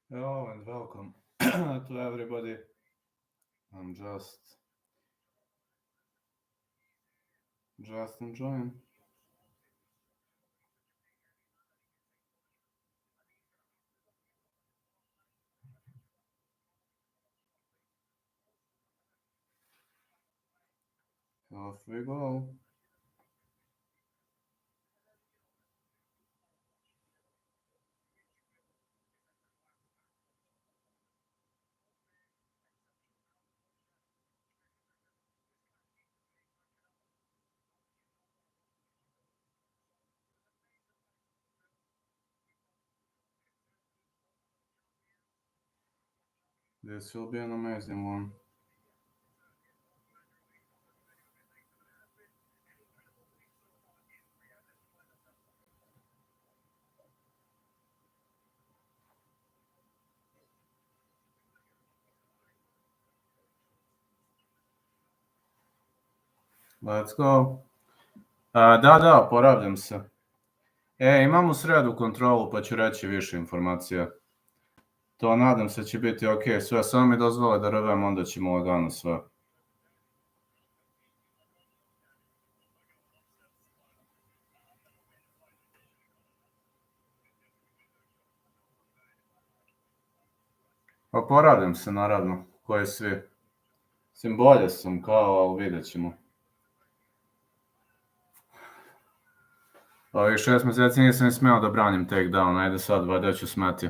Hello and welcome to everybody. I'm just enjoying. Off we go. This will be an amazing one. Let's go. Da, oporavljam se. Imam u sredu kontrolu pa ću reći više informacija. To nadam se će biti ok. Sve samo mi dozvole da rvem, onda ćemo lagano sve. Oporavljam se, naravno, koji svi. Sim bolje sam kao, ali vidjet ćemo. Ovih 6 mjeseci nisam smeo da branim takedown, ajde sad, valjda ću smeti.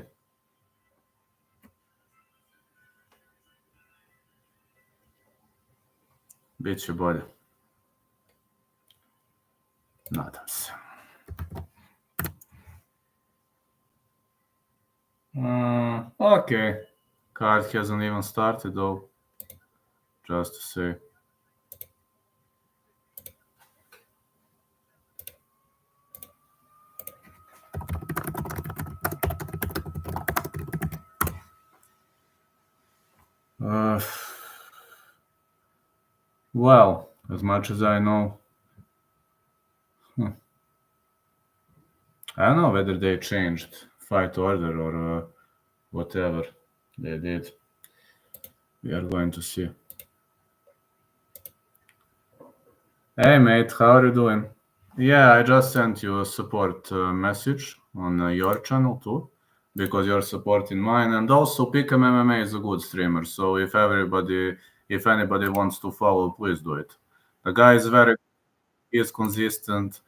Biće bolje. Nadam se. Okay. Card hasn't even started though. Just to say. Well, as much as I know, I don't know whether they changed fight order or whatever they did. We are going to see. Hey mate, how are you doing? Yeah, I just sent you a support message on your channel too, because you're supporting mine, and also Pick'em MMA is a good streamer, so if anybody wants to follow, please do it. The guy is is consistent.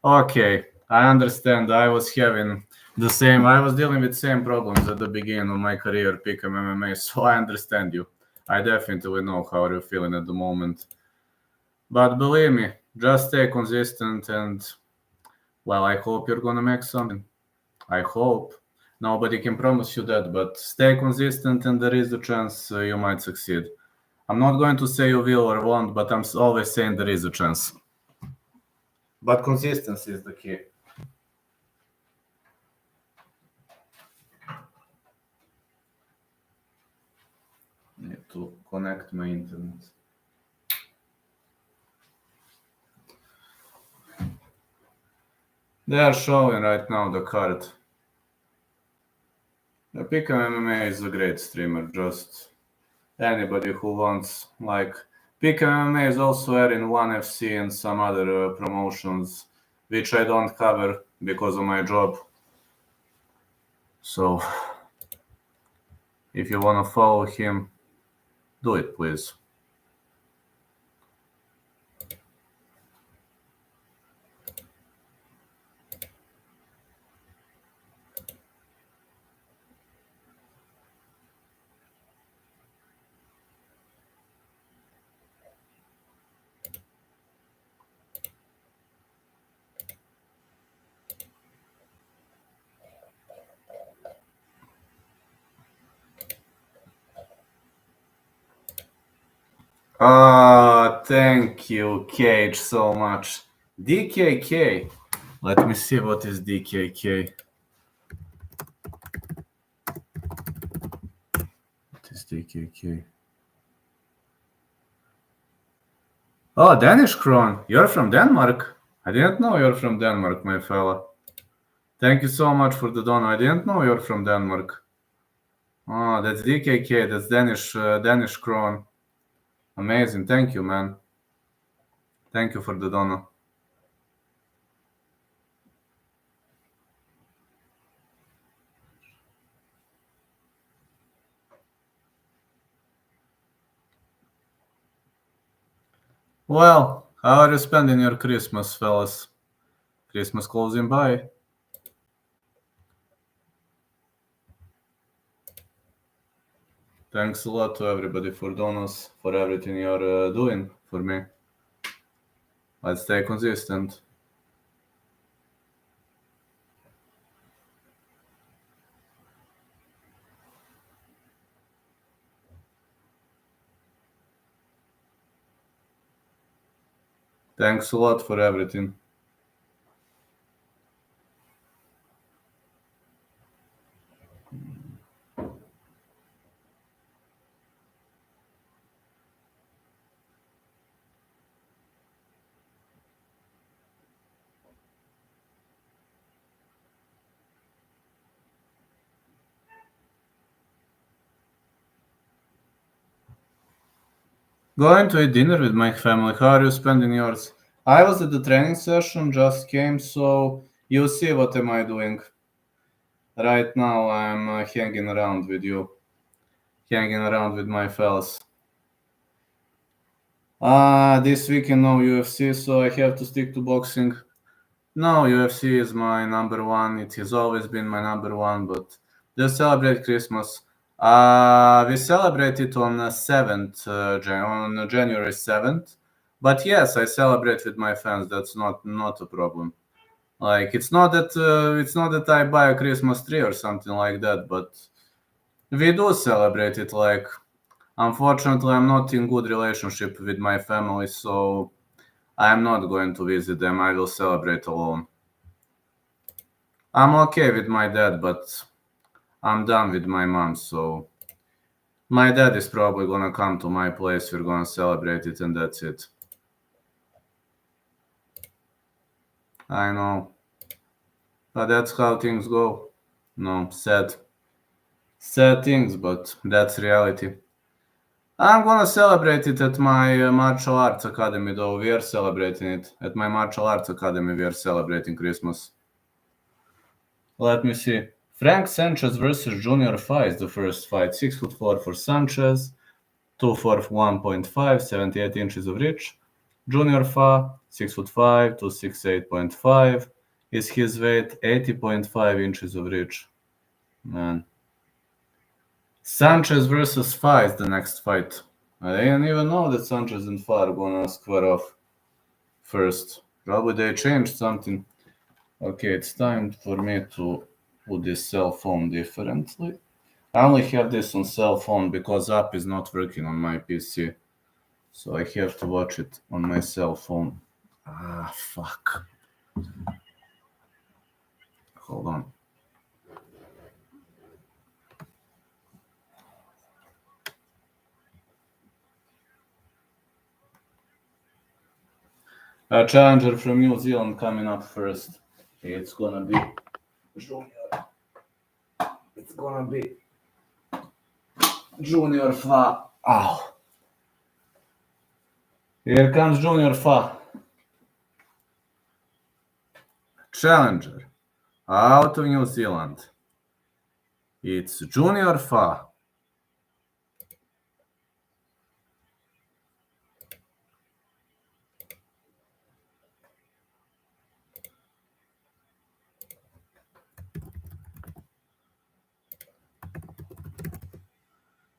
Okay, I understand. I was dealing with same problems at the beginning of my career, Pick'em MMA, so I understand you. I definitely know how you're feeling at the moment. But believe me, just stay consistent and, well, I hope you're gonna make something. I hope. Nobody can promise you that, but stay consistent and there is a chance you might succeed. I'm not going to say you will or won't, but I'm always saying there is a chance. But consistency is the key. Need to connect my internet. They are showing right now the card. The Pick'em MMA is a great streamer, just anybody who wants, like, Pick'em MMA is also airing ONE FC and some other promotions, which I don't cover because of my job. So, if you want to follow him, do it, please. Thank you, Cage, so much. DKK. Let me see what is DKK. What is DKK? Oh, Danish Kron. You're from Denmark? I didn't know you're from Denmark, my fella. Thank you so much for the donor. I didn't know you're from Denmark. Oh, that's DKK. That's Danish krone. Amazing. Thank you, man. Thank you for the donor. Well, how are you spending your Christmas, fellas? Christmas closing by. Thanks a lot to everybody for donors, for everything you're doing for me. Let's stay consistent. Thanks a lot for everything. Going to eat dinner with my family. How are you spending yours? I was at the training session, just came, so you see what am I doing. Right now I'm hanging around with you. Hanging around with my fellas. This weekend no UFC, so I have to stick to boxing. No, UFC is my number one. It has always been my number one, but they celebrate Christmas. We celebrate it on 7th, on January 7th. But yes, I celebrate with my fans. That's not a problem. Like it's not that I buy a Christmas tree or something like that, but we do celebrate it. Like unfortunately, I'm not in good relationship with my family, so I'm not going to visit them. I will celebrate alone. I'm okay with my dad, but I'm done with my mom, so my dad is probably gonna come to my place. We're gonna celebrate it, and that's it. I know, but that's how things go. No, sad things, but that's reality. I'm gonna celebrate it at my martial arts academy, though. We are celebrating it at my martial arts academy. We are celebrating Christmas. Let me see. Frank Sanchez versus Junior Fa is the first fight. 6'4" for Sanchez, 2'4", 1.5, 78 inches of reach. Junior Fa, 6'5", 268.5 is his weight, 80.5 inches of reach. Man. Sanchez versus Fa is the next fight. I didn't even know that Sanchez and Fa are gonna square off first. Probably they changed something. Okay, it's time for me to put this cell phone differently. I only have this on cell phone because app is not working on my PC. So I have to watch it on my cell phone. Fuck. Hold on. A challenger from New Zealand coming up first. It's gonna be Junior. It's gonna be Junior Fa. Ow. Here comes Junior Fa. Challenger out of New Zealand. It's Junior Fa.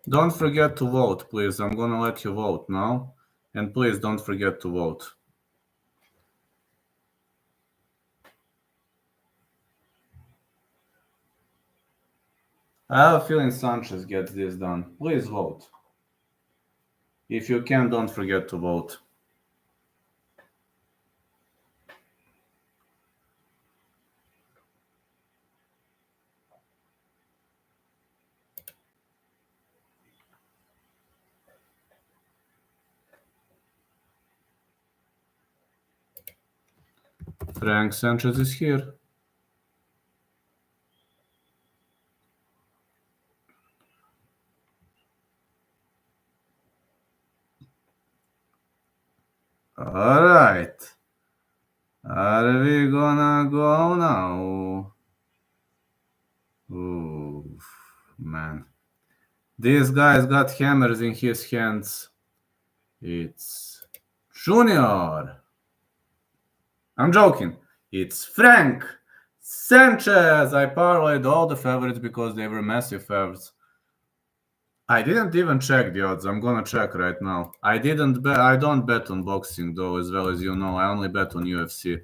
Don't forget to vote, please. I'm gonna let you vote now. And please don't forget to vote. I have a feeling Sanchez gets this done. Please vote. If you can, don't forget to vote. Frank Sanchez is here. Alright. Are we gonna go now? Ooh, man. This guy's got hammers in his hands. It's Junior. I'm joking. It's Frank Sanchez. I parlayed all the favorites because they were massive favorites. I didn't even check the odds. I'm gonna check right now. I don't bet on boxing though, as well as you know. I only bet on UFC.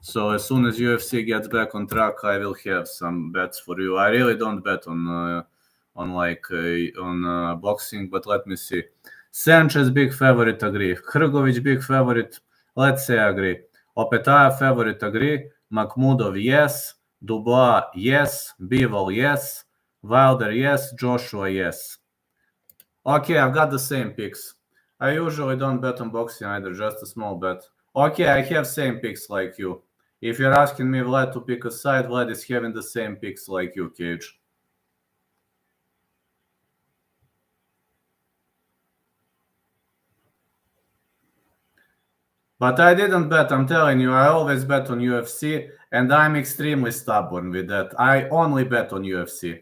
So as soon as UFC gets back on track, I will have some bets for you. I really don't bet on boxing, but let me see. Sanchez big favorite, agree. Hrgovic big favorite, let's say agree. Opetaia favorite, agree. Makhmudov yes. Dubois yes. Bivol yes. Wilder yes. Joshua yes. Okay, I've got the same picks. I usually don't bet on boxing either, just a small bet. Okay, I have same picks like you. If you're asking me, Vlad, to pick a side, Vlad is having the same picks like you, Cage. But I didn't bet, I'm telling you, I always bet on UFC, and I'm extremely stubborn with that. I only bet on UFC.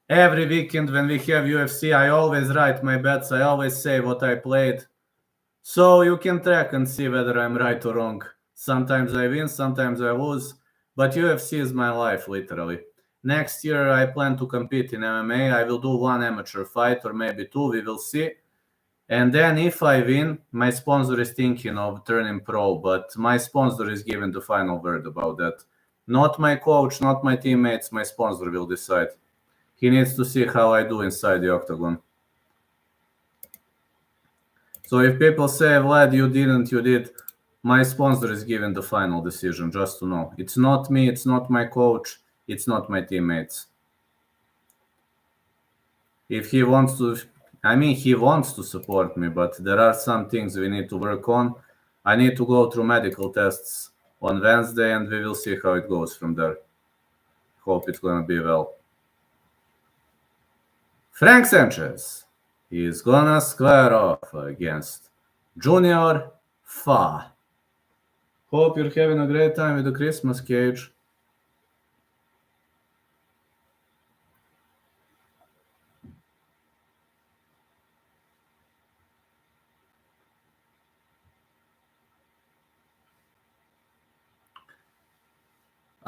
Every weekend when we have UFC, I always write my bets, I always say what I played. So you can track and see whether I'm right or wrong. Sometimes I win, sometimes I lose, but UFC is my life, literally. Next year, I plan to compete in MMA. I will do one amateur fight or maybe two, we will see. And then if I win, my sponsor is thinking of turning pro, but my sponsor is giving the final word about that. Not my coach, not my teammates, my sponsor will decide. He needs to see how I do inside the octagon. So if people say, Vlad, you didn't, you did, my sponsor is giving the final decision, just to know. It's not me, it's not my coach, it's not my teammates. If he wants to, he wants to support me, but there are some things we need to work on. I need to go through medical tests on Wednesday, and we will see how it goes from there. Hope it's gonna be well. Frank Sanchez is gonna square off against Junior Fa. Hope you're having a great time with the Christmas, Cage.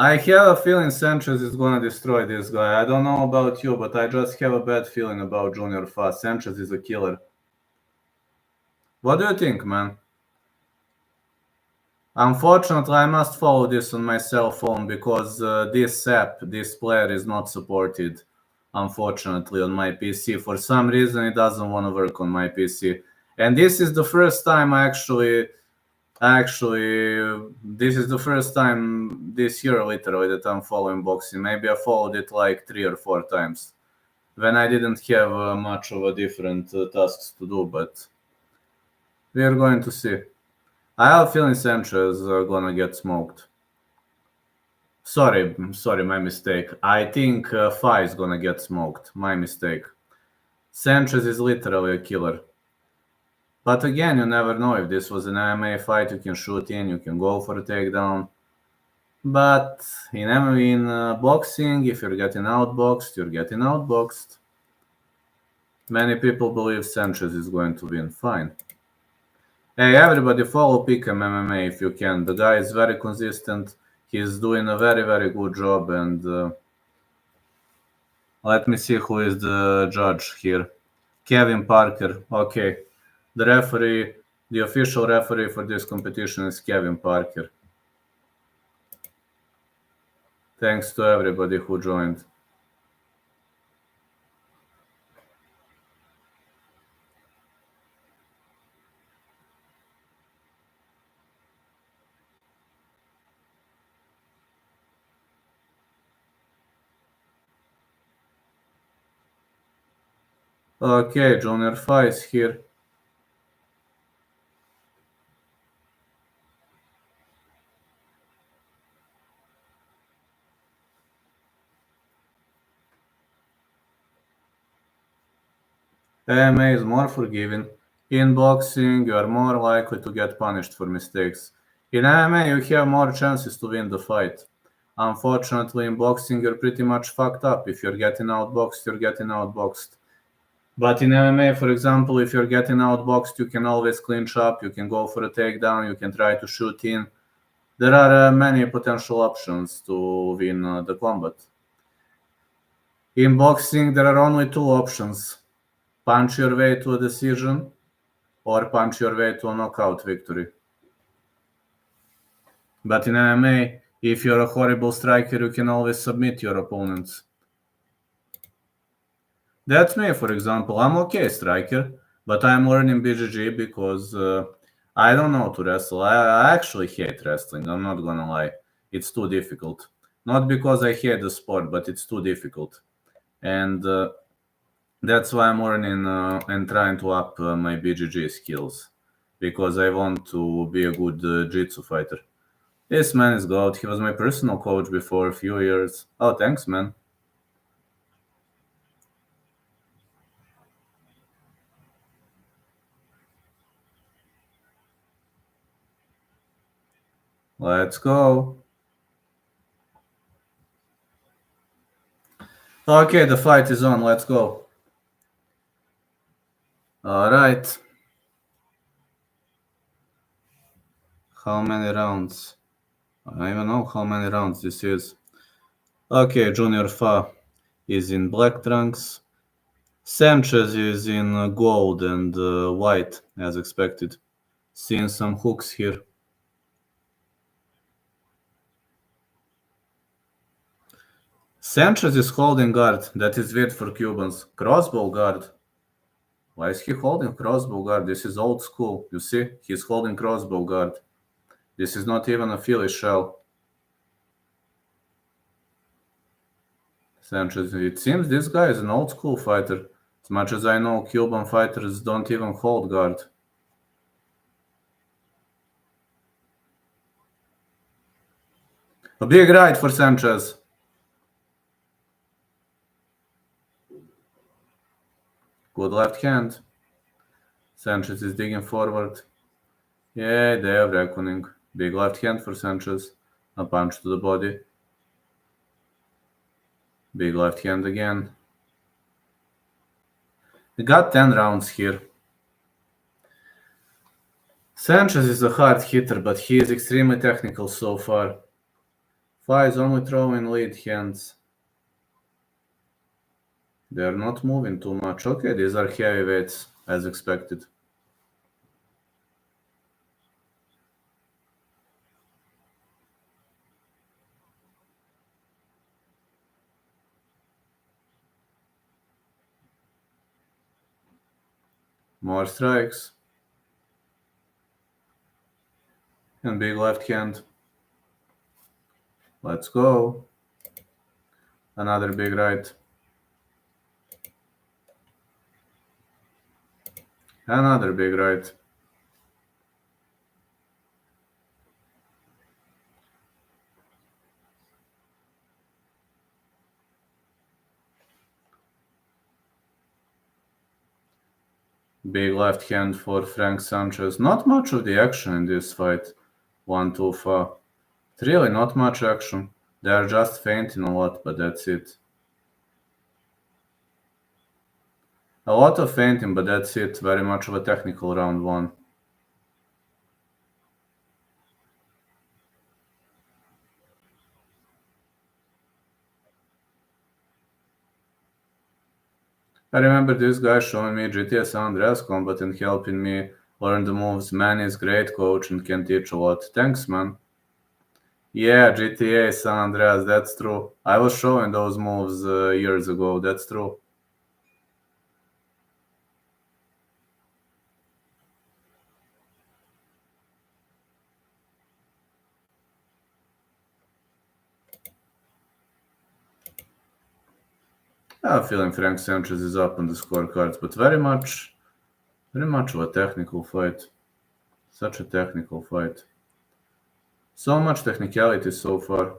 I have a feeling Sanchez is gonna destroy this guy. I don't know about you, but I just have a bad feeling about Junior Fa. Sanchez is a killer. What do you think, man? Unfortunately, I must follow this on my cell phone because this player is not supported, unfortunately, on my PC. For some reason, it doesn't want to work on my PC. And this is the first time this is the first time this year, literally, that I'm following boxing. Maybe I followed it like 3 or 4 times when I didn't have much of a different tasks to do, but we are going to see. I have a feeling Sanchez gonna get smoked. Sorry, my mistake. I think Fa is gonna get smoked. My mistake. Sanchez is literally a killer. But again, you never know. If this was an MMA fight, you can shoot in, you can go for a takedown. But in boxing, if you're getting outboxed, you're getting outboxed. Many people believe Sanchez is going to win. Fine. Hey, everybody follow Pick'em MMA if you can. The guy is very consistent. He's doing a very, very good job. And let me see who is the judge here. Kevin Parker. Okay. The official referee for this competition is Kevin Parker. Thanks to everybody who joined. Okay, Junior Fa is here. MMA is more forgiving. In boxing, you are more likely to get punished for mistakes. In MMA, you have more chances to win the fight. Unfortunately, in boxing, you're pretty much fucked up. If you're getting outboxed, you're getting outboxed. But in MMA, for example, if you're getting outboxed, you can always clinch up, you can go for a takedown, you can try to shoot in. There are many potential options to win the combat. In boxing, there are only two options: punch your way to a decision or punch your way to a knockout victory. But in MMA, if you're a horrible striker, you can always submit your opponents. That's me, for example. I'm okay striker, but I'm learning BJJ because I don't know to wrestle. I actually hate wrestling. I'm not gonna lie. It's too difficult. Not because I hate the sport, but it's too difficult. And that's why I'm learning and trying to up my BJJ skills because I want to be a good Jitsu fighter. This man is gold. He was my personal coach before a few years. Oh, thanks, man. Let's go. Okay, the fight is on. Let's go. All right. How many rounds? I don't even know how many rounds this is. Okay, Junior Fa is in black trunks. Sanchez is in gold and white, as expected. Seeing some hooks here. Sanchez is holding guard. That is weird for Cubans. Crossbow guard. Why is he holding crossbow guard? This is old school. You see? He's holding crossbow guard. This is not even a Philly shell. Sanchez. It seems this guy is an old school fighter. As much as I know, Cuban fighters don't even hold guard. A big right for Sanchez. Good left hand. Sanchez is digging forward. Yeah, they have reckoning. Big left hand for Sanchez. A punch to the body. Big left hand again. We got 10 rounds here. Sanchez is a hard hitter, but he is extremely technical so far. Fa is only throwing lead hands. They're not moving too much. Okay, these are heavyweights, as expected. More strikes. And big left hand. Let's go. Another big right. Another big right. Big left hand for Frank Sanchez. Not much of the action in this fight. 1-2 Fa. Really not much action. They are just feinting a lot, but that's it. A lot of feinting, but that's it. Very much of a technical round one. I remember this guy showing me GTA San Andreas combat and helping me learn the moves. Man is great coach and can teach a lot. Thanks, man. Yeah, GTA San Andreas, that's true. I was showing those moves years ago, that's true. I have a feeling Frank Sanchez is up on the scorecards, but very much of a technical fight. Such a technical fight. So much technicality so far.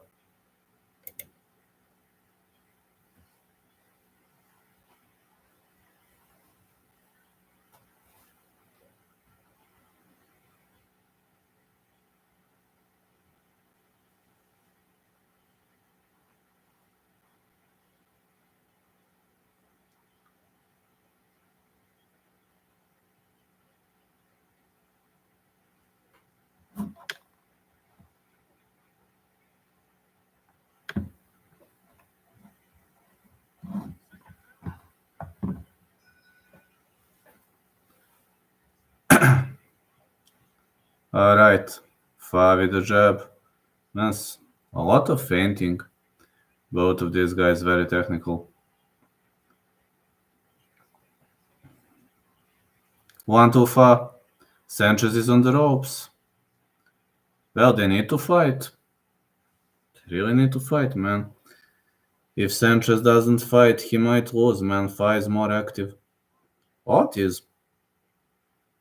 Alright. Fa with the jab. Nice. A lot of feinting. Both of these guys very technical. 1-2 Fa. Sanchez is on the ropes. Well, they need to fight. They really need to fight, man. If Sanchez doesn't fight, he might lose, man. Fa is more active. What is?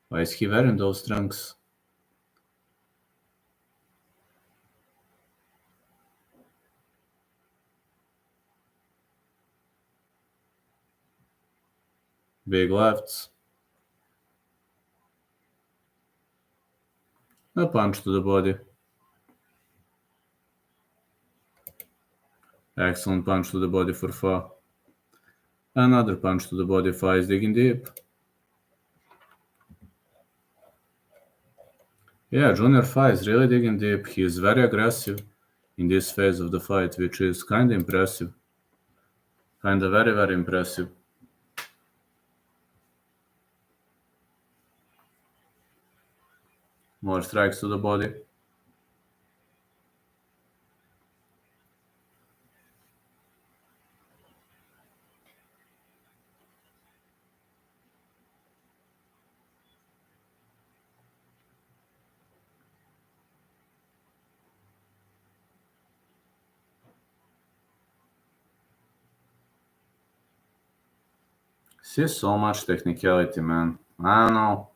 Why is he wearing those trunks? Big lefts. A punch to the body. Excellent punch to the body for Fa. Another punch to the body. Fa is digging deep. Yeah, Junior Fa is really digging deep. He is very aggressive in this phase of the fight, which is kind of impressive. Kind of very, very impressive. More strikes to the body. See so much technicality, man. I don't know.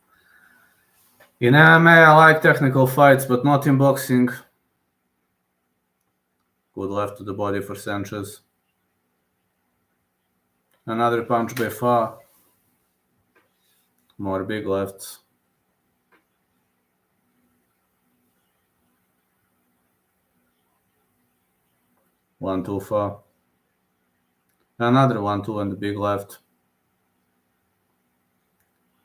In MMA, I like technical fights, but not in boxing. Good left to the body for Sanchez. Another punch by Fa. More big lefts. 1-2 Fa. Another 1-2 and the big left.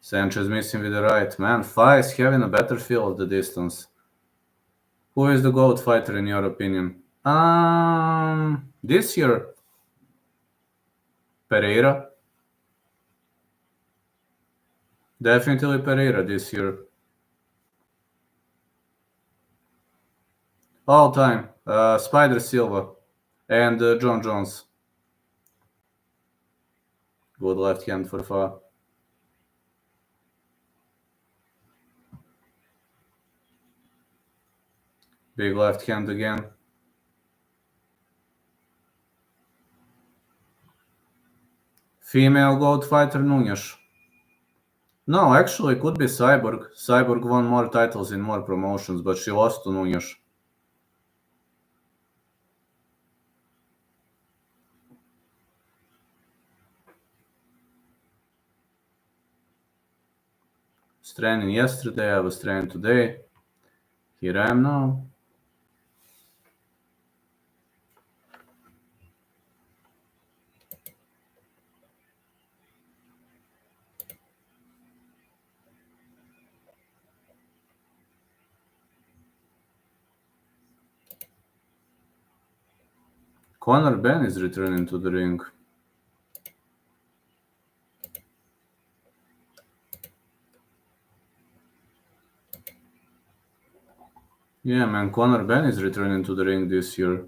Sanchez missing with the right. Man, Fa is having a better feel of the distance. Who is the GOAT fighter in your opinion? This year, Pereira. Definitely Pereira this year. All time. Spider Silva and John Jones. Good left hand for Fa. Big left hand again. Female GOAT fighter Nunes. No, actually, it could be Cyborg. Cyborg won more titles in more promotions, but she lost to Nunes. Was training yesterday, I was training today. Here I am now. Conor Ben is returning to the ring. Yeah, man, Conor Ben is returning to the ring this year.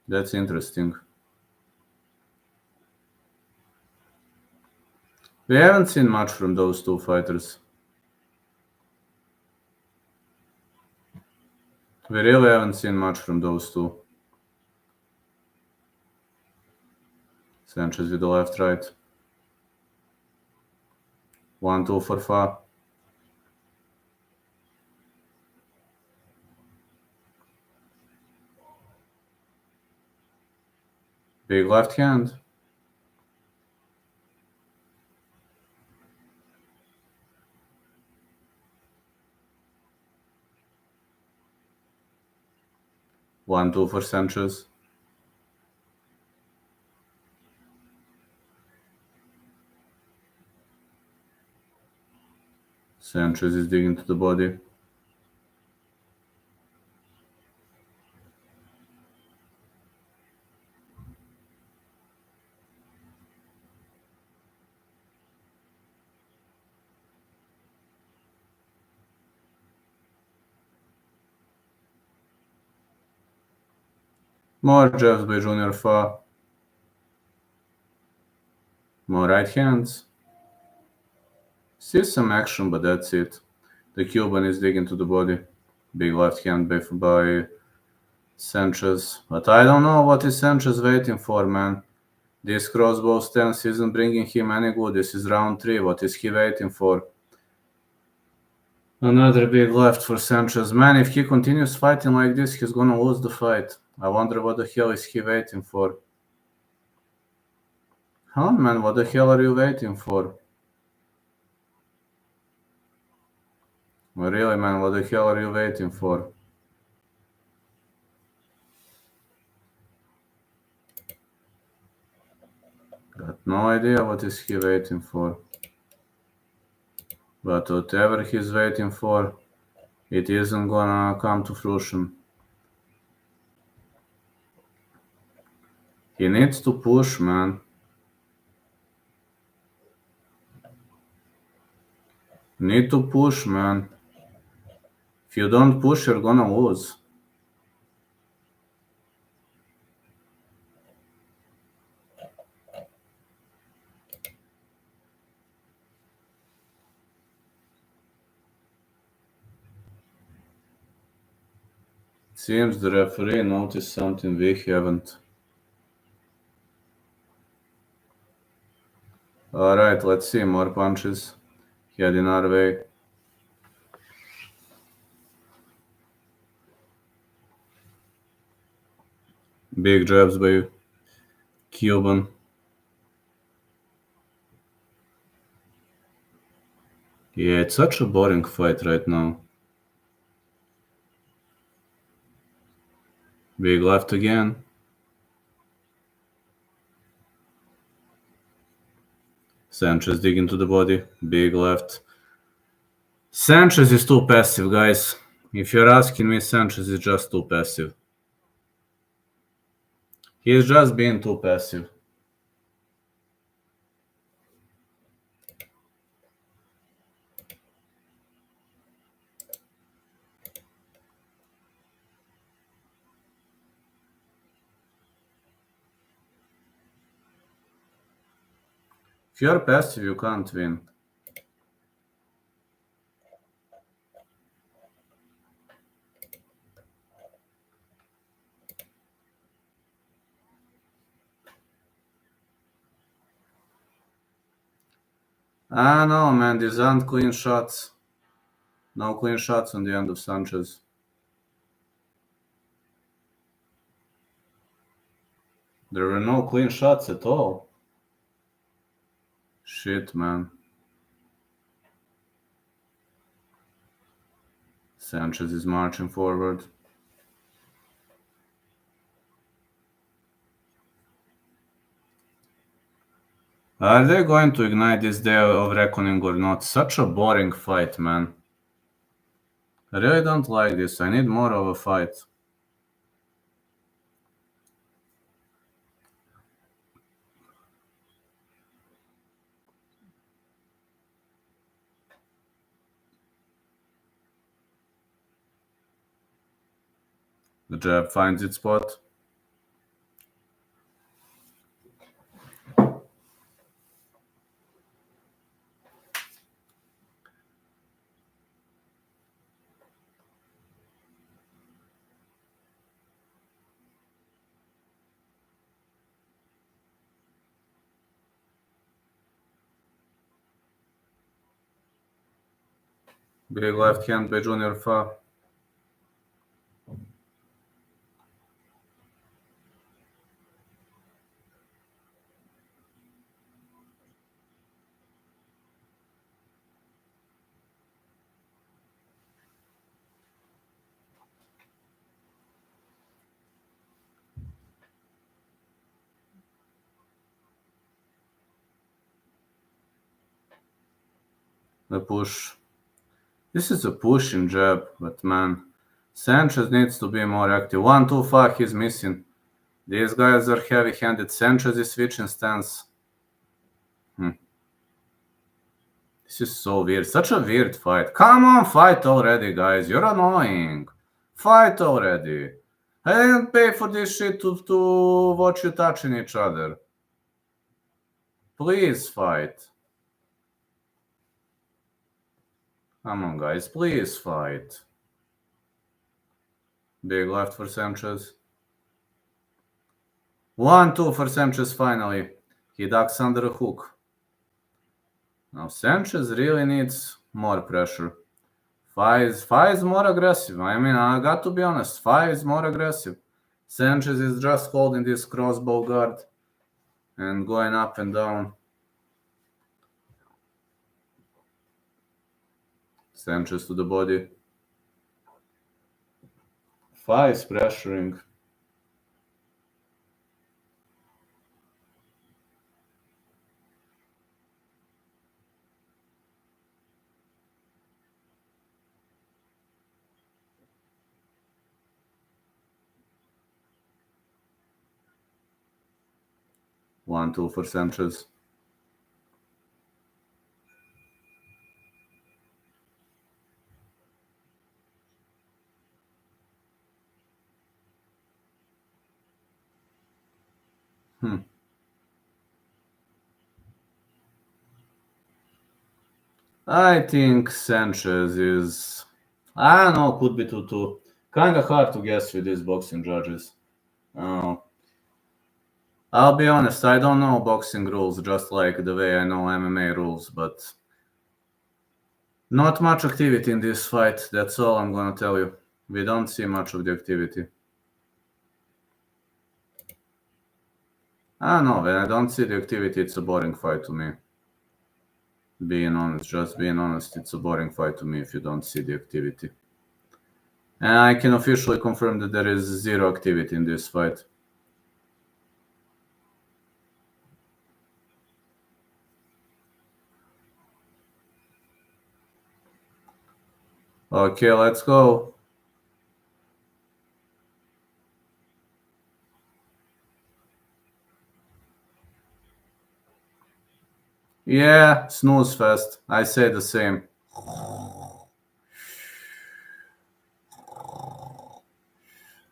That's interesting. We haven't seen much from those two fighters. We really haven't seen much from those two. Sanchez with the left right. 1-2 for Fa. Big left hand. One, two for Sanchez. Sanchez is digging to the body. More jabs by Junior Fa. More right hands. See some action, but that's it. The Cuban is digging to the body. Big left hand by Sanchez. But I don't know what is Sanchez waiting for, man. This crossbow stance isn't bringing him any good. This is round 3. What is he waiting for? Another big left for Sanchez. Man, if he continues fighting like this, he's gonna lose the fight. I wonder what the hell is he waiting for. Huh, man, what the hell are you waiting for? Really, man, what the hell are you waiting for? Got no idea what is he waiting for. But whatever he's waiting for, it isn't gonna come to fruition. He needs to push, man. Need to push, man. If you don't push, you're gonna lose. Seems the referee noticed something we haven't. Alright, let's see. More punches. Heading our way. Big jabs by Cuban. Yeah, it's such a boring fight right now. Big left again. Sanchez digging to the body. Big left. Sanchez is too passive, guys. If you're asking me, Sanchez is just too passive. He is just being too passive. If you're passive, you can't win. Ah, no, man, these aren't clean shots. No clean shots on the end of Sanchez. There were no clean shots at all. Shit, man. Sanchez is marching forward. Are they going to ignite this day of reckoning or not? Such a boring fight, man. I really don't like this. I need more of a fight. The jab finds its spot. Big left hand by Junior Fa. The push. This is a pushing jab, but man, Sanchez needs to be more active. 1-2 Fa, he's missing. These guys are heavy-handed. Sanchez is switching stance. This is so weird. Such a weird fight. Come on, fight already, guys. You're annoying. Fight already. I didn't pay for this shit to watch you touching each other. Please fight. Come on, guys, please fight. Big left for Sanchez. 1-2 for Sanchez finally. He ducks under a hook. Now Sanchez really needs more pressure. Fa is more aggressive. I mean, I got to be honest. Fa is more aggressive. Sanchez is just holding this crossbow guard and going up and down. Sanchez to the body. Fa is pressuring. One, two for Sanchez. I think Sanchez is... I don't know, could be 2-2. Kind of hard to guess with these boxing judges. I'll be honest, I don't know boxing rules just like the way I know MMA rules, but not much activity in this fight, that's all I'm gonna tell you. We don't see much of the activity. I don't know, when I don't see the activity, it's a boring fight to me. Being honest, just being honest, it's a boring fight to me if you don't see the activity. And I can officially confirm that there is zero activity in this fight. Okay, let's go. Yeah, snooze fest. I say the same.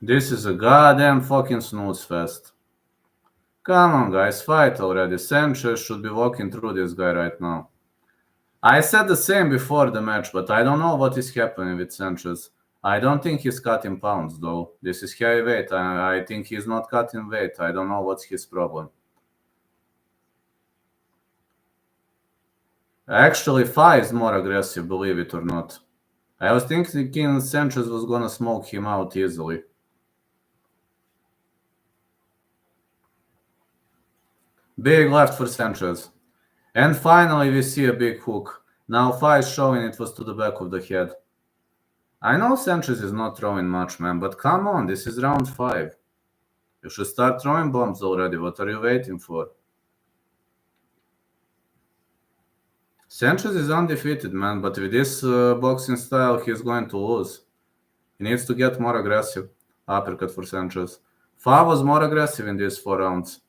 This is a goddamn fucking snooze fest. Come on, guys, fight already. Sanchez should be walking through this guy right now. I said the same before the match, but I don't know what is happening with Sanchez. I don't think he's cutting pounds, though. This is heavyweight. I think he's not cutting weight. I don't know what's his problem. Actually, Fa is more aggressive, believe it or not. I was thinking Sanchez was gonna smoke him out easily. Big left for Sanchez. And finally we see a big hook. Now Fa is showing it was to the back of the head. I know Sanchez is not throwing much, man, but come on, this is round 5. You should start throwing bombs already. What are you waiting for? Sanchez is undefeated, man, but with this boxing style, he's going to lose. He needs to get more aggressive. Uppercut for Sanchez. Fa was more aggressive in these 4 rounds.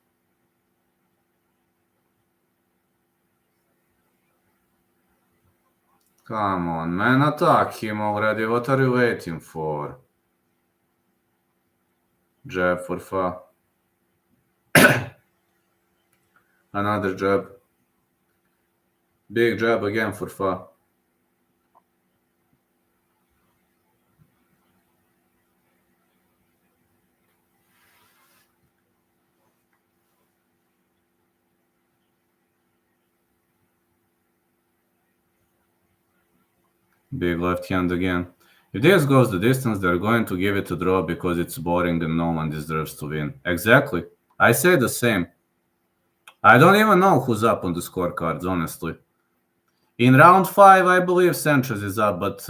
Come on, man, attack him already. What are you waiting for? Jab for Fa. Another jab. Big jab again for Fa. Big left hand again. If this goes the distance, they're going to give it a draw because it's boring and no one deserves to win. Exactly. I say the same. I don't even know who's up on the scorecards, honestly. In round 5, I believe Sanchez is up, but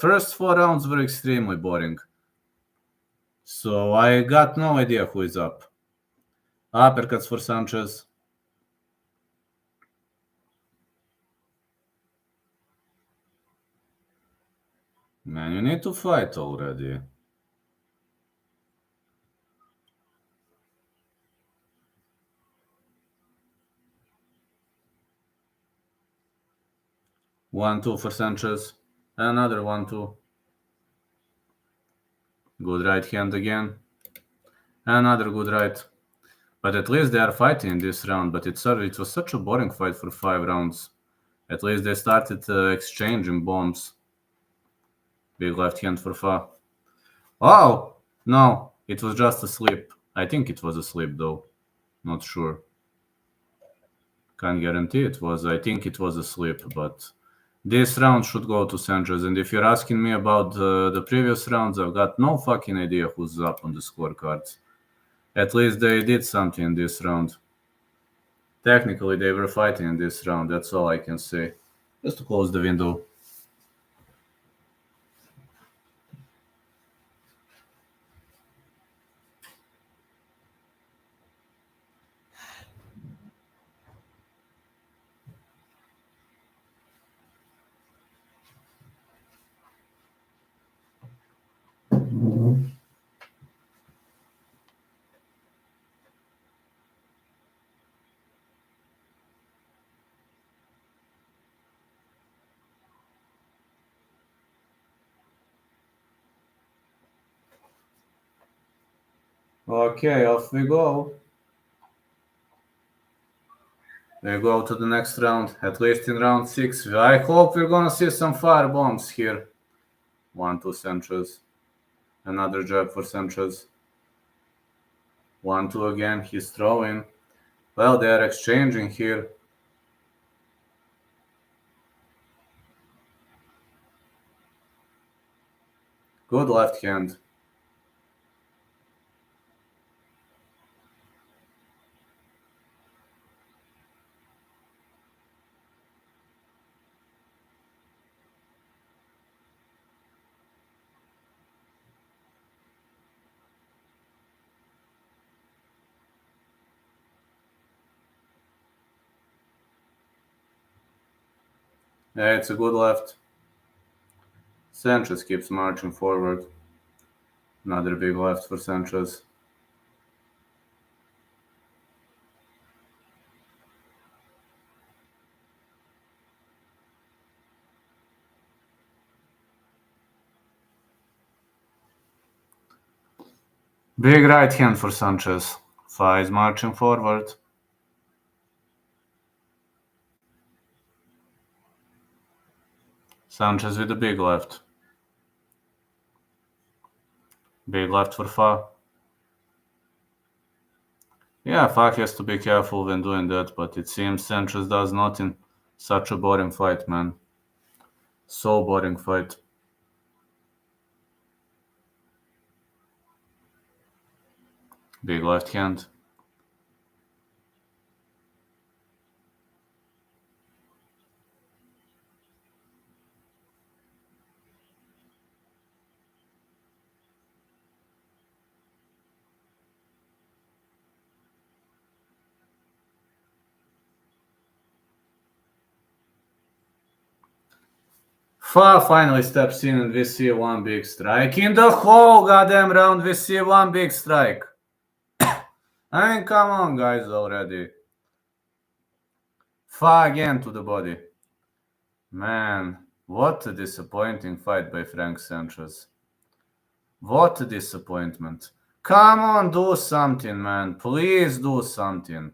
first 4 rounds were extremely boring. So I got no idea who is up. Uppercuts for Sanchez. Man, you need to fight already. One, two for Sanchez. Another 1-2. Good right hand again. Another good right. But at least they are fighting in this round. But it was such a boring fight for 5 rounds. At least they started exchanging bombs. Big left hand for Fa. Oh! No, it was just a slip. I think it was a slip though. Not sure. Can't guarantee it was. I think it was a slip, but this round should go to Sanchez. And if you're asking me about the previous rounds, I've got no fucking idea who's up on the scorecards. At least they did something in this round. Technically, they were fighting in this round. That's all I can say. Just to close the window. Okay, off we go. We go to the next round, at least in round 6. I hope we're gonna see some fire bombs here. 1-2 Sanchez. Another jab for Sanchez. 1-2 again, he's throwing. Well, they are exchanging here. Good left hand. Yeah, it's a good left. Sanchez keeps marching forward. Another big left for Sanchez. Big right hand for Sanchez. Fa is marching forward. Sanchez with a big left. Big left for Fa. Yeah, Fa has to be careful when doing that, but it seems Sanchez does not in such a boring fight, man. So boring fight. Big left hand. Fa finally steps in and we see one big strike. In the whole goddamn round, we see one big strike. I mean, come on, guys, already. Fa again to the body. Man, what a disappointing fight by Frank Sanchez. What a disappointment. Come on, do something, man. Please do something.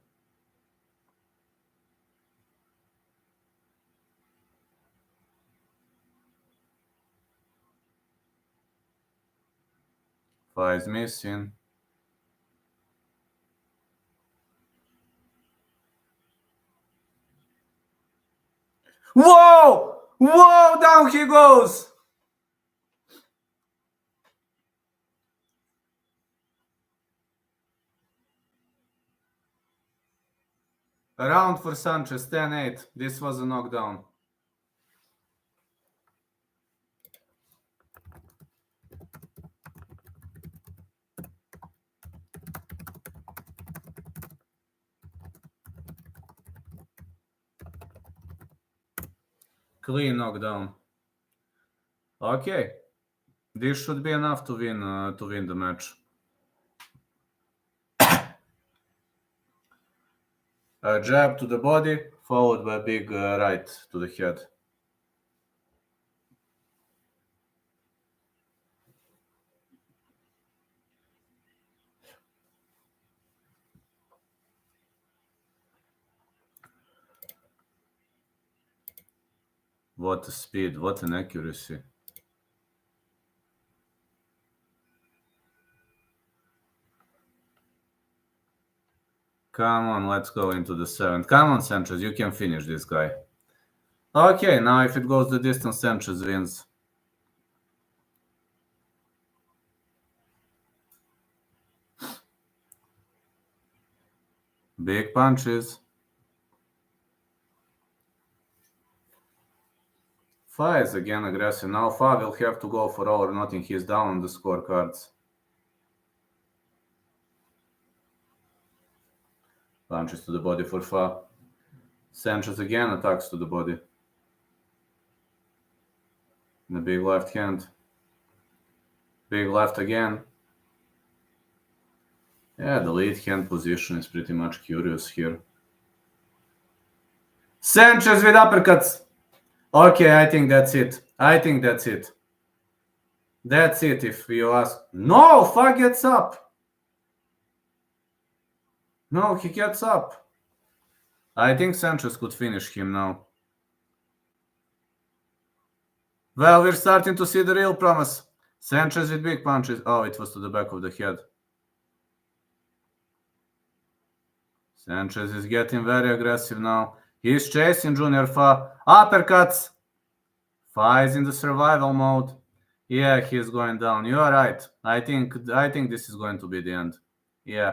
Fa is missing. Whoa! Whoa! Down he goes! A round for Sanchez, 10-8. This was a knockdown. Clean knockdown. Okay. This should be enough to win the match. A jab to the body, followed by a big right to the head. What a speed, what an accuracy. Come on, let's go into the 7th. Come on, Sanchez, you can finish this guy. Okay, now if it goes the distance, Sanchez wins. Big punches. Fa is again aggressive. Now Fa will have to go for all or nothing. He's down on the scorecards. Punches to the body for Fa. Sanchez again attacks to the body. The big left hand. Big left again. Yeah, the lead hand position is pretty much curious here. Sanchez with uppercuts. Okay, I think that's it. That's it if you ask. No, Fa gets up. No, he gets up. I think Sanchez could finish him now. Well, we're starting to see the real promise. Sanchez with big punches. Oh, it was to the back of the head. Sanchez is getting very aggressive now. He's chasing Junior Fa. Uppercuts. Fa is in the survival mode. Yeah, he's going down. You are right. I think this is going to be the end. Yeah.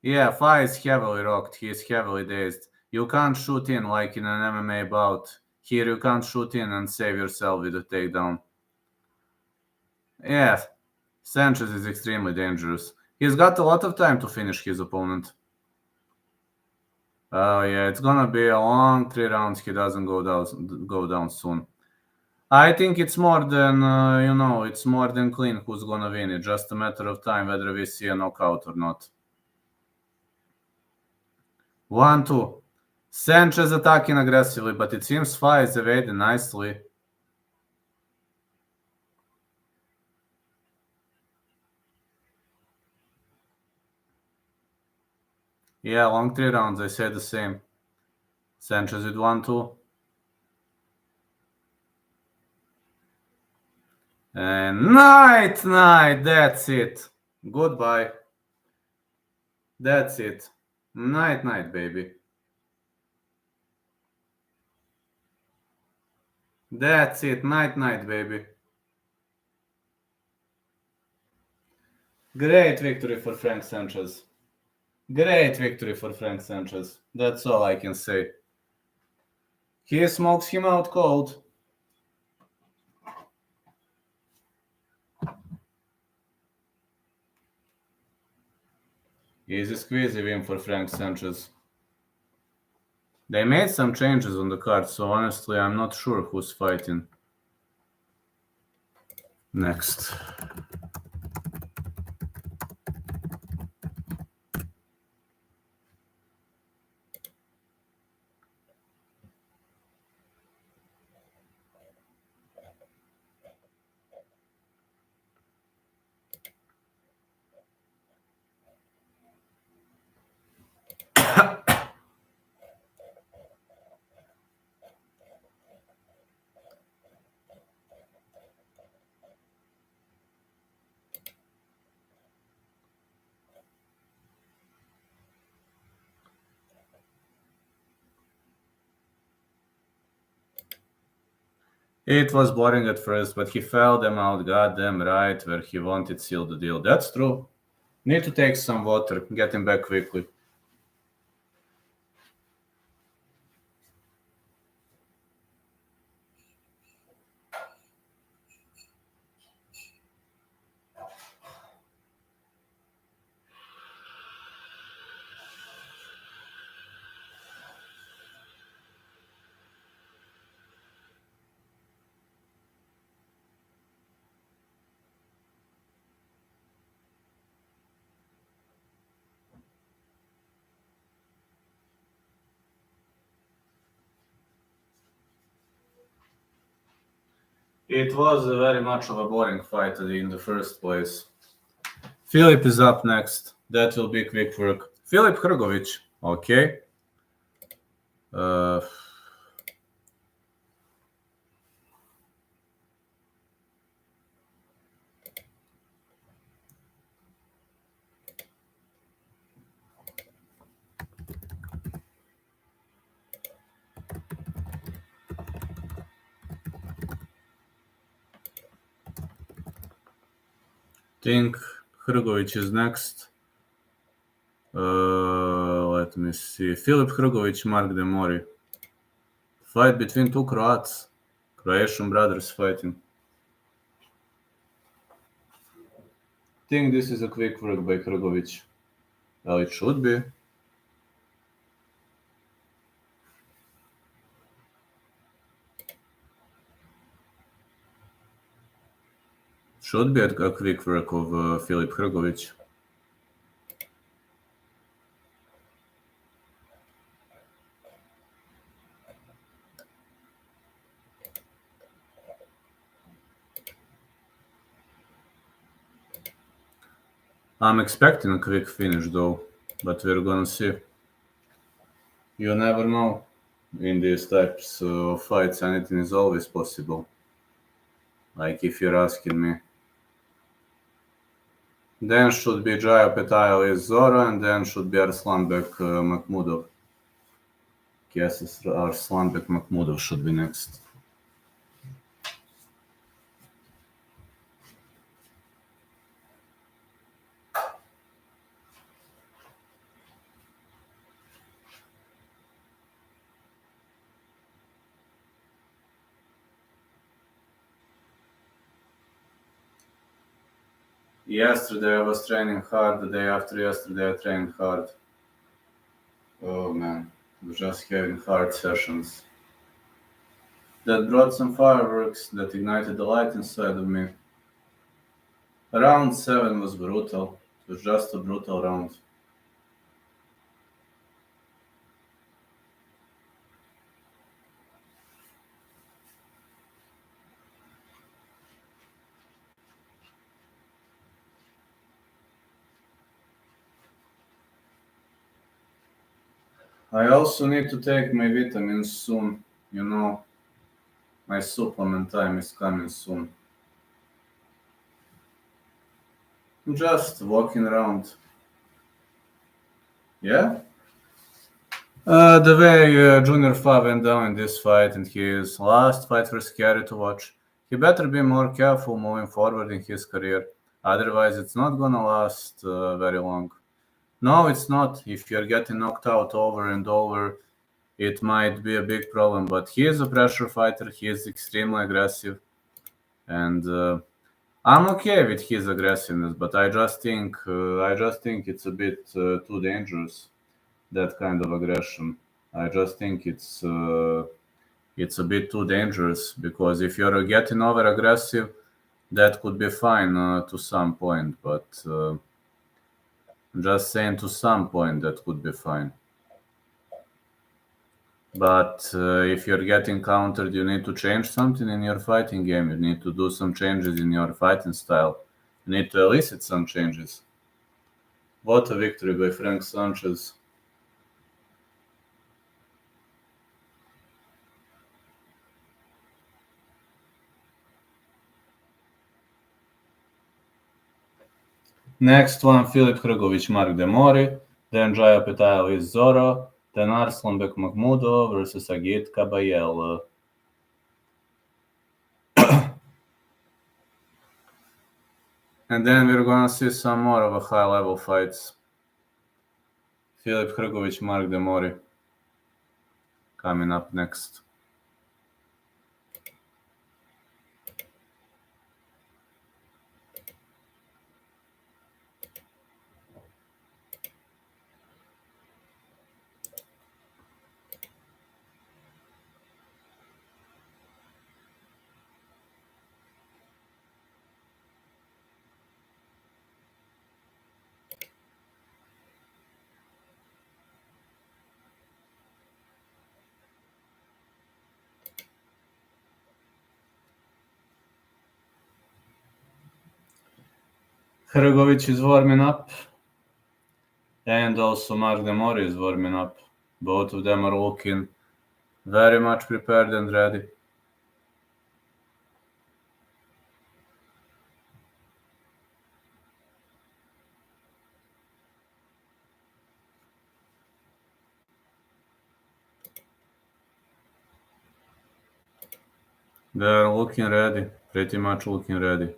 Yeah, Fa is heavily rocked. He is heavily dazed. You can't shoot in like in an MMA bout. Here you can't shoot in and save yourself with a takedown. Yeah, Sanchez is extremely dangerous. He's got a lot of time to finish his opponent. Oh yeah, it's gonna be a long 3 rounds. He doesn't go down soon. I think it's more than, it's more than clean who's gonna win. It's just a matter of time whether we see a knockout or not. 1-2. Sanchez attacking aggressively, but it seems Fa is evading nicely. Yeah, long 3 rounds. I say the same. Sanchez with 1-2. And night. That's it. Goodbye. That's it. Night, baby. That's it. Night, baby. Great victory for Frank Sanchez. Great victory for Frank Sanchez. That's all I can say. He smokes him out cold. Easy squeezy win for Frank Sanchez. They made some changes on the card, so honestly, I'm not sure who's fighting next. It was boring at first, but he fell them out goddamn right where he wanted, seal the deal. That's true. Need to take some water, get him back quickly. It was very much of a boring fight in the first place. Filip is up next. That will be quick work. Filip Hrgovic. Okay. think Hrgovic is next. Let me see. Filip Hrgovic, Mark de Mori. Fight between two Croats. Croatian brothers fighting. Think this is a quick work by Hrgovic. Well, it should be. Should be a quick work of Filip Hrgovic. I'm expecting a quick finish though, but we're gonna see. You never know. In these types of fights, anything is always possible. Like if you're asking me. Then should be Jaya Opetaia with Zorro, and then should be Arslanbek Makhmudov. Yes, Arslanbek Makhmudov should be next. Yesterday I was training hard, the day after yesterday I trained hard. Oh man, I was just having hard sessions. That brought some fireworks, that ignited the light inside of me. Round 7 was brutal. It was just a brutal round. I also need to take my vitamins soon. You know, my supplement time is coming soon. I'm just walking around. Yeah? The way Junior Fa went down in this fight and his last fight was scary to watch. He better be more careful moving forward in his career. Otherwise, it's not gonna last very long. No, it's not. If you're getting knocked out over and over, it might be a big problem. But he is a pressure fighter. He is extremely aggressive, and I'm okay with his aggressiveness. But I just think it's a bit too dangerous. That kind of aggression. I just think it's a bit too dangerous because if you're getting over aggressive, that could be fine to some point. But I'm just saying to some point that could be fine. But if you're getting countered, you need to change something in your fighting game. You need to do some changes in your fighting style. You need to elicit some changes. What a victory by Frank Sanchez. Next one, Filip Hrgovic, Mark de Mori. Then Jaya Opetaia with Zorro. Then Arslanbek Makhmudov versus Agit Kabayel. And then we're gonna see some more of a high-level fights. Filip Hrgovic, Mark de Mori coming up next. Hrgovic is warming up, and also Mark de Mori is warming up. Both of them are looking very much prepared and ready. They're looking ready, pretty much looking ready.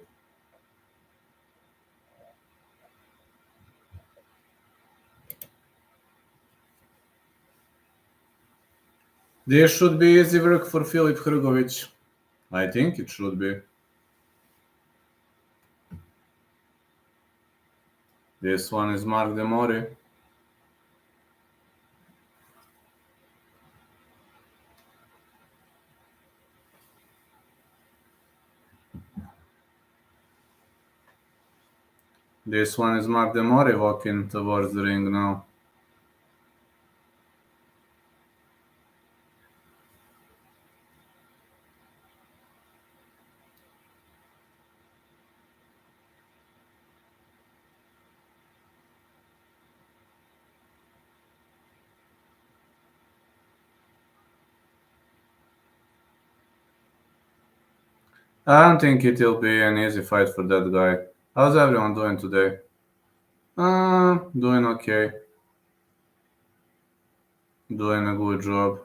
This should be easy work for Filip Hrgovic. I think it should be. This one is Mark de Mori. This one is Mark de Mori walking towards the ring now. I don't think it will be an easy fight for that guy. How's everyone doing today? Doing okay. Doing a good job.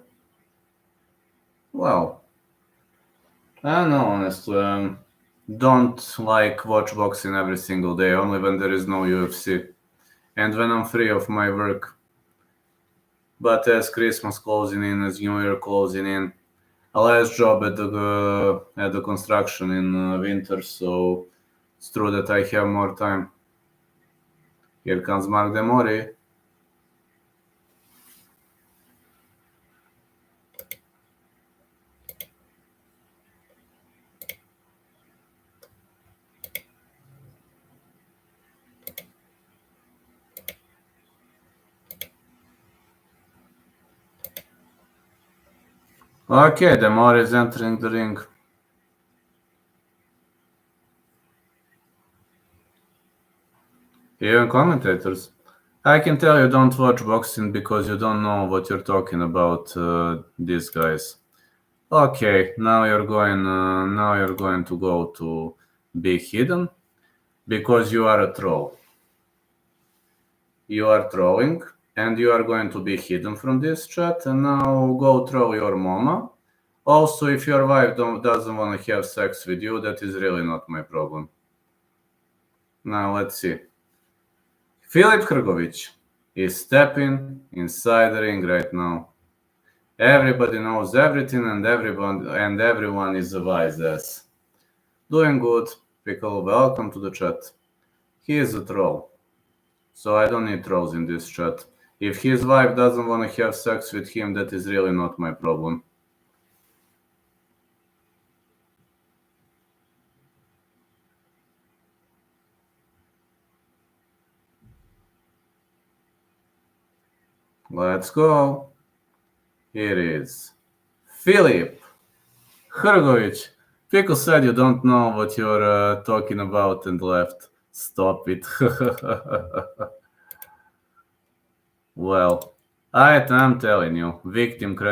Well, I don't know, honestly. Don't like watch boxing every single day, only when there is no UFC. And when I'm free of my work. But as Christmas closing in, as New Year closing in, a last job at the construction in winter, so it's true that I have more time. Here comes Mark de Mori. Okay, the Mori is entering the ring. Even commentators. I can tell you don't watch boxing because you don't know what you're talking about, these guys. Okay, now you're going to go to be hidden because you are a troll. You are trolling and you are going to be hidden from this chat, and now go troll your mama. Also, if your wife doesn't want to have sex with you, that is really not my problem. Now let's see. Filip Hrgovic is stepping inside the ring right now. Everybody knows everything and everyone is a wise ass. Doing good. Pickle, welcome to the chat. He is a troll. So I don't need trolls in this chat. If his wife doesn't want to have sex with him, that is really not my problem. Let's go. Here is Filip Hrgovic. Pickle said you don't know what you're talking about and left. Stop it. Well, I'm telling you,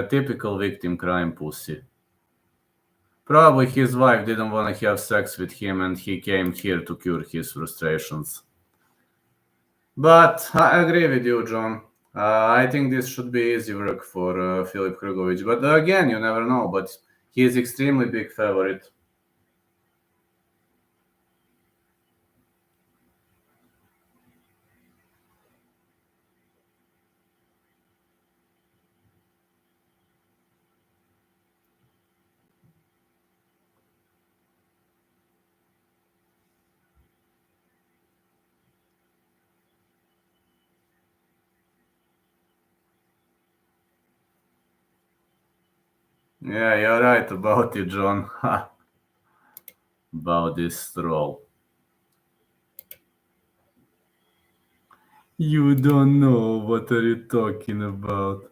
typical victim crime pussy. Probably his wife didn't want to have sex with him and he came here to cure his frustrations. But I agree with you, John. I think this should be easy work for Filip Hrgovic. But again, you never know. But he is extremely big favorite. Yeah, you're right about it, John. About this troll. You don't know what are you talking about.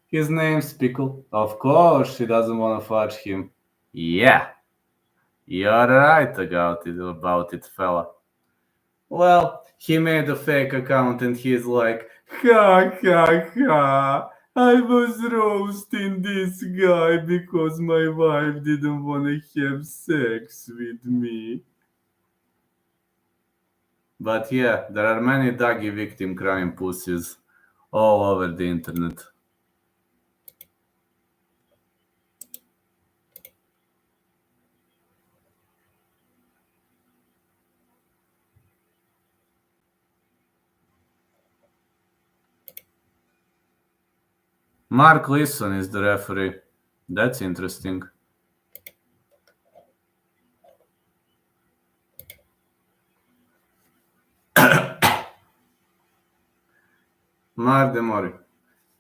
His name's Pickle. Of course, she doesn't want to fudge him. Yeah, you're right about it, fella. Well, he made a fake account and he's like, ha ha ha. I was roasting this guy because my wife didn't want to have sex with me. But yeah, there are many doggy victim crime pussies all over the internet. Mark Leeson is the referee. That's interesting. Mark de Mori.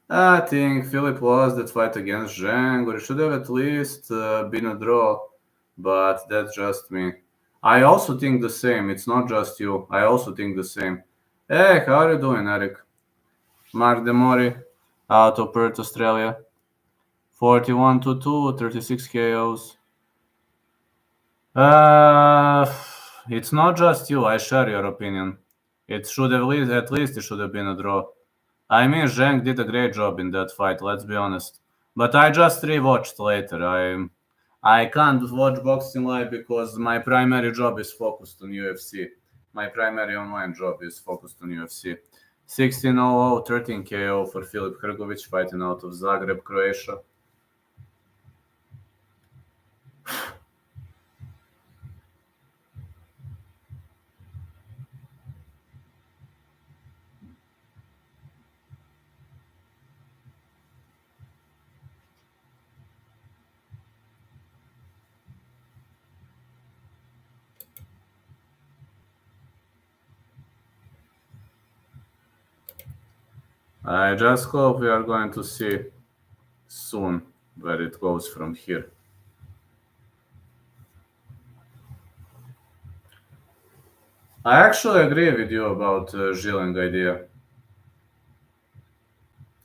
I think Philip lost that fight against Zhang, or it should have at least been a draw, but that's just me. I also think the same. It's not just you. I also think the same. Hey, how are you doing, Eric? Mark de Mori, out of Perth, Australia. 41 to 2, 36 KOs. It's not just you. I share your opinion. It should have at least it should have been a draw. I mean, Zhang did a great job in that fight. Let's be honest. But I just rewatched later. I can't watch boxing live because my primary job is focused on UFC. My primary online job is focused on UFC. 16:00, 13 KO for Filip Hrgovic fighting out of Zagreb, Croatia. I just hope we are going to see soon where it goes from here. I actually agree with you about Zhileng idea.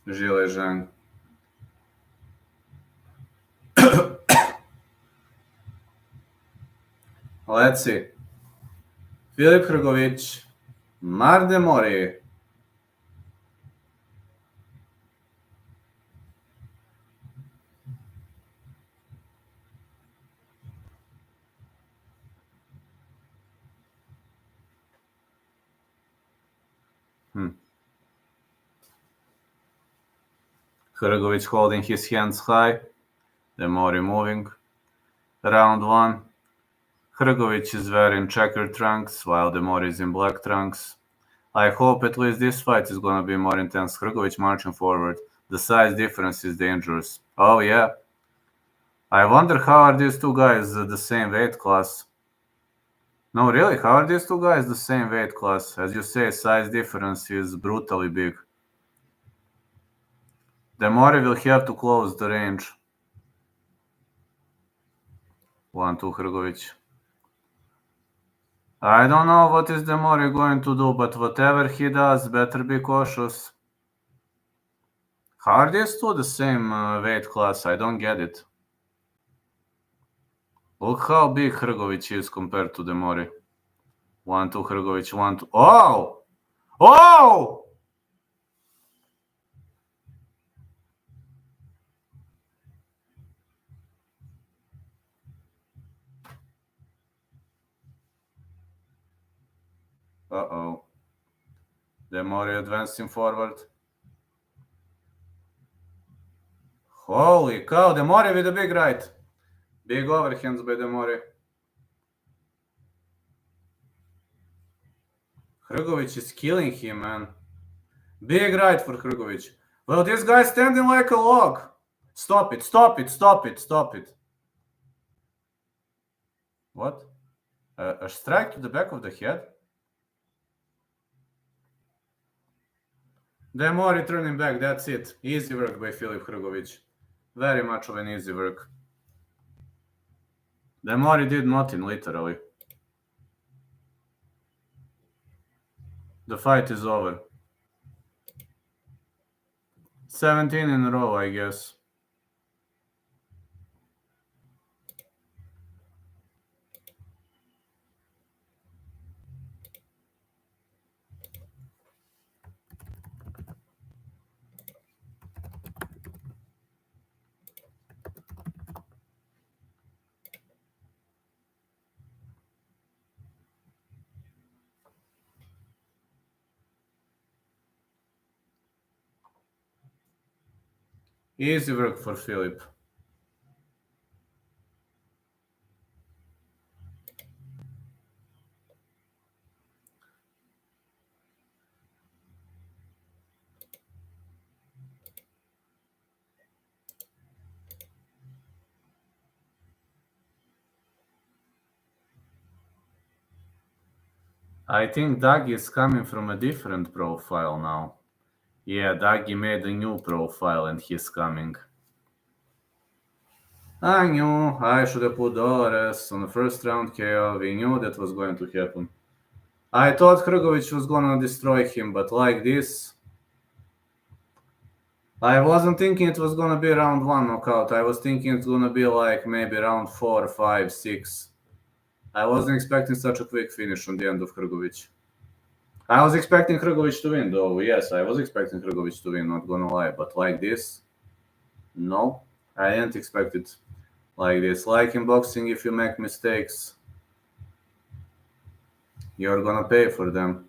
Zhile Zhang. Let's see. Filip Hrgovic, Marde Mori. Hrgovic holding his hands high. The Mori moving. Round 1. Hrgovic is wearing checkered trunks while the Mori is in black trunks. I hope at least this fight is going to be more intense. Hrgovic marching forward. The size difference is dangerous. Oh yeah. I wonder how are these two guys the same weight class. No, really, how are these two guys the same weight class? As you say, size difference is brutally big. The Mori will have to close the range. 1-2 Hrgovic. I don't know what is the Mori going to do, but whatever he does, better be cautious. How are these two the same weight class? I don't get it. Look how big Hrgovic is compared to the Mori. 1-2 Hrgovic, 1-2. Oh! Oh! Uh-oh. The Mori advancing forward. Holy cow, the Mori with a big right. Big overhands by the Mori. Hrgovic is killing him, man. Big right for Hrgovic. Well, this guy's standing like a log. Stop it, stop it, stop it, stop it. What? A strike to the back of the head? The Mori turning back, that's it. Easy work by Filip Hrgovic. Very much of an easy work. The Mori did nothing, literally. The fight is over. 17 in a row, I guess. Easy work for Filip. I think Dagi is coming from a different profile now. Yeah, Dagi made a new profile and he's coming. I knew I should have put Dolores on the first round KO. We knew that was going to happen. I thought Hrgovic was gonna destroy him, but like this... I wasn't thinking it was gonna be round 1 knockout. I was thinking it's gonna be like maybe round 4, 5, 6. I wasn't expecting such a quick finish on the end of Hrgovic. I was expecting Hrgovic to win, though. Yes, I was expecting Hrgovic to win, not gonna lie. But like this, no, I didn't expect it like this. Like in boxing, if you make mistakes, you're gonna pay for them.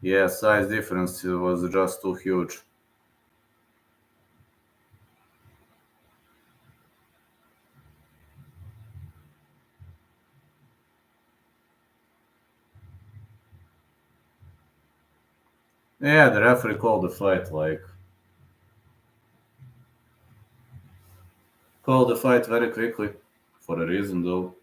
Yeah, size difference was just too huge. Yeah, the referee called the fight, called the fight very quickly, for a reason, though.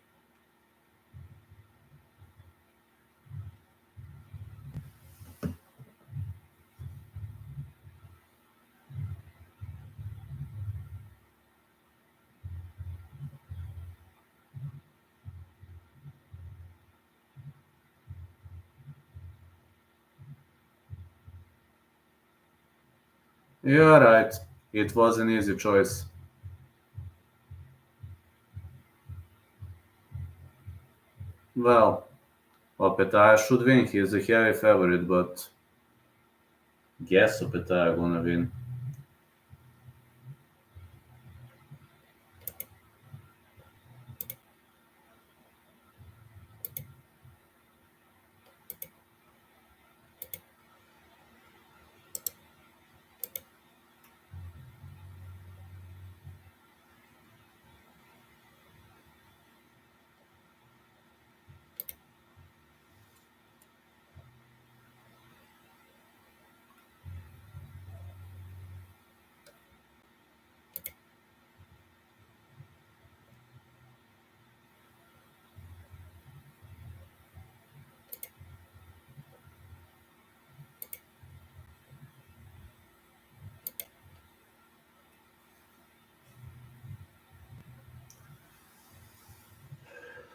You're right. It was an easy choice. Well, Opetaia should win. He's a heavy favorite, but guess Opetaia gonna win.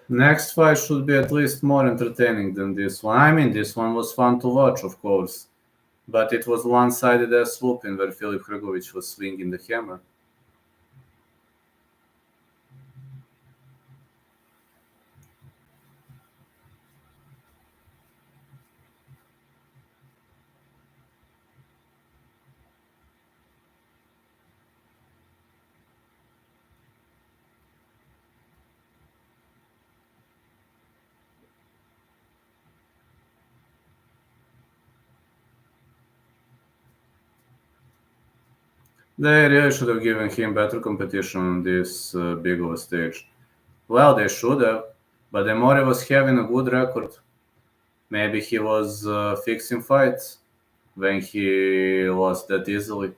Next fight should be at least more entertaining than this one. I mean, this one was fun to watch, of course, but it was one-sided ass whooping where Filip Hrgovic was swinging the hammer. They really should have given him better competition on this big of a stage. Well, they should have, but the Mori was having a good record. Maybe he was fixing fights when he lost that easily.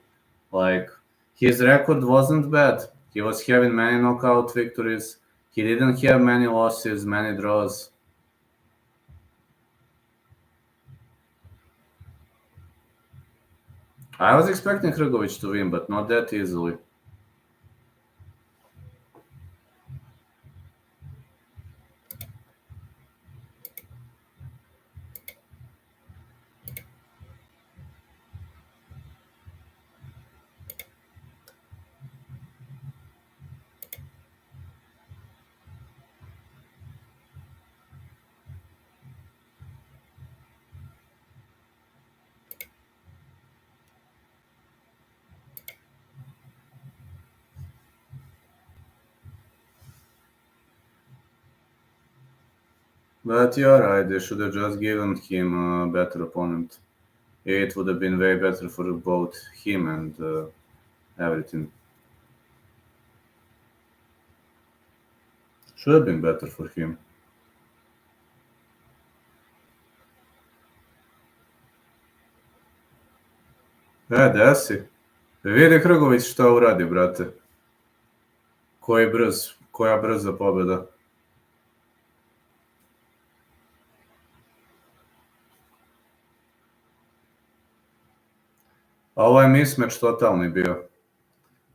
Like, his record wasn't bad. He was having many knockout victories. He didn't have many losses, many draws. I was expecting Hrgovic to win, but not that easily. But you're right, they should have just given him a better opponent. It would have been way better for both him and everything. Should have been better for him. Desi. Vidi Hrgović šta uradi, brate. Koja brza pobjeda. Ovo je mismatch totalni bio.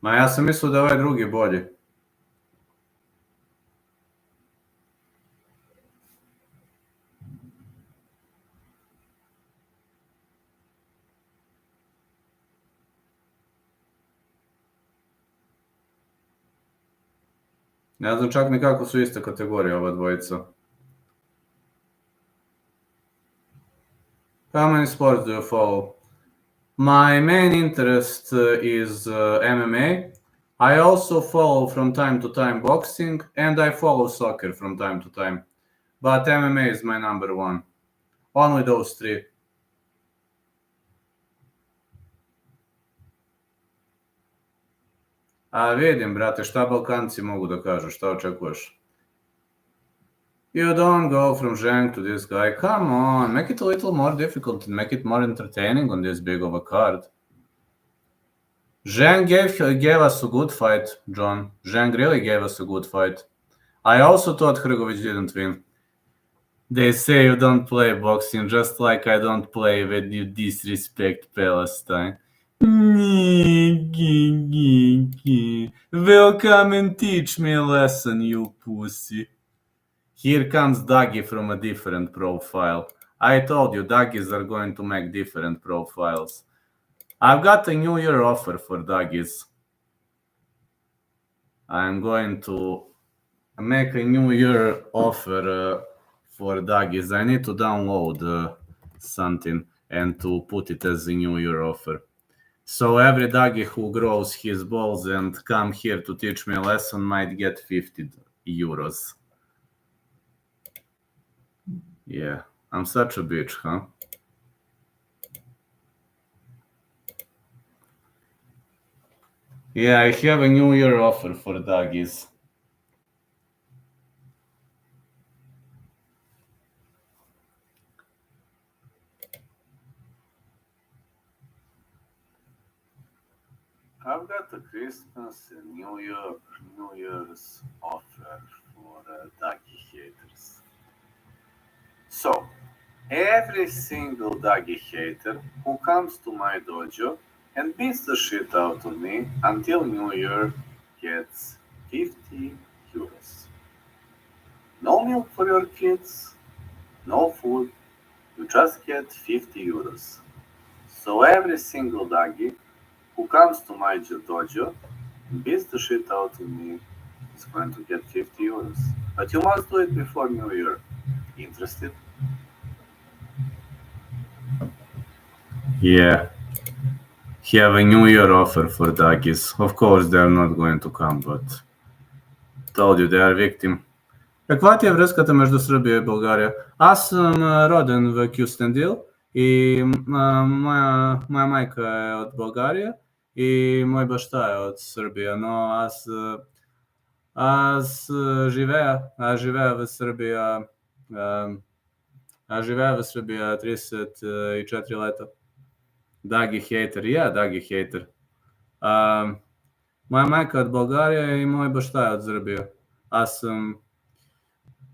Ma ja sam mislio da je ovaj drugi bolji. Ne znam čak ni kako su iste kategorije ova dvojica. How many sports do you follow? My main interest is MMA. I also follow from time to time boxing, and I follow soccer from time to time. But MMA is my number one. Only those three. A vidim, brate, šta Balkanci mogu da kažu, šta očekuješ? You don't go from Zheng to this guy. Come on, make it a little more difficult and make it more entertaining on this big of a card. Zheng gave us a good fight, John. Zheng really gave us a good fight. I also thought Hrgovic didn't win. They say you don't play boxing, just like I don't play when you disrespect Palestine. Welcome and teach me a lesson, you pussy. Here comes Dagi from a different profile. I told you, Dagis are going to make different profiles. I've got a New Year offer for Dagis. I'm going to make a New Year offer for Dagis. I need to download something and to put it as a New Year offer. So every Dagi who grows his balls and come here to teach me a lesson might get 50 euros. Yeah, I'm such a bitch, huh? Yeah, I have a New Year offer for Dagis. I've got a Christmas and New Year's offer for Dagi haters. So, every single Dagi hater who comes to my dojo and beats the shit out of me until New Year gets 50 euros. No milk for your kids, no food, you just get 50 euros. So every single Dagi who comes to my dojo and beats the shit out of me is going to get 50 euros. But you must do it before New Year. Interested? Yeah. Have a New Year offer for Dagis. Of course, they're not going to come, but told you they are victim. Каква ти е връзката между Сърбия и България? Аз съм роден в Кюстендил и моя майка е от България и мой баща е от Сърбия, но аз живея в Сърбия 34 лета. Даги хейтер, Даги хейтер. Моя майка е от България и мой баща е от Сърбия. Аз съм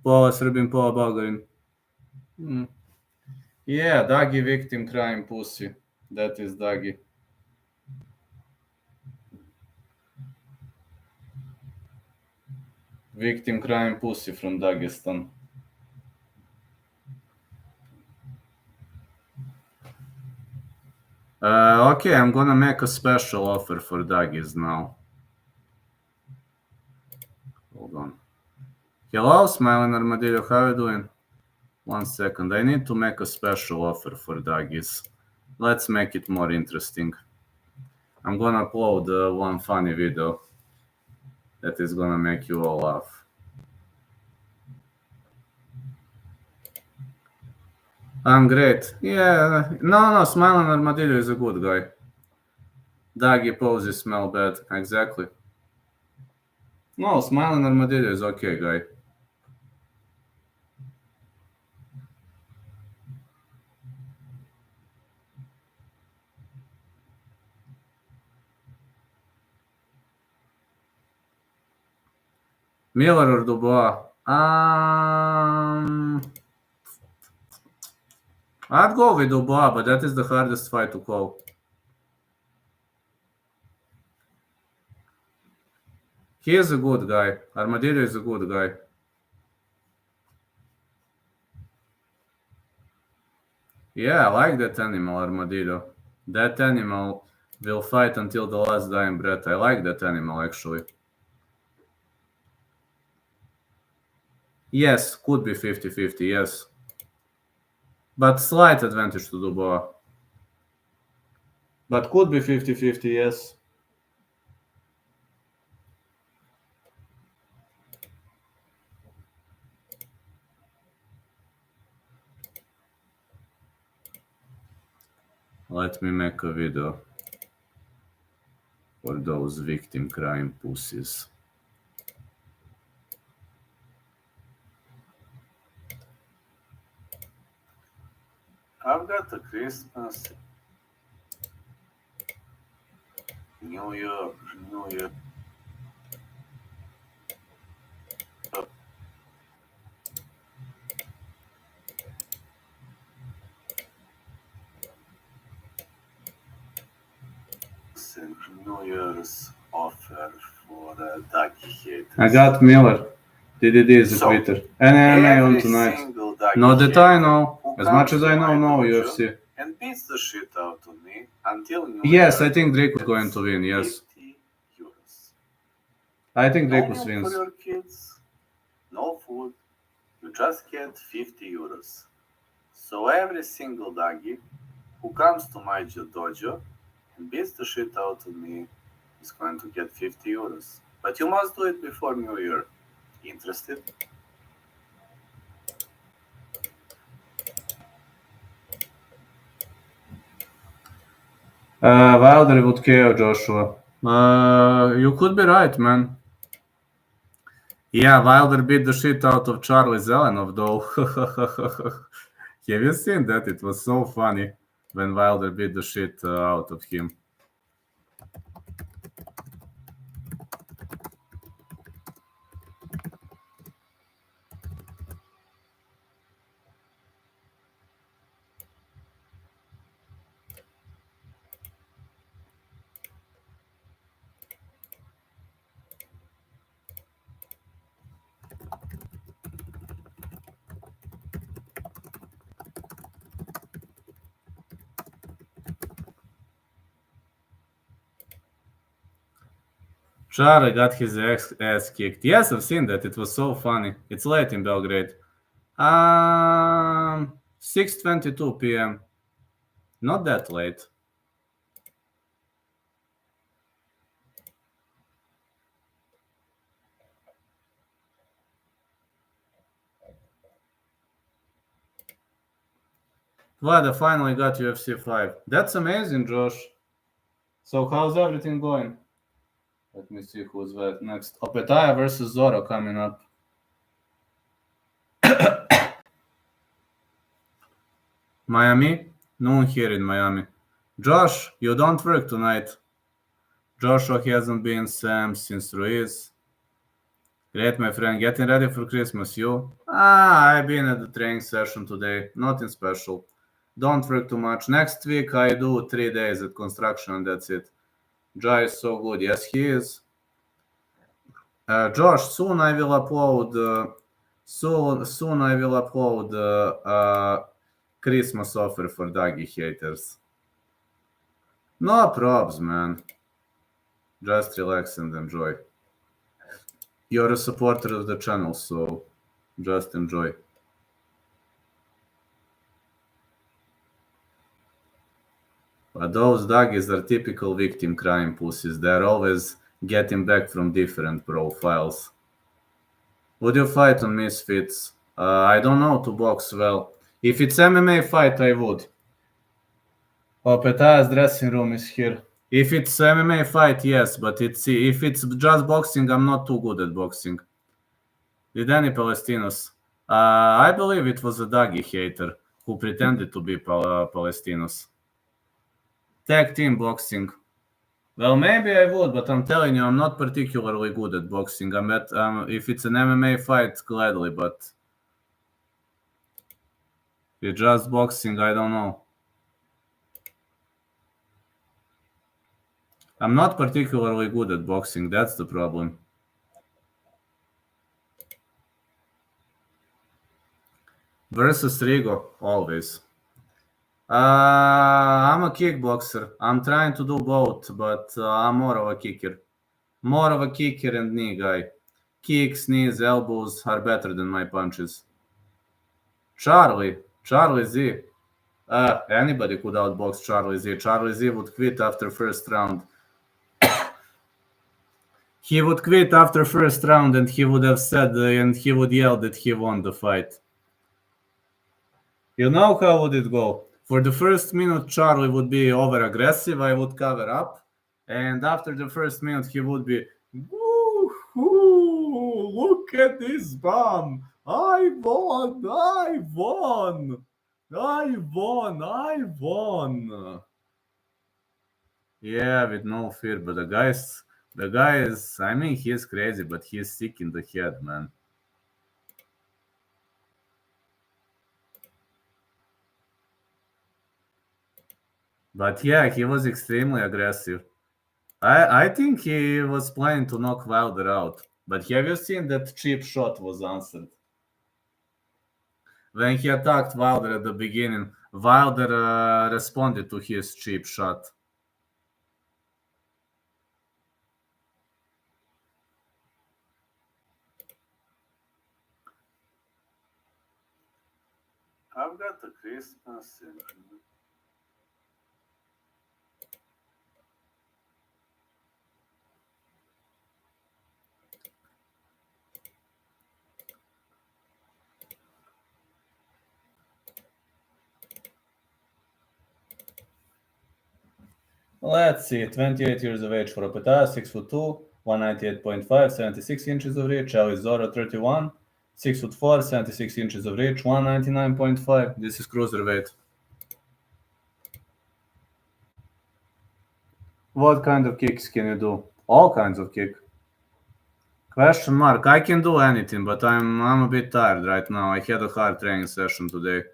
pola Srbin, pola Bulgarin. Yeah, Dagi victim crying pussy. That is Dagi. Victim crying pussy from Dagestan. Okay, I'm gonna make a special offer for Dagis now. Hold on. Hello, Smiling Armadillo, how are you doing? 1 second, I need to make a special offer for Dagis. Let's make it more interesting. I'm gonna upload one funny video that is gonna make you all laugh. I'm great. Yeah, no, Smiling Armadillo is a good guy. Dagi poses smell bad, exactly. No, Smiling Armadillo is okay guy. Miller or Dubois? I'd go with Dubois, but that is the hardest fight to call. He is a good guy. Armadillo is a good guy. Yeah, I like that animal, Armadillo. That animal will fight until the last dying breath. I like that animal, actually. Yes, could be 50-50, yes. But slight advantage to Dubois. But could be 50-50, yes. Let me make a video for those victim crying pussies. I've got a Christmas, New Year. New Year's offer for Ducky haters. I got Miller. DDD is a quitter. MMA on tonight. Not that I know. As much as I know, no UFC. And beats the shit out of me until yes, I think Drake was going to win, yes. I think Drake wins. For your kids, no food, you just get 50 euros. So every single doggy who comes to my dojo and beats the shit out of me is going to get 50 euros. But you must do it before New Year. Interested? Wilder would KO Joshua. You could be right, man. Yeah, Wilder beat the shit out of Charlie Zelenov, though. Have you seen that? It was so funny when Wilder beat the shit out of him. Chara got his ass kicked. Yes, I've seen that. It was so funny. It's late in Belgrade. 6:22 p.m. Not that late. Vlada finally got UFC 5. That's amazing, Josh. So how's everything going? Let me see who's next. Opetaia versus Zorro coming up. Miami? No one here in Miami. Josh, you don't work tonight. Joshua hasn't been Sam since Ruiz. Great, my friend. Getting ready for Christmas. You? I've been at the training session today. Nothing special. Don't work too much. Next week I do 3 days at construction and that's it. Jai is so good. Yes, he is. Josh, soon I will upload. Soon I will upload Christmas offer for Doggy haters. No probs, man. Just relax and enjoy. You're a supporter of the channel, so just enjoy. But those doggies are typical victim crime pussies. They're always getting back from different profiles. Would you fight on Misfits? I don't know to box well. If it's MMA fight, I would. Opetaia's dressing room is here. If it's MMA fight, yes, but if it's just boxing, I'm not too good at boxing. Did any Palestinos? I believe it was a doggy hater who pretended to be Palestinos. Tag team boxing. Well, maybe I would, but I'm telling you, I'm not particularly good at boxing. If it's an MMA fight, gladly, but if it's just boxing, I don't know. I'm not particularly good at boxing, that's the problem. Versus Rigo, always. I'm a kickboxer. I'm trying to do both, but I'm more of a kicker. More of a kicker and knee guy. Kicks, knees, elbows are better than my punches. Charlie Z. Anybody could outbox Charlie Z. Charlie Z would quit after first round. He would quit after first round and he would have said, and he would yell that he won the fight. You know how would it go? For the first minute, Charlie would be over aggressive. I would cover up. And after the first minute, he would be, woo, look at this bomb. I won. Yeah, with no fear. But the guy is, I mean, he's crazy, but he's sick in the head, man. But yeah, he was extremely aggressive. I think he was planning to knock Wilder out. But have you seen that cheap shot was answered? When he attacked Wilder at the beginning, Wilder responded to his cheap shot. I've got the Christmas. Let's see, 28 years of age for Opetaia, 6'2", 198.5, 76 inches of reach. Zorro, 31, 6'4", 76 inches of reach, 199.5. This is cruiserweight. What kind of kicks can you do? All kinds of kick. Question mark. I can do anything, but I'm a bit tired right now. I had a hard training session today.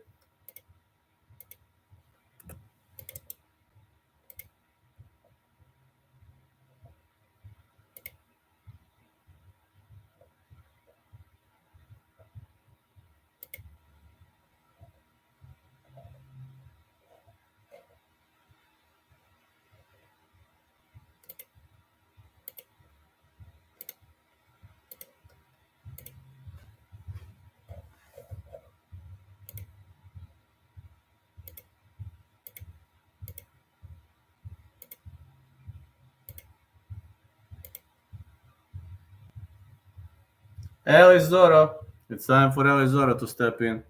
Zorro. It's time for Zorro to step in.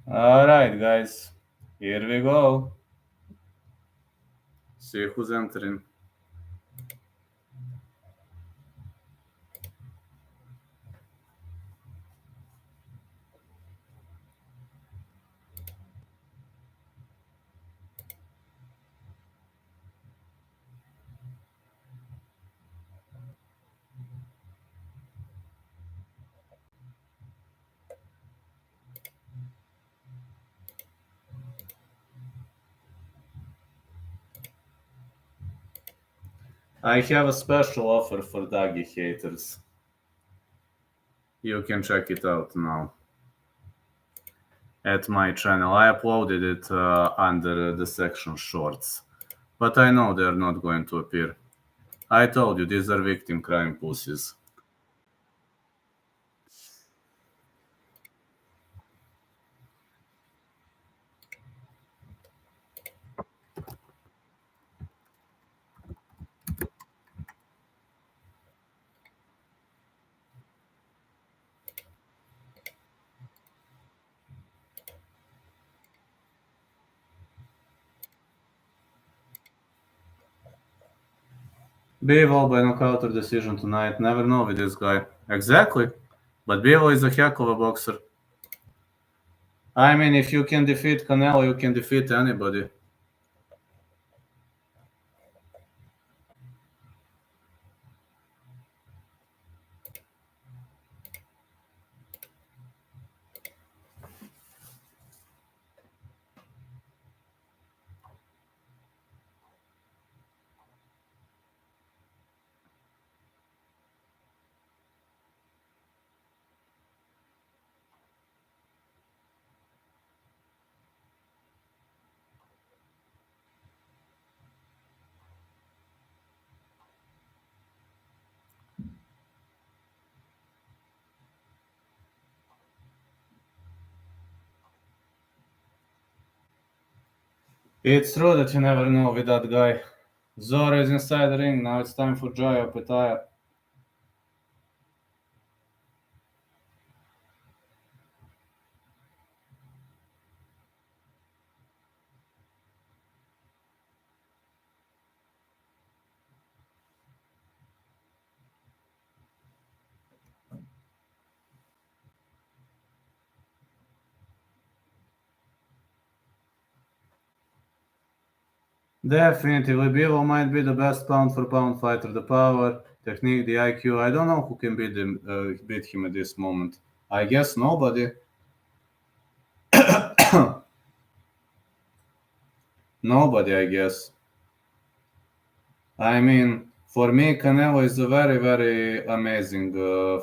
All right, guys. Here we go. See who's entering. I have a special offer for Dagi haters. You can check it out now at my channel. I uploaded it under the section shorts, but I know they're not going to appear. I told you, these are victim crime pussies. Bivol by knockout or decision tonight. Never know with this guy. Exactly. But Bivol is a heck of a boxer. I mean, if you can defeat Canelo, you can defeat anybody. It's true that you never know with that guy. Zorro is inside the ring. Now it's time for Opetaia. Definitely, Bivol might be the best pound-for-pound fighter. The power, technique, the IQ. I don't know who can beat him at this moment. I guess nobody. Nobody, I guess. I mean, for me, Canelo is a very, very amazing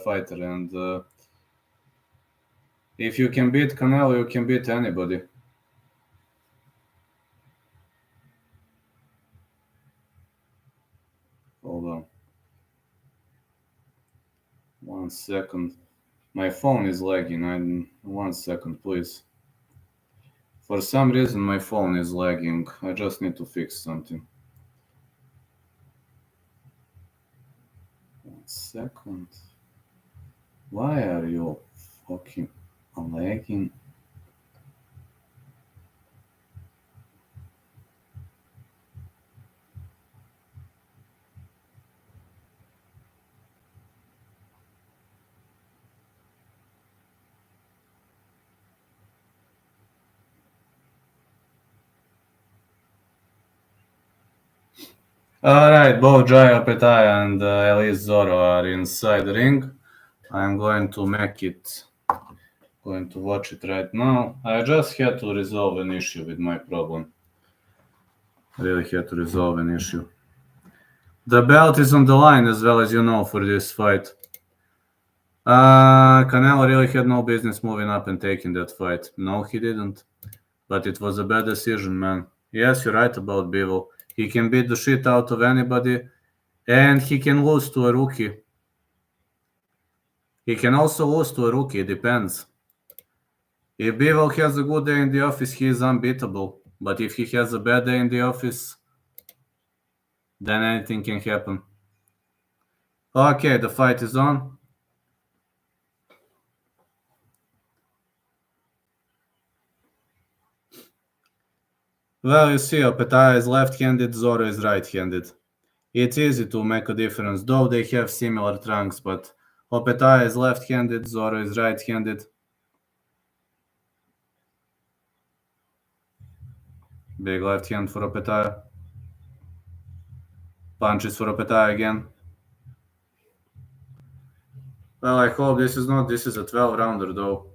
fighter, and if you can beat Canelo, you can beat anybody. Hold on. 1 second. My phone is lagging. 1 second, please. For some reason, my phone is lagging. I just need to fix something. 1 second. Why are you fucking lagging? Alright, both Opetaia and Elise Zorro are inside the ring. I'm going to watch it right now. I just had to resolve an issue with my problem. Really had to resolve an issue. The belt is on the line as well, as you know, for this fight. Canelo really had no business moving up and taking that fight. No, he didn't. But it was a bad decision, man. Yes, you're right about Bivol. He can beat the shit out of anybody, and he can lose to a rookie. He can also lose to a rookie, it depends. If Bivol has a good day in the office, he is unbeatable. But if he has a bad day in the office, then anything can happen. Okay, the fight is on. Well, you see, Opetaia is left-handed, Zorro is right-handed. It's easy to make a difference, though they have similar trunks, but Opetaia is left-handed, Zorro is right-handed. Big left hand for Opetaia. Punches for Opetaia again. Well, I hope this is a 12-rounder though.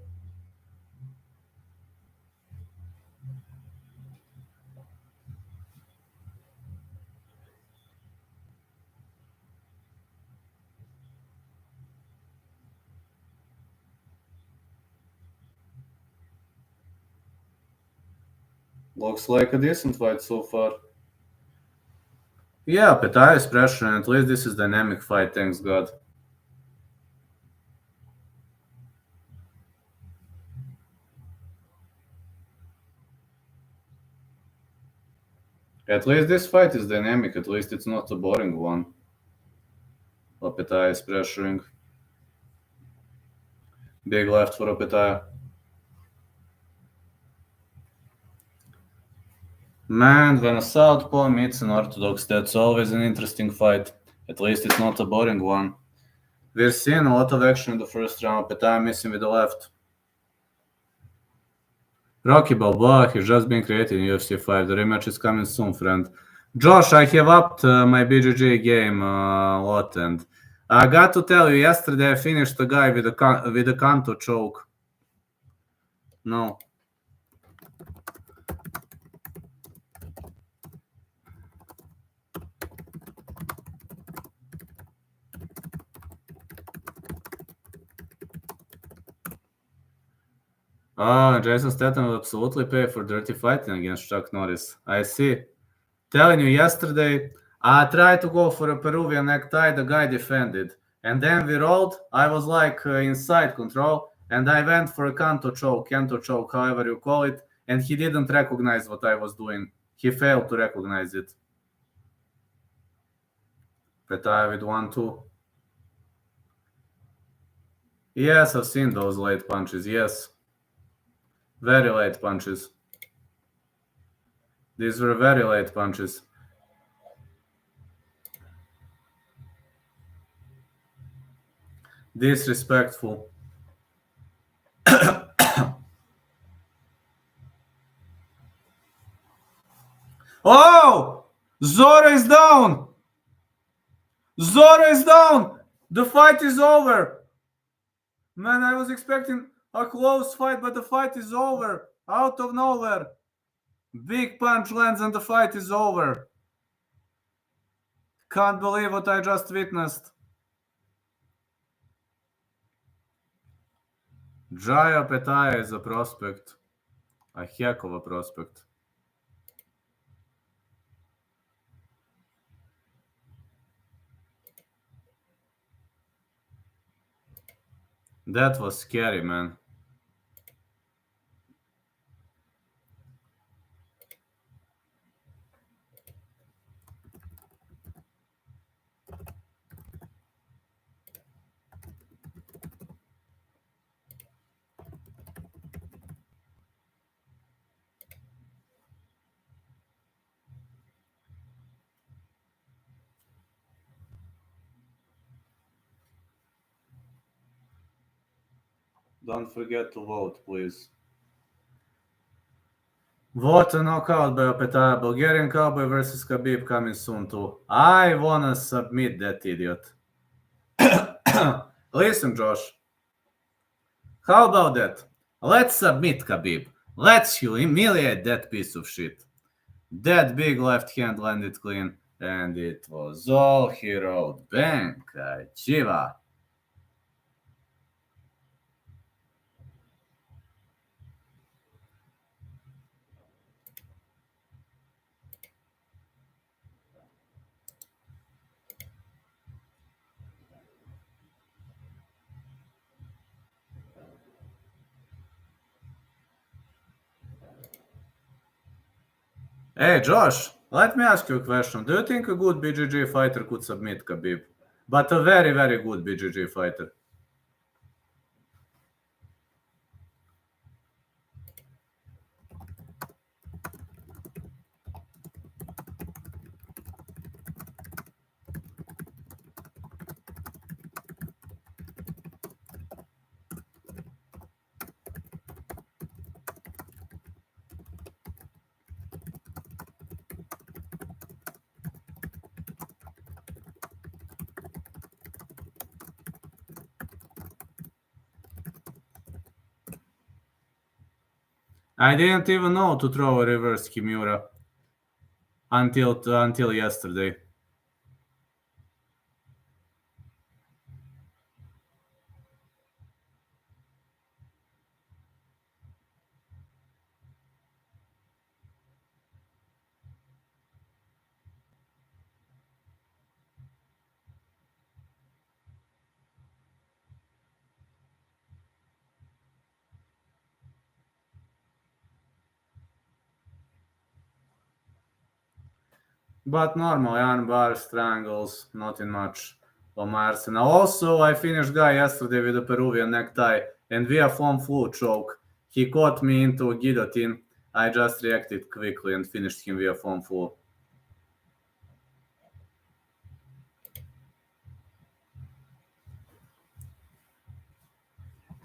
Looks like a decent fight so far. Yeah, Opetaia is pressuring. At least this is dynamic fight, thanks God. At least this fight is dynamic. At least it's not a boring one. Opetaia is pressuring. Big left for Opetaia. Man, when a southpaw meets an orthodox, that's always an interesting fight. At least it's not a boring one. We're seeing a lot of action in the first round. Opetaia missing with the left. Rocky Balboa has just been created in UFC 5. The rematch is coming soon, friend. Josh, I have upped my BJJ game a lot, and I got to tell you, yesterday I finished a guy with a Kanto choke. No. Jason Statham will absolutely pay for dirty fighting against Chuck Norris. I see. Telling you, yesterday I tried to go for a Peruvian necktie. The guy defended, and then we rolled. I was like inside control, and I went for a Kanto choke, however you call it, and he didn't recognize what I was doing. He failed to recognize it. Opetaia with 1-2. Yes, I've seen those late punches. Yes, very late punches. These were very late punches. Disrespectful. Oh! Zorro is down! Zorro is down! The fight is over! Man, I was expecting a close fight, but the fight is over. Out of nowhere. Big punch lands and the fight is over. Can't believe what I just witnessed. Jai Opetaia is a prospect. A heck of a prospect. That was scary, man. Don't forget to vote, please. What a knockout by Opetaia. Bulgarian Cowboy versus Khabib coming soon too. I wanna submit that idiot. Listen, Josh. How about that? Let's submit Khabib. Let's humiliate that piece of shit. That big left hand landed clean, and it was all he wrote. Bang, Chiva. Hey, Josh, let me ask you a question. Do you think a good BJJ fighter could submit Khabib? But a very, very good BJJ fighter. I didn't even know to throw a reverse Kimura until yesterday. But normal, Jan bar strangles, nothing much on my arsenal. Also, I finished guy yesterday with a Peruvian necktie and via foam flu choke. He caught me into a guillotine. I just reacted quickly and finished him via foam flu.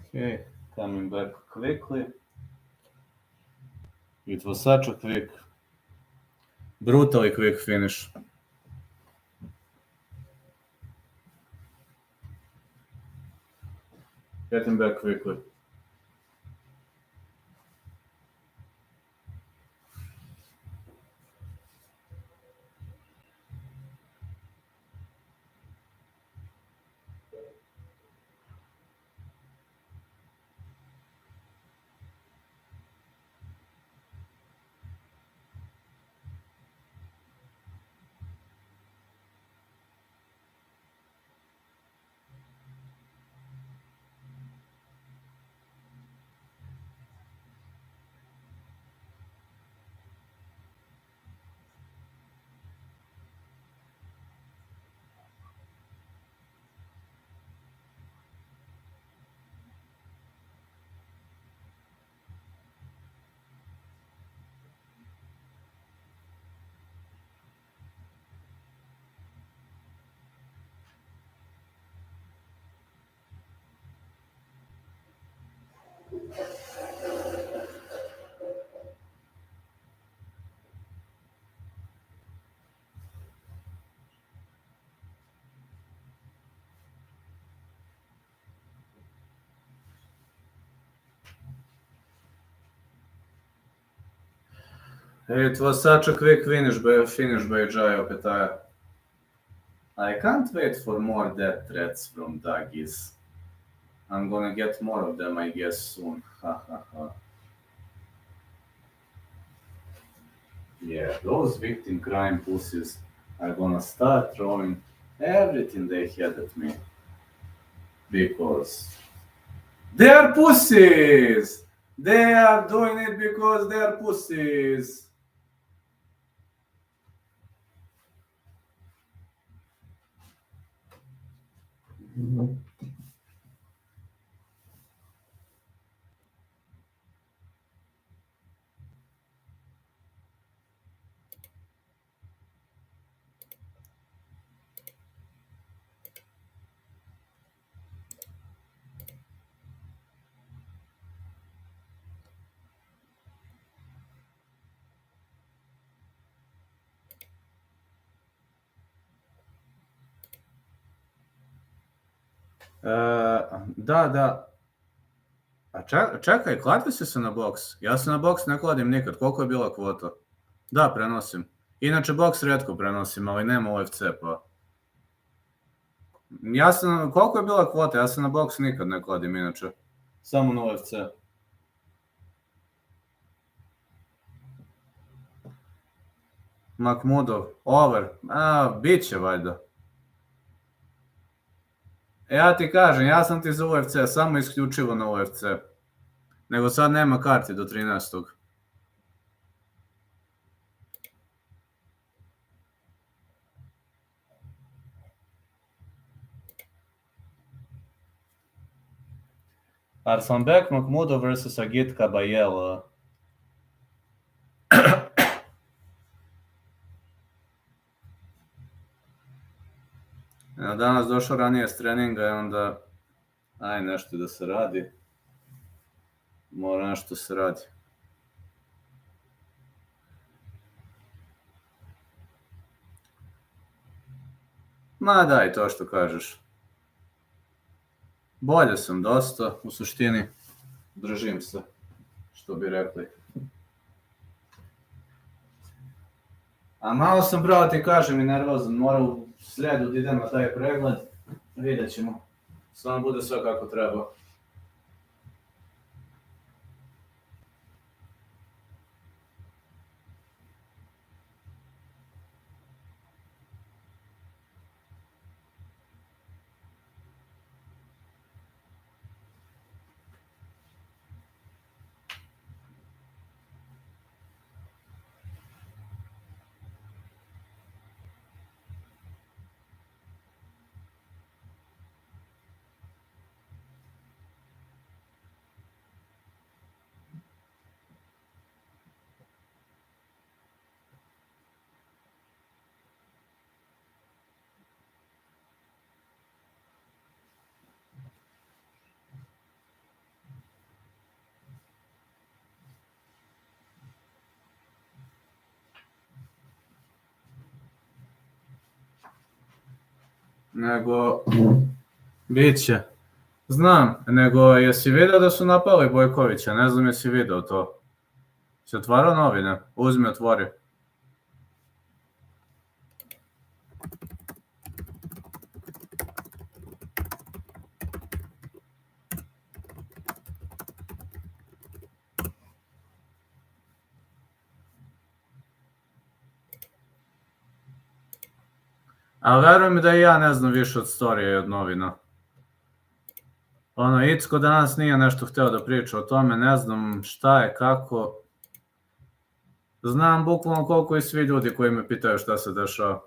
Okay, coming back quickly. It was such a quick, brutally quick finish. Getting back quickly. It was such a quick finish by Jai Opetaia. I can't wait for more death threats from Duggies. I'm gonna get more of them, I guess, soon. Ha ha ha. Yeah, those victim crime pussies are gonna start throwing everything they had at me. Because they are pussies! They are doing it because they are pussies! Da. A čekaj, kladvi si se na boks? Ja se na boks ne kladim nikad. Koliko je bila kvota? Da, prenosim. Inače, boks rijetko prenosim, ali nema UFC, pa... Koliko je bila kvota? Ja se na boks nikad ne kladim, inače. Samo na UFC. Makhmudov, over. Bit će valjda. Ja ti kažem, ja sam ti za UFC, samo isključivo na UFC. Nego sad nema karti do 13. Arslanbek Makhmudov vs. Agit Kabayel. Ja danas došao ranije s treninga i onda nešto da se radi. Mora nešto se radi. Ma daj to što kažeš. Bolje sam dosta, u suštini držim se, što bi rekli. A malo sam, pravo ti kažem, i nervozan, mora u sredu da idem na taj pregled, vidjet ćemo. Samo bude sve kako treba. nego bit će. Znam, nego jesi vidio da su napali Bojkovića, ne znam jesi vidio to. Si otvarao novine? Uzmi, otvori. A veruj mi da i ja ne znam više od storija i od novina. Icko danas nije nešto hteo da priča o tome, ne znam šta je, kako. Znam bukvalno koliko i svi ljudi koji me pitaju šta se dešava.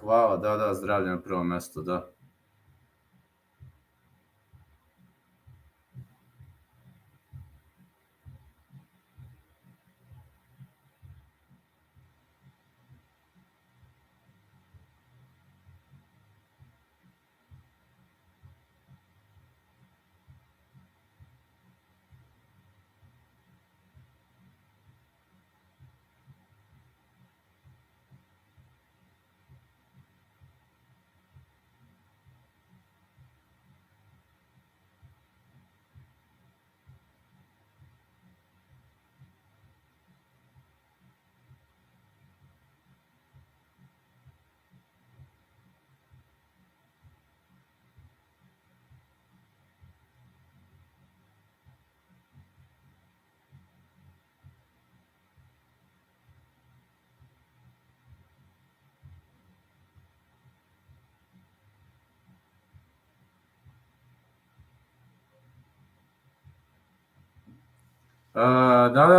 Hvala, da, zdravlje na prvo mesto, da.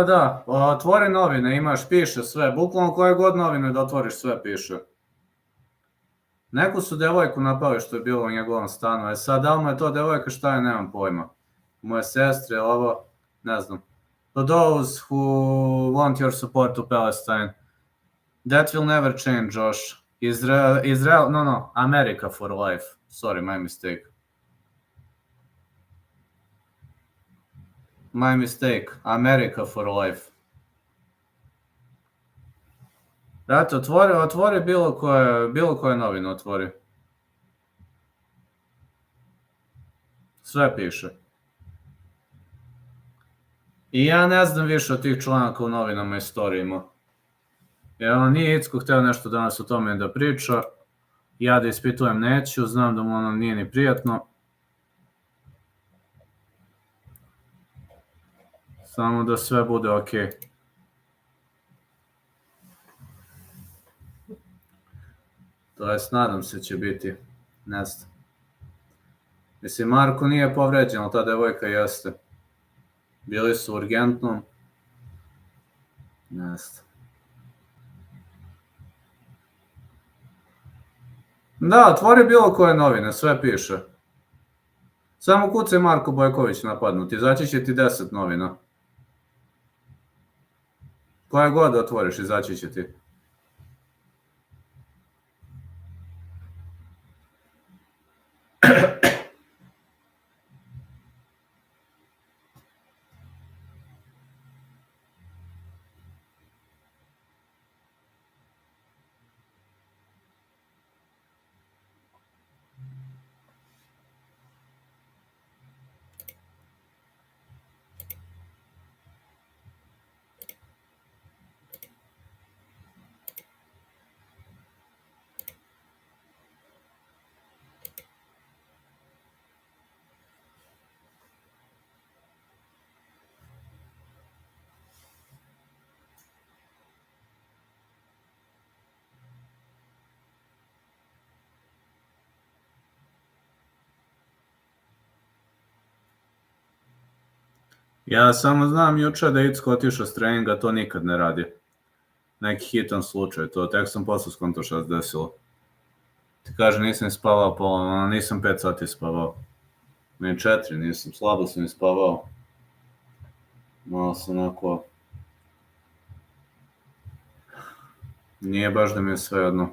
Da. Otvori novine, imaš, piše sve. Bukvalno koje god novine da otvoriš, sve piše. Neku su devojku napali što je bilo u njegovom stanu. Sad, da li mu je to devojka, šta je, nemam pojma. Moje sestre, ovo, ne znam. For those who want your support to Palestine, that will never change, Josh. Israel, no, America for life. Sorry, my mistake. My mistake. America for life. Brate, otvori bilo koje novine, otvori. Sve piše. I ja ne znam više od tih članaka u novinama i storijima. Jer nije Icko hteo nešto danas o tome da priča. Ja da ispitujem neću, znam da mu ono nije ni prijatno. Samo da sve bude okej. To jest, nadam se će biti. Ne znam. Mislim, Marko nije povređen, ali ta devojka jeste. Bili su urgentno. Ne znam. Da, otvori bilo koje novine, sve piše. Samo kucaj Marko Bojković napadnut, izaći će ti 10 novina. Koje god da otvoriš, izaći će ti. Ja samo znam juče da je Icko otišao s treninga, to nikad ne radi. Neki hitan slučaj, to tek sam posle skonto šta se desilo. Ti kaže, nisam spavao pola, nisam 5 sati spavao. Ni 4 nisam, slabo sam ispavao. Malo sam onako... Nije baš da mi je svejedno.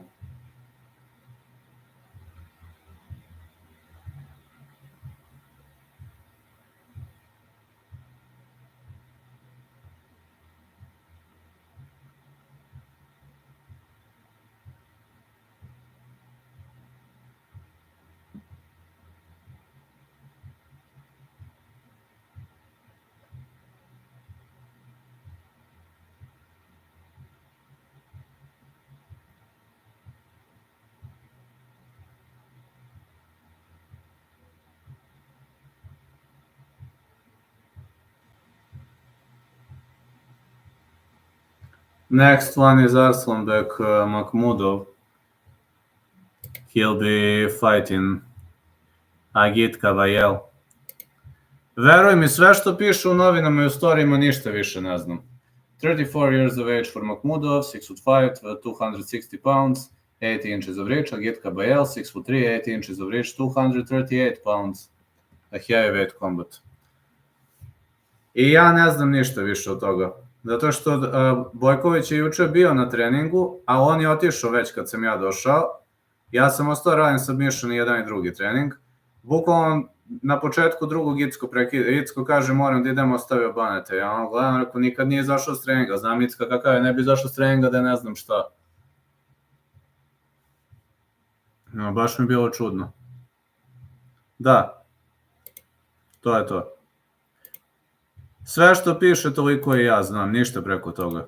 Next one is Arslanbek Makhmudov. He'll be fighting Agit Kabayel. Veruj mi, sve što piše u novinama i u storijima ništa više ne znam. 34 years of age for Makhmudov, 6'5", 260 pounds, 80 inches of reach. Agit Kabayel, 6'3", 80 inches of reach, 238 pounds. A heavyweight combat. I ja ne znam ništa više od toga. Zato što Bojković je juče bio na treningu, a on je otišao već kad sam ja došao. Ja sam ostao radim submission i jedan i drugi trening. Bukvalno na početku drugog Icko prekida. Icko kaže moram da idemo, ostavio Banete. Ja ono gledam, rekao nikad nije izašao s treninga. Znam Icka kakav je, ne bi izašao s treninga da ne znam šta. No, baš mi je bilo čudno. Da. To je to. Sve što piše toliko i ja znam, ništa preko toga.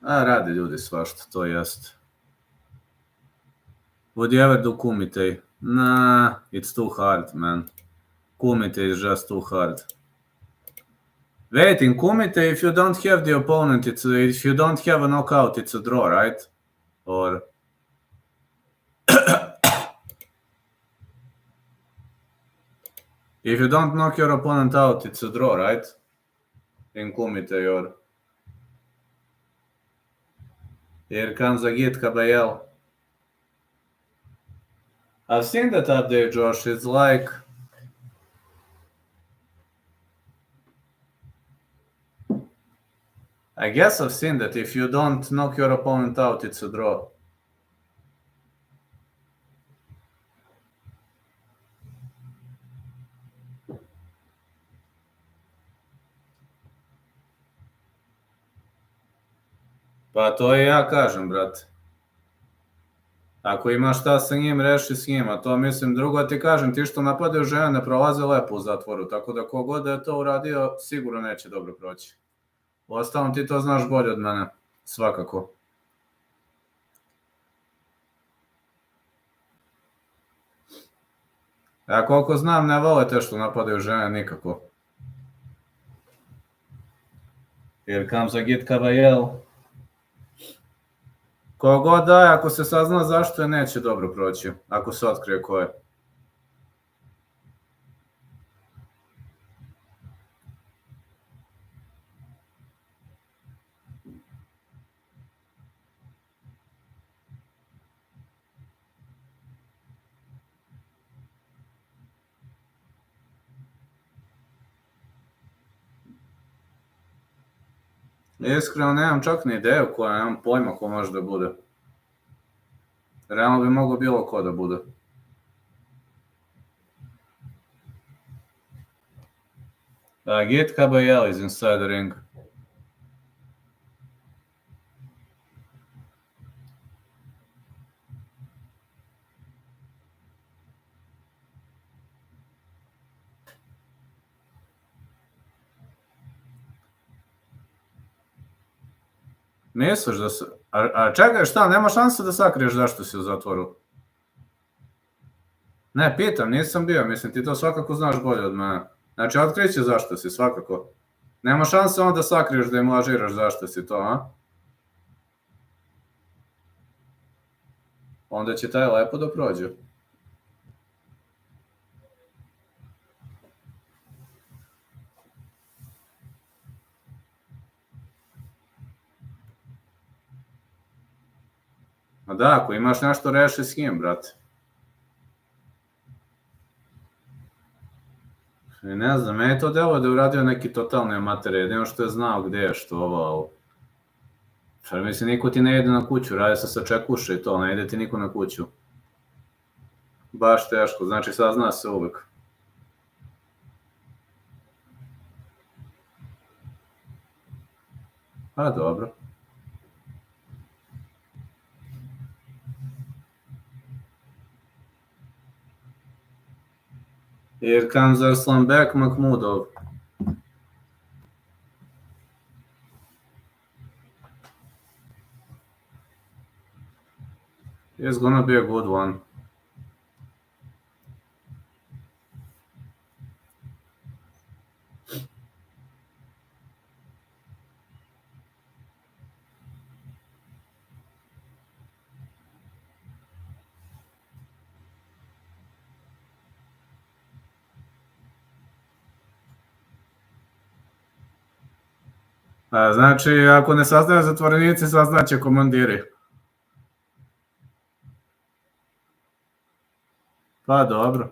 A rade ljudi svašta, to jest. Would you ever do kumite? Nah, it's too hard, man. Kumite is just too hard. Wait, in kumite, if you don't have the opponent, if you don't have a knockout, it's a draw, right? Or... if you don't knock your opponent out, it's a draw, right? In kumite, or... Here comes Agit Kabayel. I've seen that update, Josh. It's like... I guess I've seen that if you don't knock your opponent out, it's a draw. Pa to i ja kažem, brate. Ako imaš šta sa njim, reši s njim, a to mislim drugo ti kažem, ti što napadaju žene ne prolaze lepo u zatvoru, tako da kogod da je to uradio, sigurno neće dobro proći. Uostalom ti to znaš bolje od mene, svakako. Ja koliko znam, ne vole te što napadaju žene nikako. Here comes Agit Kabayel. Kogod da je, ako se sazna zašto je, neće dobro proći, ako se otkrije ko je. Iskreno nemam čak ni ideju koja, nemam pojma ko može da bude. Realno bi mogao bilo ko da bude. Agit Kabayel is inside the ring. Misliš da se... A čekaj, šta, nema šanse da sakriješ zašto si u zatvoru? Ne, pitam, nisam bio, mislim ti to svakako znaš bolje od mene. Znači, otkriće zašto si, svakako. Nema šanse onda da sakriješ da im lažiraš zašto si to, a? Onda će taj lepo da prođe. A da, ako imaš nešto reši s njim, brate. I ne znam, meni to delo da je uradio neki totalni amater, jedino što je znao gde je što ovo. Šta mislim, niko ti ne ide na kuću, radi se sa čekuše i to, ne ide ti niko na kuću. Baš teško, znači sazna se uvek. A dobro. Here comes Arslan back, Makhmudov. It's gonna be a good one. Znači, ako ne saznaju zatvorenici, saznaće komandiri. Pa dobro.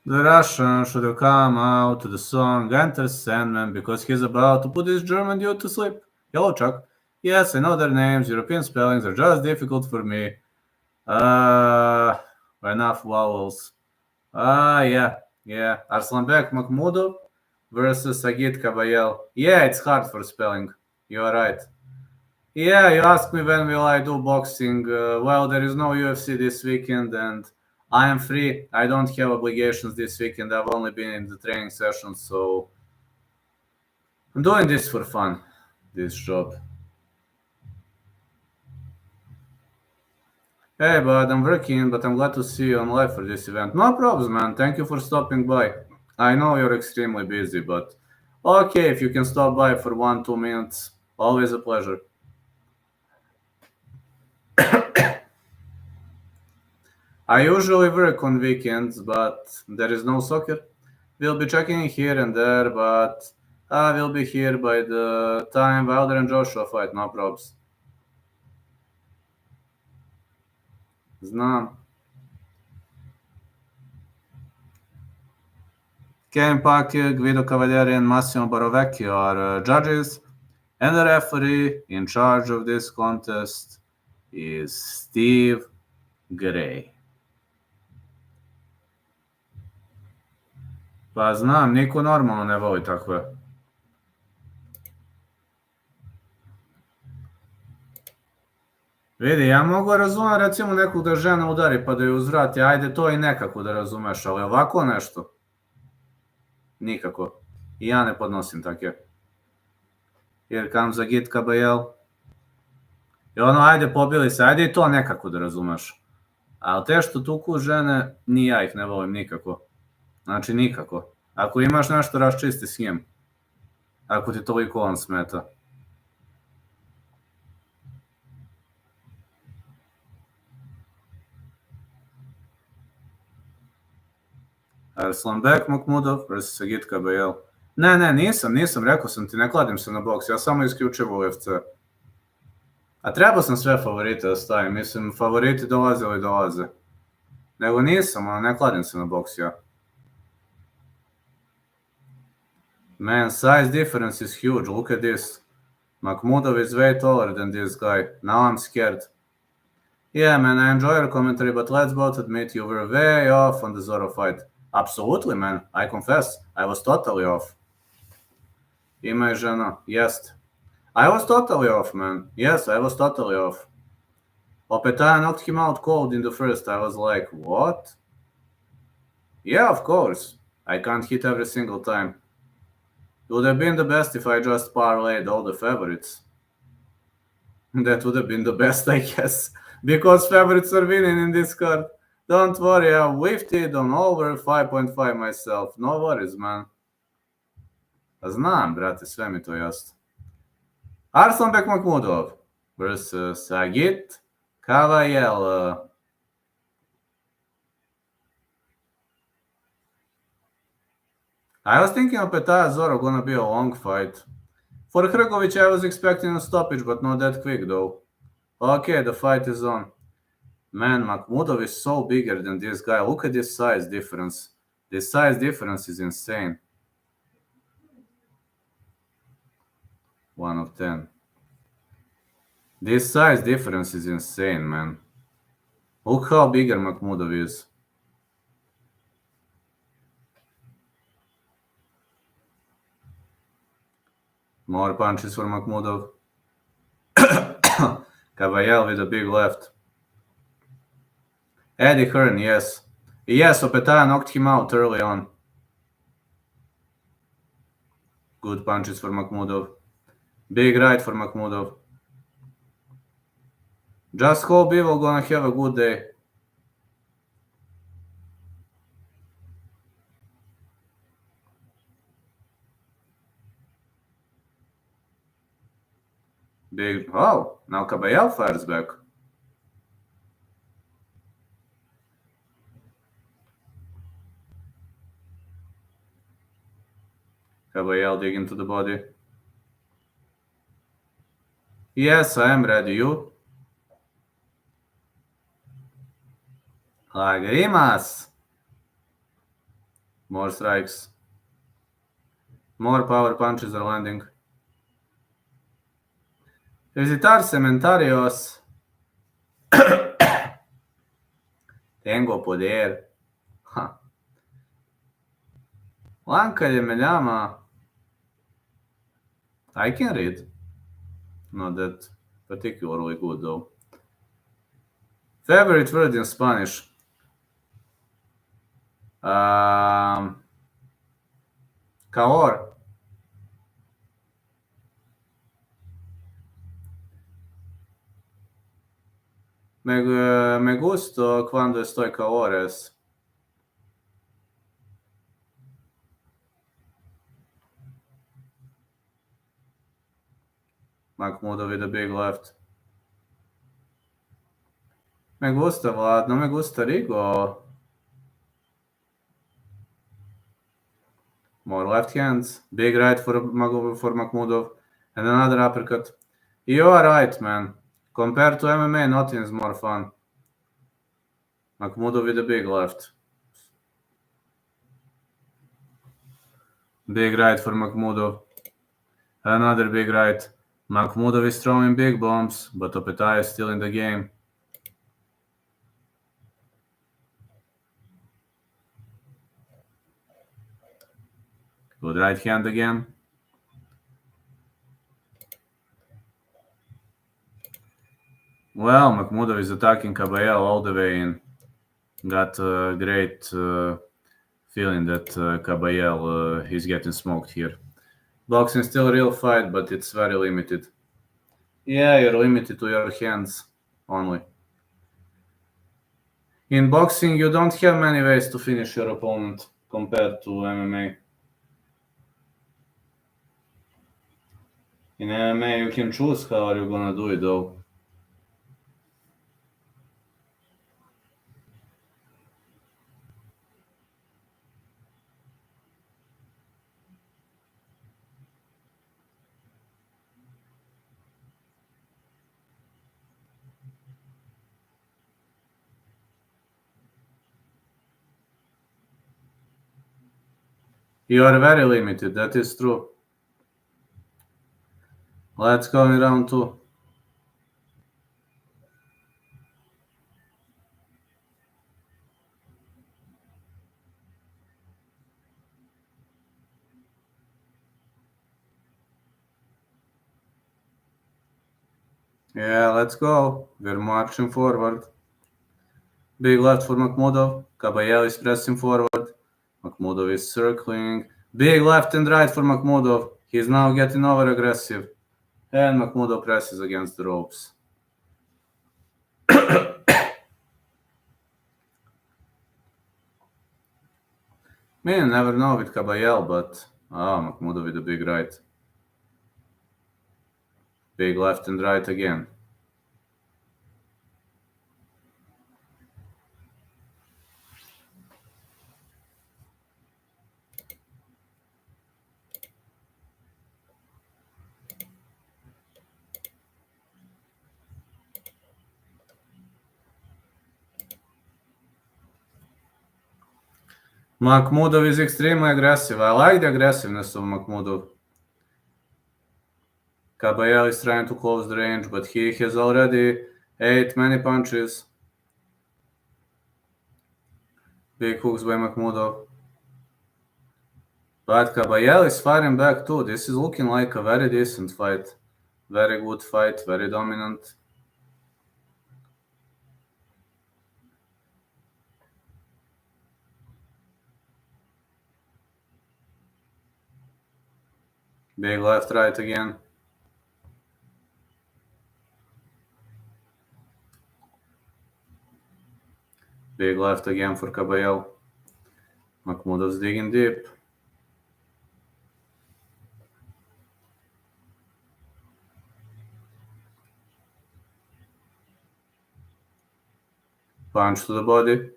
The Russian should come out to the song Enter Sandman because he's about to put this German dude to sleep. Hello, Chuck. Yes, I know their names. European spellings are just difficult for me. Enough vowels. Yeah. Arslanbek Makhmudov versus Agit Kabayel. Yeah, it's hard for spelling. You're right. Yeah, you asked me when will I do boxing. Well, there is no UFC this weekend and I am free. I don't have obligations this weekend. I've only been in the training sessions, so I'm doing this for fun, this job. Hey, bud, I'm working, but I'm glad to see you on live for this event. No problems, man. Thank you for stopping by. I know you're extremely busy, but okay, if you can stop by for 1-2 minutes, always a pleasure. I usually work on weekends, but there is no soccer. We'll be checking in here and there, but I will be here by the time Wilder and Joshua fight, no probs. Znam. Kevin Packer, Guido Cavalieri, and Massimo Barovecchio are judges, and the referee in charge of this contest is Steve Gray. Pa znam, niko normalno ne voli takve. Vidi, ja mogu razumeti recimo nekog da žena udari pa da ju uzvrati, ajde to i nekako da razumeš, ali ovako nešto? Nikako. I ja ne podnosim takve. Here comes Agit Kabayel. I ono, ajde pobili se, ajde i to nekako da razumeš. Ali te što tuku žene, ni ja ih ne volim nikako. Znači nikako. Ako imaš nešto, raščisti s njim. Ako ti toliko on smeta. Arslanbek Makhmudov vs. Agit Kabayel. Ne, nisam, rekao sam ti, ne kladim se na boks, ja samo isključivo UFC. A trebao sam sve favorite da stavim, mislim, favoriti dolaze ili dolaze. Nego nisam, ne kladim se na boks ja. Man, size difference is huge, look at this. Makhmudov is way taller than this guy, now I'm scared. Yeah, man, I enjoy your commentary, but let's both admit you were way off on the Zorro fight. Absolutely, man, I confess, I was totally off. Ima je žena, jest. I was totally off, man. Yes, I was totally off. Opetaia knocked him out cold in the first. I was like, what? Yeah, of course. I can't hit every single time. It would have been the best if I just parlayed all the favorites. That would have been the best, I guess. Because favorites are winning in this card. Don't worry, I whiffed it on over 5.5 myself. No worries, man. Znam, brate, sve mi to jasno. Arslanbek Makhmudov versus Agit Kabayel. I was thinking Opetaia Zorro gonna be a long fight. For Hrgovic, I was expecting a stoppage, but not that quick though. Okay, the fight is on. Man, Makhmudov is so bigger than this guy. Look at this size difference. This size difference is insane. 1 of 10. This size difference is insane, man. Look how bigger Makhmudov is. More punches for Makhmudov. Kabayel with a big left. Eddie Hearn, yes. Yes, Opetaia knocked him out early on. Good punches for Makhmudov. Big right for Makhmudov. Just hope Bivol gonna have a good day. Big. Oh, now Kabayel fires back. Kabayel dig into the body. Yes, I am ready. You? Lagrimas. More strikes. More power punches are landing. Visitar cementarios. Tengo poder. Lankali me llama. I can read. Not that particularly good though. Favorite word in Spanish. Calor. Me gusto cuando estoy calores. Makhmudov with a big left. Me gusta, Vlad, no me gusta Rigo. More left hands. Big right for Makhmudov. And another uppercut. You are right, man. Compared to MMA, nothing is more fun. Makhmudov with a big left. Big right for Makhmudov. Another big right. Makhmudov is throwing big bombs, but Opetaia is still in the game. Good right hand again. Well, Makhmudov is attacking Kabayel all the way in. Got a great feeling that Kabayel is getting smoked here. Boxing is still a real fight, but it's very limited. Yeah, you're limited to your hands only. In boxing, you don't have many ways to finish your opponent compared to MMA. In MMA, you can choose how you're gonna do it though. You are very limited, that is true. Let's go in round 2. Yeah, let's go. We're marching forward. Big left for Makhmudov. Kabayel is pressing forward. Makhmudov is circling. Big left and right for Makhmudov. He's now getting over aggressive. And Makhmudov presses against the ropes. You never know with Kabayel, but Makhmudov with a big right. Big left and right again. Makhmudov is extremely aggressive. I like the aggressiveness of Makhmudov. Kabayel is trying to close the range, but he has already ate many punches. Big hooks by Makhmudov. But Kabayel is firing back too. This is looking like a very decent fight. Very good fight, very dominant. Big left, right again. Big left again for Kabayel. Makhmudov's digging deep. Punch to the body.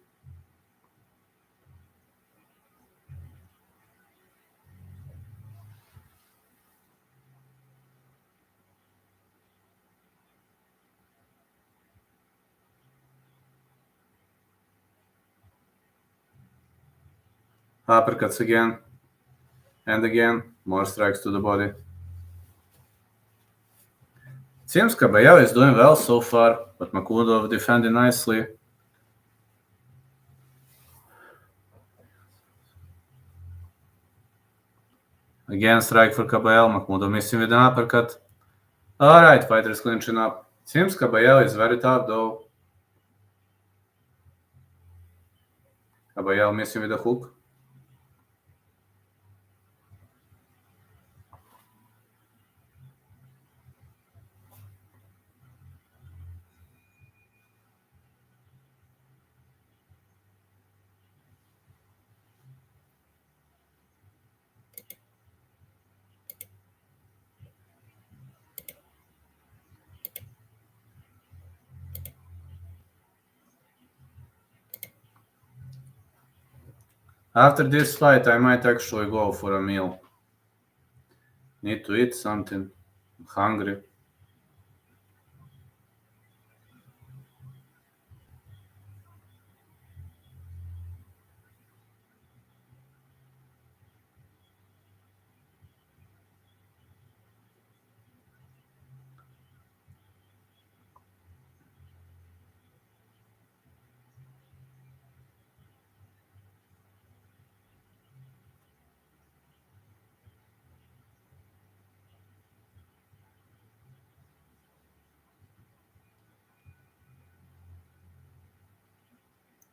Uppercuts again. And again. More strikes to the body. Seems Kabayel is doing well so far, but Makhmudov defending nicely. Again, strike for Kabayel. Makhmudov missing with an uppercut. Alright, fighters clinching up. Seems Kabayel is very tough though. Kabayel missing with a hook. After this fight, I might actually go for a meal. Need to eat something. I'm hungry.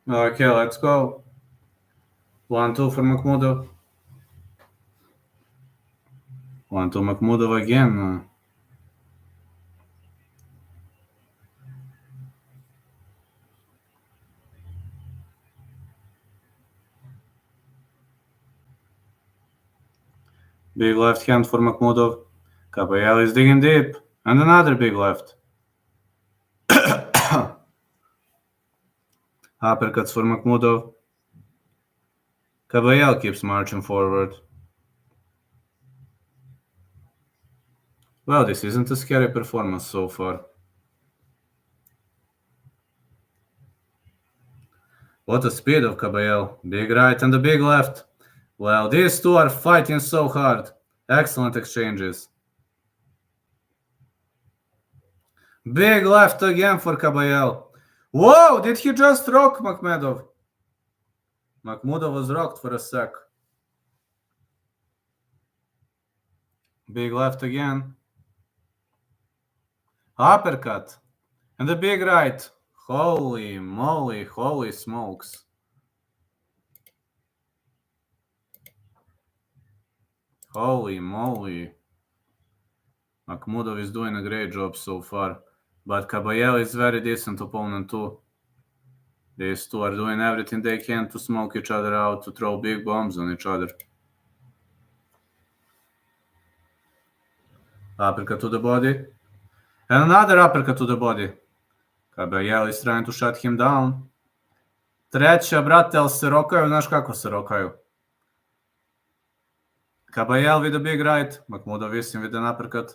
Okay, let's go. 1-2 for Makhmudov. 1-2 Makhmudov again. Big left hand for Makhmudov. Kabayel is digging deep. And another big left. Uppercuts for Makhmudov. Kabayel keeps marching forward. Well, this isn't a scary performance so far. What a speed of Kabayel. Big right and a big left. Well, these two are fighting so hard. Excellent exchanges. Big left again for Kabayel. Whoa, did he just rock Makhmudov? Makhmudov was rocked for a sec. Big left again. Uppercut. And a big right. Holy moly, holy smokes. Holy moly. Makhmudov is doing a great job so far. But Kabayel is very decent opponent too. These two are doing everything they can to smoke each other out, to throw big bombs on each other. Uppercut to the body. And another uppercut to the body. Kabayel is trying to shut him down. Treća, brate, ali se rokaju, znaš kako se rokaju. Kabayel with a big right, Makhmudov visim with an uppercut.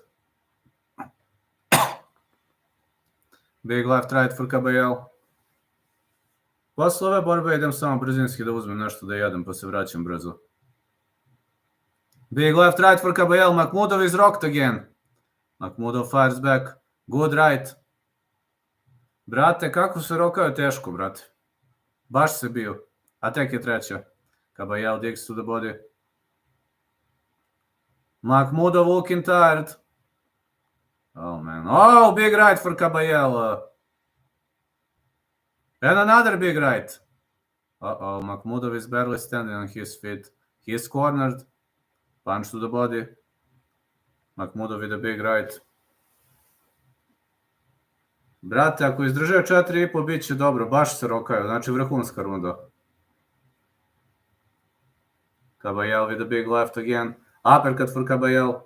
Big left right for Kabayel. Posle ove borbe idem samo brzinski da uzmem nešto da jedem, pa se vraćam brzo. Big left right for Kabayel, Makhmudov is rocked again. Makhmudov fires back, good right. Brate, kako se rokaju teško, brate. Baš se bio. A tek je treća. Kabayel digs to the body. Makhmudov looking tired. Oh, man. Oh, big right for Kabayel. And another big right. Uh-oh, Makhmudov is barely standing on his feet. He is cornered. Punch to the body. Makhmudov with a big right. Brate, ako izdržaju 4,5, bit će dobro. Baš se rokaju. Znači, vrhunska runda. Kabayel with a big left again. Uppercut for Kabayel.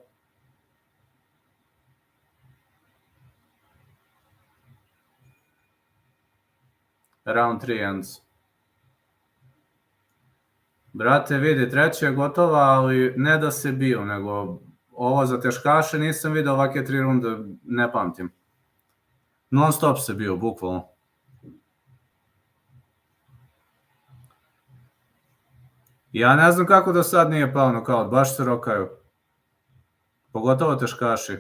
Round 3 ends. Brate, vidi, treća je gotova, ali ne da se bio, nego ovo za teškaše nisam vidio ovake 3 runde, ne pamtim. Non stop se bio, bukvalno. Ja ne znam kako do sad nije pao nokaut, baš se rokaju. Pogotovo teškaši.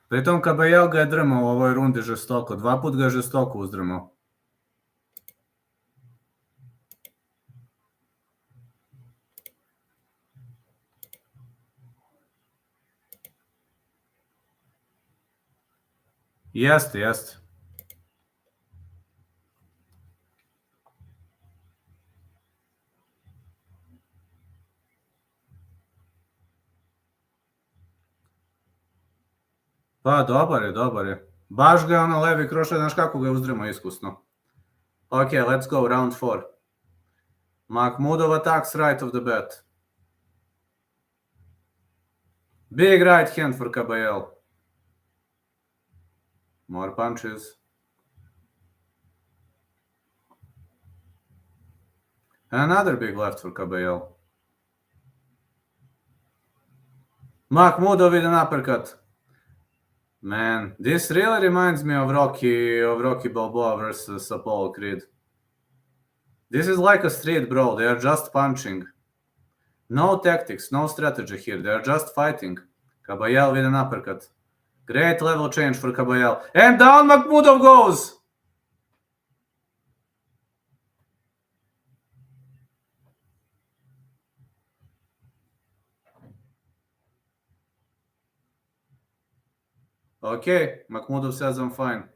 Pritom Kabayel ga je drmao u ovoj rundi žestoko, 2 put ga je žestoko uzdrmao. Jeste, jeste. Pa, dobar je, dobar je. Baš ga je ono levi krošaj, znaš kako ga je uzdrmao iskusno. Ok, let's go, round 4. Makhmudov attacks right of the bat. Big right hand for Kabayel. More punches. Another big left for Kabayel. Makhmudov with an uppercut. Man, this really reminds me of Rocky Balboa versus Apollo Creed. This is like a street brawl. They are just punching. No tactics, no strategy here. They are just fighting. Kabayel with an uppercut. Great level change for Kabayel. And down Makhmudov goes! Okay, Makhmudov says I'm fine.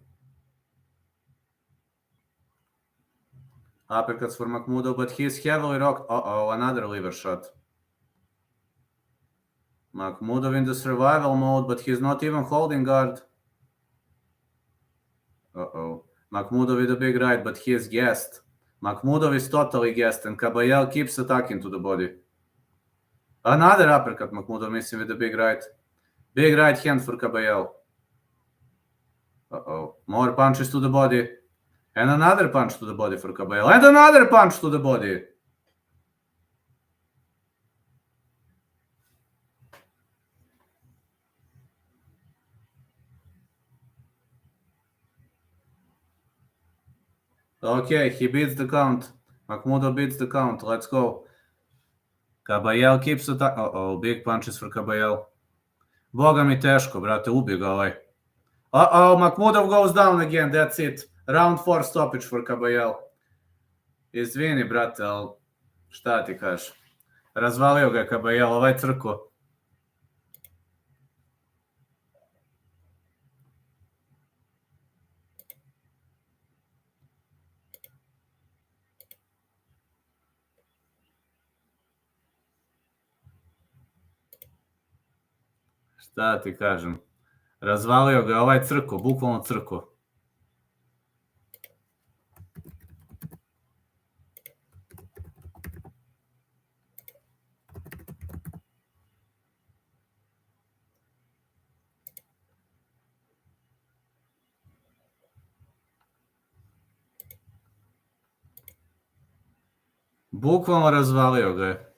Uppercuts for Makhmudov, but he is heavily rocked. Uh-oh, another liver shot. Makhmudov in the survival mode, but he's not even holding guard. Uh-oh. Makhmudov with a big right, but he is gassed. Makhmudov is totally gassed, and Kabayel keeps attacking to the body. Another uppercut, Makhmudov missing with a big right. Big right hand for Kabayel. Uh-oh. More punches to the body. And another punch to the body for Kabayel. And another punch to the body. Okay, he beats the count. Makhmudov beats the count. Let's go. Kabayel keeps attacking. Uh-oh, big punches for Kabayel. Boga mi teško, brate, ubij ga ovaj. Uh-oh, Makhmudov goes down again, that's it. Round 4 stoppage for Kabayel. Izvini, brate, ali šta ti kažeš? Razvalio ga Kabayel, ovaj crko. Šta ti kažem? Razvalio ga ovaj crko, bukvalno crko. Bukvalno razvalio ga je.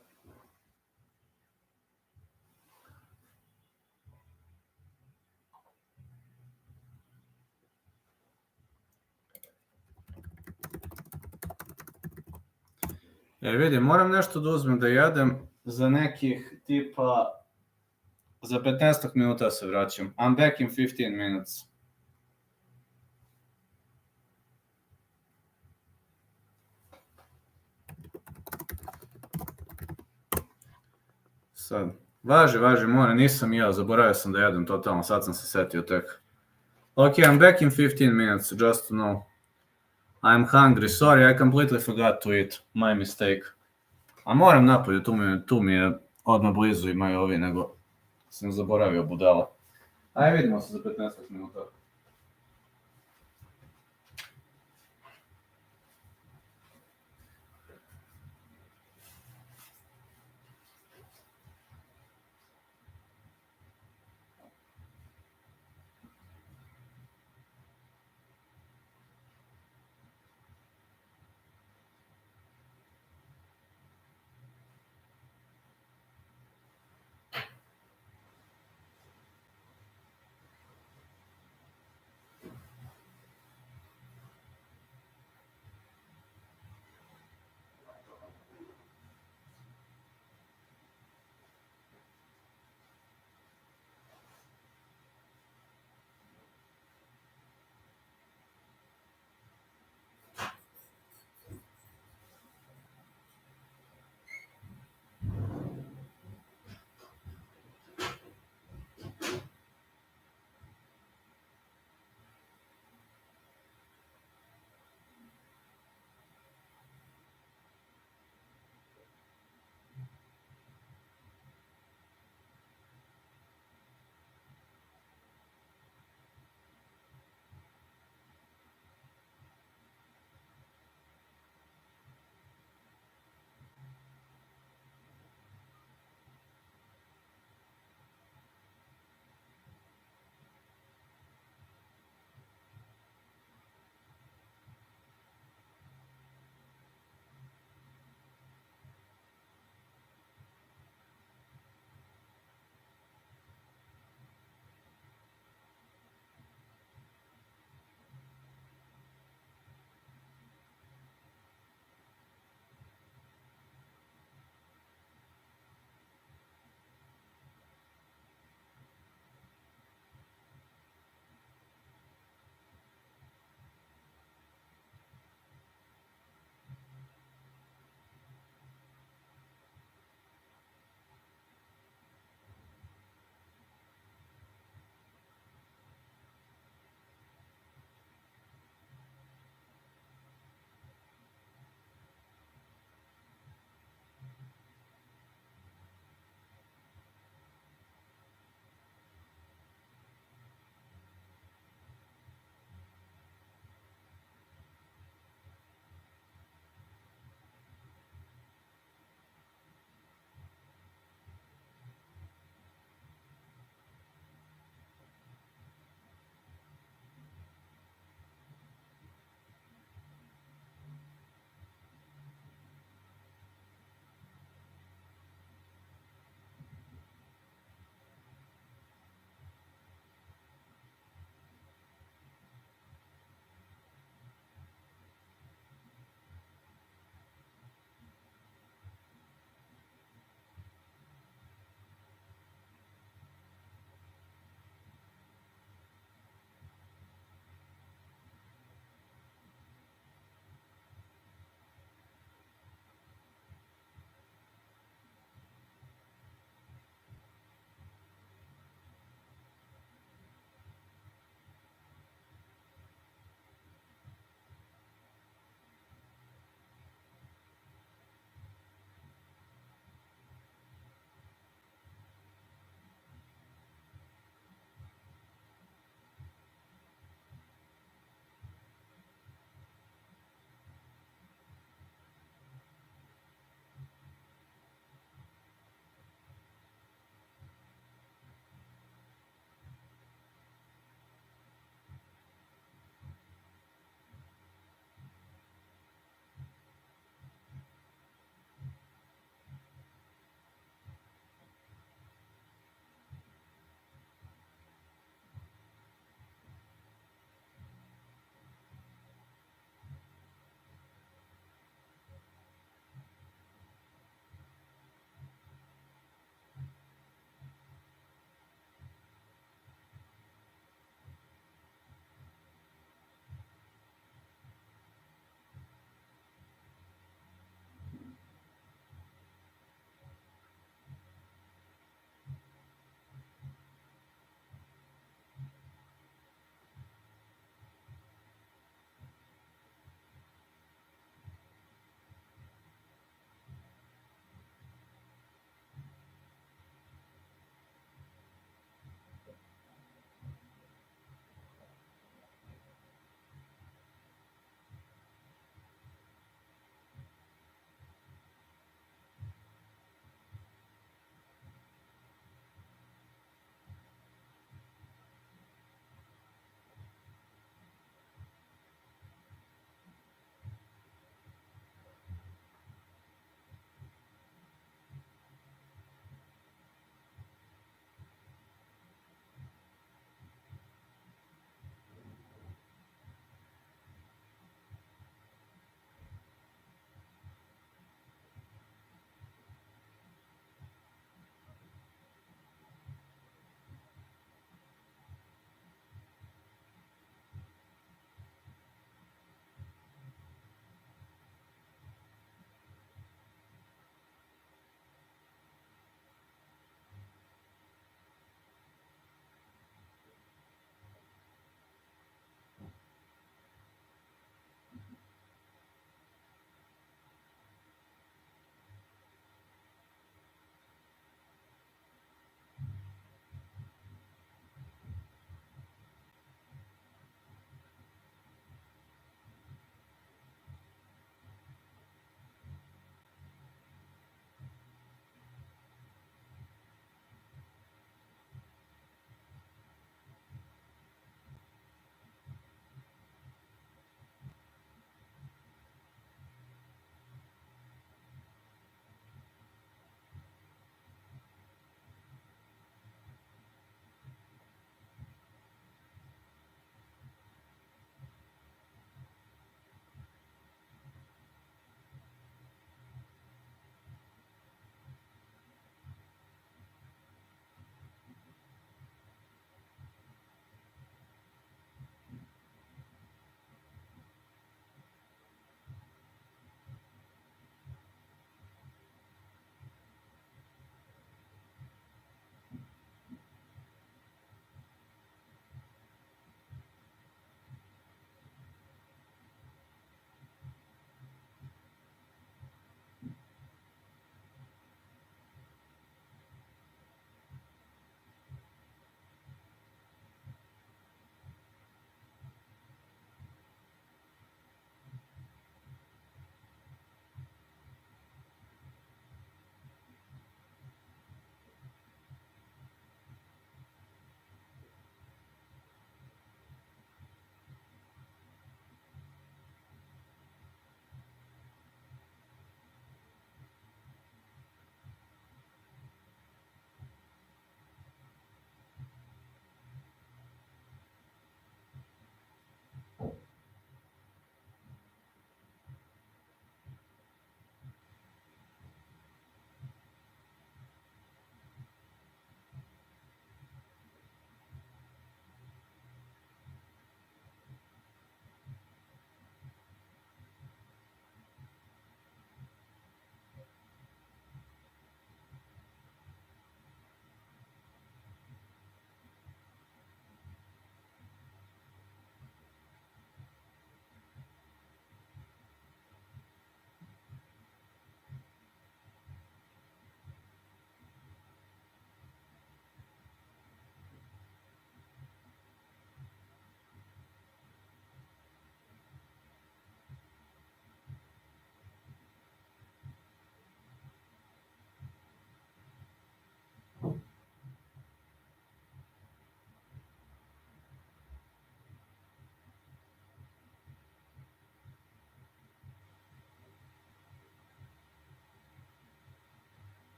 Vidim, moram nešto da uzmem da jedem za nekih tipa... Za 15 minuta se vraćam. I'm back in 15 minutes. Sad. Važi, Mori, nisam ja, zaboravio sam da jedem totalno, sad sam se setio tek. Ok, I'm back in 15 minutes, just to know. I'm hungry, sorry, I completely forgot to eat, my mistake. A moram napolju, tu mi je odmah blizu imaju ovi, nego sam zaboravio budala. Ajde, vidimo se za 15 minuta.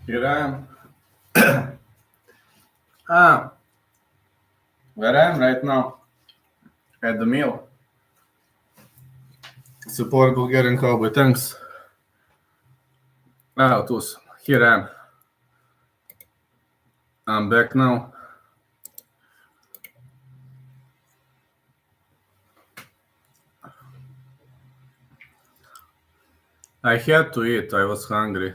Here I am. Where I am right now, at the meal. Support Bulgarian Cowboy, thanks. Tus. Here I am. I'm back now. I had to eat, I was hungry.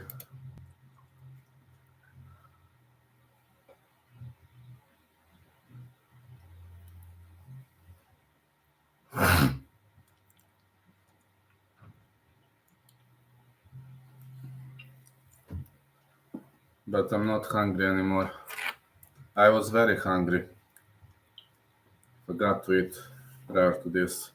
But I'm not hungry anymore. I was very hungry. Forgot to eat prior to this.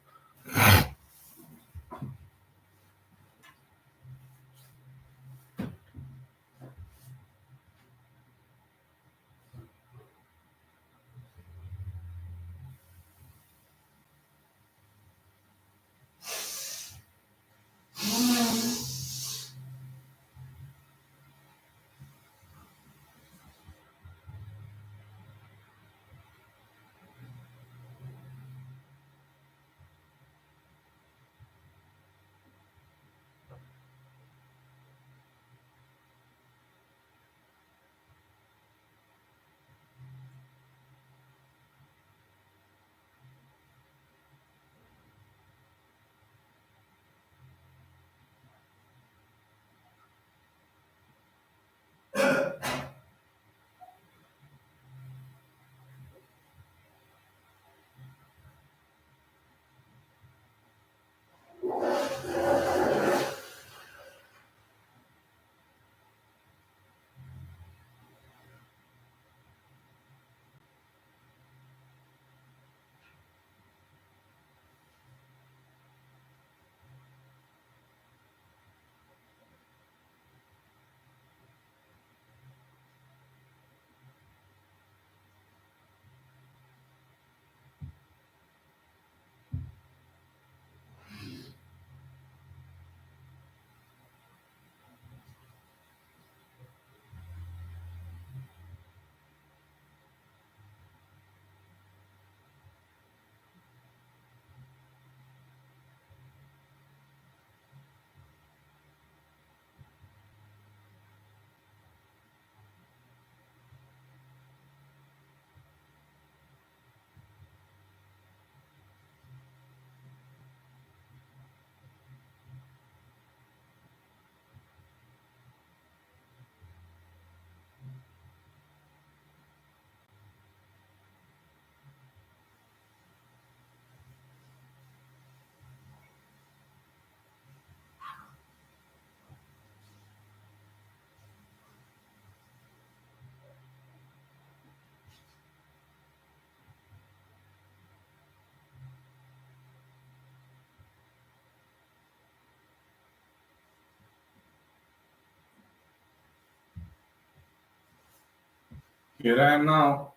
Here I am now.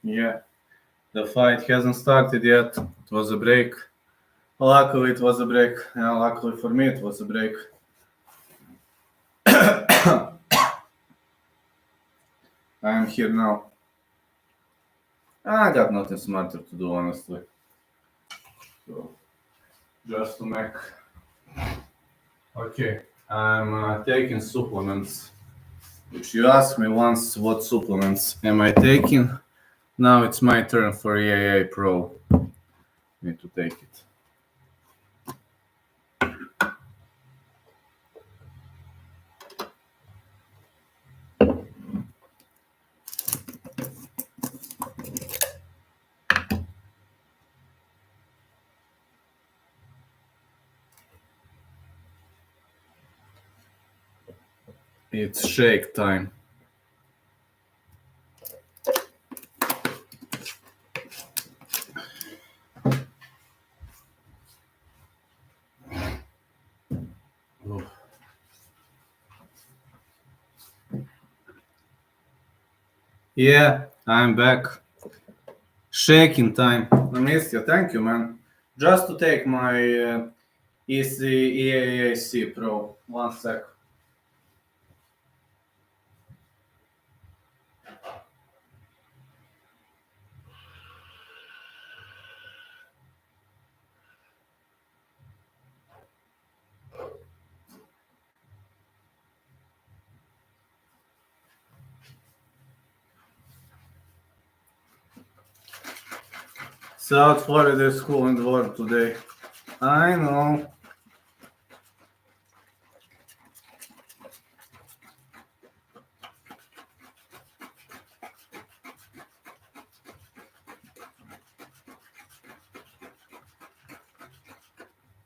Yeah. The fight hasn't started yet. It was a break. Luckily, it was a break. And luckily for me, it was a break. I am here now. I got nothing smarter to do, honestly. So, just to make. Okay, I'm taking supplements. If you asked me once what supplements am I taking, now it's my turn for EAA Pro. Need to take it. It's shake time. Yeah, I'm back. Shaking time. I missed you. Thank you, man. Just to take my EAAC Pro. 1 sec. South Florida School in Dvor today. I know.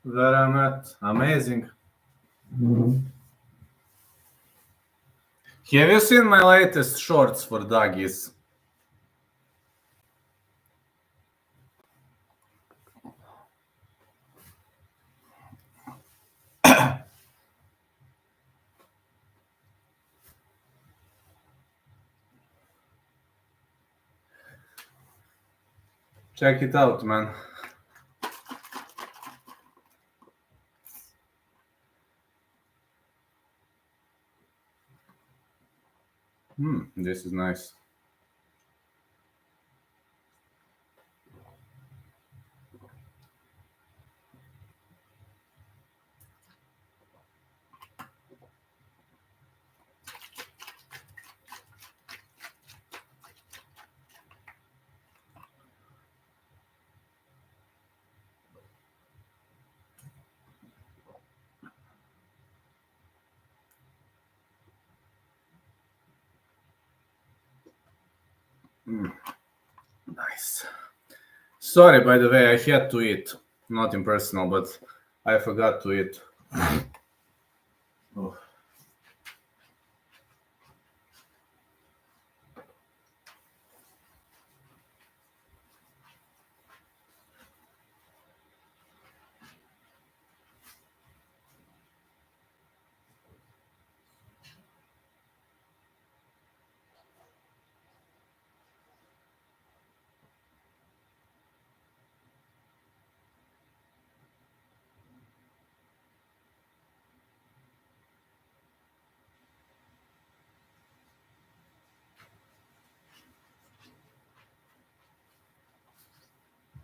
Where I'm at. Amazing. Have you seen my latest shorts for doggies? Check it out, man. This is nice. Nice. Sorry, by the way, I had to eat. Nothing personal, but I forgot to eat. Oh.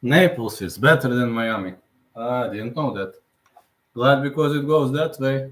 Naples is better than Miami. I didn't know that. Glad because it goes that way.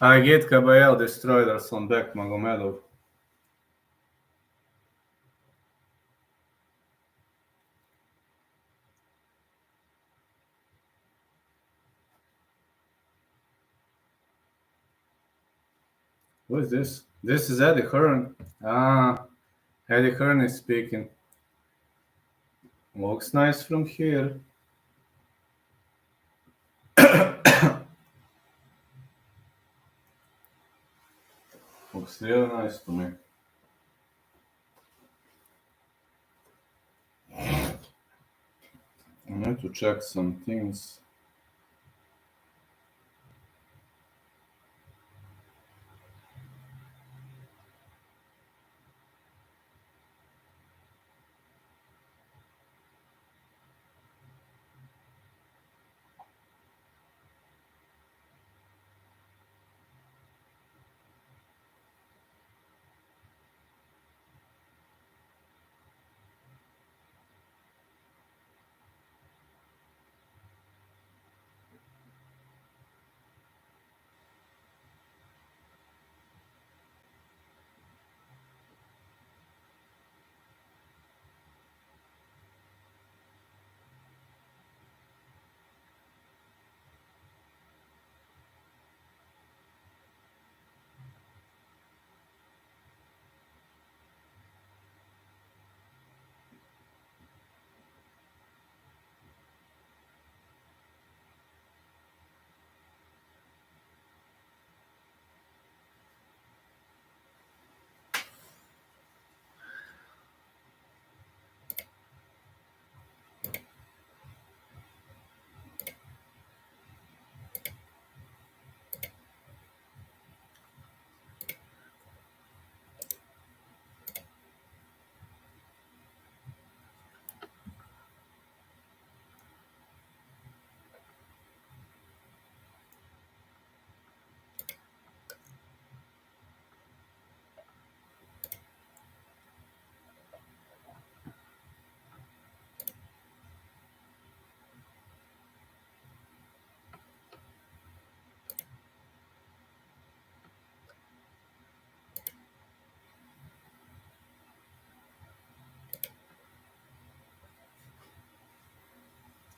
I get Kabayel destroyers on back Makhmudov. Who is this? This is Eddie Hearn. Eddie Hearn is speaking. Looks nice from here. Looks really nice to me. I need to check some things.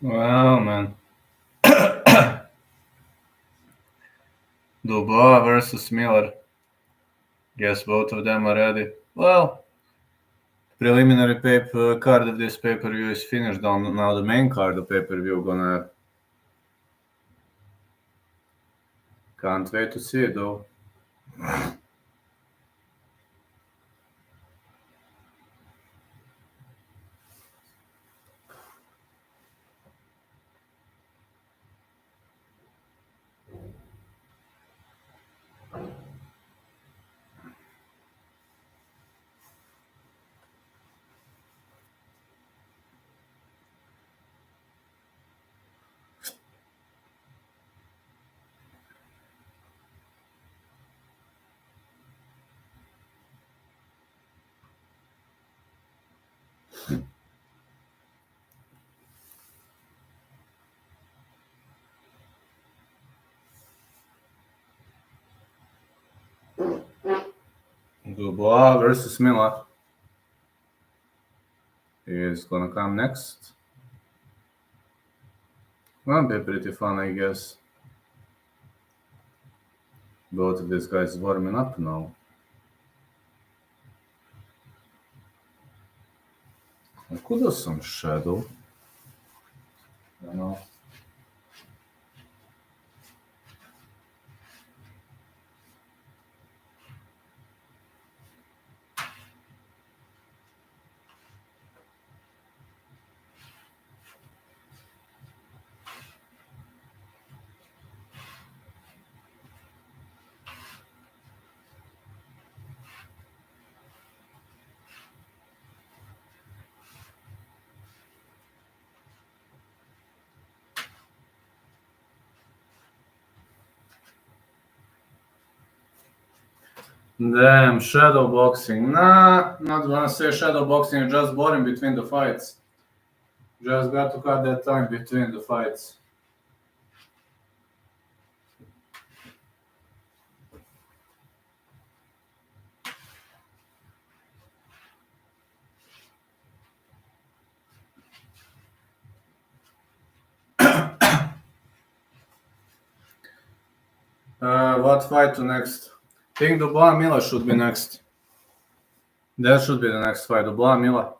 Well, man. Dubois versus Miller. Guess both of them are ready. Well, preliminary paper card of this pay-per-view is finished. Now the main card of pay-per-view gonna. Can't wait to see it though. Dubois versus Miller is gonna come next. Will be pretty fun, I guess. Both of these guys warming up now. I could do some shadow. You know. Damn, shadow boxing. Nah, not gonna say shadow boxing, just boring between the fights. Just got to cut that time between the fights. What fight to next? Think Dubois Miller should be next. That should be the next fight, Dubois Miller.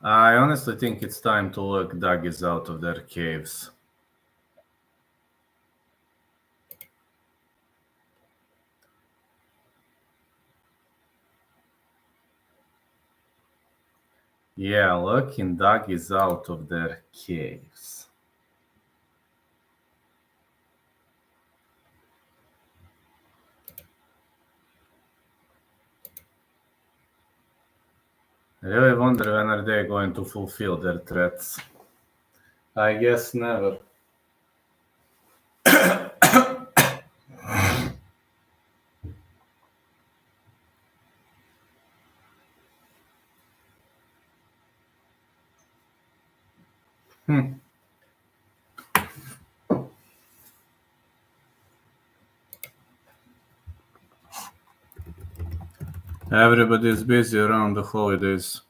I honestly think it's time to look doggies out of their caves. Yeah, looking doggies out of their caves. I really wonder when are they going to fulfill their threats. I guess never. Everybody's busy around the holidays.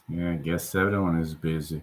Yeah, I guess everyone is busy.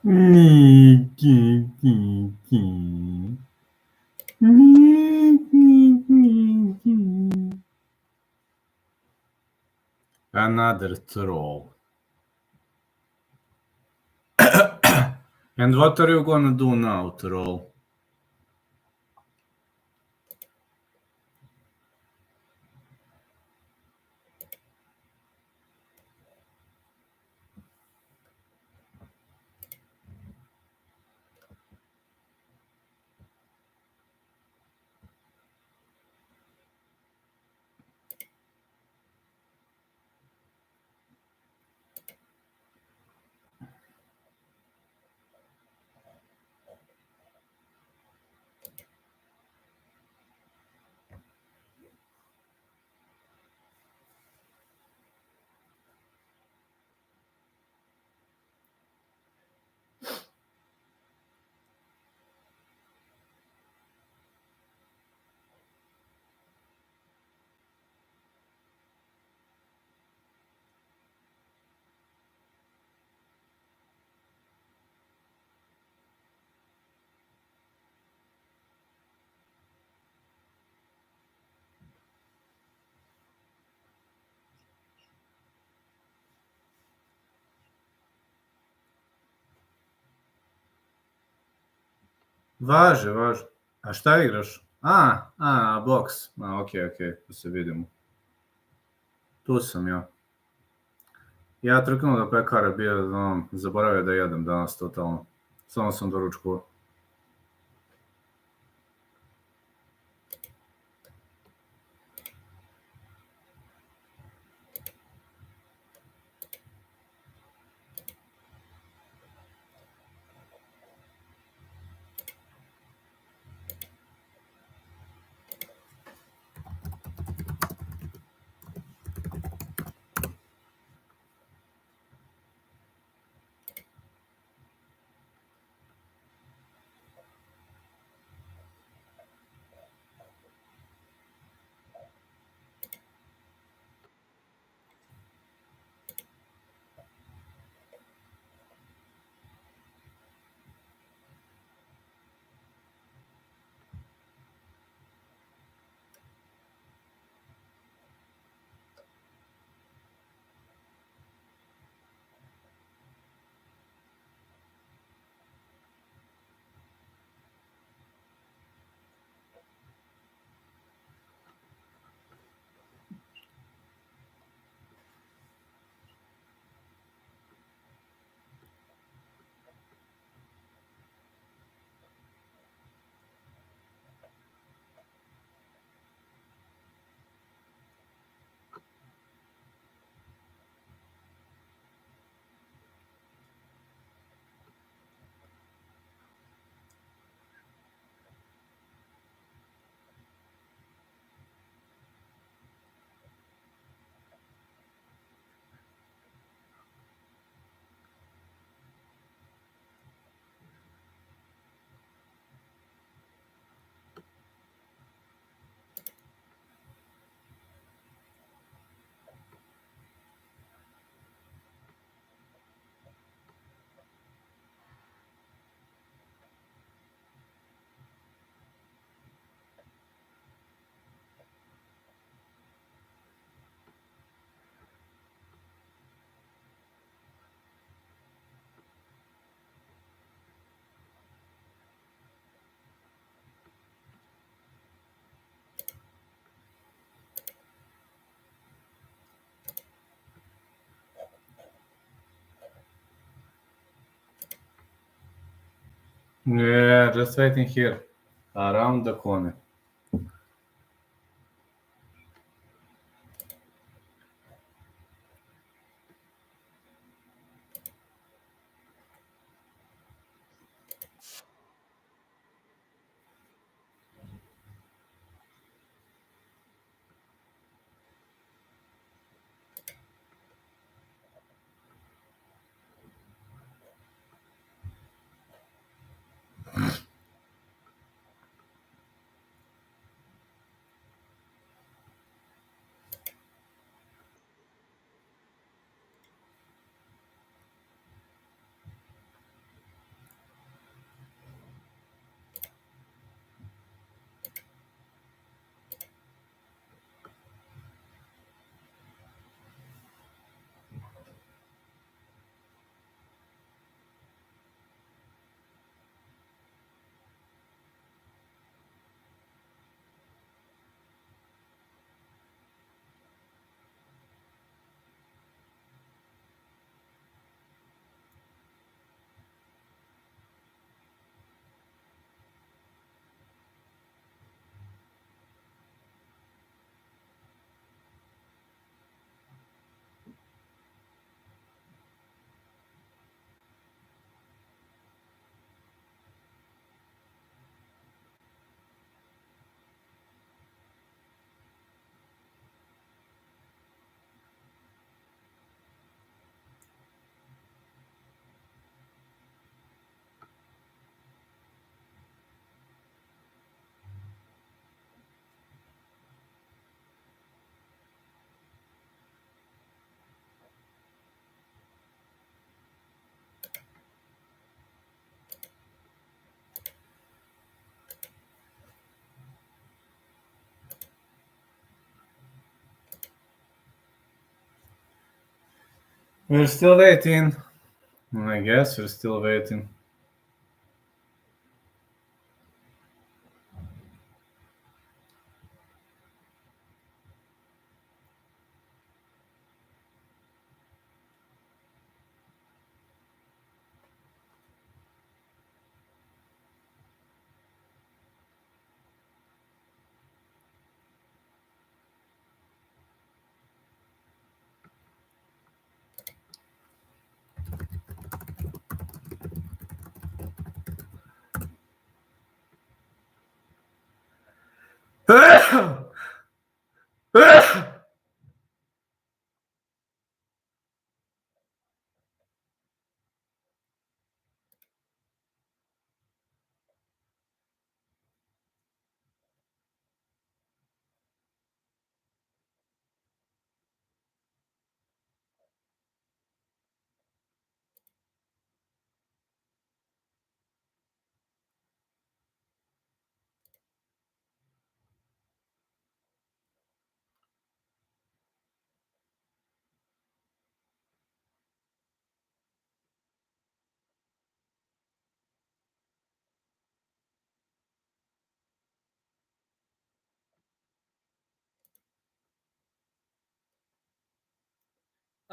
Another troll. And what are you gonna do now, troll? Važe, važe. A šta igraš? Boks. Okej, tu se vidimo. Tu sam ja. Ja trknuo do pekara, bio, zaboravio da jedem danas totalno. Samo sam doručkovao. Yeah, just waiting here. Around the corner. We're still waiting. I guess we're still waiting.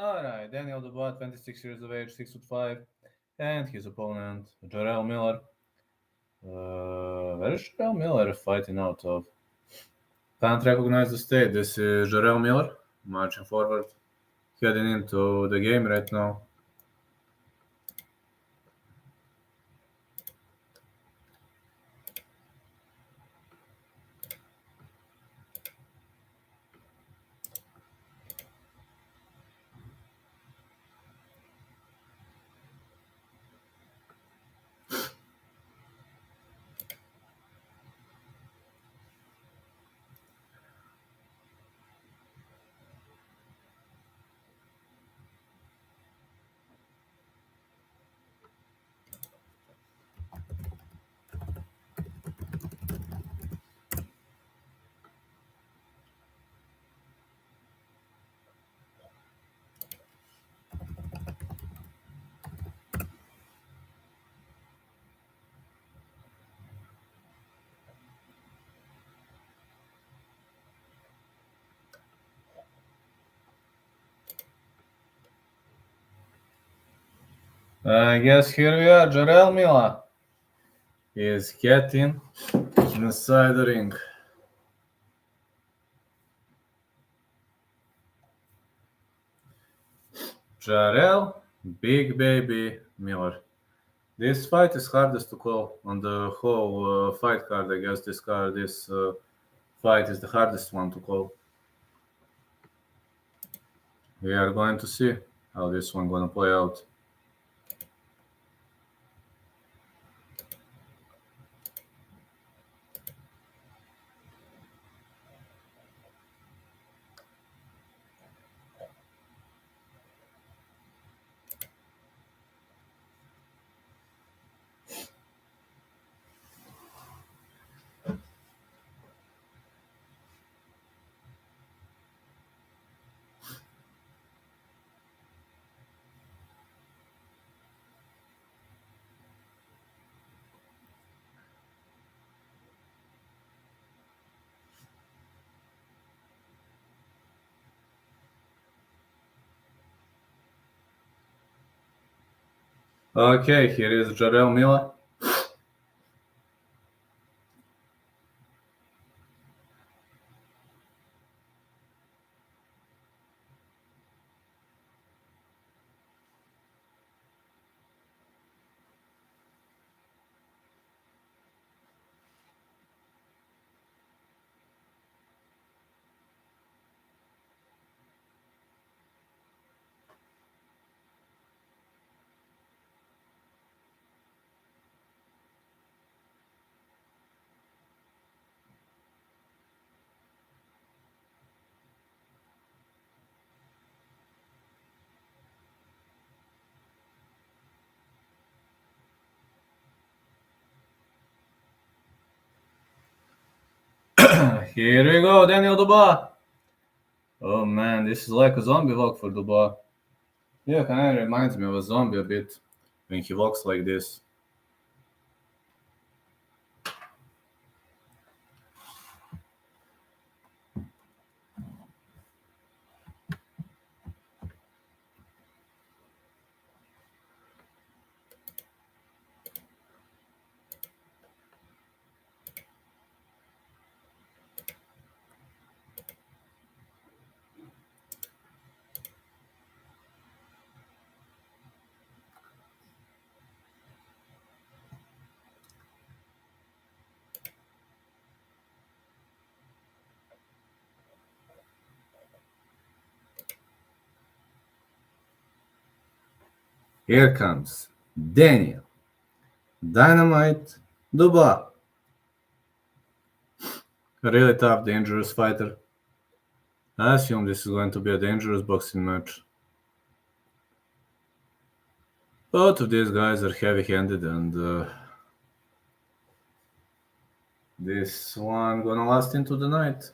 Alright, Daniel Dubois, 26 years of age, 6'5", and his opponent, Jarrell Miller. Where is Jarrell Miller fighting out of? Can't recognize the state. This is Jarrell Miller, marching forward, heading into the game right now. I guess here we are, Jarrell Miller is getting inside the ring. Jarrell, Big Baby Miller. This fight is hardest to call on the whole fight card. I guess this fight is the hardest one to call. We are going to see how this one gonna play out. Okay, here is Jarrell Miller. Here we go, Daniel Dubois. Oh man, this is like a zombie walk for Dubois. Yeah, kind of reminds me of a zombie a bit when he walks like this. Here comes Daniel, Dynamite, Dubois. A really tough, dangerous fighter. I assume this is going to be a dangerous boxing match. Both of these guys are heavy-handed, and this one gonna last into the night.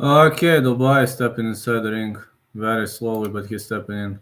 Okay, Dubois is stepping inside the ring. Very slowly, but he's stepping in.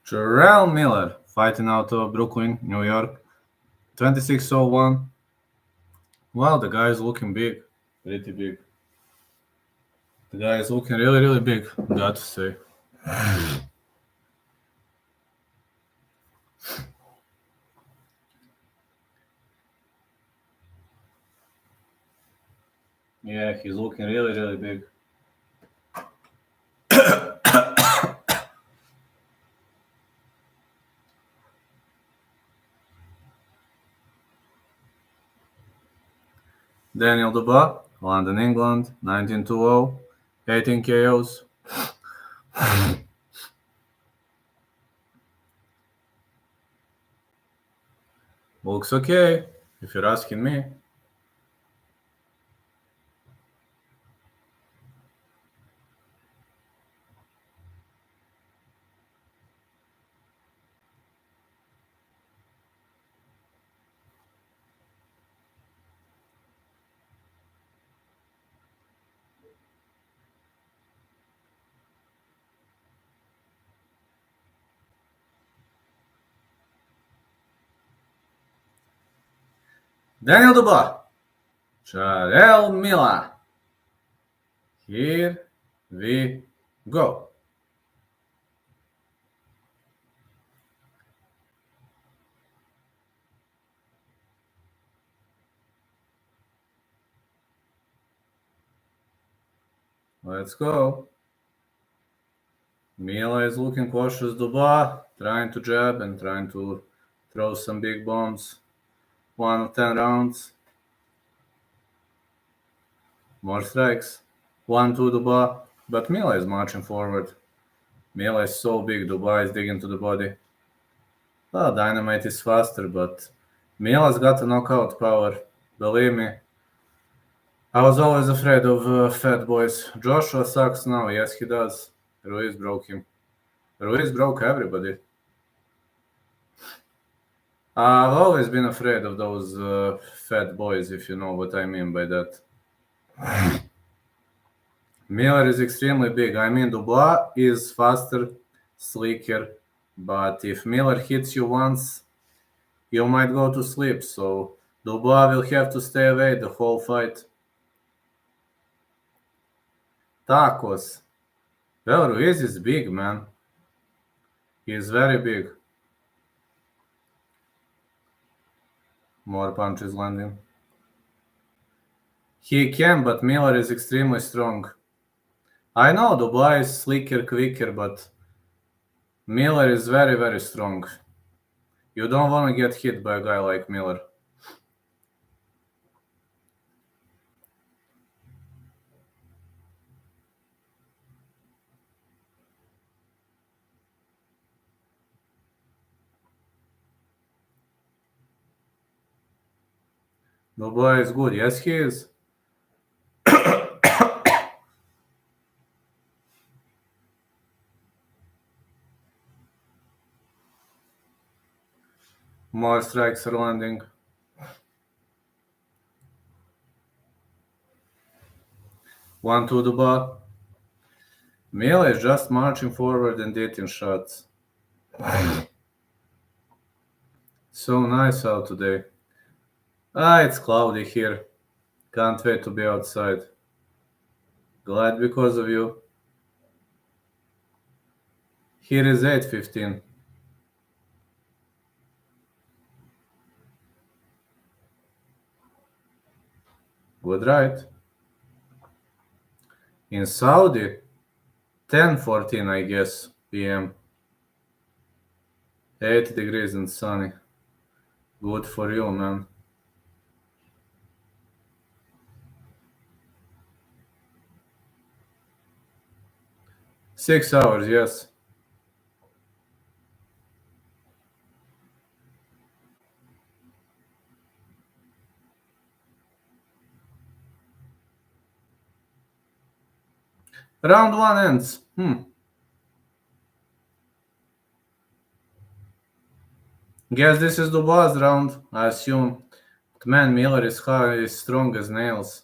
Jarrell Miller fighting out of Brooklyn, New York. 2601. Wow, the guy is looking big. Pretty big. The guy is looking really, really big, got to say. Yeah, he's looking really, really big. Daniel Dubois, London, England, 1920, 18 KOs. Looks okay, if you're asking me. Daniel Dubois. Charel Mila. Here we go. Let's go. Mila is looking cautious. Dubois trying to jab and trying to throw some big bombs. 1 of 10 rounds. More strikes. 1-2 Dubois. But Mila is marching forward. Mila is so big. Dubois is digging to the body. Well, Dynamite is faster, but Mila's got a knockout power. Believe me. I was always afraid of fat boys. Joshua sucks now. Yes, he does. Ruiz broke him. Ruiz broke everybody. I've always been afraid of those fat boys, if you know what I mean by that. Miller is extremely big. I mean, Dubois is faster, slicker, but if Miller hits you once, you might go to sleep. So Dubois will have to stay away the whole fight. Tacos. Well, Ruiz is big, man. He is very big. More punches landing. He can, but Miller is extremely strong. I know Dubois is slicker, quicker, but Miller is very, very strong. You don't want to get hit by a guy like Miller. Dubois is good. Yes, he is. More strikes are landing. 1-2 Dubois. Miller is just marching forward and hitting shots. So nice out today. It's cloudy here. Can't wait to be outside. Glad because of you. Here is 8:15. Good right. In Saudi, 10:14 I guess p.m. 8 degrees and sunny. Good for you, man. 6 hours, yes. Round 1 ends. Guess this is Dubois' round, I assume. But man, Miller is high, is strong as nails.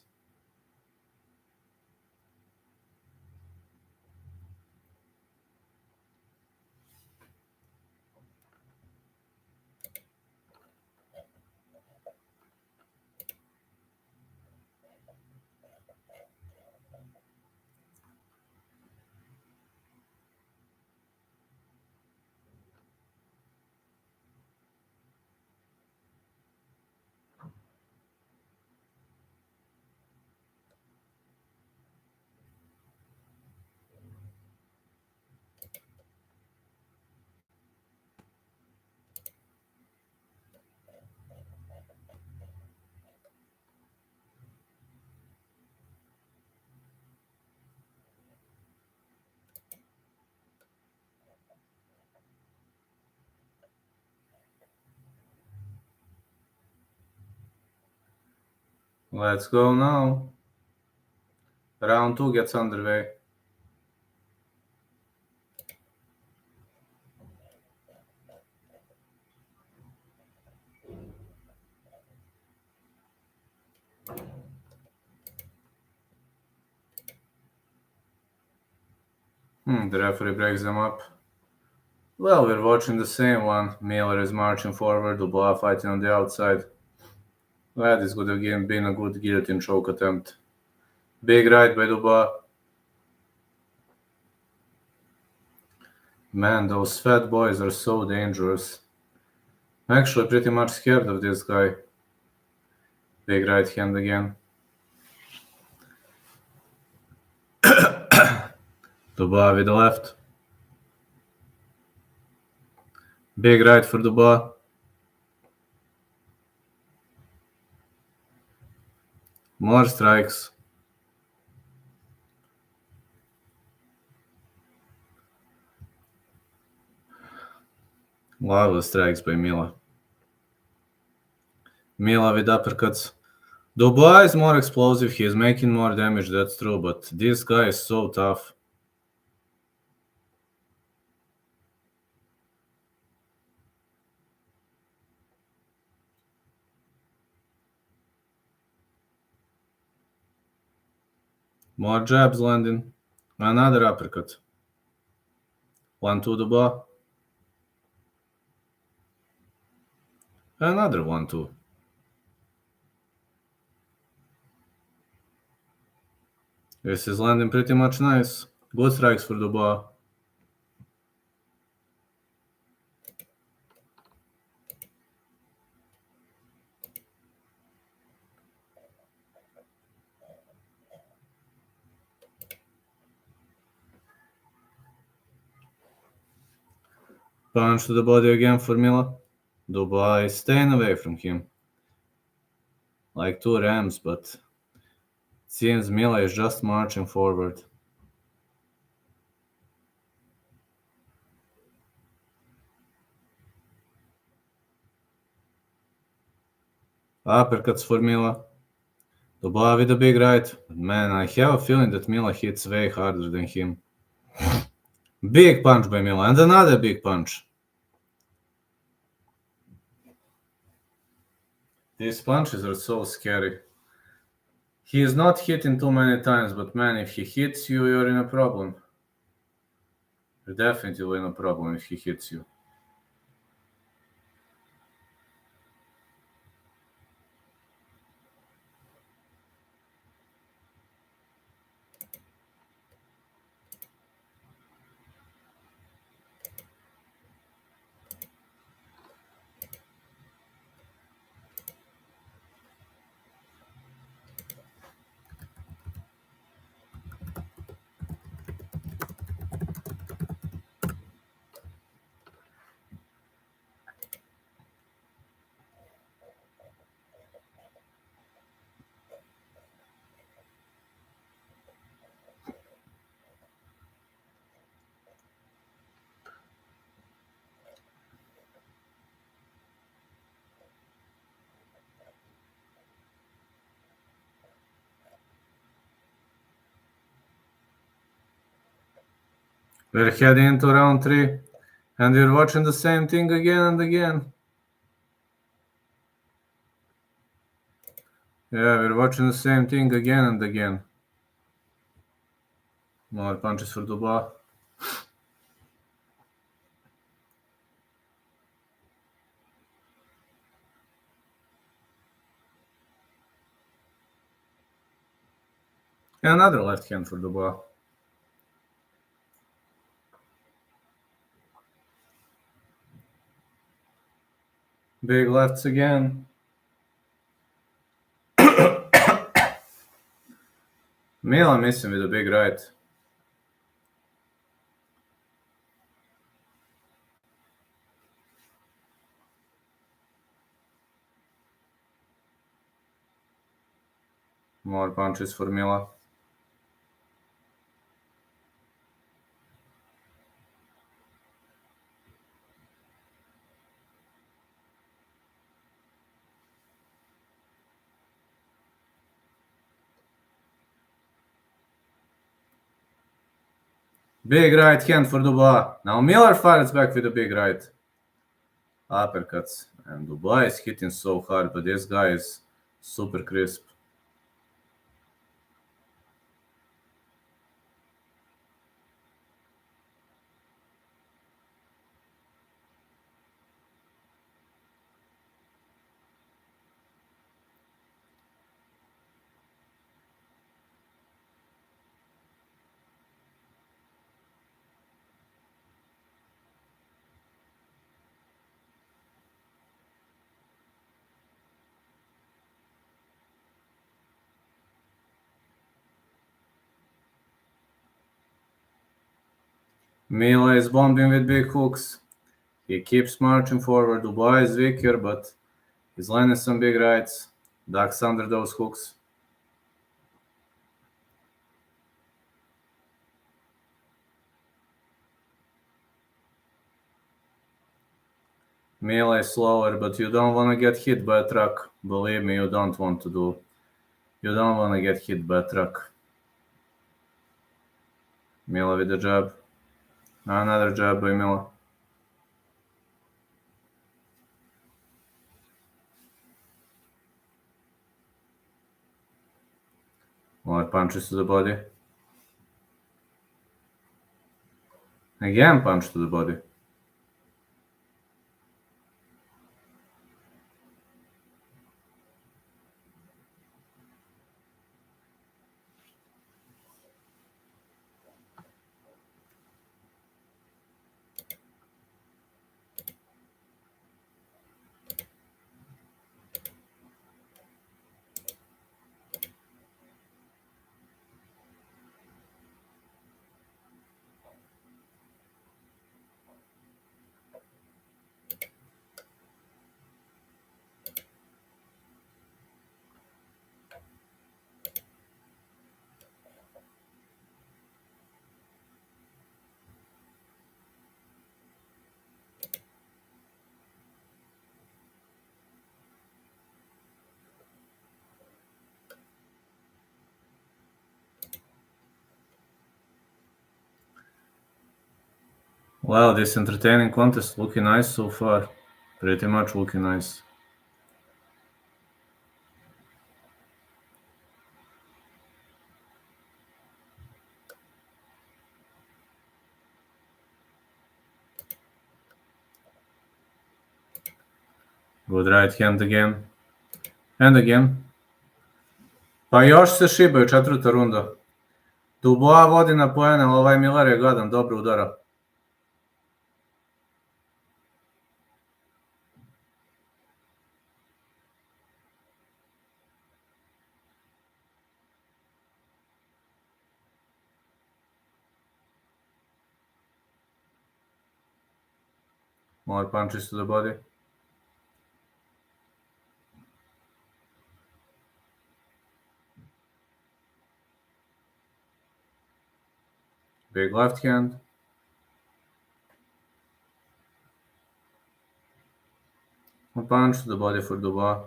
Let's go now. Round 2 gets underway. The referee breaks them up. Well, we're watching the same one. Miller is marching forward, Dubois fighting on the outside. Well, this would have been a good guillotine choke attempt. Big right by Dubois. Man, those fat boys are so dangerous. I'm actually pretty much scared of this guy. Big right hand again. Dubois with the left. Big right for Dubois. More strikes. Lot of strikes by Mila. Mila with uppercuts. Dubois is more explosive, he is making more damage, that's true, but this guy is so tough. More jabs landing. Another uppercut. 1-2 Dubois. Another 1-2. This is landing pretty much nice. Good strikes for Dubois. Punch to the body again for Mila. Dubois is staying away from him. Like two rams, but it seems Mila is just marching forward. Uppercuts for Mila. Dubois with a big right. But man, I have a feeling that Mila hits way harder than him. Big punch by Mila, and another big punch. These punches are so scary. He is not hitting too many times, but man, if he hits you, you're in a problem. You're definitely in a problem if he hits you. We're heading into round 3, and we're watching the same thing again and again. Yeah, we're watching the same thing again and again. More punches for Dubois. And another left hand for Dubois. Big lefts again. Mila missing with a big right. More punches for Mila. Big right hand for Dubois. Now Miller fires back with a big right. Uppercuts. And Dubois is hitting so hard, but this guy is super crisp. Miller is bombing with big hooks. He keeps marching forward. Dubois is weaker, but he's landing some big rights. Ducks under those hooks. Miller is slower, but you don't want to get hit by a truck. Believe me, you don't want to do. You don't want to get hit by a truck. Miller with a jab. Another jab by Miller. More punches to the body. Again punch to the body. Wow, this entertaining contest looking nice so far. Pretty much looking nice. Good right hand again. And again. Pa još se šibaju, četvrta runda. Dubois vodi na poene, ali ovaj Miller je gadan, dobro udara. More punches to the body. Big left hand. A punch to the body for Dubois.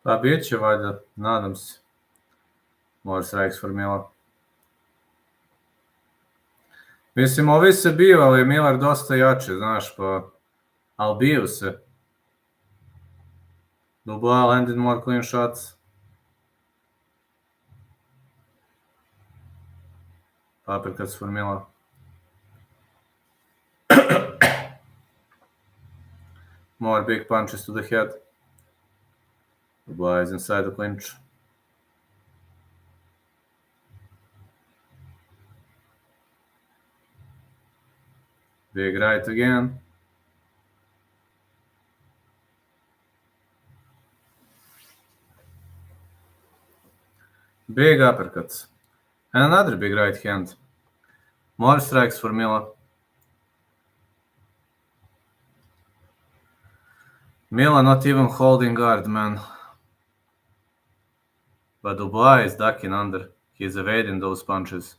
Pa bit će valjda, nadam se. More strikes for Miller. Mislim, ovi se biju, ali je Miller dosta jači, znaš, pa... Ali biju se. Dubois landed more clean shots. Uppercuts for Miller. More big punches to the head. Dubois is inside the clinch. Big right again. Big uppercuts. And another big right hand. More strikes for Miller. Miller not even holding guard, man. But Dubois is ducking under. He's evading those punches.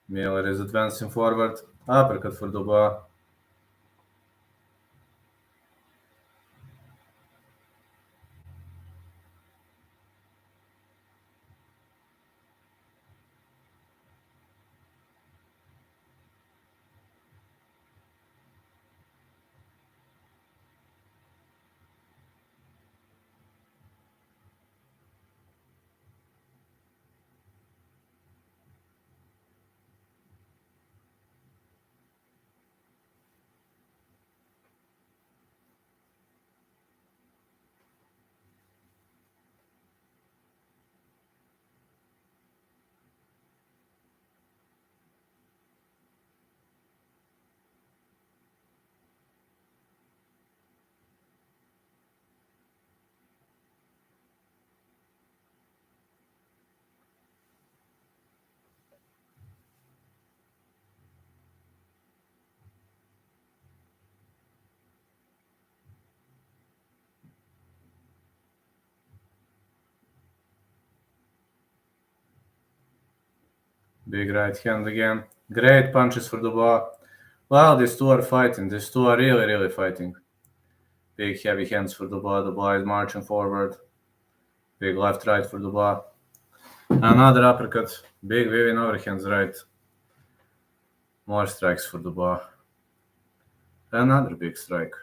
Miller is advancing forward. Uppercut for Dubois. Big right hand again. Great punches for Dubois. Wow, these two are fighting. These two are really, really fighting. Big heavy hands for Dubois. Dubois is marching forward. Big left right for Dubois. Another uppercut. Big weaving overhands right. More strikes for Dubois. Another big strike.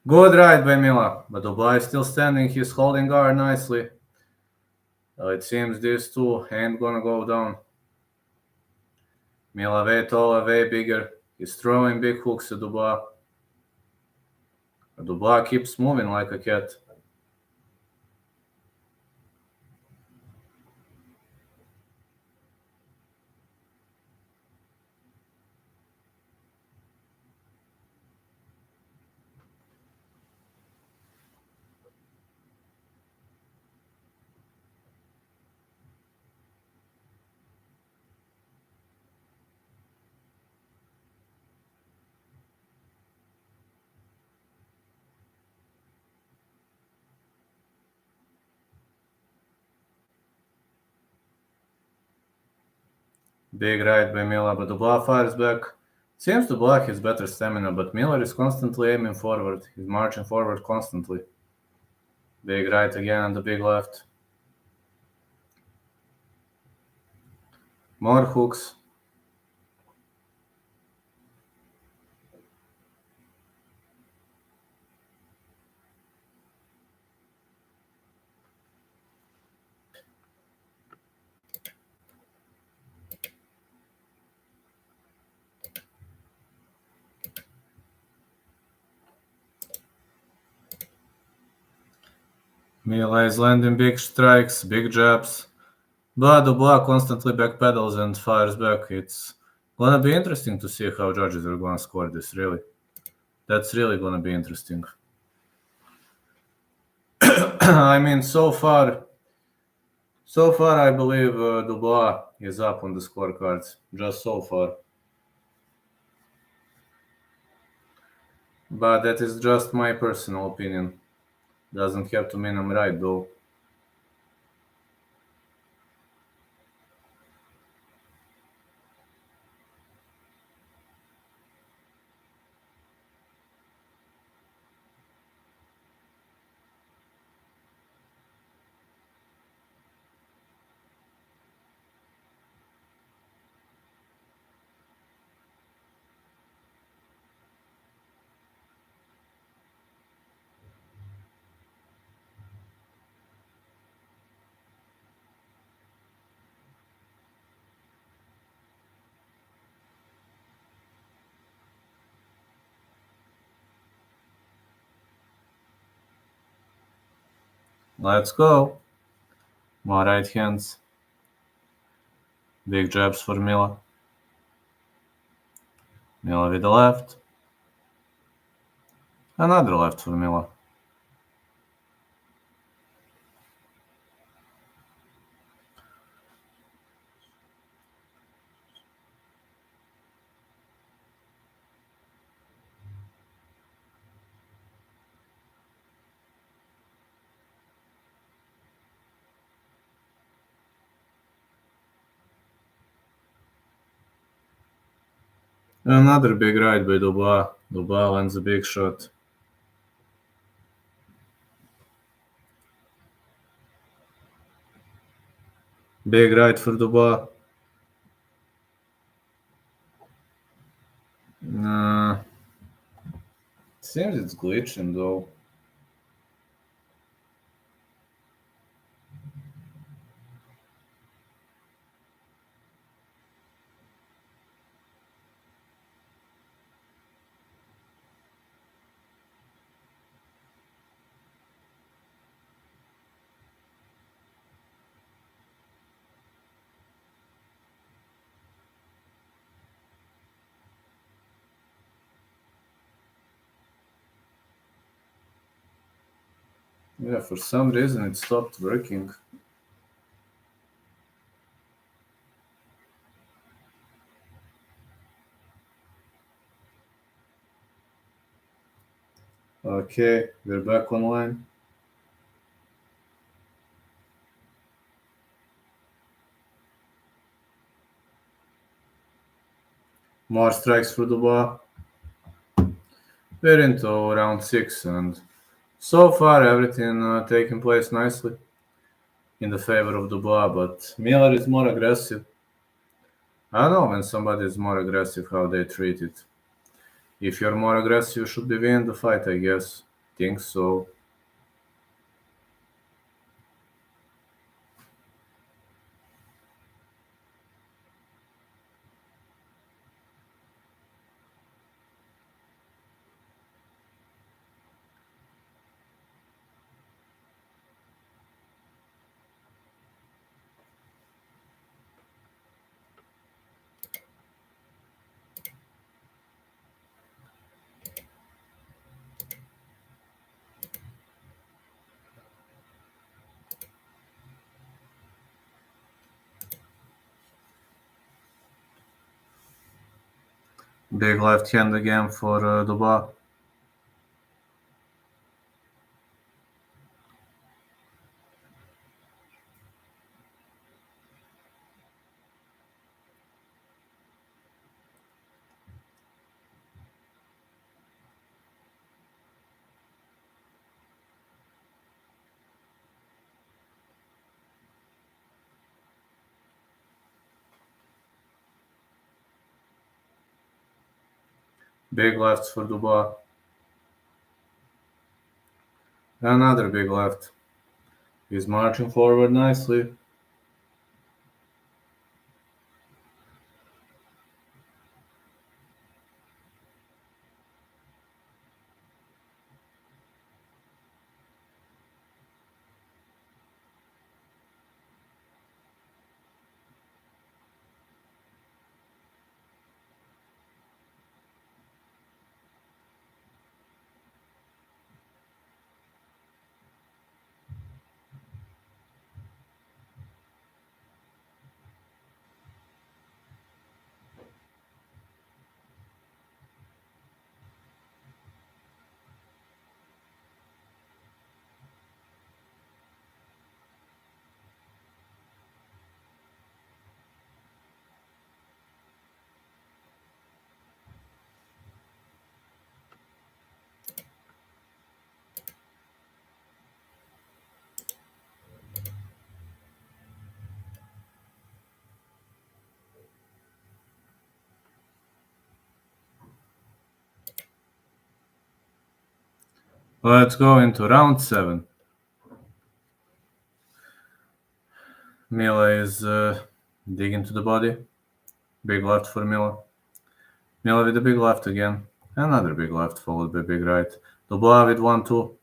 Good right by Mila, but Dubois is still standing. He's holding guard nicely. It seems these two ain't gonna go down. Mila way taller, way bigger. He's throwing big hooks at Dubois. Dubois keeps moving like a cat. Big right by Miller, but Dubois fires back. Seems Dubois has better stamina, but Miller is constantly aiming forward. He's marching forward constantly. Big right again and the big left. More hooks. Miller is landing big strikes, big jabs. But Dubois constantly backpedals and fires back. It's gonna be interesting to see how judges are gonna score this, really. That's really gonna be interesting. I mean, so far, I believe Dubois is up on the scorecards. Just so far. But that is just my personal opinion. Doesn't have to mean I'm right, though. Let's go. More right hands. Big jabs for Mila. Mila with the left. Another left for Mila. Another big right by Dubois. Dubois lands a big shot. Big right for Dubois. Seems it's glitching though. Yeah, for some reason it stopped working. Okay, we're back online. More strikes for Dubois. We're into round 6, and so far everything taking place nicely in the favor of Dubois, but Miller is more aggressive. I don't know when somebody is more aggressive how they treat it. If you're more aggressive, you should be winning the fight, I guess. Think so. Big left hand again for Dubois. Big lefts for Dubois. Another big left. He's marching forward nicely. Let's go into round 7. Mila is digging to the body. Big left for Mila. Mila with a big left again. Another big left followed by big right. Dubois with 1-2.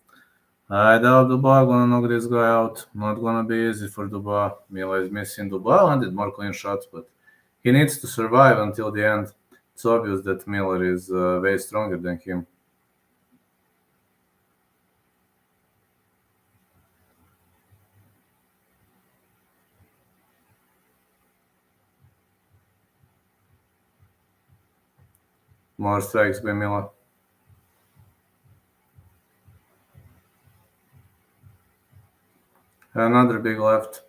I doubt Dubois gonna knock this guy out. Not gonna be easy for Dubois. Mila is missing. Dubois landed more clean shots, but he needs to survive until the end. It's obvious that Miller is way stronger than him. More strikes by Miller. Another big left.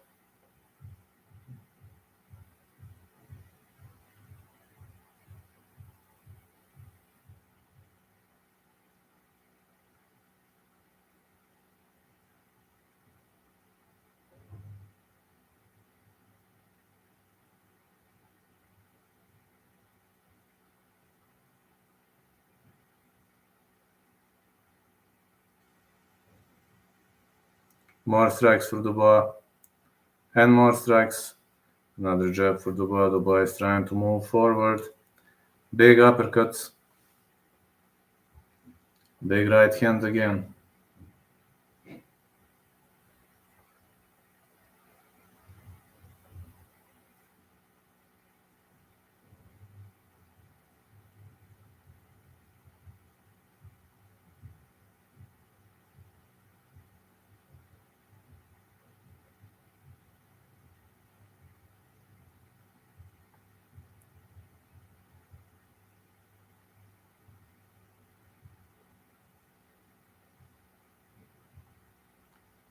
More strikes for Dubois. And more strikes. Another jab for Dubois. Dubois is trying to move forward. Big uppercuts. Big right hand again.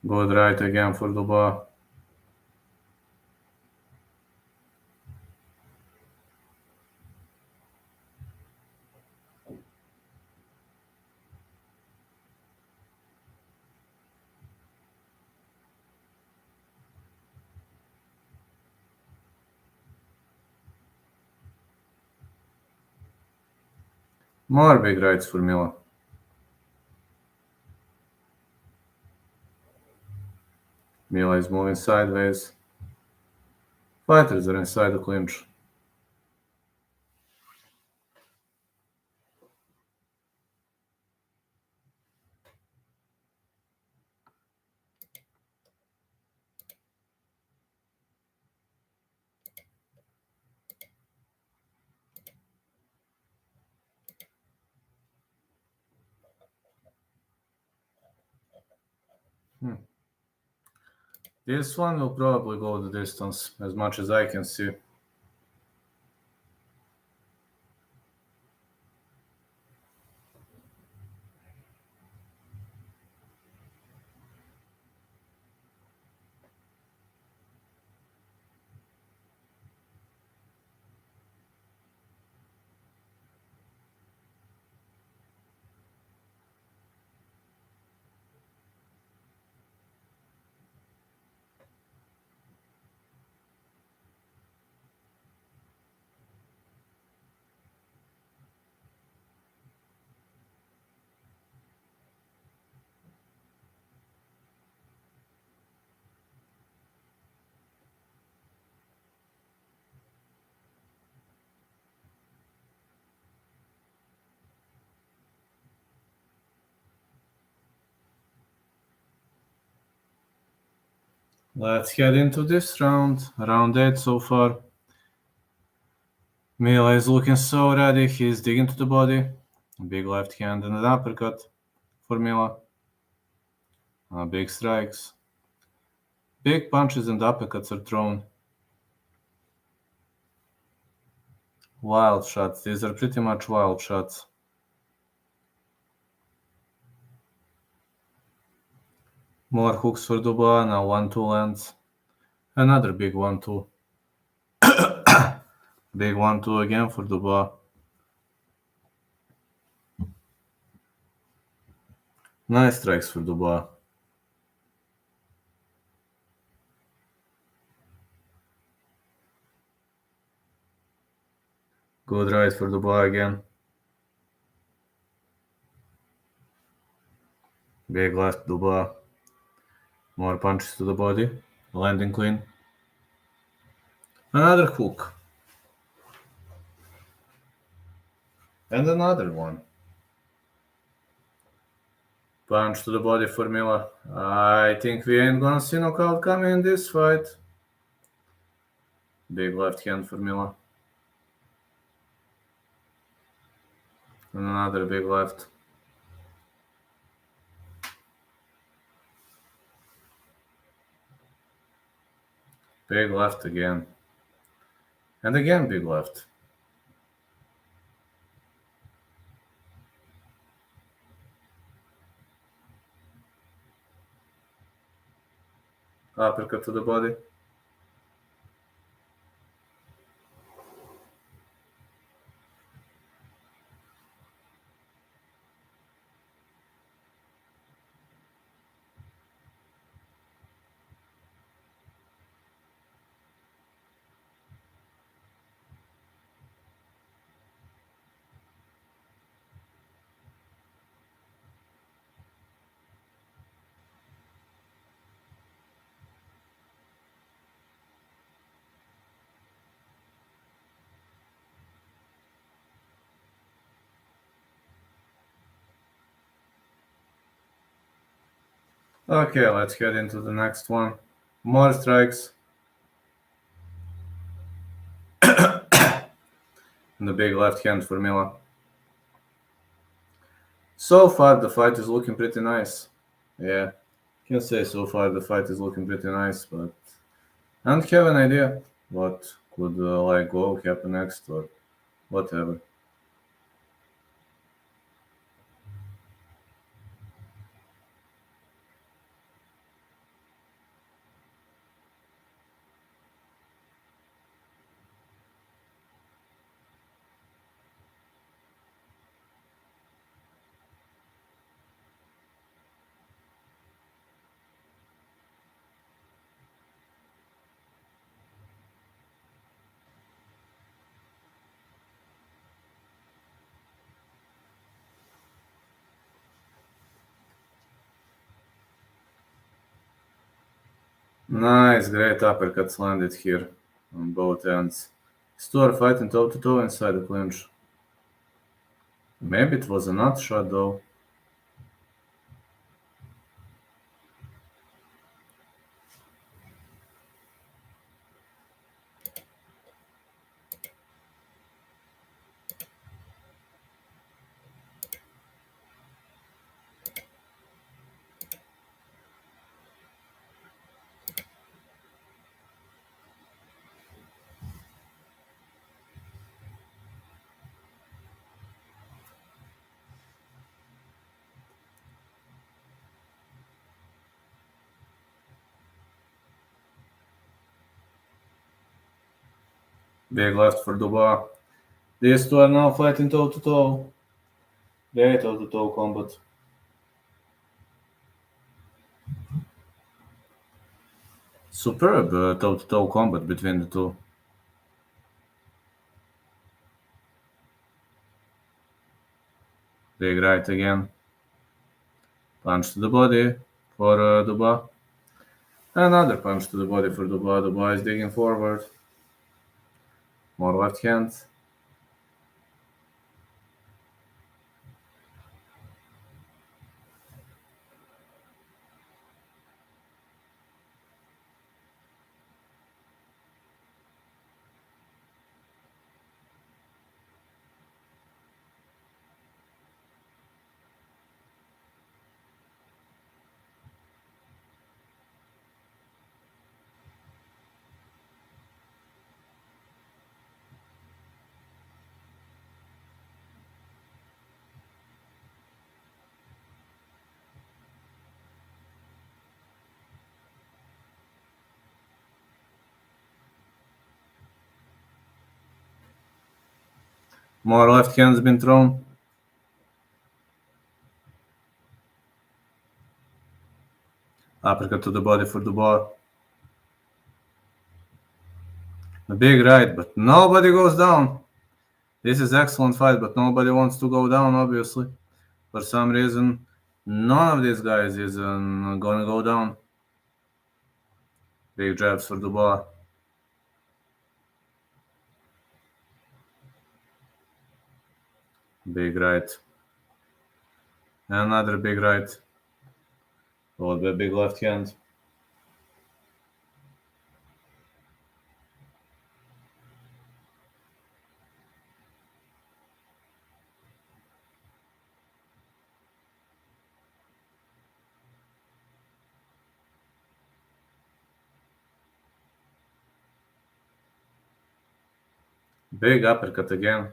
Good right again for Dubois. More big rights for Miller. Miller is moving sideways. Fighters are inside the clinch. This one will probably go the distance, as much as I can see. Let's head into this round. Round 8 so far. Mila is looking so ready. He's digging to the body. Big left hand and an uppercut for Mila. Big strikes. Big punches and uppercuts are thrown. Wild shots. These are pretty much wild shots. More hooks for Dubois. Now 1-2 lands. Another big 1-2. Big 1-2 again for Dubois. Nice strikes for Dubois. Good right for Dubois again. Big left Dubois. More punches to the body. Landing clean. Another hook. And another one. Punch to the body for Mila. I think we ain't gonna see knockout coming in this fight. Big left hand for Mila. And another big left. Big left again. And again big left. Uppercut to the body. Okay, let's get into the next one. More strikes. And the big left hand for Mila. So far, the fight is looking pretty nice. Yeah, can say so far the fight is looking pretty nice, but I don't have an idea what could go happen next or whatever. Nice, great uppercuts landed here on both ends. These two are fighting toe to toe inside the clinch. Maybe it was a nut shot though. Big left for Dubois. These two are now fighting toe to toe. Great toe to toe combat. Superb toe to toe combat between the two. Big right again. Punch to the body for Dubois. Another punch to the body for Dubois. Dubois is digging forward. More left hand. More left hands been thrown. Uppercut to the body for Dubois. A big right, but nobody goes down. This is excellent fight, but nobody wants to go down, obviously. For some reason, none of these guys is gonna go down. Big jabs for Dubois. Big right. Another big right. Would be a big left hand. Big uppercut again.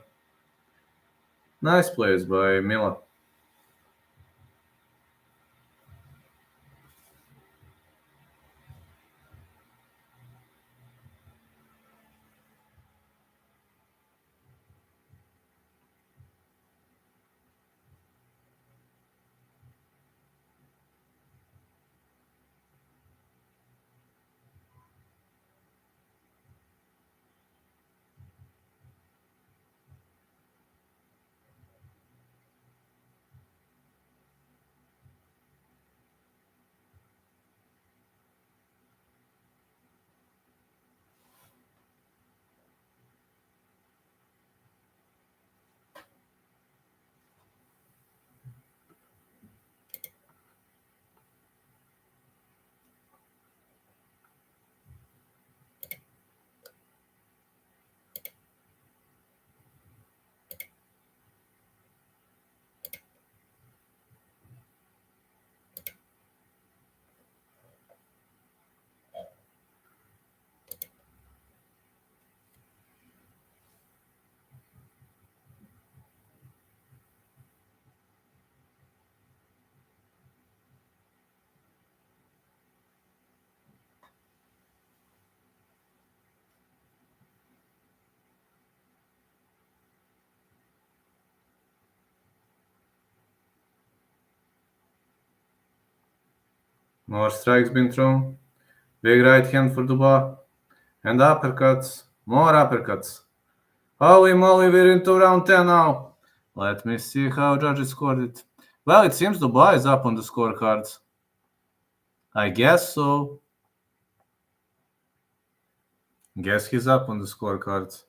Nice plays by Mila. More strikes being thrown. Big right hand for Dubois. And uppercuts. More uppercuts. Holy moly, we're into round 10 now. Let me see how judges scored it. Well, it seems Dubois is up on the scorecards. I guess so. Guess he's up on the scorecards.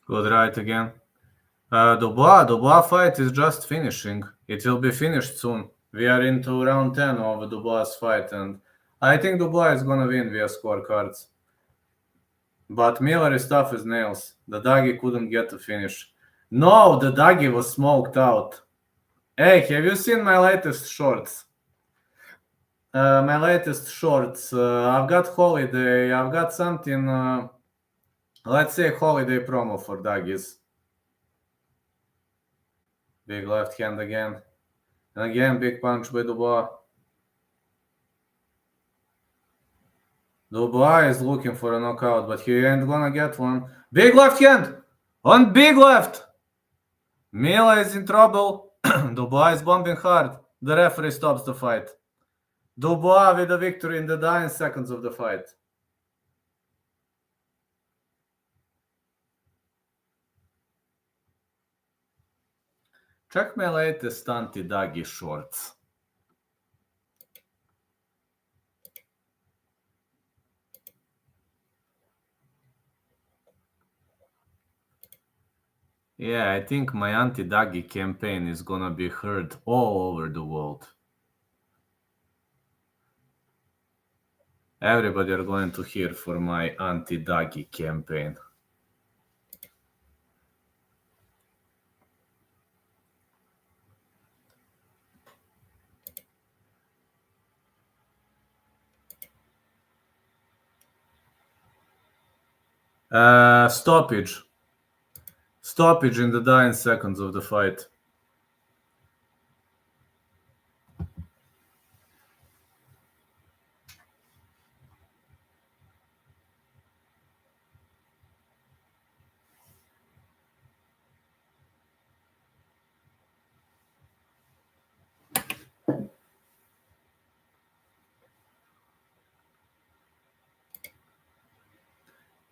Good right again. Dubois fight is just finishing. It will be finished soon. We are into round 10 of Dubois fight, and I think Dubois is gonna win via scorecards. But Miller is tough as nails. The doggy couldn't get to finish. No, the doggy was smoked out. Hey, have you seen my latest shorts? I've got holiday. I've got something. Let's say holiday promo for doggies. Big left hand again. And again, big punch by Dubois. Dubois is looking for a knockout, but he ain't gonna get one. Big left hand! On big left! Mila is in trouble. Dubois is bombing hard. The referee stops the fight. Dubois with a victory in the dying seconds of the fight. Check my latest anti-doggy shorts. Yeah, I think my anti-doggy campaign is gonna be heard all over the world. Everybody are going to hear for my anti-doggy campaign. Stoppage. Stoppage in the dying seconds of the fight.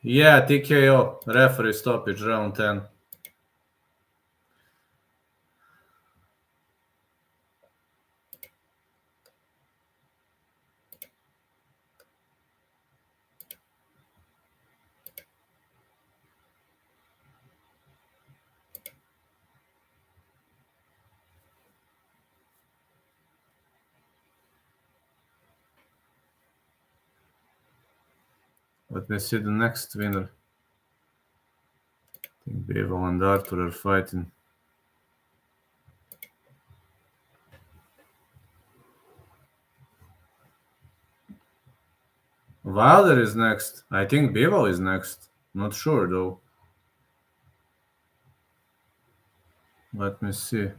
Yeah, TKO. Referee stoppage, round 10. Let me see the next winner. I think Bivol and Arthur are fighting. Wilder is next. I think Bivol is next. Not sure though. Let me see.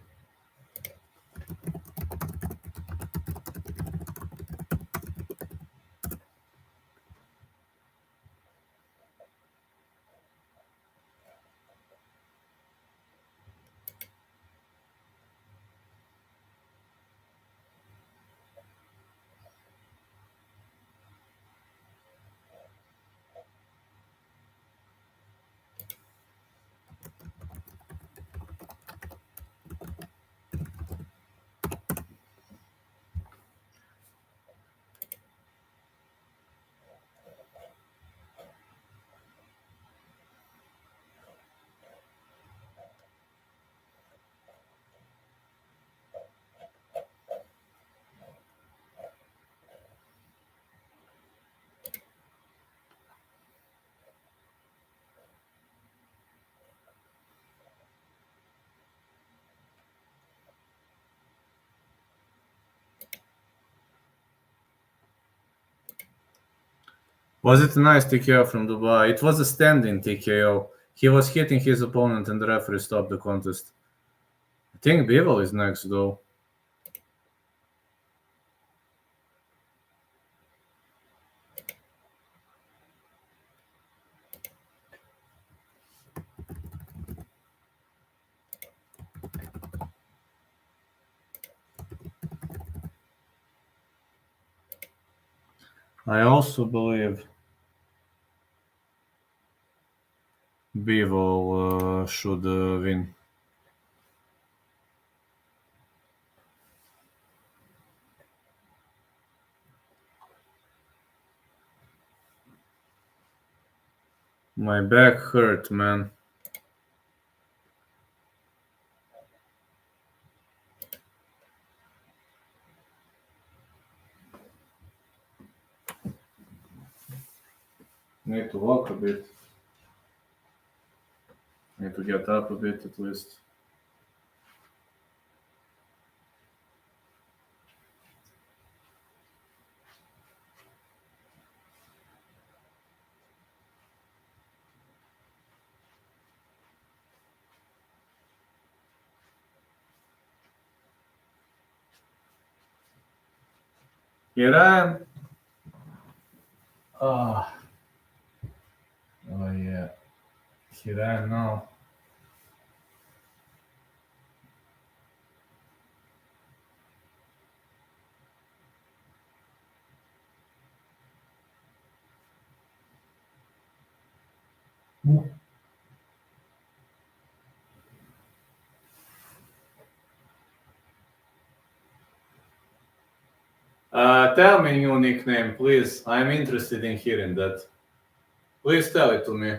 Was it a nice TKO from Dubois? It was a standing TKO. He was hitting his opponent and the referee stopped the contest. I think Bivol is next though. I also believe Bivol should win. My back hurt, man. Need to walk a bit. Need to get up a bit at least. Here I am. Oh yeah. Here I am now. Tell me new nickname, please. I'm interested in hearing that. Please tell it to me.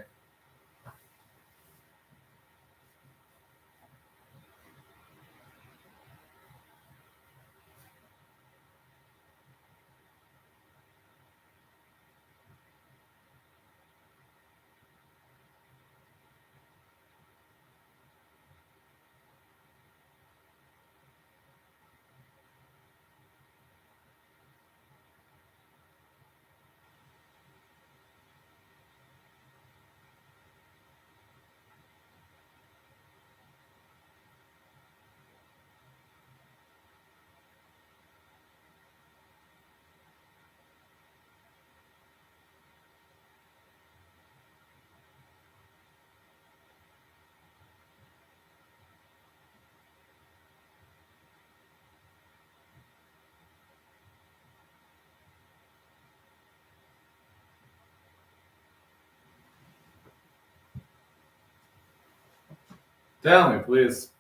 Tell me, please.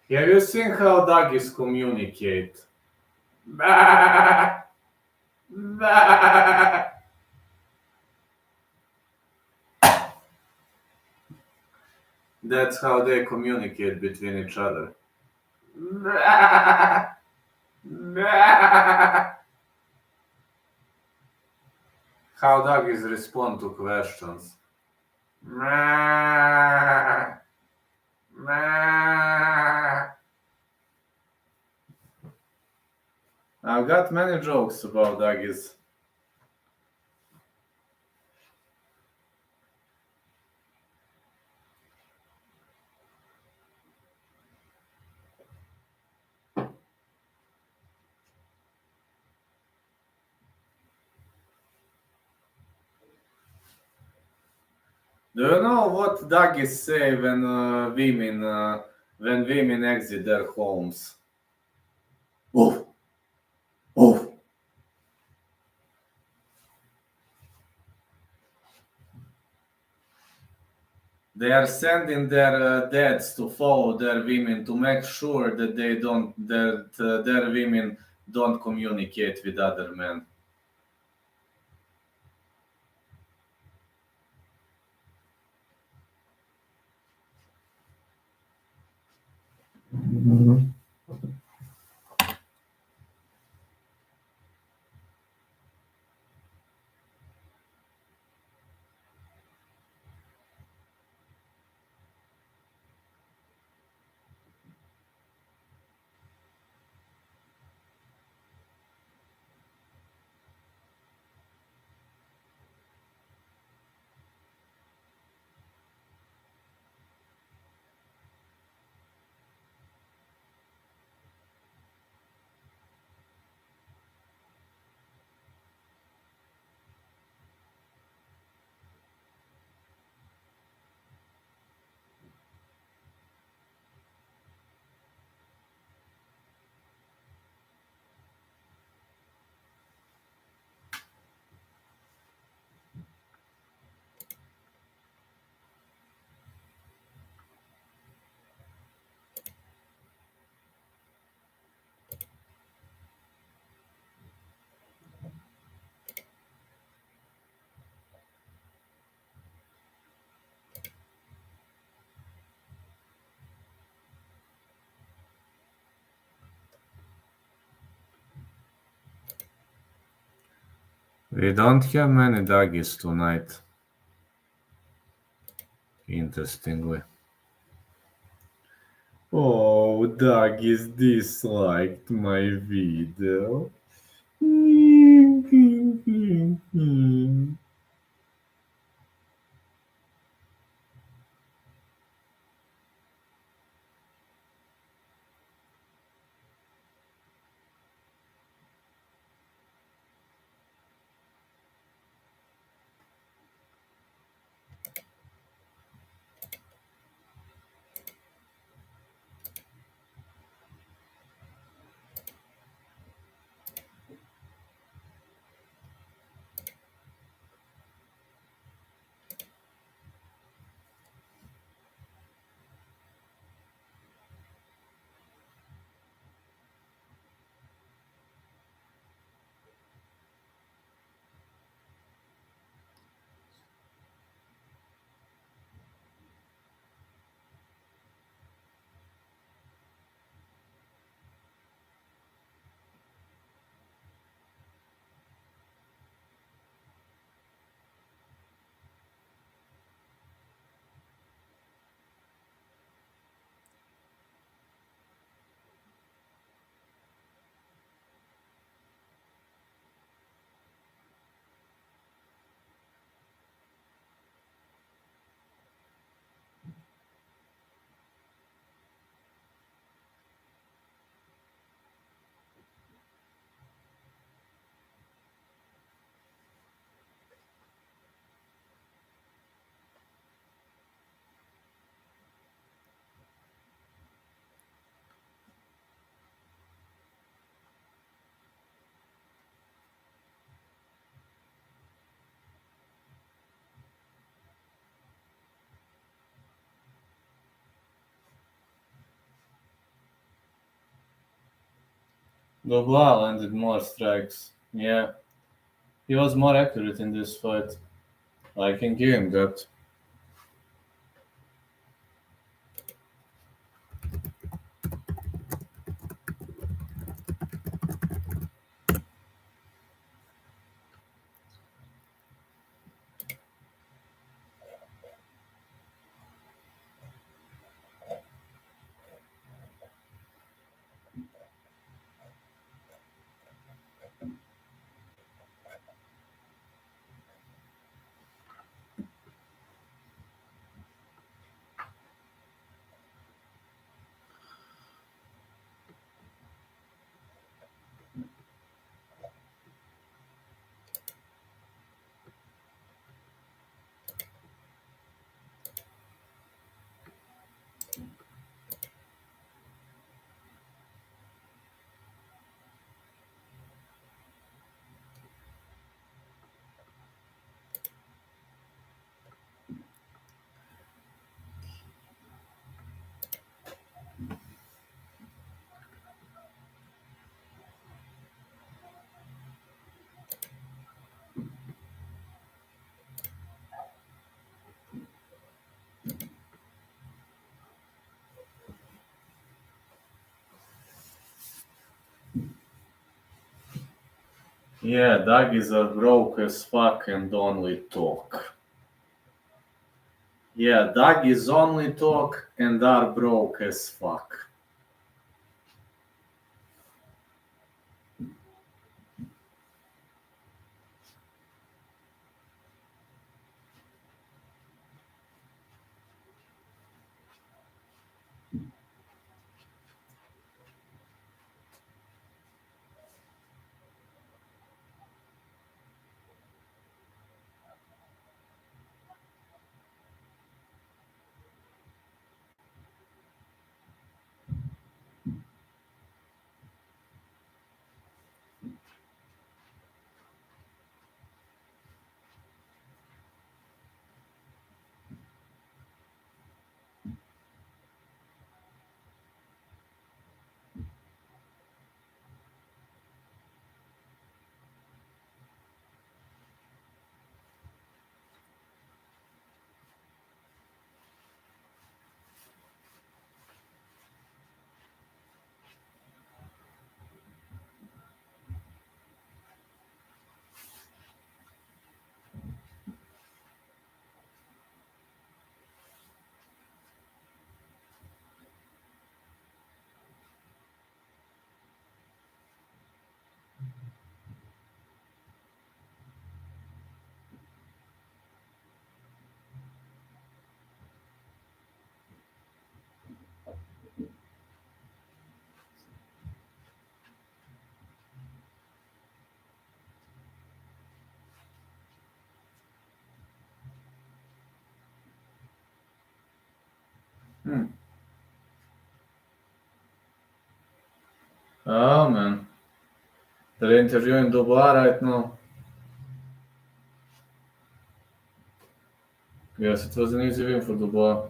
Have you seen how doggies communicate? Bah! Bah! That's how they communicate between each other. Bah! Bah! How doggies respond to questions. Bah! Bah! I've got many jokes about doggies. Do you know what doggies say when women exit their homes? Woof, woof. They are sending their dads to follow their women to make sure that their women don't communicate with other men. We don't have many doggies tonight, interestingly. Oh, doggies disliked my video. Dubois landed more strikes. Yeah, he was more accurate in this fight. I can give him that. Yeah, doggies are broke as fuck and only talk. Yeah, doggies only talk and are broke as fuck. Hmm. Oh man, they're interviewing Dubois right now. Yes, it was an easy win for Dubois.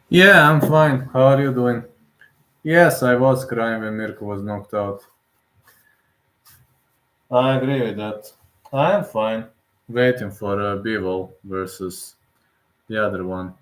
Yeah, I'm fine. How are you doing? Yes, I was crying when Mirko was knocked out. I agree with that. I am fine. Waiting for Bivol versus the other one.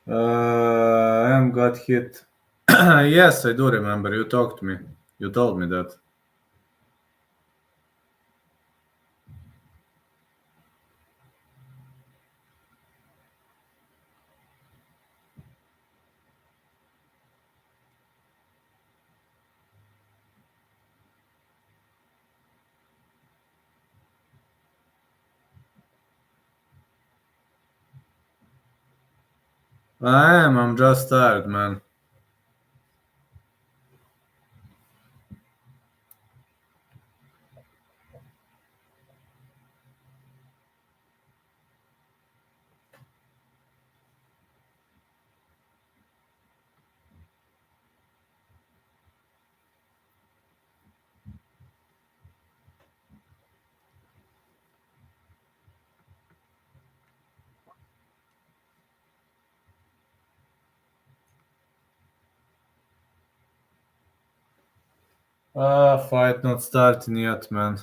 M got hit. Yes, I do remember. You talked to me. You told me that. I am. I'm just tired, man. Fight not starting yet, man.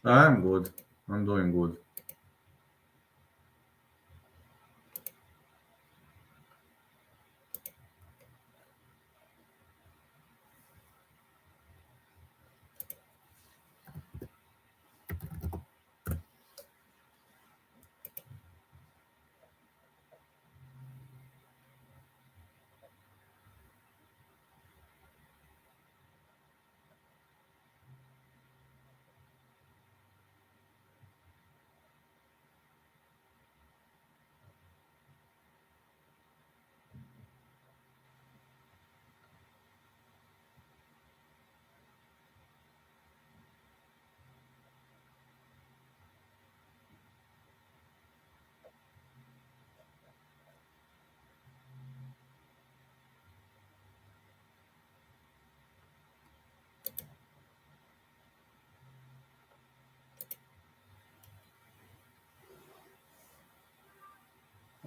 I'm good. I'm doing good.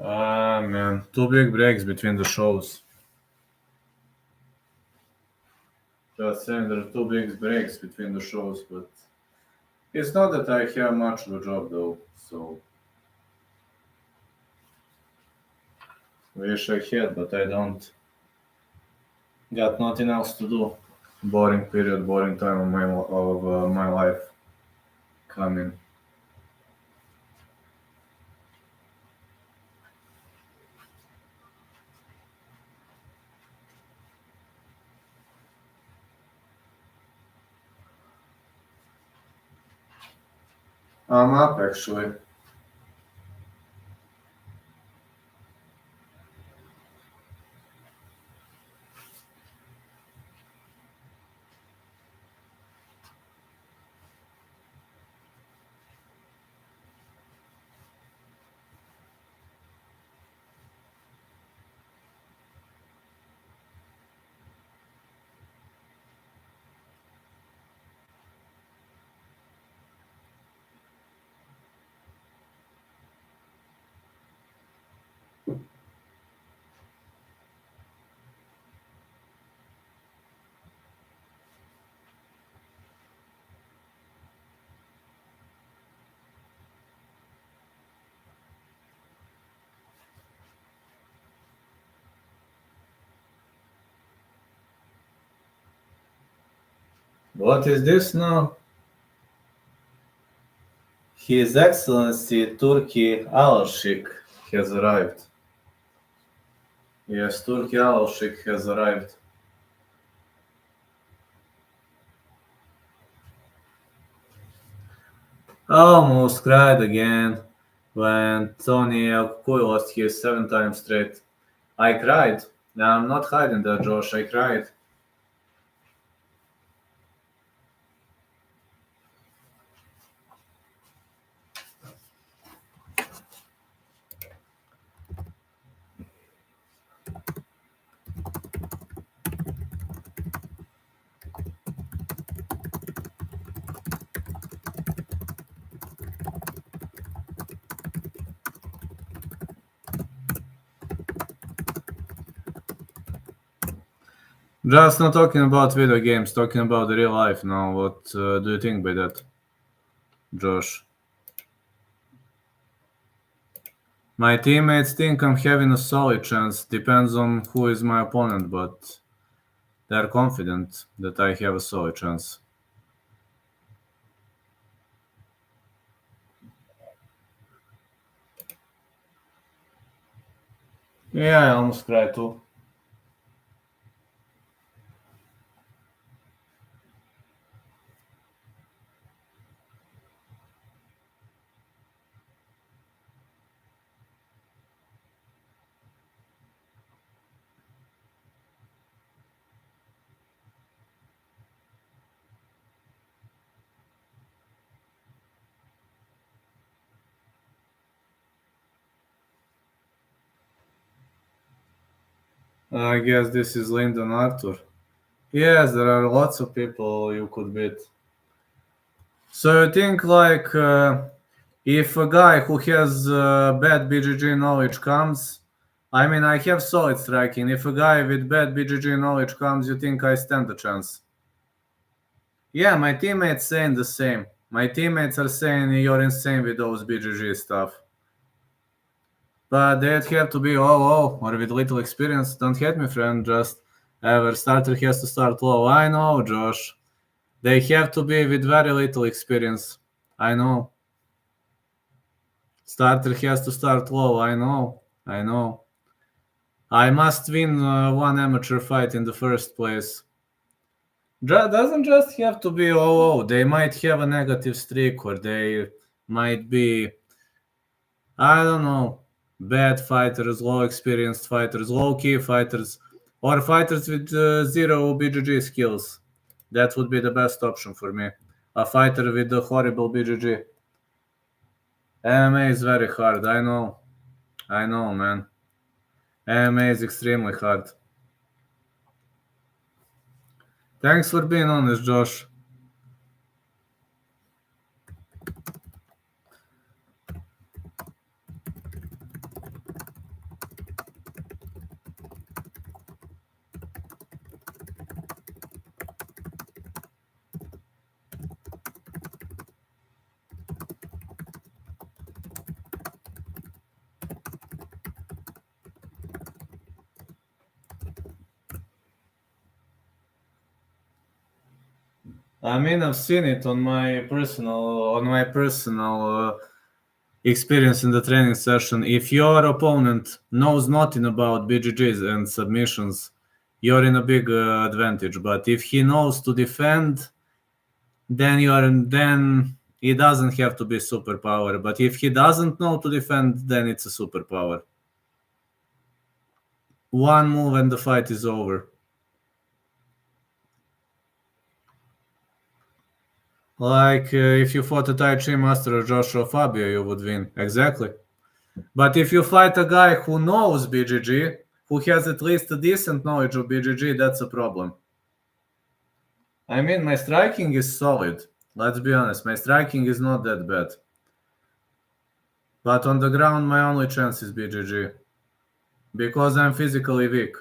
Ah, man. Two big breaks between the shows. Just saying there are two big breaks between the shows, but it's not that I have much of a job though, so wish I had, but I don't. Got nothing else to do. Boring period, boring time of my life coming. I'm up actually. What is this now? His Excellency Turkey Al-Sheikh has arrived. Yes, Turkey Al-Sheikh has arrived. I almost cried again when Tony Elkui lost his 7 times straight. I cried. I'm not hiding that, Josh. I cried. Just not talking about video games, talking about the real life now. What do you think by that, Josh? My teammates think I'm having a solid chance. Depends on who is my opponent, but they're confident that I have a solid chance. Yeah, I almost cried too. I guess this is Lyndon Arthur. Yes, there are lots of people you could beat. So you think like if a guy who has bad BGG knowledge comes, I mean I have solid striking. If a guy with bad BGG knowledge comes, you think I stand a chance? Yeah, my teammates saying the same. My teammates are saying you're insane with those BGG stuff. But they'd have to be low or with little experience. Don't hate me, friend. Just our starter has to start low. I know, Josh. They have to be with very little experience. I know. Starter has to start low. I know. I know. I must win one amateur fight in the first place. Doesn't just have to be low. They might have a negative streak or they might be, I don't know, bad fighters, low experienced fighters, low key fighters, or fighters with zero BGG skills. That would be the best option for me. A fighter with a horrible BGG. MMA is very hard. I know. I know, man. MMA is extremely hard. Thanks for being honest, Josh. I mean, I've seen it on my personal experience in the training session. If your opponent knows nothing about BGGs and submissions, you're in a big advantage. But if he knows to defend, then He doesn't have to be superpower, but if he doesn't know to defend, then it's a superpower. One move and the fight is over. Like if you fought a Tai Chi master or Joshua Fabio, you would win. Exactly. But if you fight a guy who knows BJJ, who has at least a decent knowledge of BJJ, that's a problem. I mean, my striking is solid. Let's be honest, my striking is not that bad. But on the ground, my only chance is BJJ. Because I'm physically weak.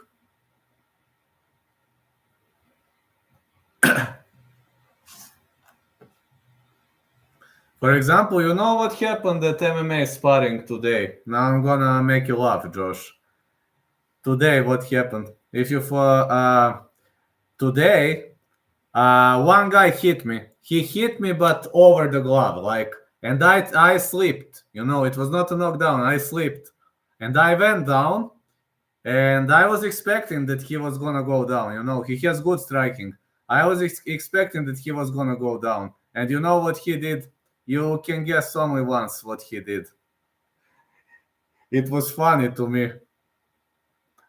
For example, you know what happened at MMA sparring today? Now I'm gonna make you laugh, Josh. Today, what happened? If you today, one guy hit me. He hit me, but over the glove, and I slipped. It was not a knockdown. I slipped, and I went down, and I was expecting that he was gonna go down. He has good striking. I was expecting that he was gonna go down, and you know what he did? You can guess only once what he did. It was funny to me.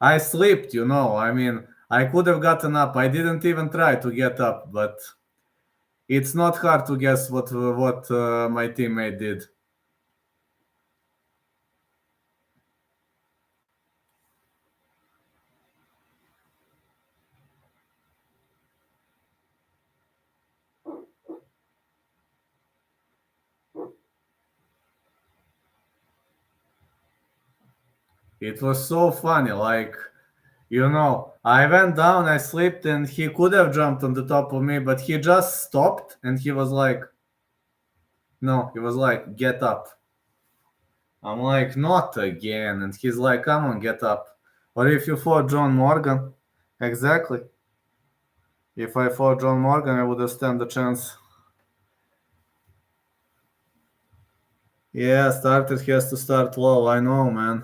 I slipped, I mean, I could have gotten up. I didn't even try to get up, but it's not hard to guess what my teammate did. It was so funny, I went down, I slipped, and he could have jumped on the top of me, but he just stopped, and he was like, no, he was like, get up. I'm like, not again. And he's like, come on, get up. Or if you fought John Morgan, exactly. If I fought John Morgan, I would have stand a chance. Yeah, starter has to start low, I know, man.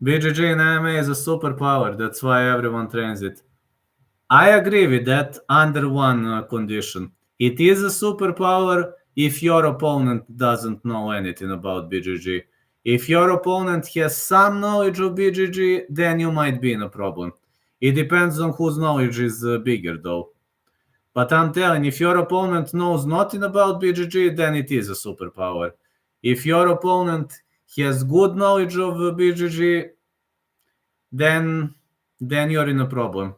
BJJ in MMA is a superpower, that's why everyone trains it. I agree with that under one condition. It is a superpower if your opponent doesn't know anything about BJJ. If your opponent has some knowledge of BJJ, then you might be in a problem. It depends on whose knowledge is bigger, though. But I'm telling, if your opponent knows nothing about BJJ, then it is a superpower. If your opponent has good knowledge of BJJ, then you're in a problem.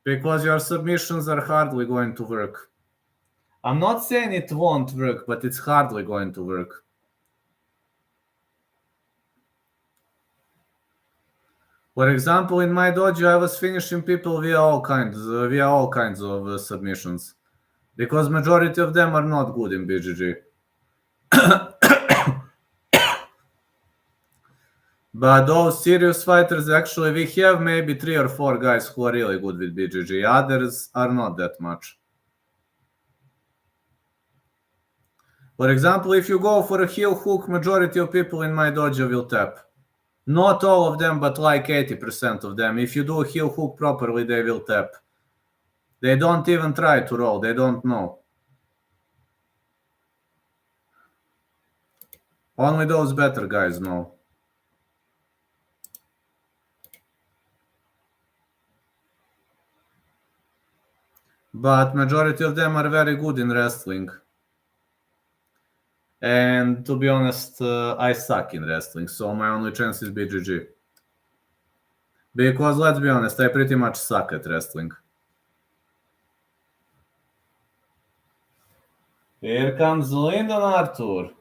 Because your submissions are hardly going to work. I'm not saying it won't work, but it's hardly going to work. For example, in my dojo, I was finishing people via all kinds of submissions, because majority of them are not good in BJJ. But those serious fighters, actually, we have maybe 3 or 4 guys who are really good with BJJ. Others are not that much. For example, if you go for a heel hook, majority of people in my dojo will tap. Not all of them, but like 80% of them. If you do a heel hook properly, they will tap. They don't even try to roll. They don't know. Only those better guys know. But majority of them are very good in wrestling. And to be honest, I suck in wrestling, so my only chance is BJJ. Because let's be honest, I pretty much suck at wrestling. Here comes Lyndon Arthur.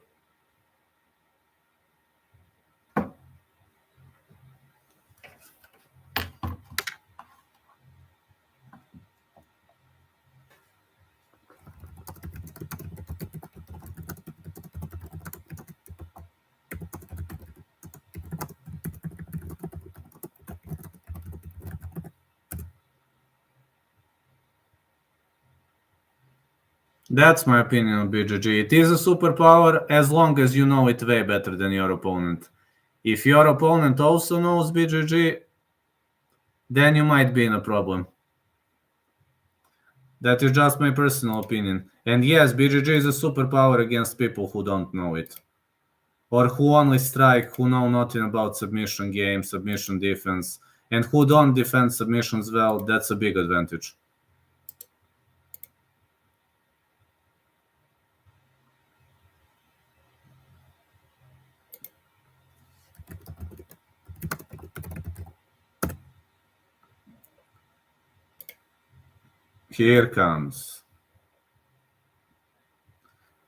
That's my opinion on BJJ. It is a superpower as long as you know it way better than your opponent. If your opponent also knows BJJ, then you might be in a problem. That is just my personal opinion. And yes, BJJ is a superpower against people who don't know it. Or who only strike, who know nothing about submission game, submission defense, and who don't defend submissions well. That's a big advantage. Here comes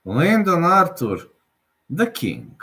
Lyndon Arthur, the king.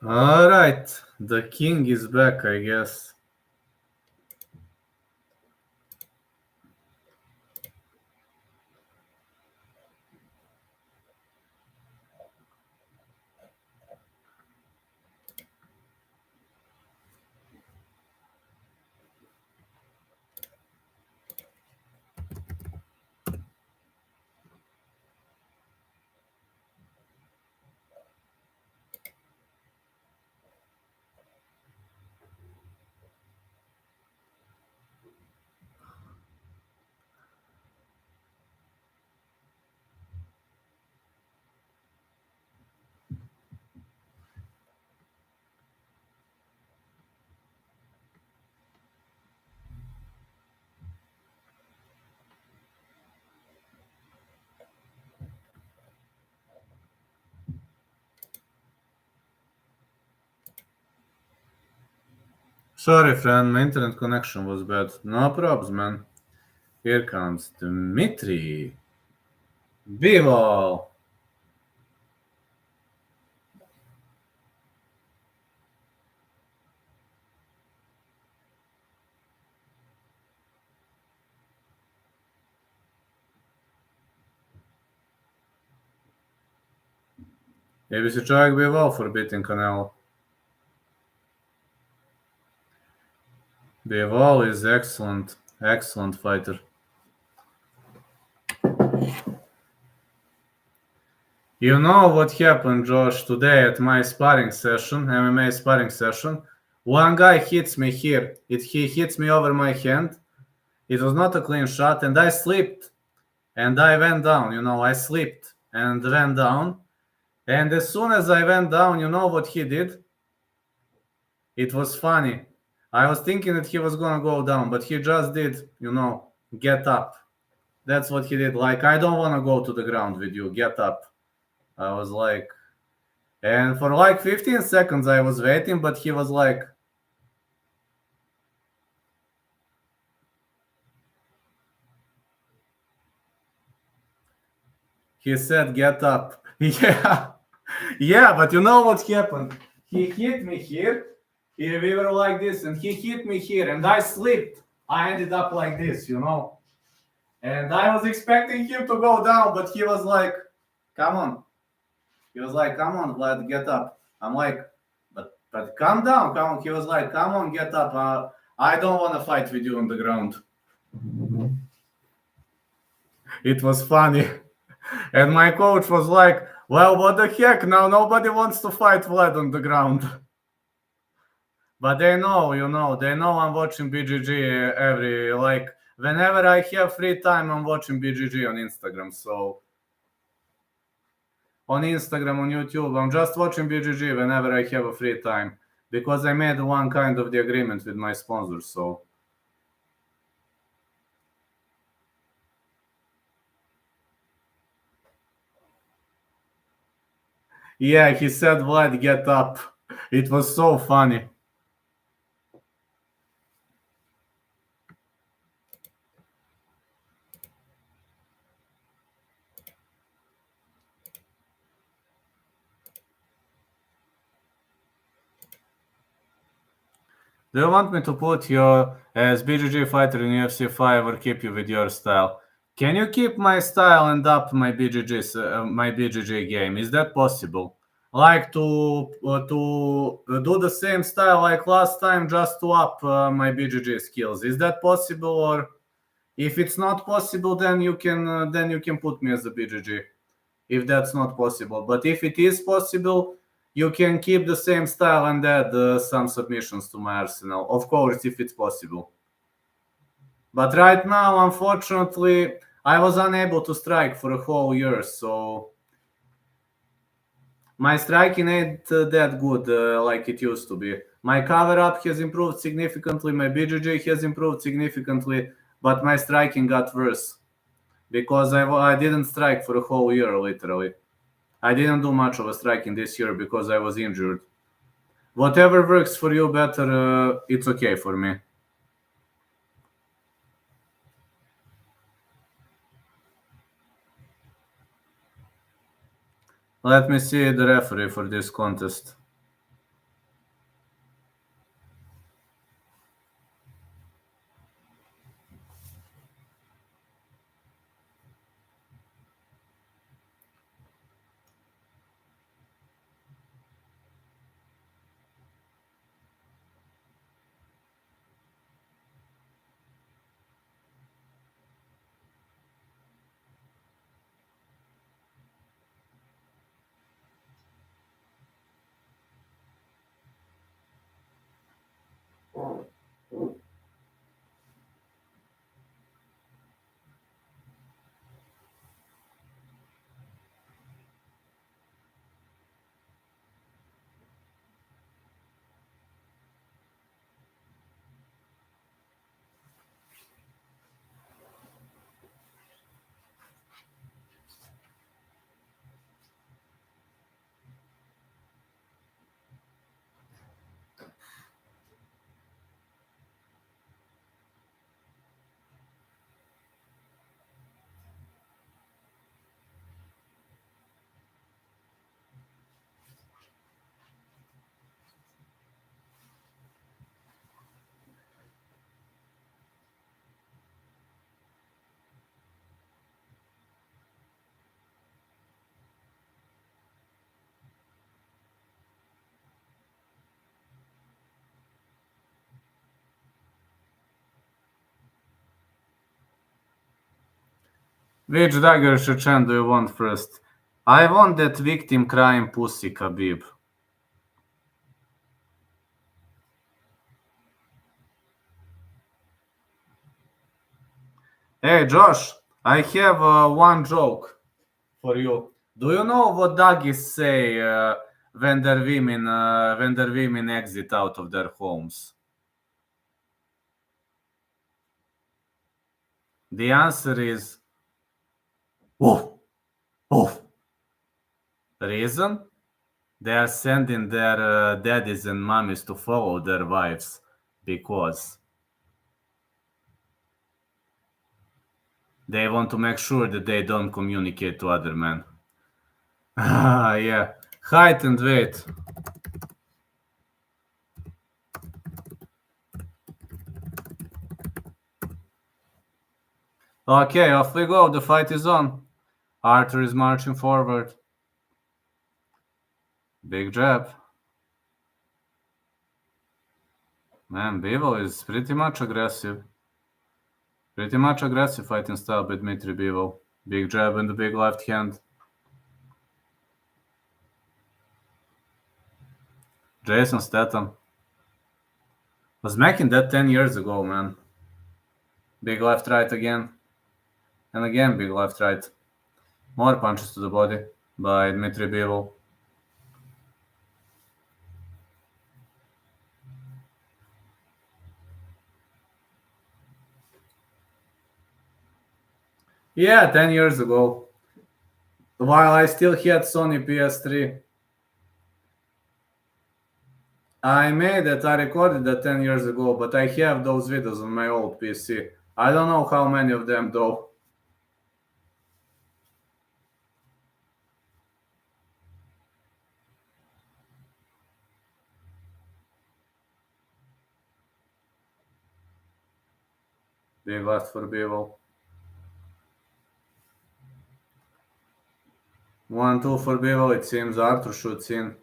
All right, the king is back, I guess. Sorry, friend, my internet connection was bad. No problems, man. Here comes Dmitry. Bivol. Maybe si človek Bivol for beating Canelo. Bivol is excellent fighter. You know what happened, Josh, today at my sparring session, MMA sparring session? One guy hits me here. He hits me over my hand. It was not a clean shot, and I slipped. And I went down, I slipped and went down. And as soon as I went down, you know what he did? It was funny. I was thinking that he was gonna go down, but he just did, get up. That's what he did. Like, I don't want to go to the ground with you. Get up. I was like, and for like 15 seconds I was waiting, but he was like, he said, get up. Yeah, but you know what happened? He hit me here. We were like this, and he hit me here, and I slipped. I ended up like this, And I was expecting him to go down, but he was like, come on. He was like, come on, Vlad, get up. I'm like, but calm down, come on. He was like, come on, get up. I don't want to fight with you on the ground. It was funny. And my coach was like, well, what the heck? Now nobody wants to fight Vlad on the ground. But they know, they know I'm watching BJJ whenever I have free time, I'm watching BJJ on Instagram. So on Instagram, on YouTube, I'm just watching BJJ whenever I have a free time because I made one kind of the agreement with my sponsor. So Yeah, he said, Vlad, get up. It was so funny. Do you want me to put you as BJJ fighter in UFC 5 or keep you with your style? Can you keep my style and up my BJJ game? Is that possible? Like to do the same style like last time, just to up my BJJ skills. Is that possible? Or if it's not possible, then you can put me as a BJJ. If that's not possible, but if it is possible, you can keep the same style and add some submissions to my arsenal. Of course, if it's possible. But right now, unfortunately, I was unable to strike for a whole year, so my striking ain't that good like it used to be. My cover up has improved significantly, my BJJ has improved significantly, but my striking got worse because I didn't strike for a whole year, literally. I didn't do much of a striking this year because I was injured. Whatever works for you better, it's okay for me. Let me see the referee for this contest. Which dagger Chechen do you want first? I want that victim crying pussy, Khabib. Hey, Josh, I have one joke for you. Do you know what doggies say when their women exit out of their homes? The answer is woof, woof. Reason? They are sending their daddies and mummies to follow their wives because they want to make sure that they don't communicate to other men. Ah, yeah. Height and weight. Okay, off we go. The fight is on. Arthur is marching forward. Big jab. Man, Bivol is pretty much aggressive. Pretty much aggressive fighting style by Dmitry Bivol. Big jab and the big left hand. Jason Statham was making that 10 years ago, man. Big left right again. And again, big left right. More punches to the body by Dmitry Bivol. Yeah, 10 years ago. While I still had Sony PS3. I made it. I recorded that 10 years ago, but I have those videos on my old PC. I don't know how many of them though. Big left for Bivol. 1-2 for Bivol. It seems Arthur shoots in.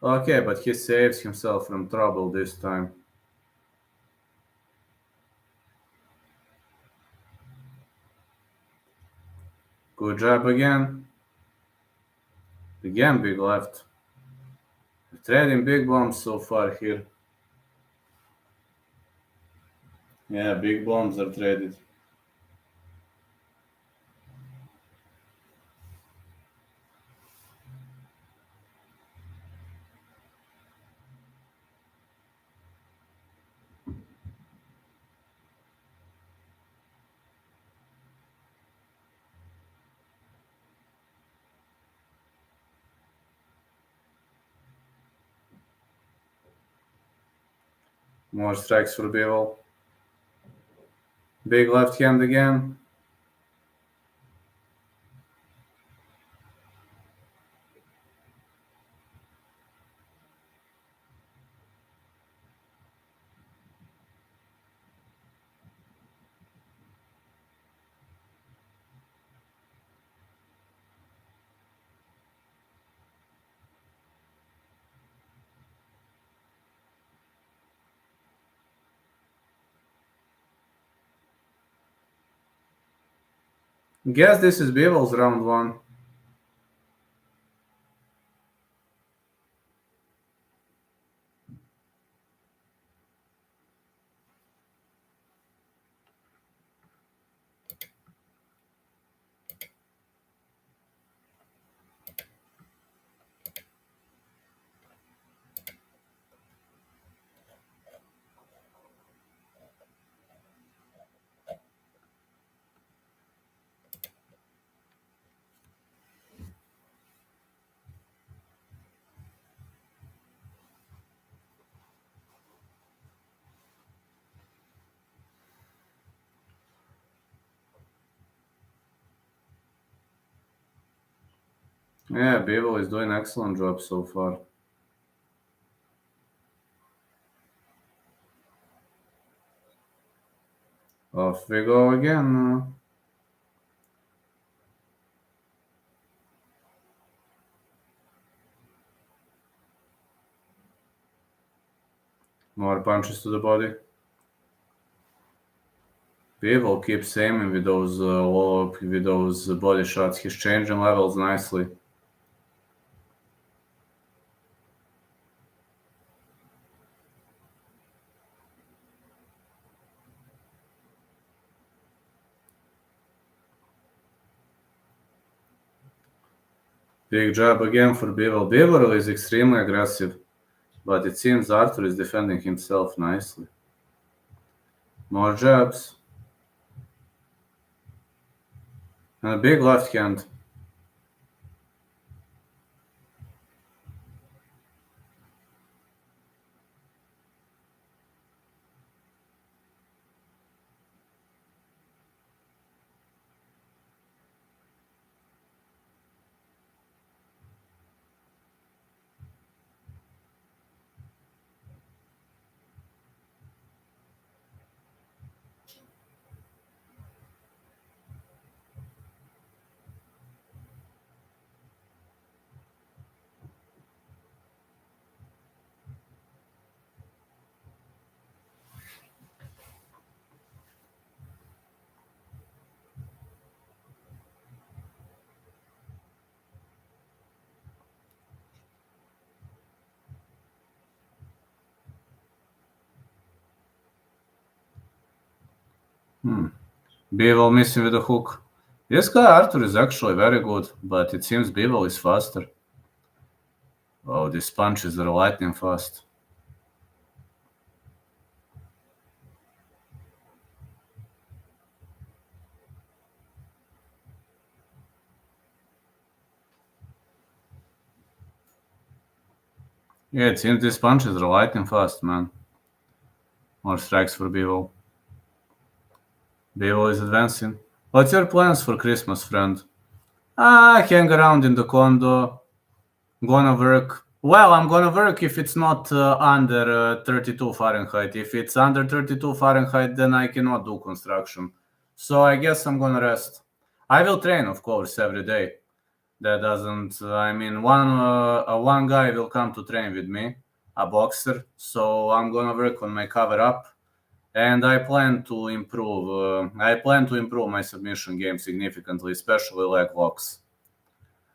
Okay, but he saves himself from trouble this time. Good job again. Again, big left. Trading big bombs so far here. Yeah, big bombs are traded. More strikes for Bivol. Big left hand again. Guess this is Bivol's round one. Yeah, Bivol is doing excellent job so far. Off we go again. More punches to the body. Bivol keeps aiming with those body shots. He's changing levels nicely. Big job again for Bivol. Bivol is extremely aggressive, but it seems Arthur is defending himself nicely. More jabs. And a big left hand. Bivol missing with a hook. This guy Arthur is actually very good, but it seems Bivol is faster. Oh, these punches are lightning fast. Yeah, it seems these punches are lightning fast, man. More strikes for Bivol. Bivol is advancing. What's your plans for Christmas, friend? Hang around in the condo. Gonna work. Well, I'm gonna work if it's not under 32 Fahrenheit. If it's under 32 Fahrenheit, then I cannot do construction. So I guess I'm gonna rest. I will train, of course, every day. That doesn't. I mean, one guy will come to train with me, a boxer. So I'm gonna work on my cover up, and I plan to improve. I plan to improve my submission game significantly, especially leg locks,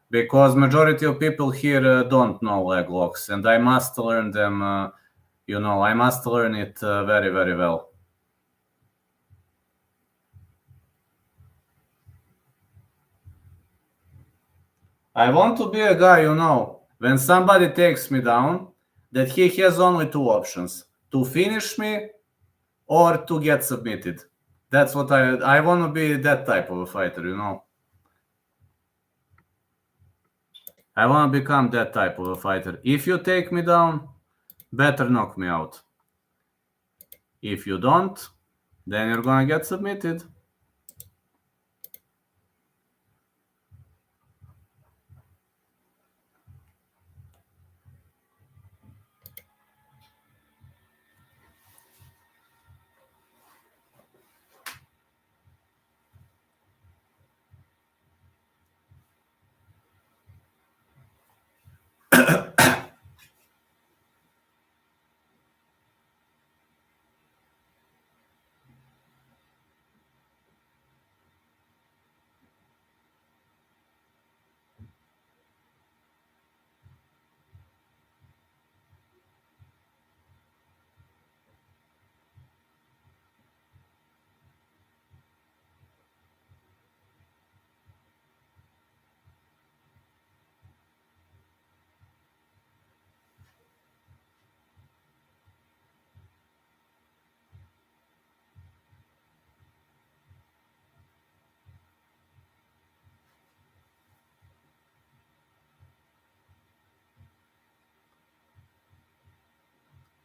because majority of people here don't know leg locks, and I must learn them. I must learn it very, very well. I want to be a guy, when somebody takes me down, that he has only two options: to finish me or to get submitted. That's what I want to be, that type of a fighter. I want to become that type of a fighter. If you take me down, better knock me out. If you don't, then you're gonna get submitted.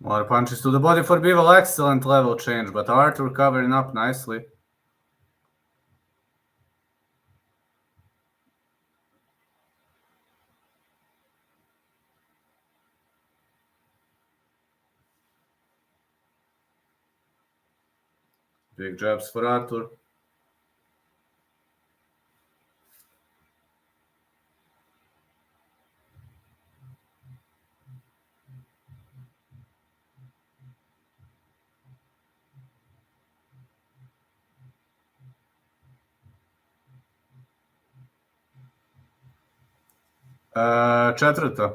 More punches to the body for Bivol. Excellent level change, but Arthur covering up nicely. Big jabs for Arthur. Četvrta.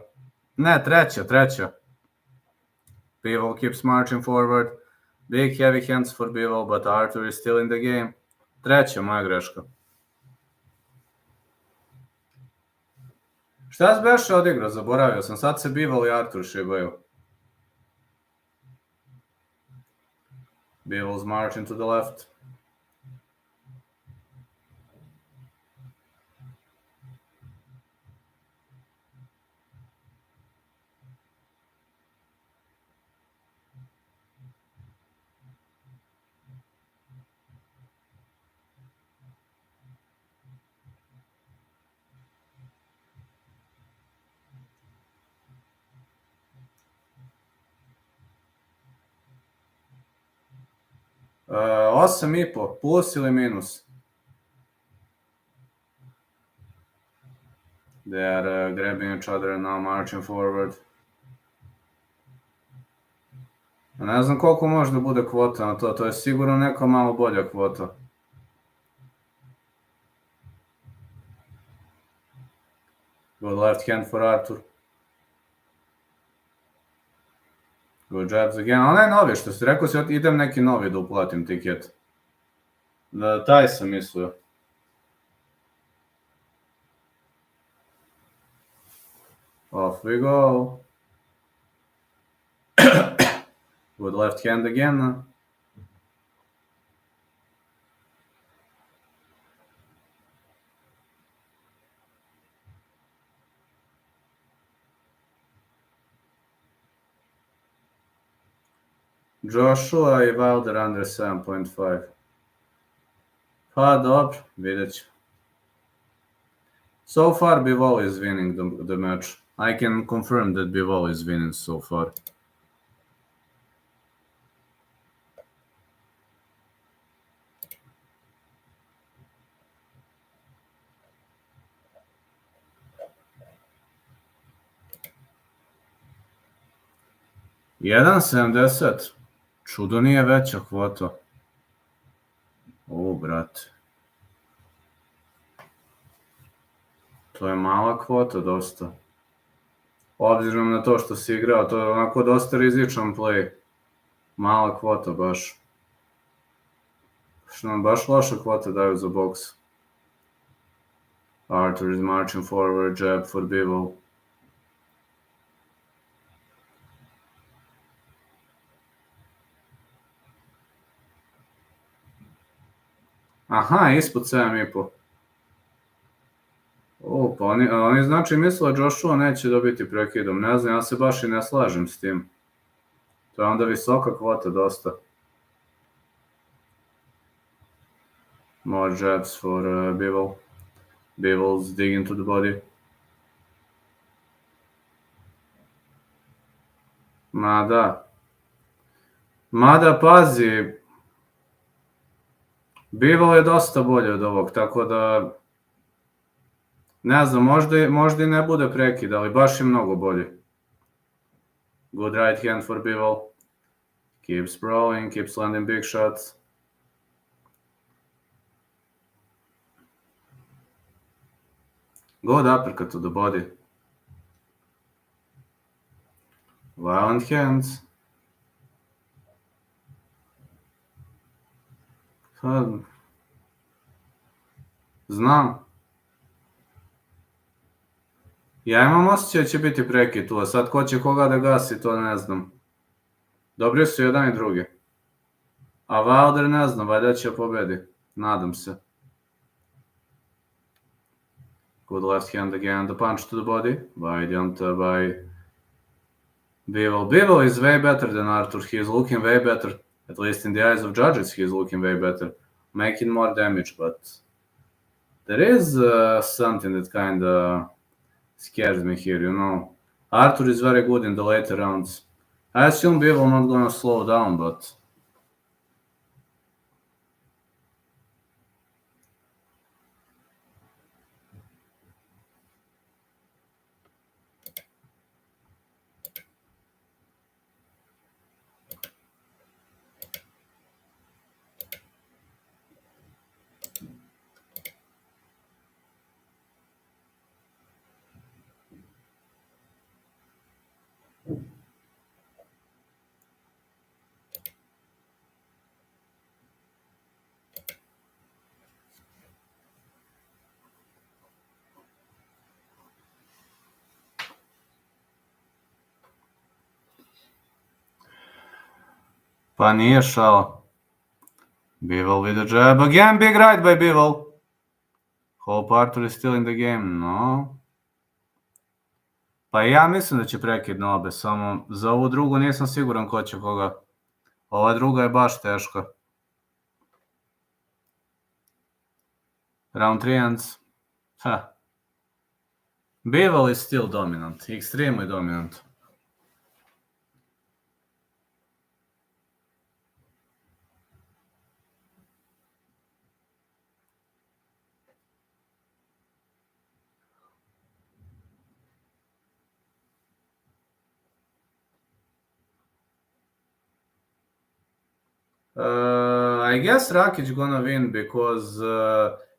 Ne, treća. Bivol keeps marching forward. Big heavy hands for Bivol, but Arthur is still in the game. Treća, moja greška. Šta si beše odigrao? Zaboravio sam. Sad se Bivol i Arthur šibaju. Bivol's marching to the left. Uh, 8,5. Plus ili minus? They are grabbing each other and now marching forward. Ne znam koliko može da bude kvota na to je sigurno neka malo bolja kvota. Good left hand for Arthur. Good jabs again. Onaj novi, što si rekao si, idem neki novi da uplatim tiket. Da, taj sam mislio. Off we go. Good left hand again. Joshua I Wilder under 7.5. Pa dobro, vidjet ću. So far Bivol is winning the match. I can confirm that Bivol is winning so far. Jedan 70. Čudo nije veća kvota. Brate. To je mala kvota dosta. Obzirom na to što si igrao, to je onako dosta rizičan play. Mala kvota baš. Što nam baš loša kvota daju za boks. Arthur is marching forward, jab for Bivol. Aha, ispod 7,5. Pa oni znači misle da Joshua neće dobiti prekidom. Ne znam, ja se baš i ne slažem s tim. To je onda visoka kvota dosta. More jabs for Bivol. Bivol's digging to the body. Mada pazi, Bivol je dosta bolje od ovog, tako da ne znam, možda i ne bude prekid, ali baš je mnogo bolje. Good right hand for Bivol. Keeps sprawling, keeps landing big shots. Good uppercut to the body. Violent hands. Znam. Ja imam osjećaj da će biti prekid tu, a sad ko će koga da gasi, to ne znam. Dobri su jedan i drugi. A Wilder ne znam, valjda će pobedi. Nadam se. Good left hand again, the punch to the body. Valiant by Bivol. Bivol is way better than Arthur. He is looking way better. At least in the eyes of judges, he is looking way better. Making more damage, but there is something that kind of scares me here, you know. Arthur is very good in the later rounds. I assume Bivol not gonna slow down, but pa nije šao. Bivol with a jab. Again, big right by Bivol. Hope Arthur is still in the game. No. Pa ja mislim da će prekid na obe, samo za ovu drugu nisam siguran ko će koga. Ova druga je baš teška. Round 3 ends. Bivol is still dominant. Extremely dominant. I guess Rakic gonna win because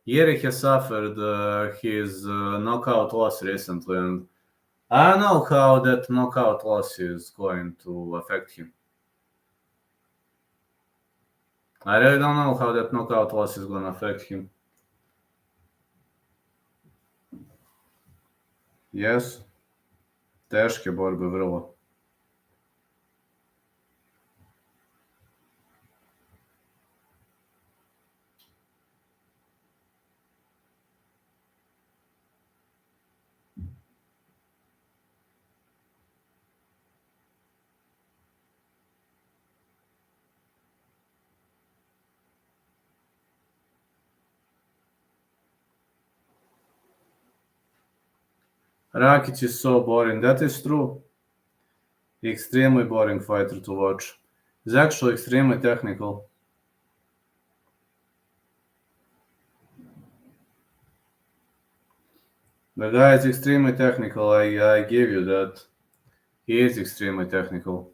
Jiri has suffered his knockout loss recently, and I don't know how that knockout loss is going to affect him. I really don't know how that knockout loss is gonna affect him. Yes. Teške borbe, vrlo. Rakic is so boring. That is true. Extremely boring fighter to watch. He's actually extremely technical. The guy is extremely technical. I give you that. He is extremely technical.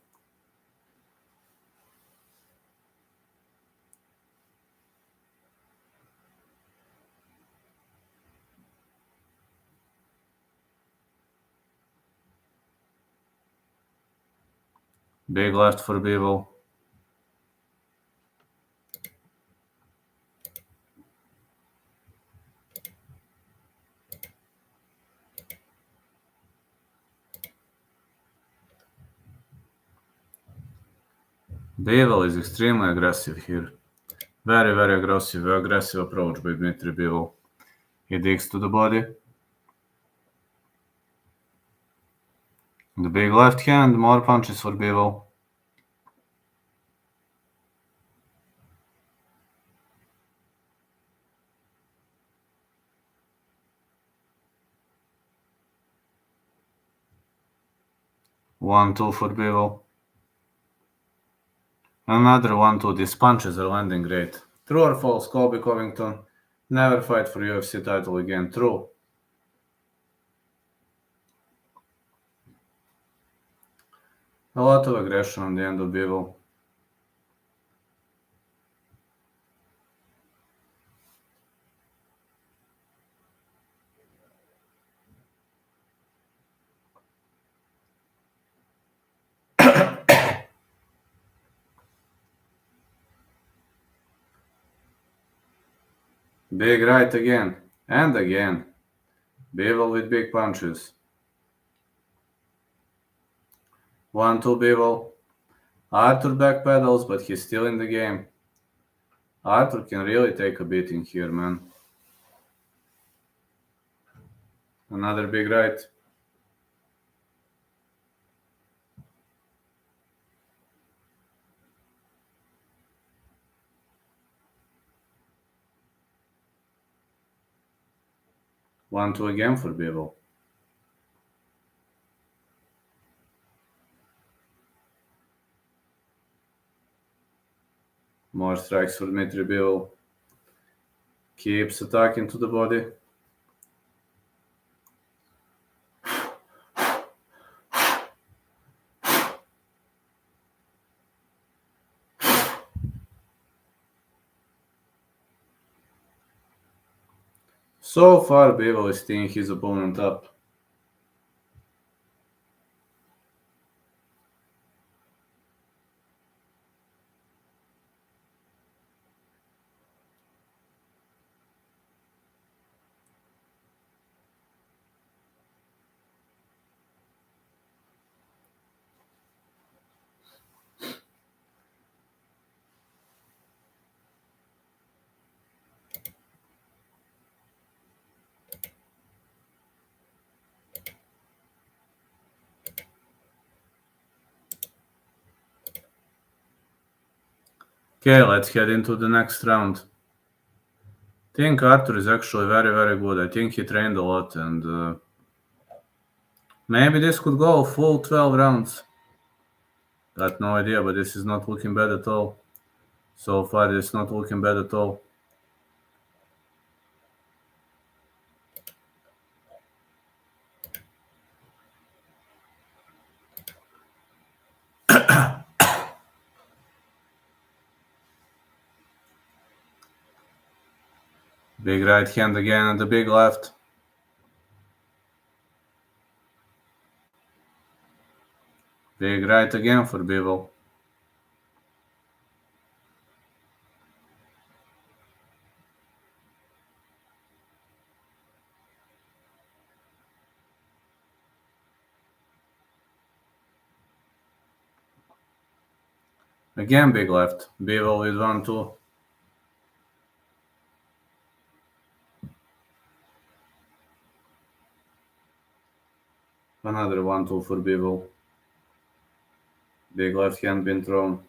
Big left for Bivol. Bivol is extremely aggressive here. Very, very aggressive approach by Dmitry Bivol. He digs to the body. The big left hand, more punches for Bivol. One, two for Bivol. Another 1-2. These punches are landing great. True or false, Colby Covington? Never fight for UFC title again. True. A lot of aggression on the end of Bivol. Big right again. And again. Bivol with big punches. 1-2 Bivol. Arthur backpedals, but he's still in the game. Arthur can really take a beating here, man. Another big right. One, two again for Bivol. More strikes for Dmitry Bivol. Keeps attacking to the body. So far, Bivol is teeing his opponent up. Okay, let's head into the next round. I think Arthur is actually very, very good. I think he trained a lot, and maybe this could go full 12 rounds. Got no idea, but this is not looking bad at all. So far, it's not looking bad at all. Big right hand again and the big left. Big right again for Bivol. Again big left. Bivol with 1-2. Another 1-2 for Bivol. Big left hand been thrown.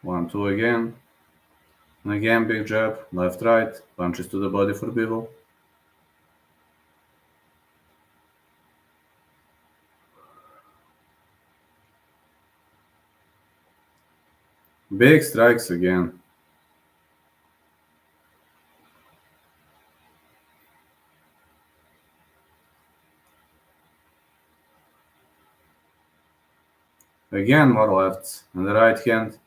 1-2 again. And again big jab. Left right. Punches to the body for Bivol. Big strikes again. Again more lefts and the right hand.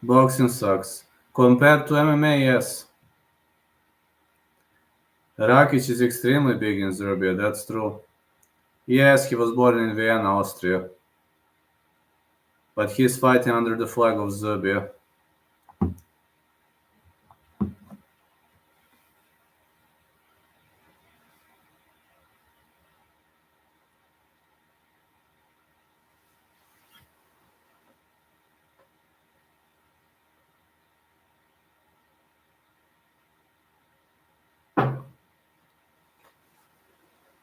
Boxing sucks. Compared to MMA, yes. Rakic is extremely big in Serbia, that's true. Yes, he was born in Vienna, Austria. But he's fighting under the flag of Serbia.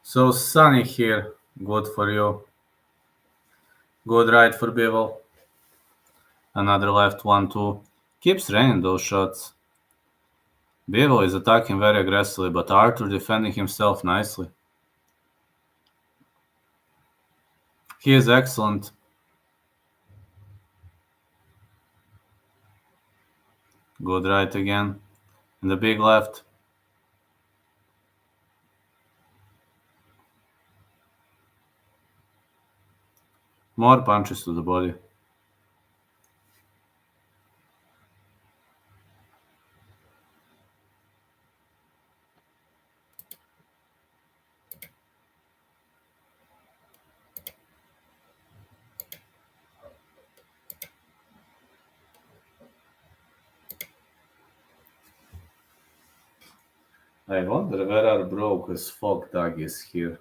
So sunny here, good for you. Good right for Bivol. Another left 1-2. Keeps raining those shots. Bivol is attacking very aggressively, but Arthur defending himself nicely. He is excellent. Good right again. And the big left. More punches to the body. I wonder where our broke as fuck Doug is here.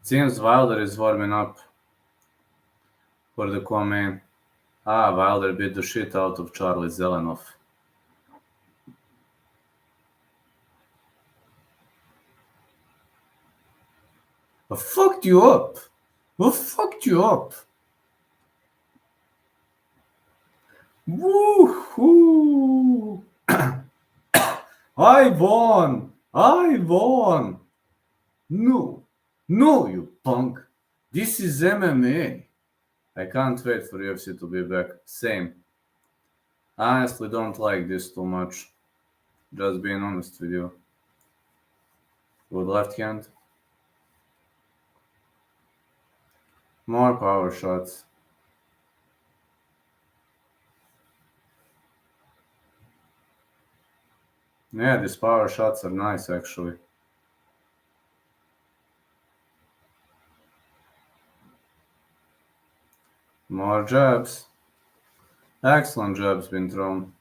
It seems Wilder is warming up for the co-main. Wilder beat the shit out of Charlie Zelenov. I fucked you up. Who fucked you up? Woohoo! I won! I won! No, no, you punk. This is MMA. I can't wait for UFC to be back. Same. Honestly, don't like this too much. Just being honest with you. Good left hand. More power shots. Yeah, these power shots are nice actually. More jabs. Excellent jabs been thrown.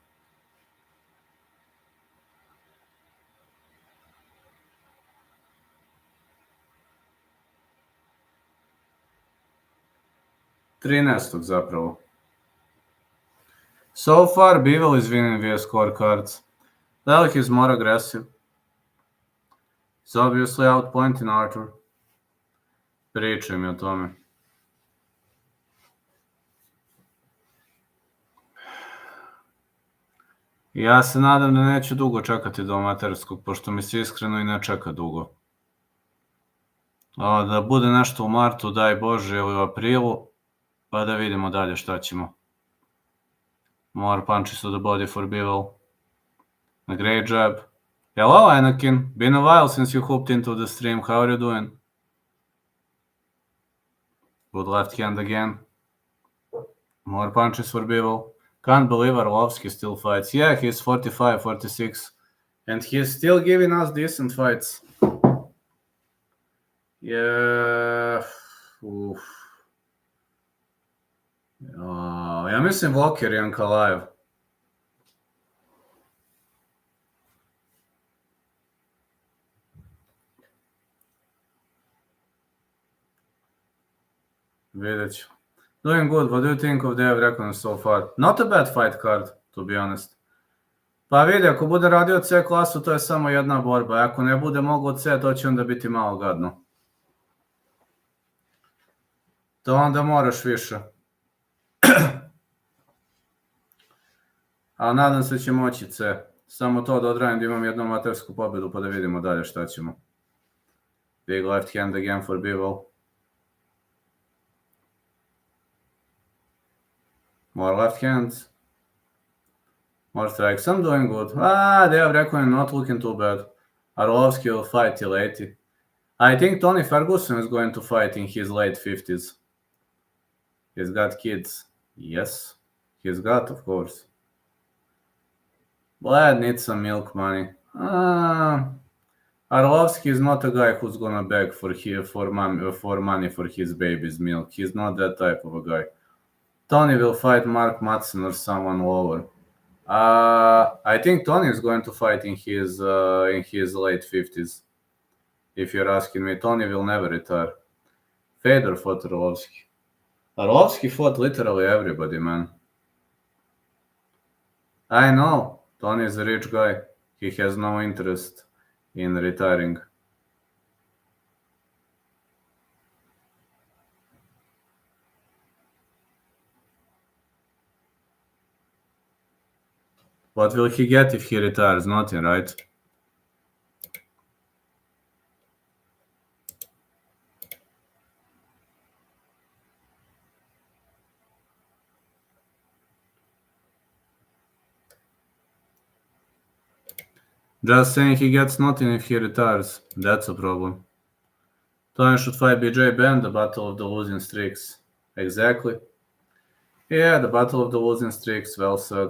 Trinaestog zapravo. So far, Bivol is winning via scorecards. Velik is more aggressive. He's obviously outpointing Arthur. Pričaj mi o tome. Ja se nadam da neću dugo čekati do amaterskog, pošto mi se iskreno i ne čeka dugo. Da bude nešto u martu, daj Bože, ili u aprilu, pa da vidimo dalje šta ćemo. More punches to the body for Bivol. A great jab. Hello, Anakin. Been a while since you hopped into the stream. How are you doing? Good left hand again. More punches for Bivol. Can't believe Arlovsky still fights. Yeah, he's 45, 46. And he's still giving us decent fights. Yeah. Oof. Ja mislim Walker i Ankalaev. Vidjet ću. Doing good. What do you think of their record so far? Not a bad fight card, to be honest. Pa vidi, ako bude radio C klasu, to je samo jedna borba. Ako ne bude moglo C, to će onda biti malo gadno. To onda moraš više. Ali nadam se će moći C. Samo to da odradim da imam jednu amatersku pobjedu pa da vidimo dalje šta ćemo. Big left hand again for Bivol. More left hands. More strikes. I'm doing good. They have reckoning not looking too bad. Arlovsky will fight till 80. I think Tony Ferguson is going to fight in his late 50s. He's got kids. Yes, he's got, of course. Vlad needs some milk money. Arlovsky is not a guy who's gonna beg for money for his baby's milk. He's not that type of a guy. Tony will fight Mark Madsen or someone lower. I think Tony is going to fight in his late 50s. If you're asking me, Tony will never retire. Fedor fought Arlovsky. Arlovsky fought literally everybody, man. I know. Tony is a rich guy. He has no interest in retiring. What will he get if he retires? Nothing, right? Just saying he gets nothing if he retires. That's a problem. Tony should fight BJ Penn, the battle of the losing streaks. Exactly. Yeah, the battle of the losing streaks, well said.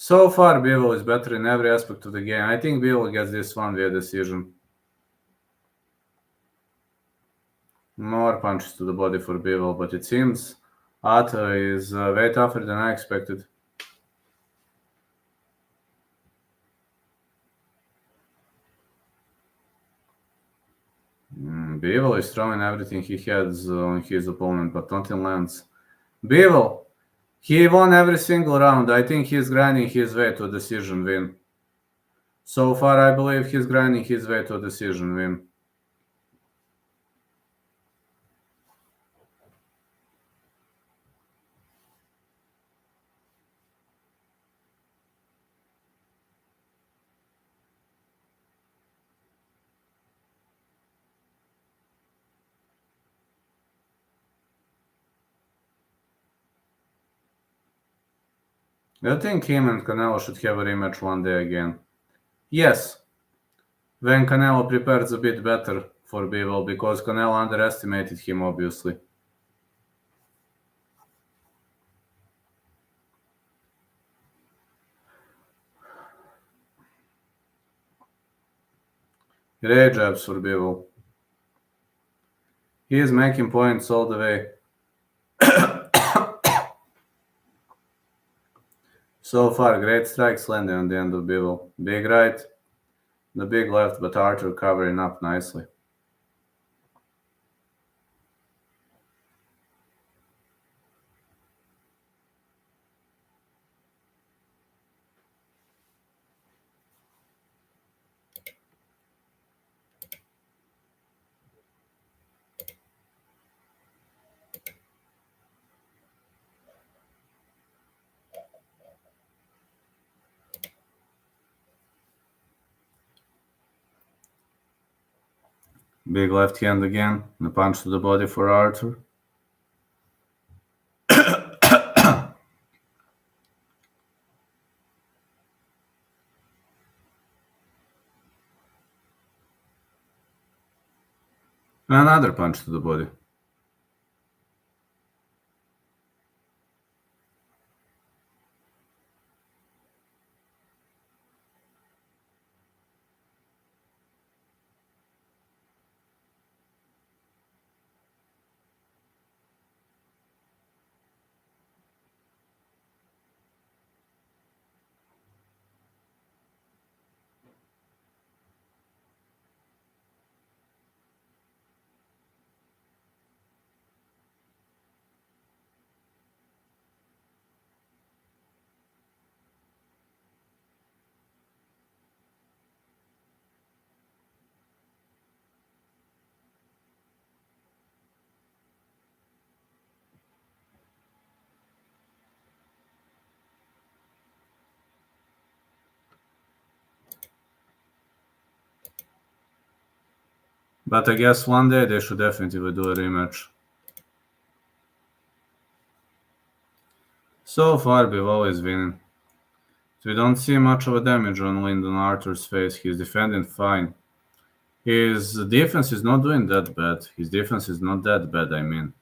So far, Bivol is better in every aspect of the game. I think Bivol gets this one via decision. More punches to the body for Bivol, but it seems Ata is way tougher than I expected. Bivol is throwing everything he has on his opponent, but nothing lands. Bivol! He won every single round. I think he's grinding his way to a decision win. So far, I believe he's grinding his way to a decision win. I think him and Canelo should have a rematch one day again. Yes, when Canelo prepares a bit better for Bivol, because Canelo underestimated him, obviously. Great jabs for Bivol. He is making points all the way. So far, great strikes landing on the end of Bivol. Big right, the big left, but Arthur covering up nicely. Big left hand again, the punch to the body for Arthur. Another punch to the body. But I guess one day they should definitely do a rematch. So far, Bivol is winning. We don't see much of a damage on Lyndon Arthur's face. He's defending fine. His defense is not doing that bad. His defense is not that bad, I mean.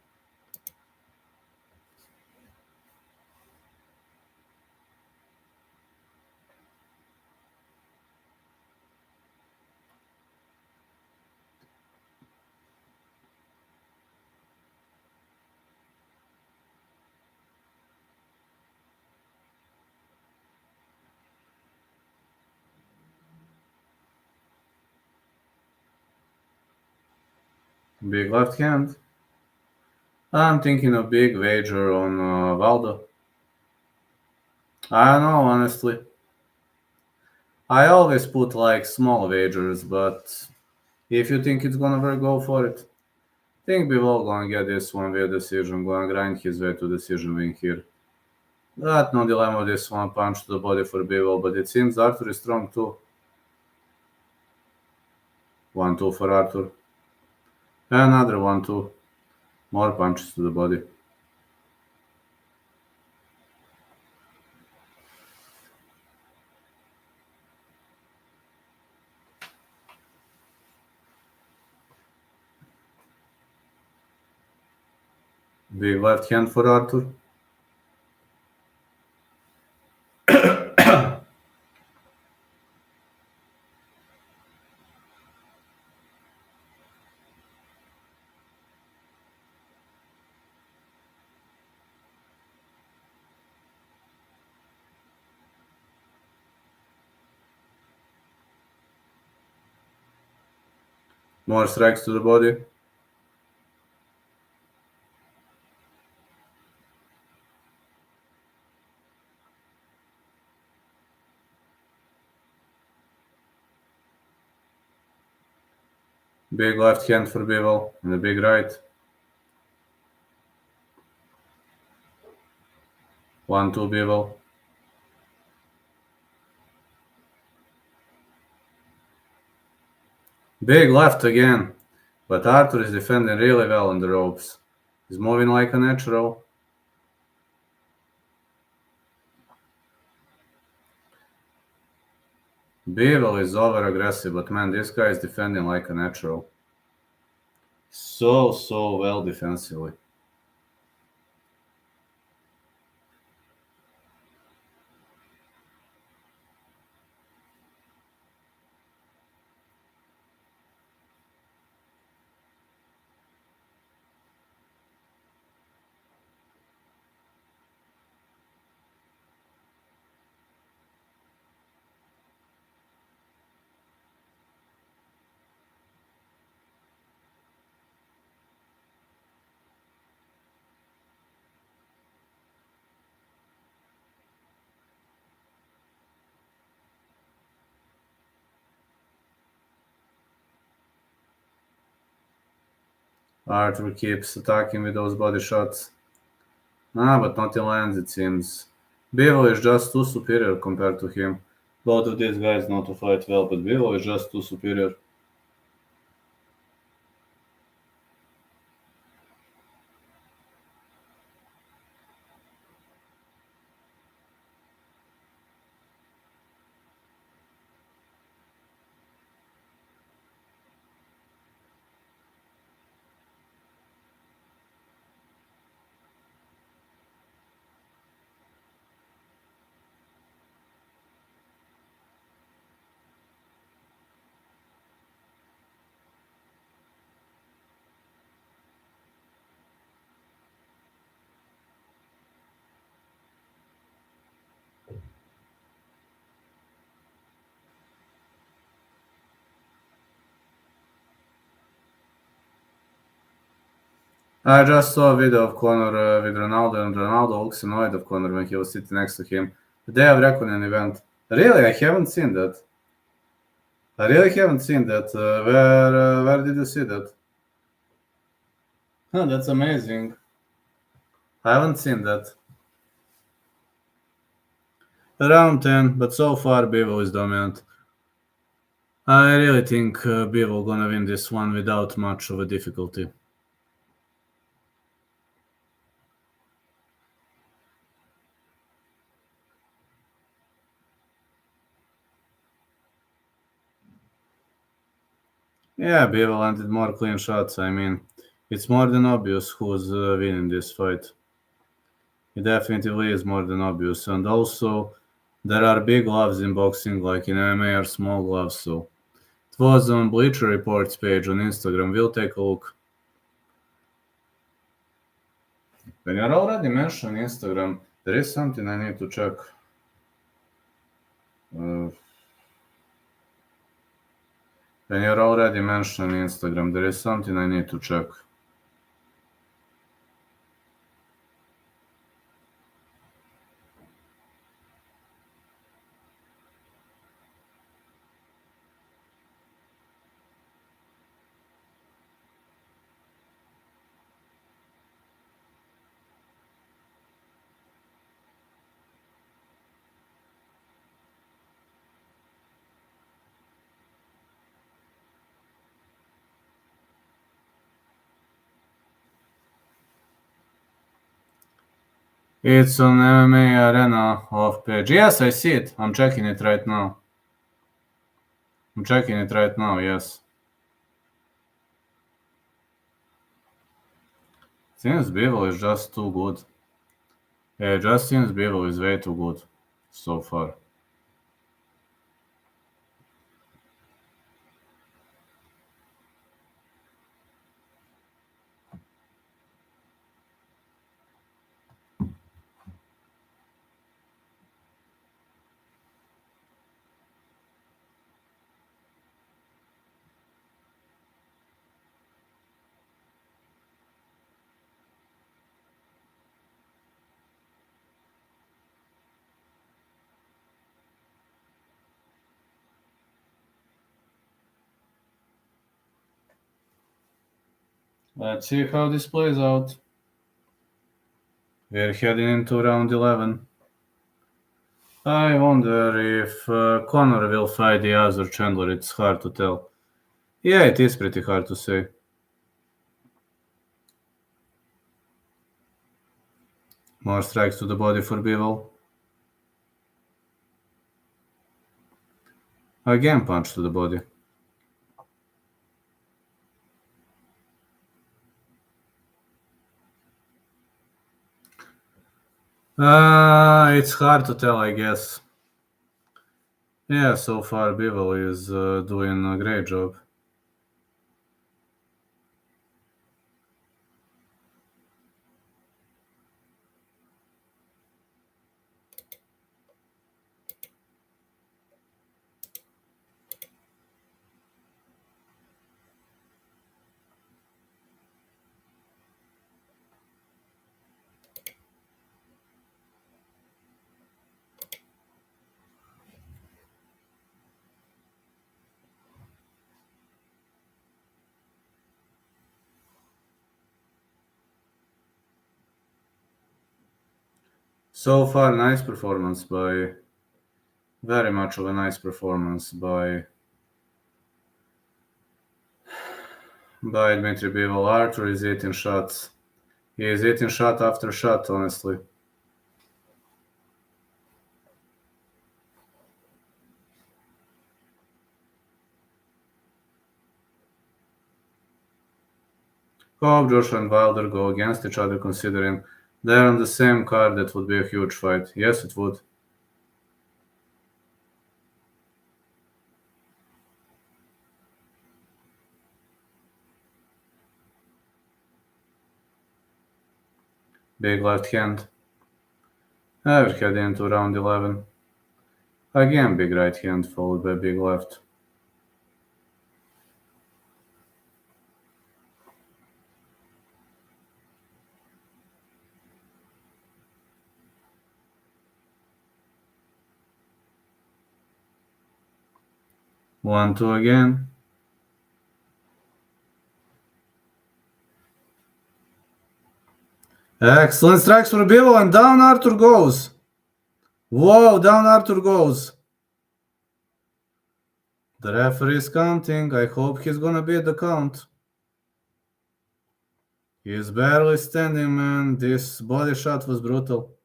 Big left hand. I'm thinking of big wager on Valdo. I don't know, honestly. I always put like small wagers, but if you think it's gonna work, go for it. Think Bivol gonna get this one via decision, gonna grind his way to decision win here. Got no dilemma with this one, punch to the body for Bivol, but it seems Arthur is strong too. 1-2 for Arthur. Another 1-2. More punches to the body. Big left hand for Arthur. More strikes to the body. Big left hand for Bivol and a big right. 1-2 Bivol. Big left again, but Arthur is defending really well on the ropes. He's moving like a natural. Bivol is over aggressive, but man, this guy is defending like a natural. So well defensively. Arthur keeps attacking with those body shots. But nothing lands, it seems. Bivol is just too superior compared to him. Both of these guys know to fight well, but Bivol is just too superior. I just saw a video of Conor with Ronaldo, and Ronaldo looks annoyed of Conor when he was sitting next to him. The day of Reckoning event. Really, I haven't seen that. I really haven't seen that. Where did you see that? That's amazing. I haven't seen that. Round 10, but so far Bivol is dominant. I really think Bivol gonna win this one without much of a difficulty. Yeah, Bivol landed more clean shots. I mean, it's more than obvious who's winning this fight. It definitely is more than obvious. And also, there are big gloves in boxing, like in MMA are small gloves. So it was on Bleacher Reports page on Instagram. We'll take a look. When you're already mentioned Instagram, there is something I need to check. Uh, when you're already mentioned Instagram, there is something I need to check. It's on MMA Arena off page. Yes, I see it. I'm checking it right now. Yes. Seems Bivol is just too good. Yeah, just seems Bivol is way too good so far. Let's see how this plays out. We're heading into round 11. I wonder if Conor will fight the other Chandler. It's hard to tell. Yeah, it is pretty hard to say. More strikes to the body for Bivol. Again, punch to the body. It's hard to tell, I guess. Yeah, so far Bivol is doing a great job. So far, nice performance by... Very much of a nice performance by Dmitry Bivol. Arthur is eating shots. He is eating shot after shot, honestly. Hope Joshua and Wilder go against each other considering they're on the same card. That would be a huge fight. Yes, it would. Big left hand. We're heading into round 11. Again, big right hand followed by big left. One, two again. Excellent strikes for Bivol, and down Arthur goes. Whoa, down Arthur goes. The referee is counting. I hope he's gonna beat the count. He's barely standing, man. This body shot was brutal.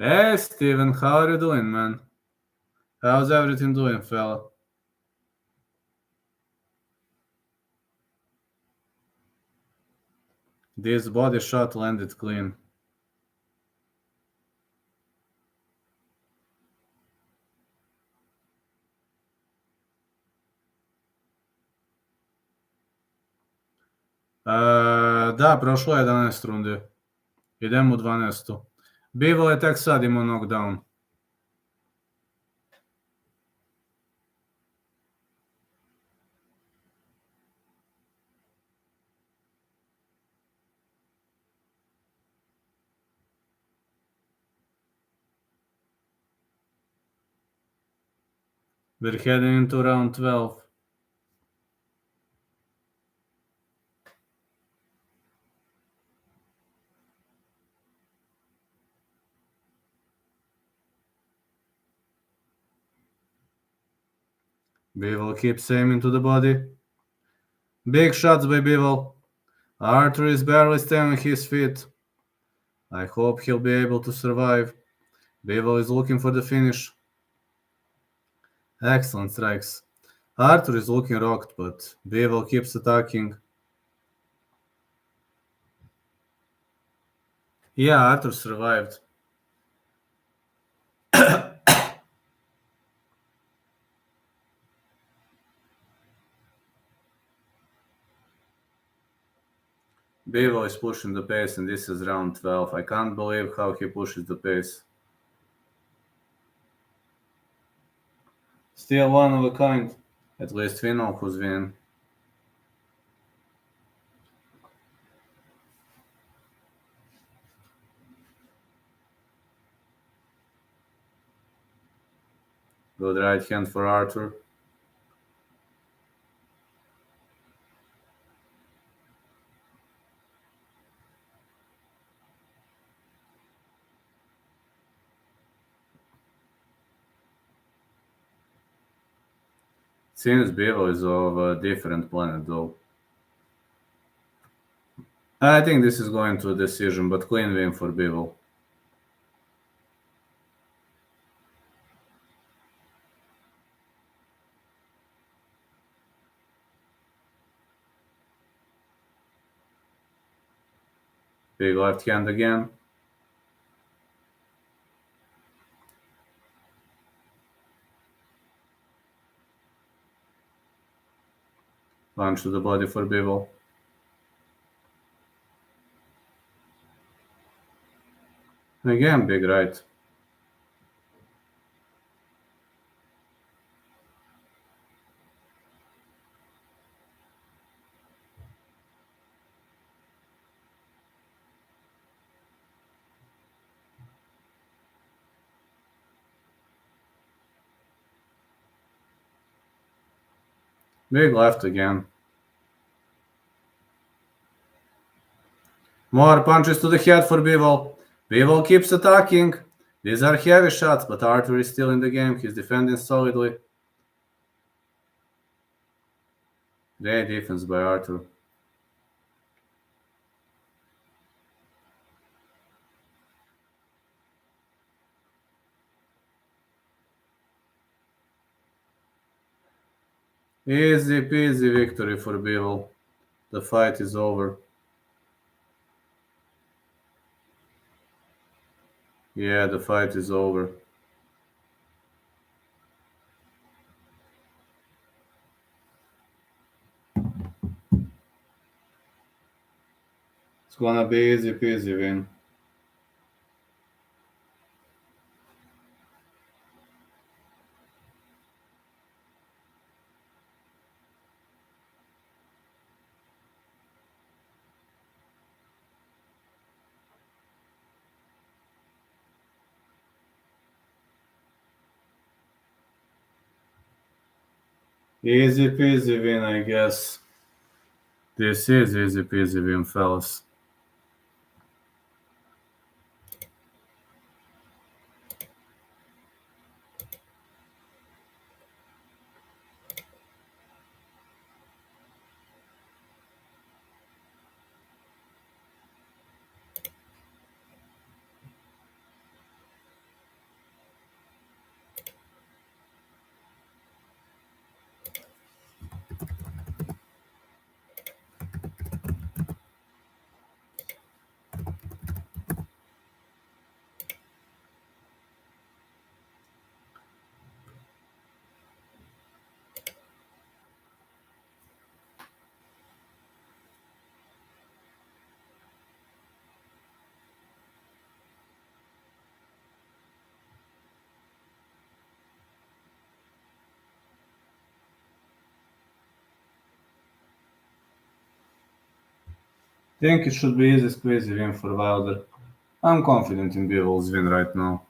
Hey, Steven, how are you doing, man? How's everything doing, fella? This body shot landed clean. Da, prošlo je 11 rundi. Idemo u 12. Bivol je tek sad imao knockdown. We're heading into round 12. Bivol keeps aiming to the body. Big shots by Bivol. Arthur is barely staying on his feet. I hope he'll be able to survive. Bivol is looking for the finish. Excellent strikes. Arthur is looking rocked, but Bivol keeps attacking. Yeah, Arthur survived. Bivol is pushing the pace, and this is round 12. I can't believe how he pushes the pace. Still one of a kind. At least we know who's winning. Good right hand for Arthur. Seems Bivol is of a different planet though. I think this is going to a decision, but clean win for Bivol. Big left hand again. Punch to the body for Bivol. Again, big right. Big left again. More punches to the head for Bivol. Bivol keeps attacking. These are heavy shots, but Arthur is still in the game. He's defending solidly. Great defense by Arthur. Easy peasy victory for Bivol. The fight is over. Yeah, the fight is over. It's gonna be easy peasy win. Easy peasy win, I guess. This is easy peasy win, fellas. Think it should be easy squeezy win for Wilder. I'm confident in Bivol's win right now.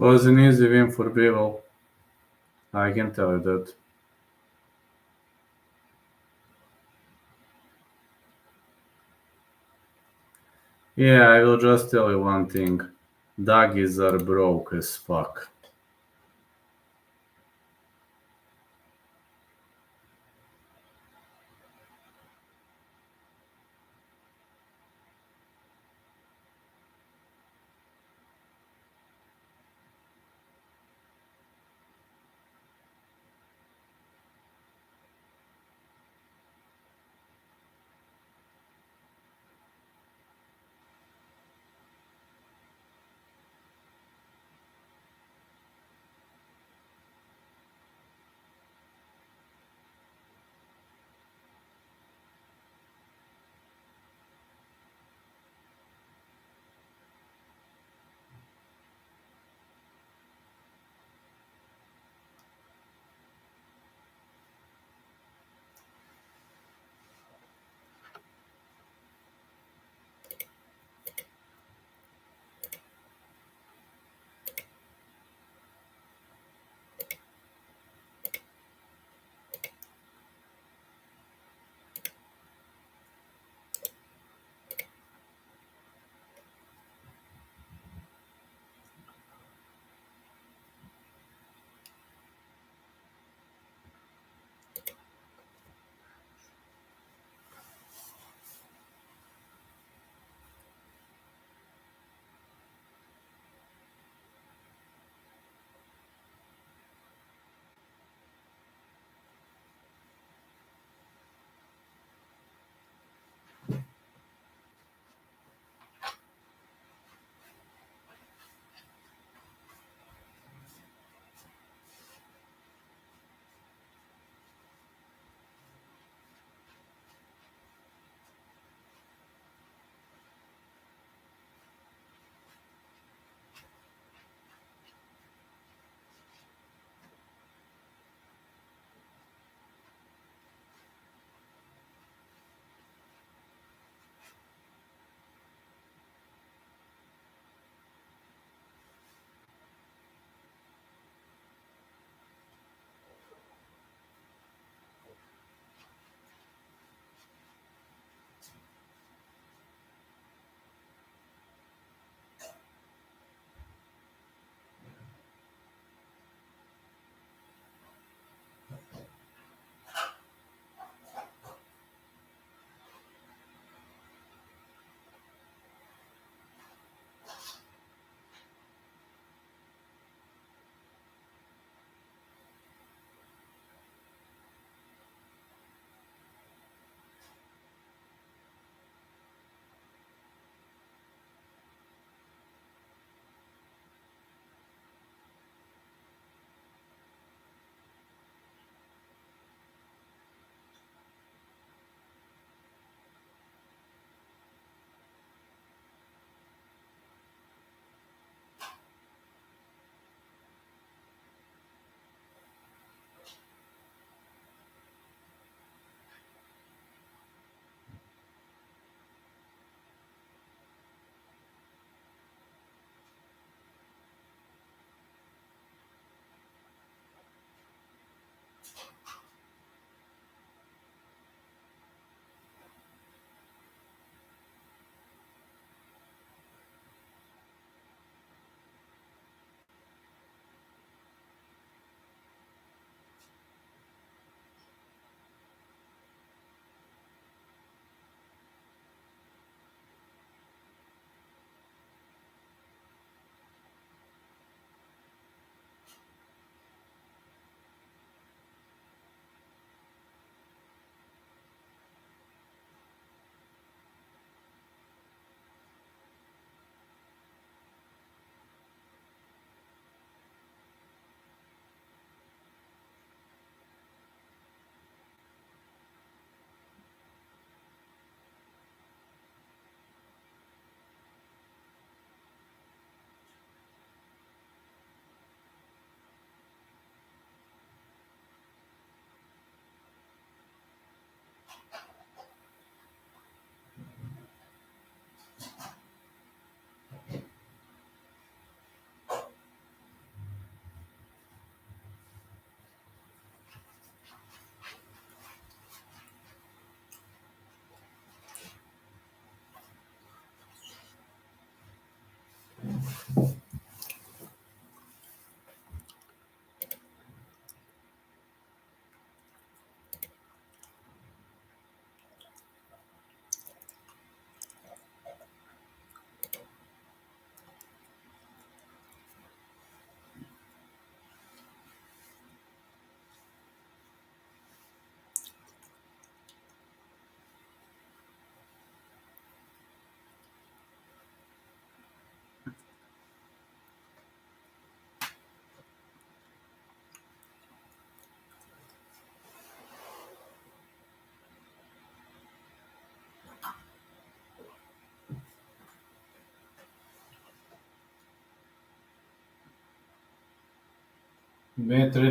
Was an easy win for Bivol. I can tell you that. Yeah, I will just tell you one thing. Doggies are broke as fuck.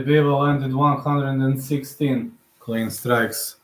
Bivol ended 116 clean strikes.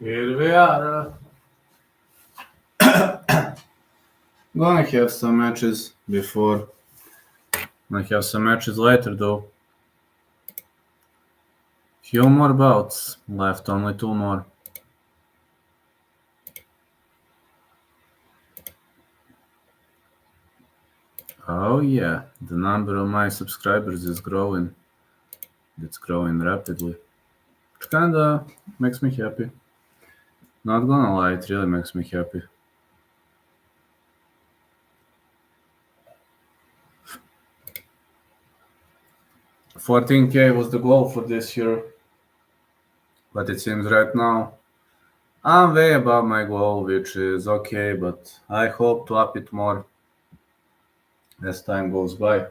Here we are. Gonna have some matches before. I have some matches later though. Few more bouts. Left only 2 more. Oh yeah, the number of my subscribers is growing. It's growing rapidly. Which kinda makes me happy. Not gonna lie, it really makes me happy. 14K was the goal for this year. But it seems right now I'm way above my goal, which is okay, but I hope to up it more as time goes by.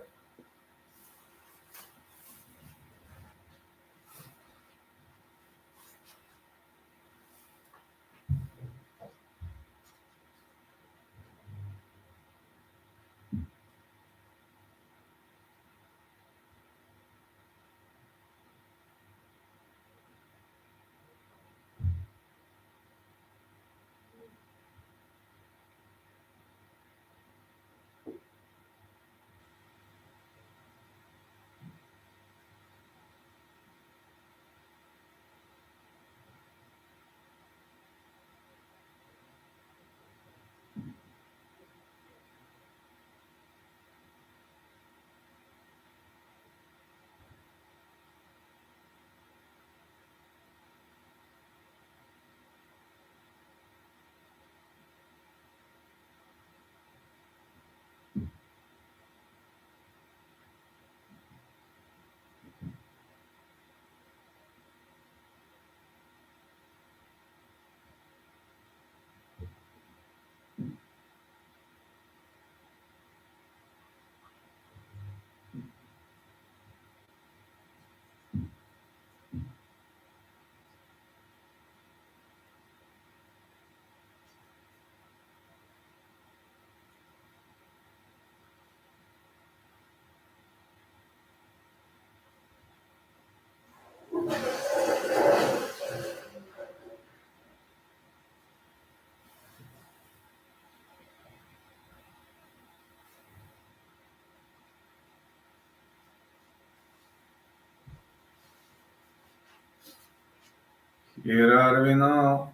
Here are we now.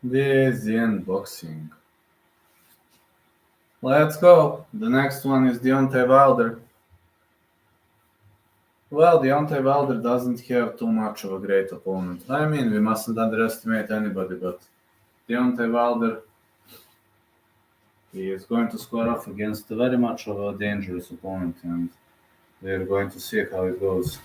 This is the unboxing. Let's go. The next one is Deontay Wilder. Well, Deontay Wilder doesn't have too much of a great opponent. I mean, we mustn't underestimate anybody, but Deontay Wilder, he is going to square off against very much of a dangerous opponent, and we're going to see how it goes.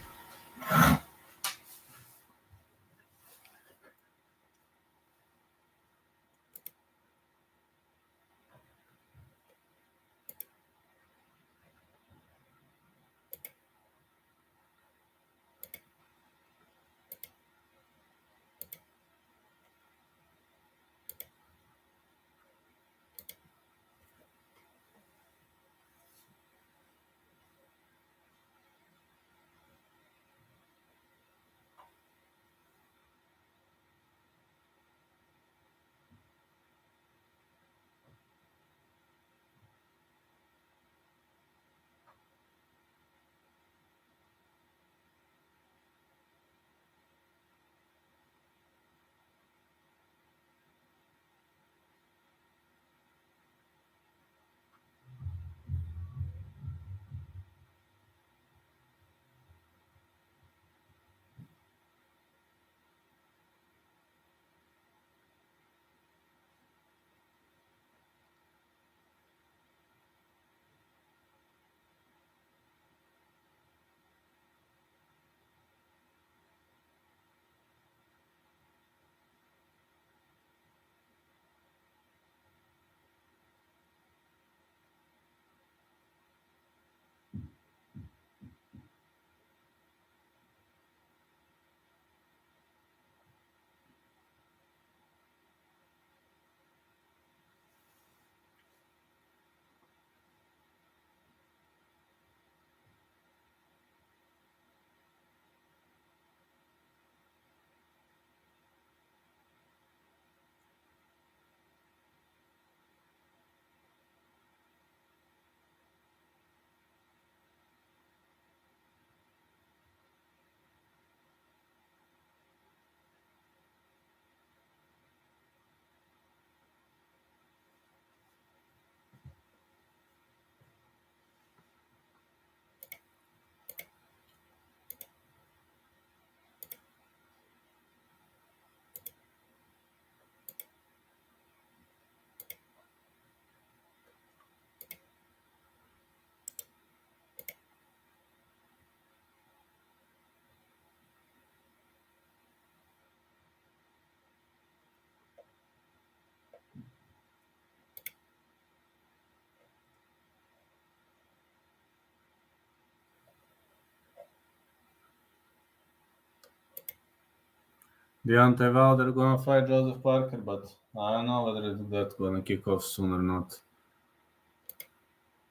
Deontay Wilder gonna fight Joseph Parker, but I don't know whether that's gonna kick off soon or not.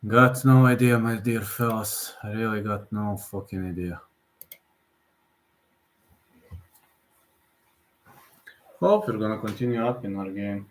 Got no idea, my dear fellas. I really got no fucking idea. Hope we're gonna continue up in our game.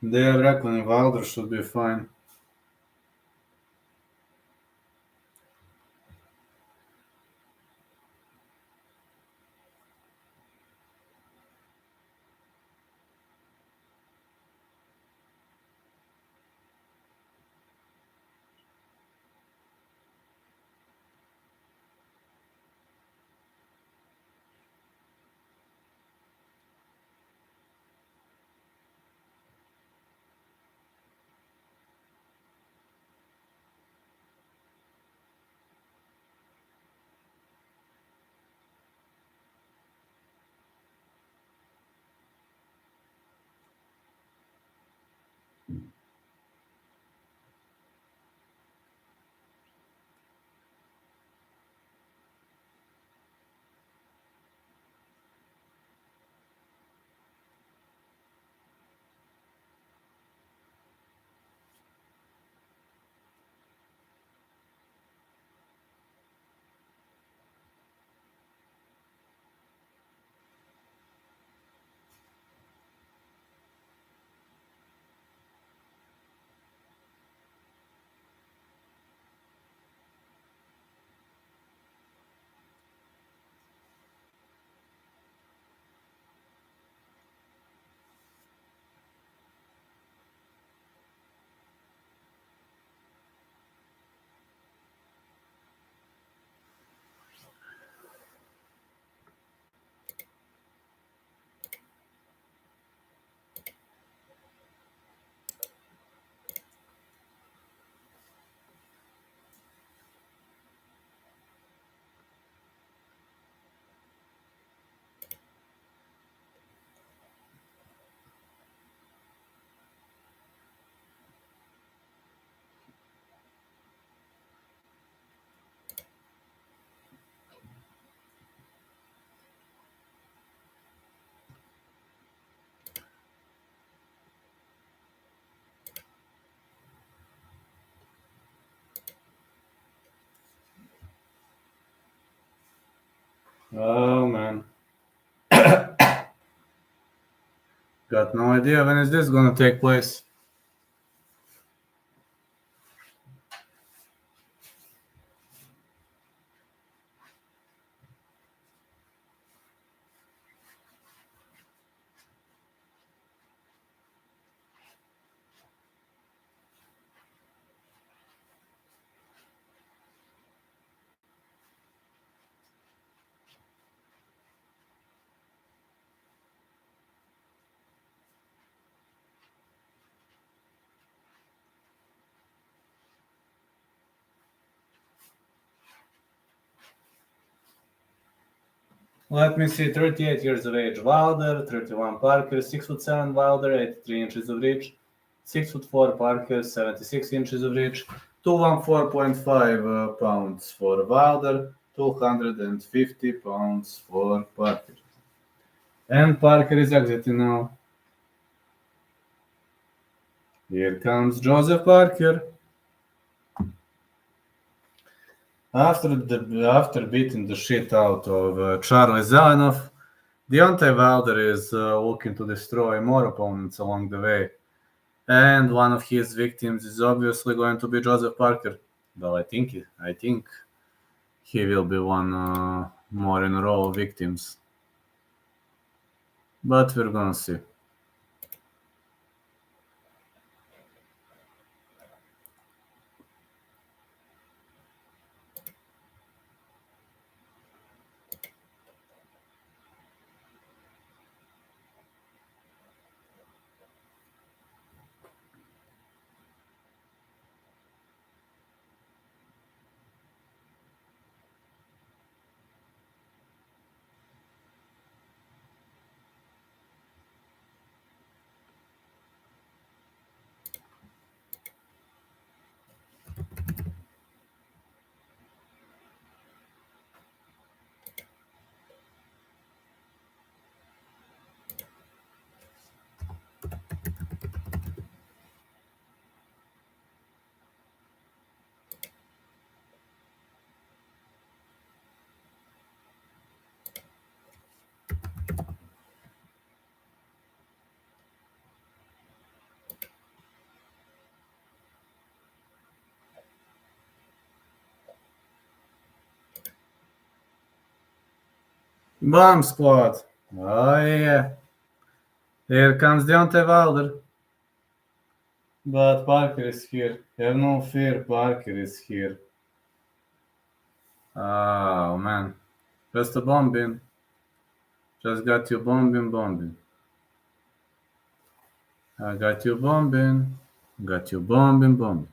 They reckon Wilder should be fine. Oh man. Got no idea when is this gonna take place. Let me see, 38 years of age Wilder, 31 Parker, 6'7" Wilder, 83 inches of reach, 6'4" Parker, 76 inches of reach, 214.5 pounds for Wilder, 250 pounds for Parker. And Parker is exiting now. Here comes Joseph Parker. After beating the shit out of Charlie Zelenov, Deontay Wilder is looking to destroy more opponents along the way. And one of his victims is obviously going to be Joseph Parker. Well, I think he will be one more in a row of victims. But we're gonna see. Bomb squad. Oh yeah. Here comes Deontay Wilder. But Parker is here. Have no fear, Parker is here. Oh man. Just a bombing. Just got you bombing. I got you bombing. Got you bombing.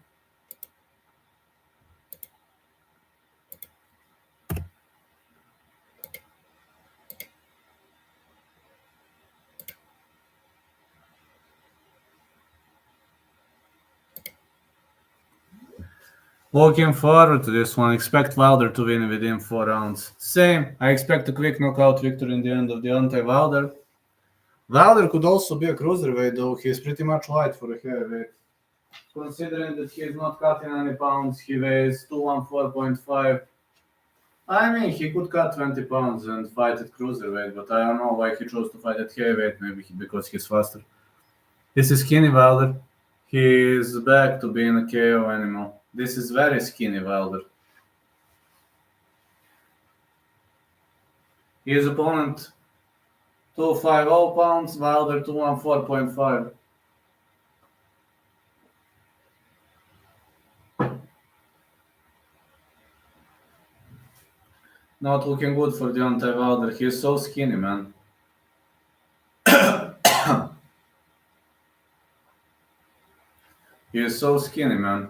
Looking forward to this one. Expect Wilder to win within 4 rounds. Same. I expect a quick knockout victory in the end of Deontay Wilder. Wilder could also be a cruiserweight, though. He's pretty much light for a heavyweight. Considering that he's not cutting any pounds, he weighs 214.5. I mean, he could cut 20 pounds and fight at cruiserweight, but I don't know why he chose to fight at heavyweight. Maybe because he's faster. This is skinny Wilder. He is back to being a KO animal. This is very skinny Wilder. His opponent 250 pounds, Wilder 214.5. Not looking good for Deontay Wilder. He's so skinny, man. He is so skinny, man.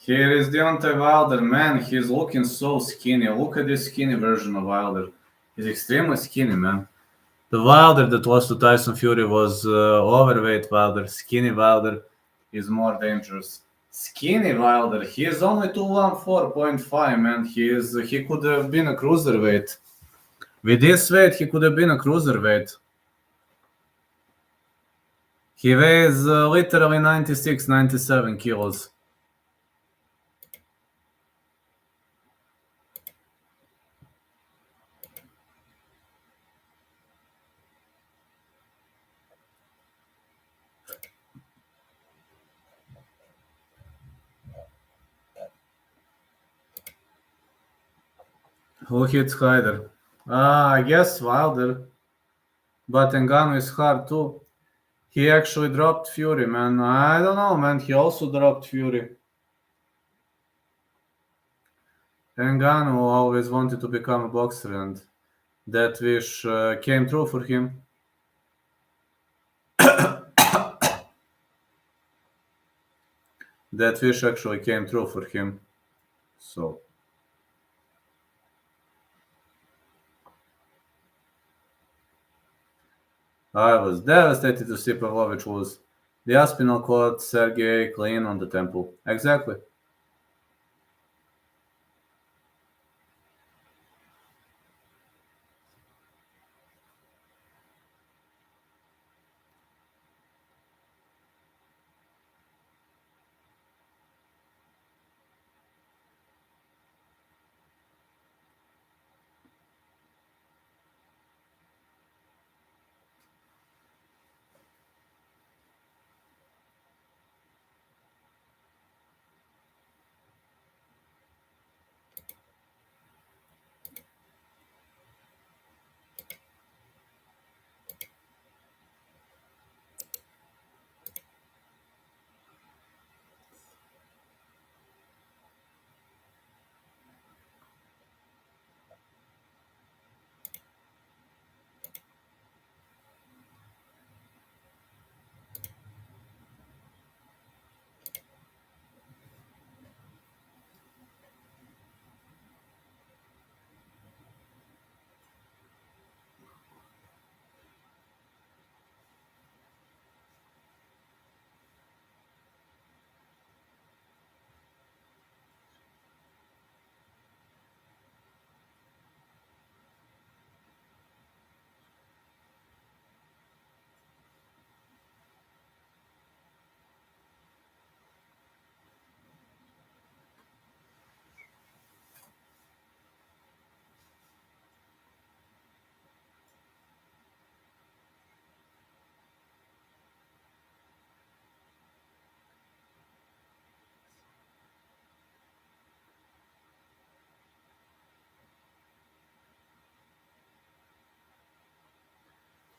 Here is Deontay Wilder, man. He's looking so skinny. Look at this skinny version of Wilder. He's extremely skinny, man. The Wilder that lost to Tyson Fury was overweight Wilder. Skinny Wilder is more dangerous. Skinny Wilder, he is only 214.5, man. He could have been a cruiserweight. With this weight, he could have been a cruiserweight. He weighs literally 96, 97 kilos. Who hits harder? I guess Wilder. But Ngannou is hard too. He actually dropped Fury, man. I don't know, man. He also dropped Fury. Ngannou always wanted to become a boxer, and that wish came true for him. That wish actually came true for him. So. I was devastated to see Pavlovich lose. The Aspinall caught Sergey clean on the temple. Exactly.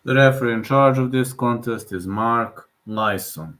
The referee in charge of this contest is Mark Lyson.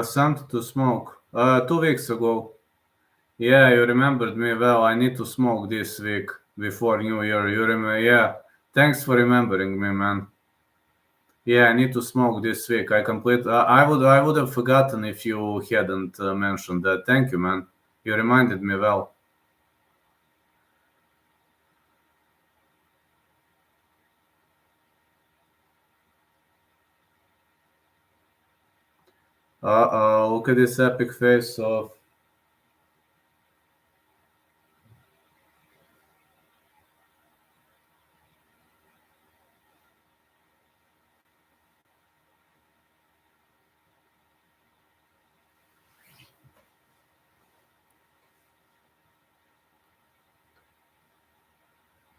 Something to smoke. 2 weeks ago. Yeah, you remembered me well. I need to smoke this week before New Year. You remember? Yeah. Thanks for remembering me, man. Yeah, I need to smoke this week. I would have forgotten if you hadn't mentioned that. Thank you, man. You reminded me well. Look at this epic face off.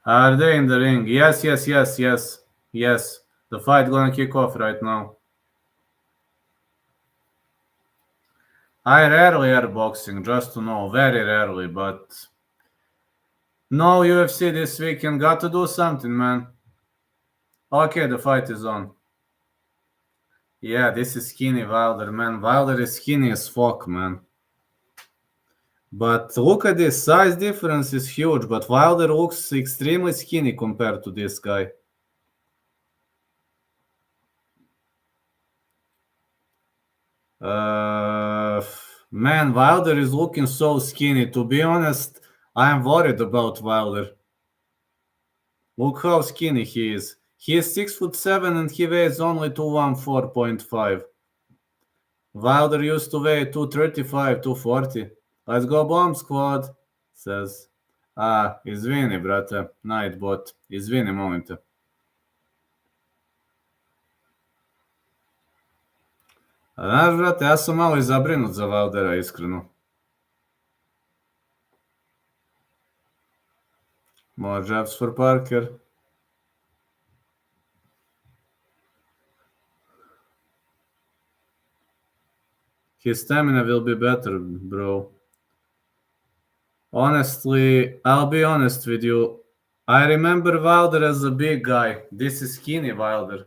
Are they in the ring? Yes, yes, yes, yes, yes. The fight gonna kick off right now. I rarely air boxing, just to know, very rarely, but no UFC this weekend. Got to do something, man. Okay, the fight is on. Yeah, this is skinny Wilder, man. Wilder is skinny as fuck, man. But look at this, size difference is huge, but Wilder looks extremely skinny compared to this guy. Man, Wilder is looking so skinny. To be honest, I am worried about Wilder. Look how skinny he is. He is 6'7" and he weighs only 214.5. Wilder used to weigh 235, 240. Let's go bomb squad, says. Izvini, brate, Nightbot. Izvini, molim te. Znaš, brate, ja sam malo i zabrinut za Wildera, iskreno. More jabs for Parker. His stamina will be better, bro. Honestly, I'll be honest with you. I remember Wilder as a big guy. This is skinny Wilder.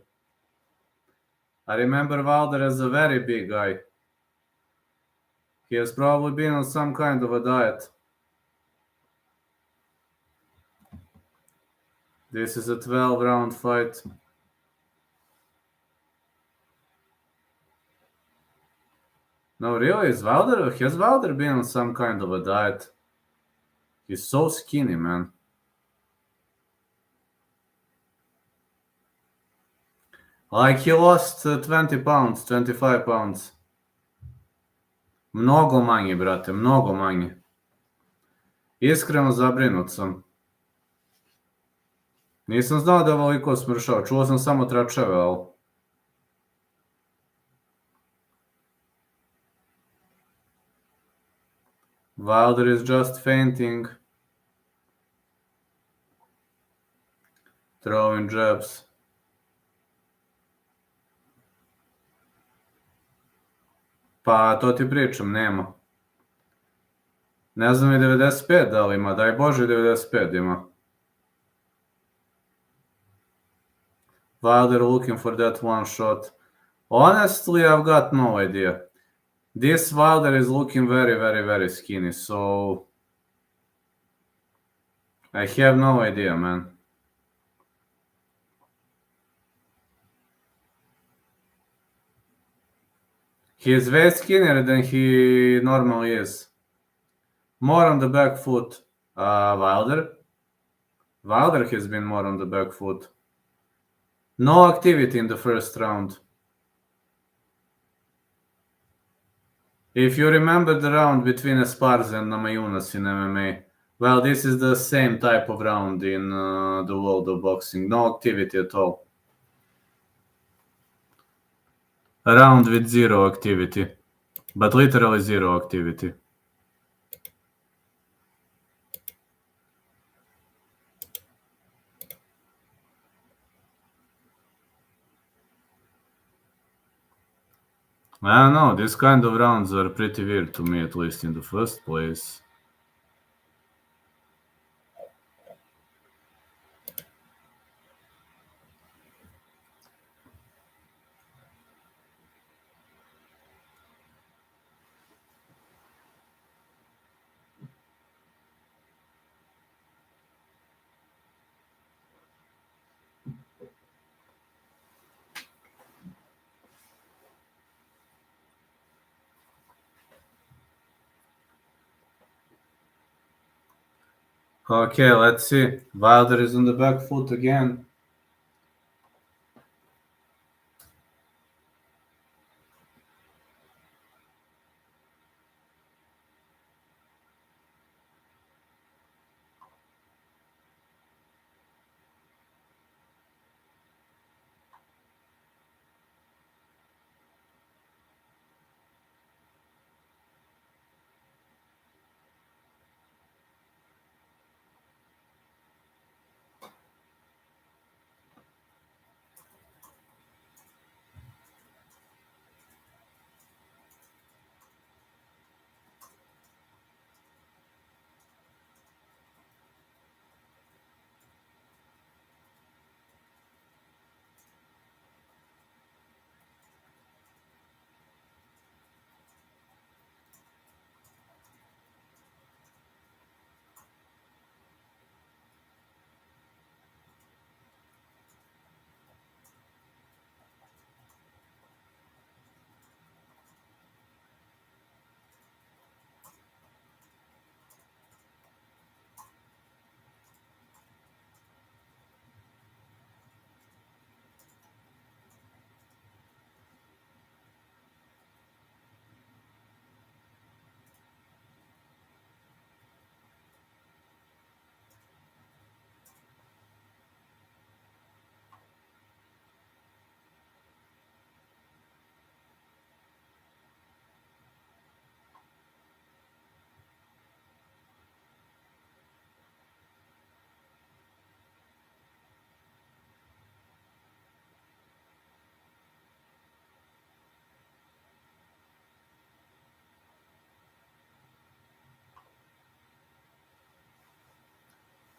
I remember Wilder as a very big guy. He has probably been on some kind of a diet. This is a 12-round fight. No, really, has Wilder been on some kind of a diet? He's so skinny, man. Like he lost 20 pounds, 25 pounds. Mnogo manji, brate, mnogo manji. Iskreno zabrinut sam. Nisam znao da je ovoliko smršao, čuo sam samo tračeve, ali... Wilder is just fainting. Throwing jabs. Pa, to ti pričam, nema. Ne znam i 95 da li ima, daj Bože 95 ima. Wilder looking for that one shot. Honestly, I've got no idea. This Wilder is looking very, very, very skinny, so... I have no idea, man. He is way skinnier than he normally is. More on the back foot. Wilder? Wilder has been more on the back foot. No activity in the first round. If you remember the round between Esparza and Namajunas in MMA, well, this is the same type of round in the world of boxing. No activity at all. A round with zero activity. But literally zero activity. I don't know, these kind of rounds are pretty weird to me, at least in the first place. Okay, let's see. Wilder is on the back foot again.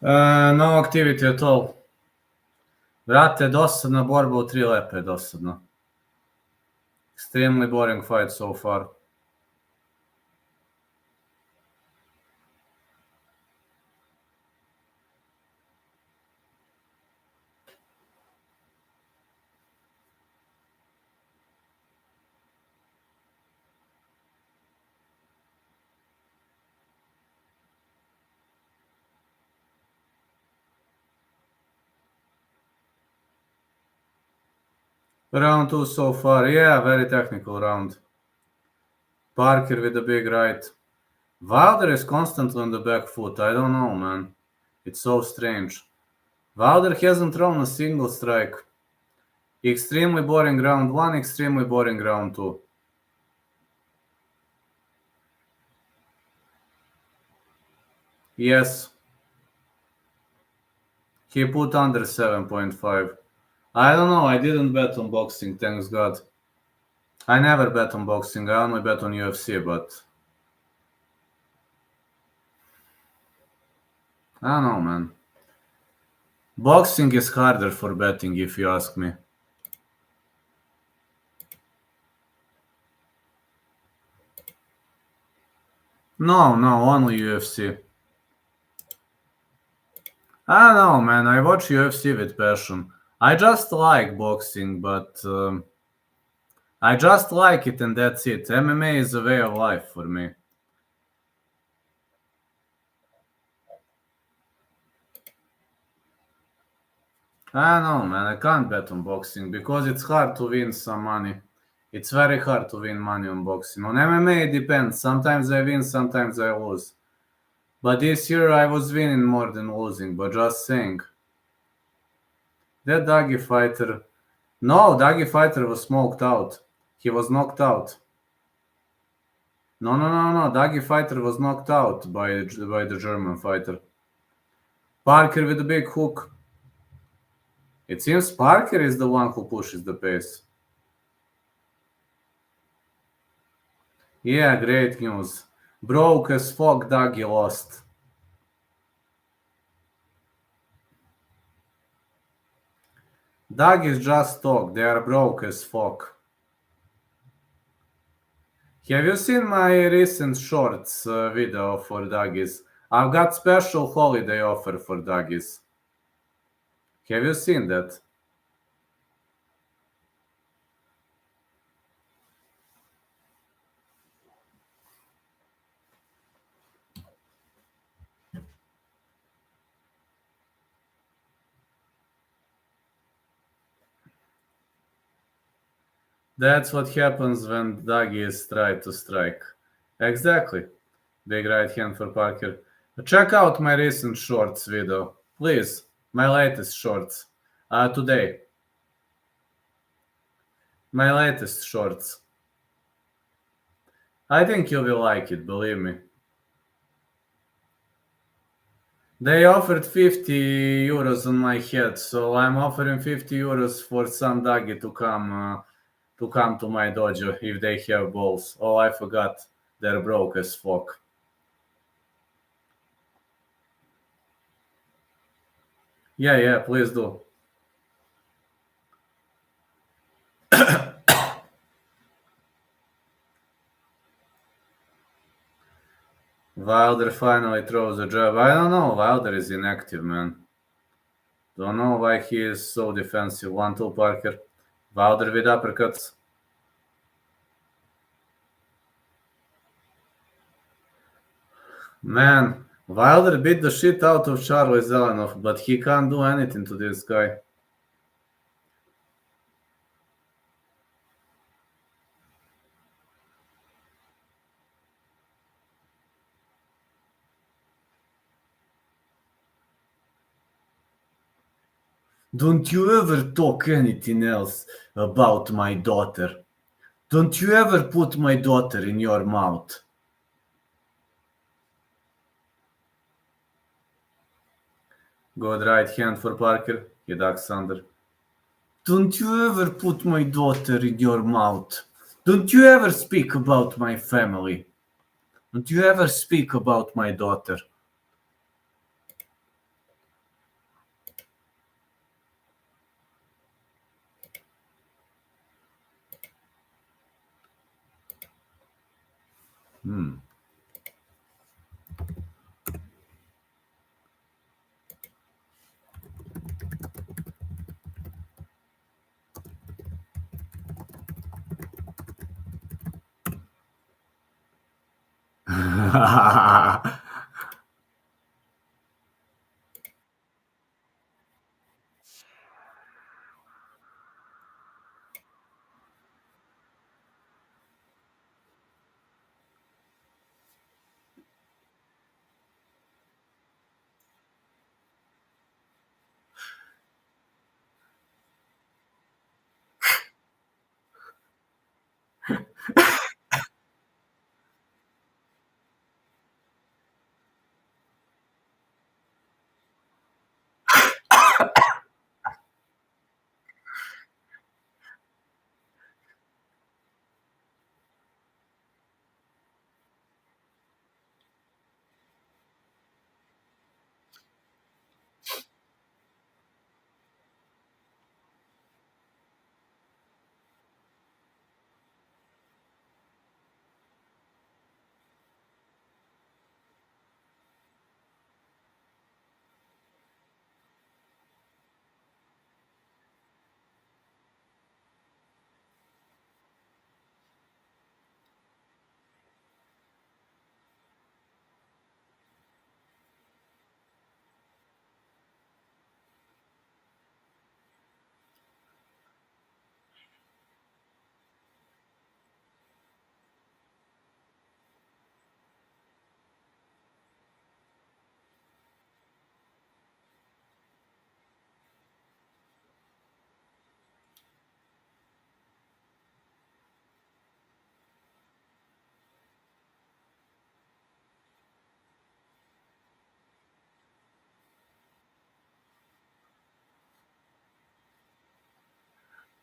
No activity at all. Brate, dosadna borba u 3 lepe, dosadno. Extremely boring fight so far. Round 2 so far, yeah, very technical round. Parker with the big right. Wilder is constantly on the back foot. I don't know, man. It's so strange. Wilder hasn't thrown a single strike. Extremely boring round 1, extremely boring round 2. Yes. He put under 7.5. I don't know, I didn't bet on boxing, thanks God. I never bet on boxing, I only bet on UFC, but... I don't know, man. Boxing is harder for betting, if you ask me. No, only UFC. I don't know, man, I watch UFC with passion. I just like boxing, but... I just like it and that's it. MMA is a way of life for me. I don't know, man. I can't bet on boxing because it's hard to win some money. It's very hard to win money on boxing. On MMA, it depends. Sometimes I win, sometimes I lose. But this year I was winning more than losing, but just saying. That Dagi fighter... No, Dagi fighter was smoked out. He was knocked out. No. Dagi fighter was knocked out by the German fighter. Parker with a big hook. It seems Parker is the one who pushes the pace. Yeah, great news. Broke as fuck, Dagi lost. Dagis just talk, they are broke as fuck. Have you seen my recent shorts video for Dagis? I've got special holiday offer for Dagis. Have you seen that? That's what happens when Dagis try to strike. Exactly. Big right hand for Parker. Check out my recent shorts video. Please. My latest shorts. Today. My latest shorts. I think you will like it, believe me. They offered 50 euros on my head, so I'm offering 50 euros for some doggy to come to my dojo if they have balls. Oh, I forgot. They're broke as fuck. Yeah, please do. Wilder finally throws a jab. I don't know. Wilder is inactive, man. Don't know why he is so defensive. 1-2 Parker. Wilder with uppercuts. Man, Wilder beat the shit out of Charlie Zelenov, but he can't do anything to this guy. Don't you ever talk anything else about my daughter. Don't you ever put my daughter in your mouth. Good right hand for Parker. He ducks under. Don't you ever put my daughter in your mouth. Don't you ever speak about my family. Don't you ever speak about my daughter.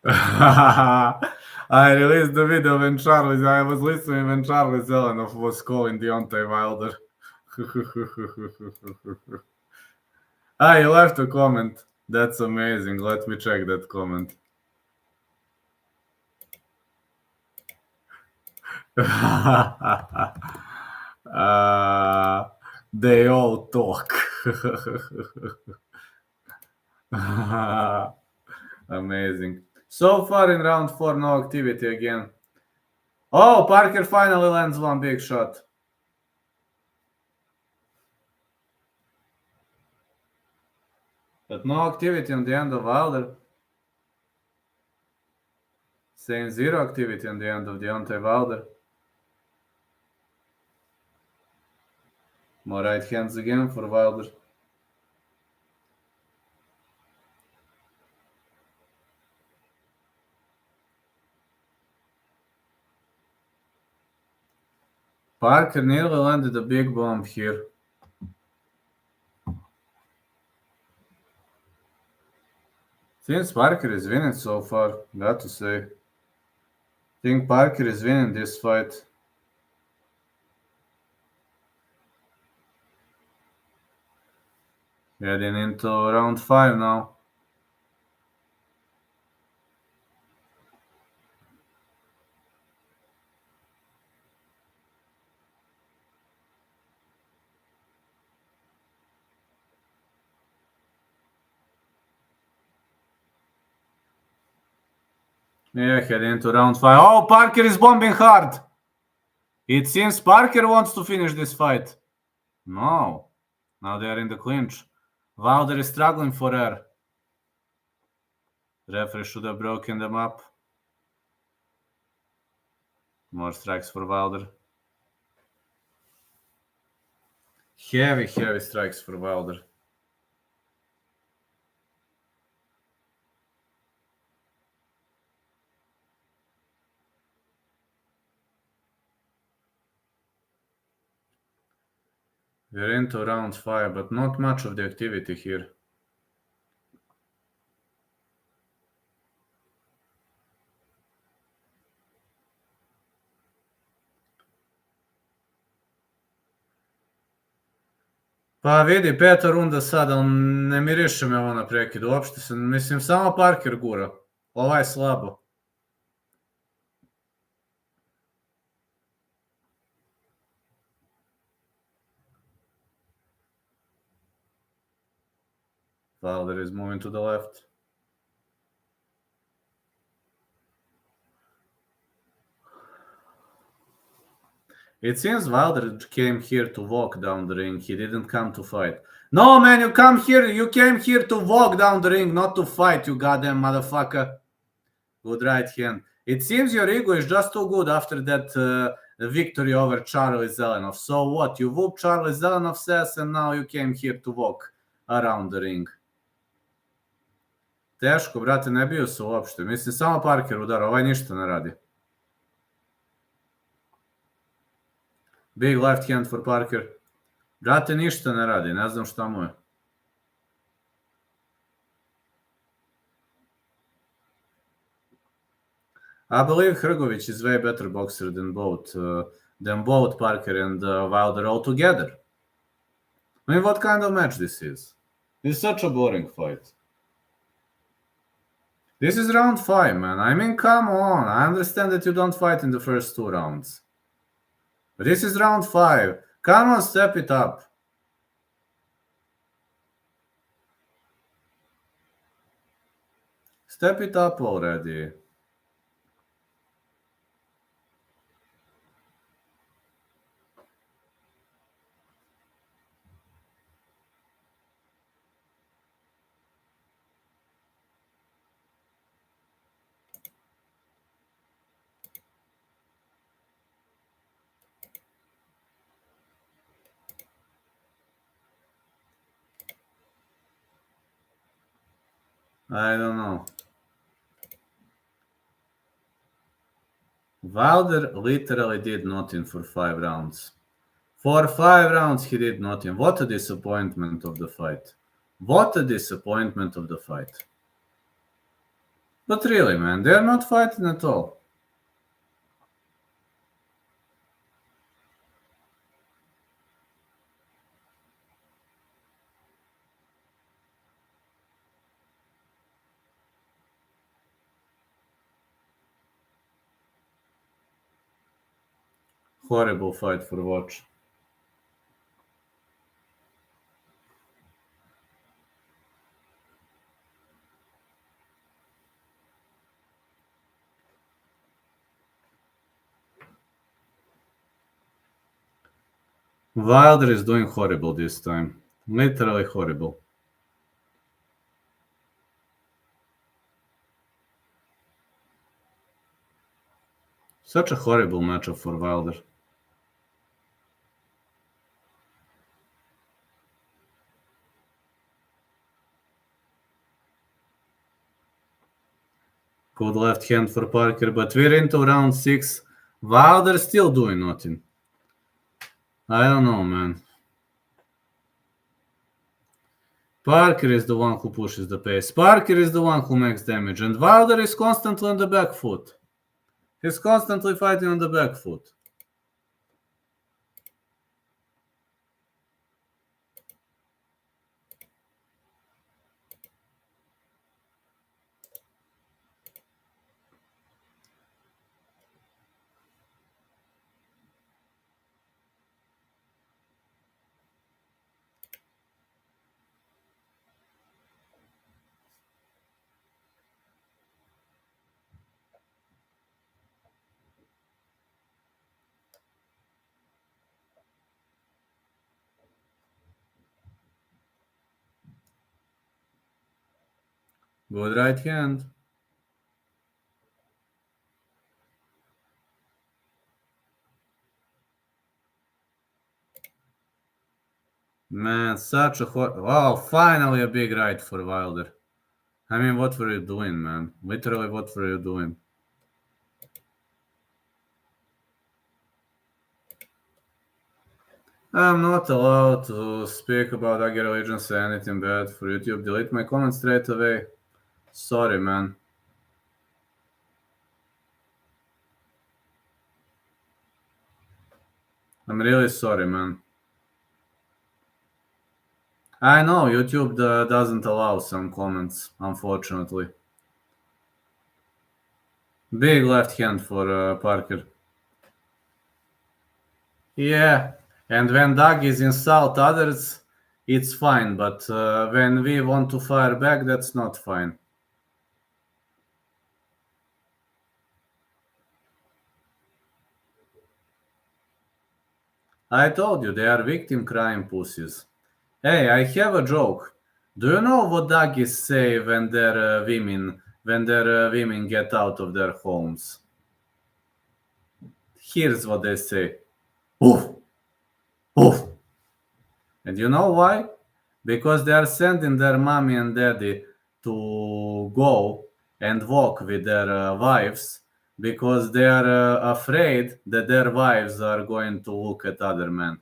I released the video when I was listening when Charlie Zelenov was calling Deontay Wilder. You left a comment. That's amazing. Let me check that comment. They all talk. Amazing. So far in round 4, no activity again. Oh, Parker finally lands one big shot. But no activity on the end of Wilder. Saying zero activity on the end of Deontay Wilder. More right hands again for Wilder. Parker nearly landed a big bomb here. Since Parker is winning so far, got to say. Think Parker is winning this fight. Heading into round 5 now. Yeah, heading into round 5. Oh, Parker is bombing hard. It seems Parker wants to finish this fight. No. Now they are in the clinch. Wilder is struggling for air. Referee should have broken them up. More strikes for Wilder. Heavy strikes for Wilder. We're into round 5, but not much of the activity here. Pa vidi, 5. runda sada, ne miriše me ovo na prekidu, uopšte se, mislim, samo Parker gura. Ovaj slabo. Wilder is moving to the left. It seems Wilder came here to walk down the ring. He didn't come to fight. No, man, you came here to walk down the ring, not to fight, you goddamn motherfucker. Good right hand. It seems your ego is just too good after that victory over Charlie Zelenov. So what? You whooped Charlie Zelenov's ass and now you came here to walk around the ring. Teško, brate, ne bio se uopšte. Mislim, samo Parker udara, ovaj ništa ne radi. Big left hand for Parker. Brate, ništa ne radi, ne znam šta mu je. I believe Hrgović is way better boxer than both Parker and Wilder altogether. I mean, what kind of match this is? This is such a boring fight. This is round 5, man. I mean, come on. I understand that you don't fight in the first 2 rounds. But this is round 5. Come on, step it up. Step it up already. I don't know. Wilder literally did nothing for 5 rounds. For 5 rounds, he did nothing. What a disappointment of the fight. What a disappointment of the fight. But really, man, they're not fighting at all. Horrible fight for watch. Wilder is doing horrible this time. Literally horrible. Such a horrible matchup for Wilder. Good left hand for Parker, but we're into round 6. Wilder still doing nothing. I don't know, man. Parker is the one who pushes the pace. Parker is the one who makes damage. And Wilder is constantly on the back foot. He's constantly fighting on the back foot. Good right hand. Man, such a wow, finally a big right for Wilder. I mean, what were you doing, man? Literally, what were you doing? I'm not allowed to speak about Aguirre Legends or anything bad for YouTube. Delete my comment straight away. Sorry, man. I'm really sorry, man. I know YouTube doesn't allow some comments, unfortunately. Big left hand for Parker. Yeah, and when Duggies insult others, it's fine, but when we want to fire back, that's not fine. I told you, they are victim crime pussies. Hey, I have a joke. Do you know what Duggies say when their women get out of their homes? Here's what they say. Oof, oof. And you know why? Because they are sending their mommy and daddy to go and walk with their wives because they are afraid that their wives are going to look at other men.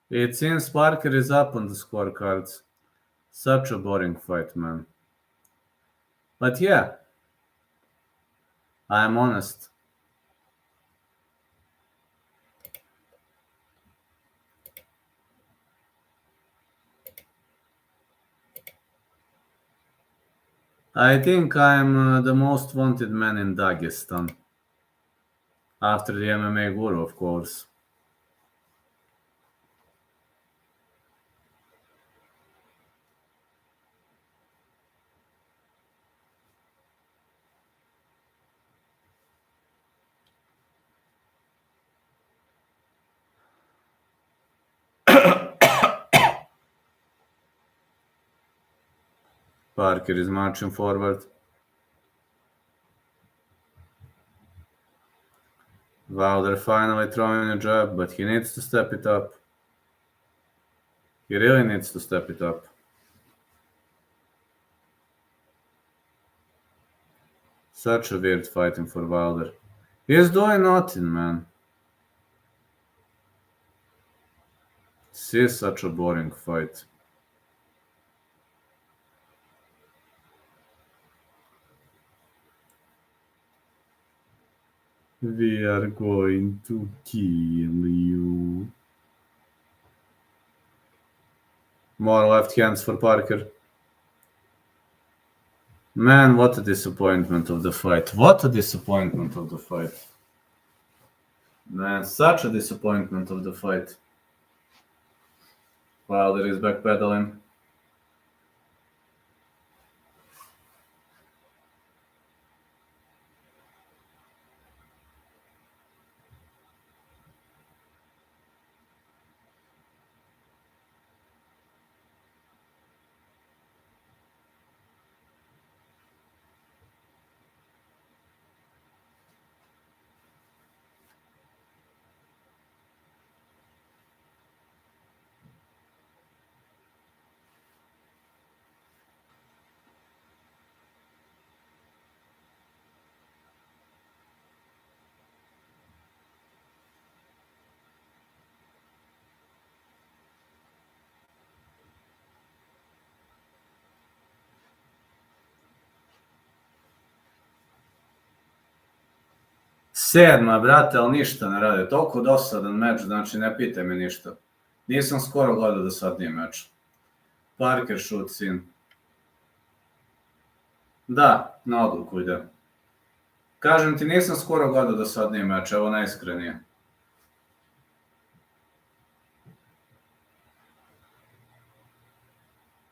It seems Parker is up on the scorecards. Such a boring fight, man. But yeah, I'm honest. I think I'm the most wanted man in Dagestan. After the MMA guru, of course. Parker is marching forward. Wilder finally throwing a jab, but he needs to step it up. He really needs to step it up. Such a weird fighting for Wilder. He's doing nothing, man. This is such a boring fight. We are going to kill you. More left hands for Parker. Man, what a disappointment of the fight. What a disappointment of the fight. Man, such a disappointment of the fight. Wilder is backpedaling. Sedma, brate, ali ništa ne rade. Toliko dosadan meč, znači ne pitaj me ništa. Nisam skoro gledao da sad nije meč. Parker shoots in. Da, na odluku ide. Kažem ti, nisam skoro gledao da sad nije meč, evo najiskrenije.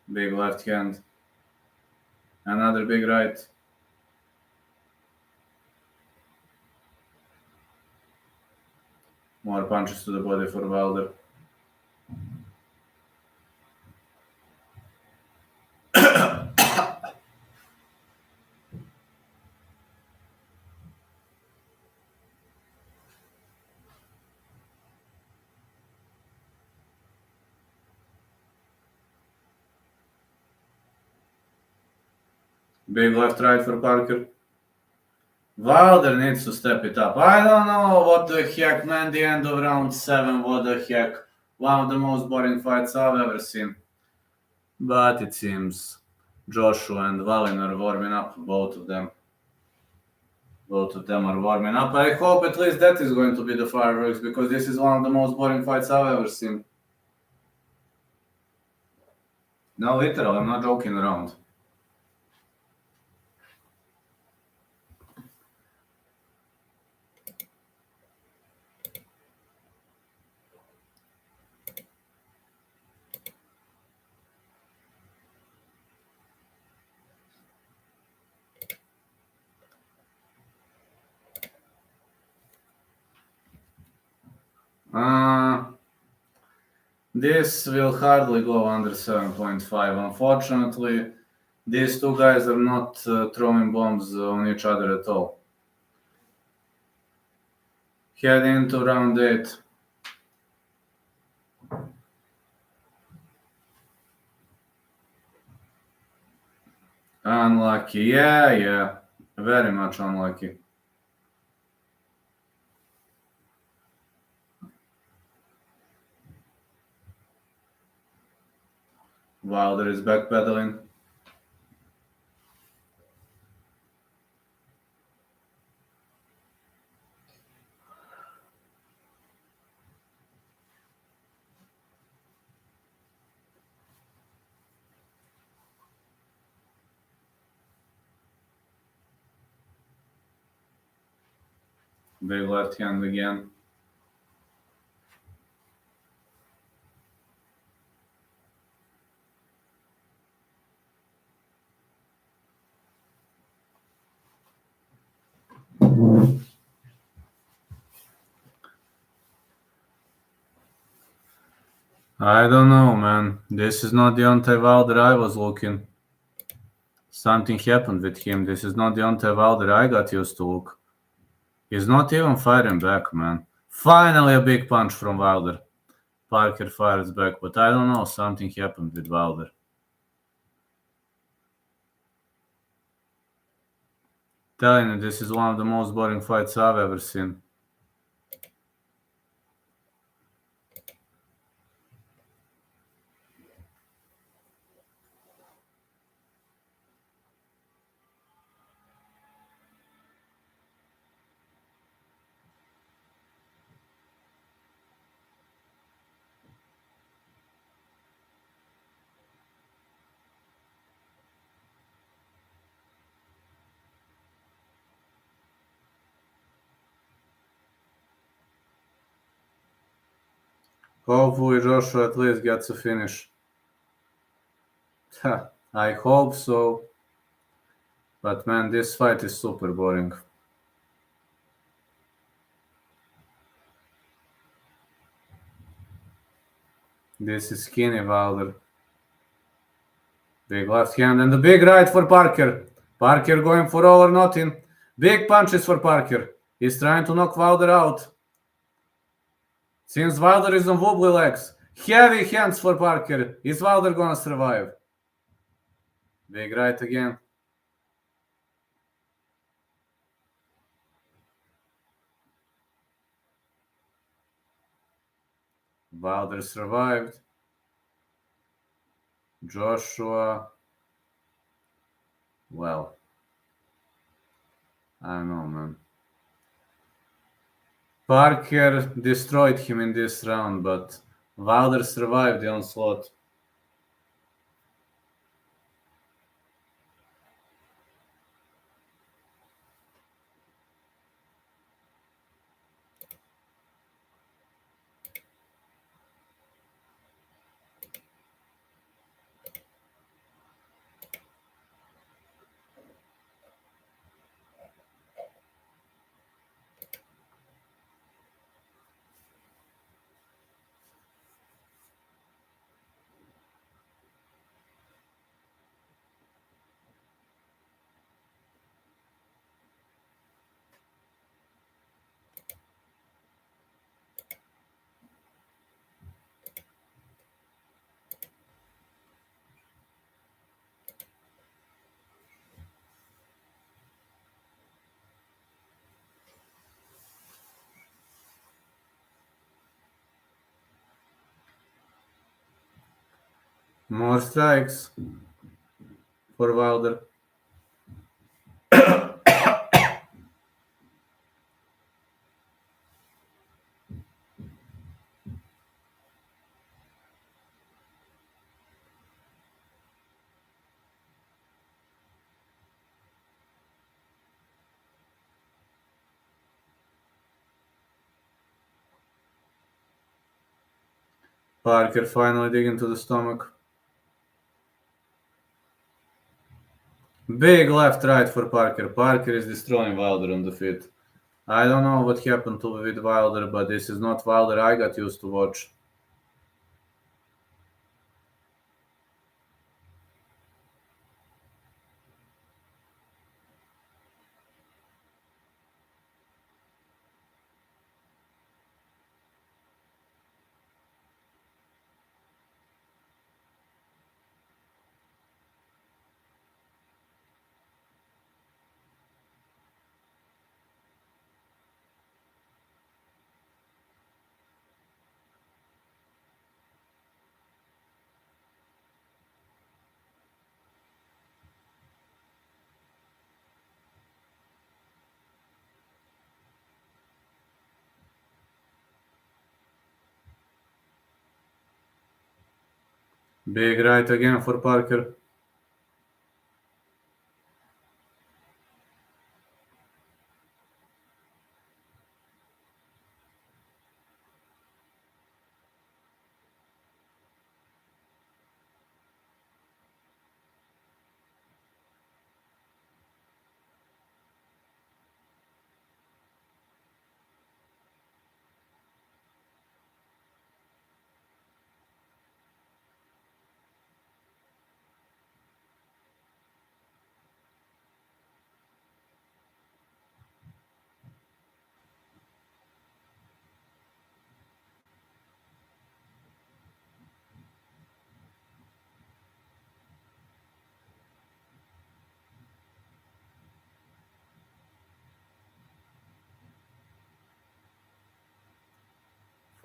Big left hand. Another big right. More punches to the body for Wilder. Big left right for Parker. Wilder needs to step it up. I don't know what the heck, man. The end of round 7, what the heck. One of the most boring fights I've ever seen. But it seems Joshua and Wallin are warming up, both of them. Both of them are warming up. I hope at least that is going to be the fireworks, because this is one of the most boring fights I've ever seen. No, literally, I'm not joking around. This will hardly go under 7.5. Unfortunately, these two guys are not throwing bombs on each other at all. Heading into round 8. Unlucky. Yeah. Very much unlucky. Wilder is backpedaling. Big left hand again. I don't know, man. This is not Deontay Wilder I was looking. Something happened with him. This is not Deontay Wilder I got used to look. He's not even fighting back, man. Finally a big punch from Wilder. Parker fires back, but I don't know, something happened with Wilder. Telling you, this is one of the most boring fights I've ever seen. Hopefully Joshua at least gets a finish. I hope so. But man, this fight is super boring. This is skinny Wilder. Big left hand and the big right for Parker. Parker going for all or nothing. Big punches for Parker. He's trying to knock Wilder out. Since Wilder is on wobbly legs. Heavy hands for Parker. Is Wilder gonna survive? Big right again. Wilder survived. Joshua. Well, I don't know, man. Parker destroyed him in this round, but Wilder survived the onslaught. More strikes for Wilder. Parker finally digging to the stomach. Big left right for Parker. Parker is destroying Wilder on the feet. I don't know what happened with Wilder, but this is not Wilder I got used to watch. Big right again for Parker.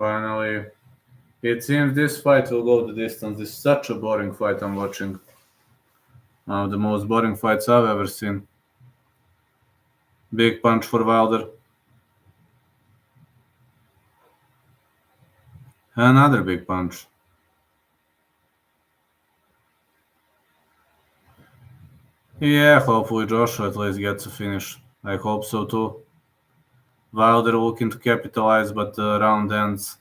Finally, it seems this fight will go the distance. This is such a boring fight I'm watching. One of the most boring fights I've ever seen. Big punch for Wilder. Another big punch. Yeah, hopefully Joshua at least gets a finish. I hope so too. Wilder looking to capitalize, but the round ends.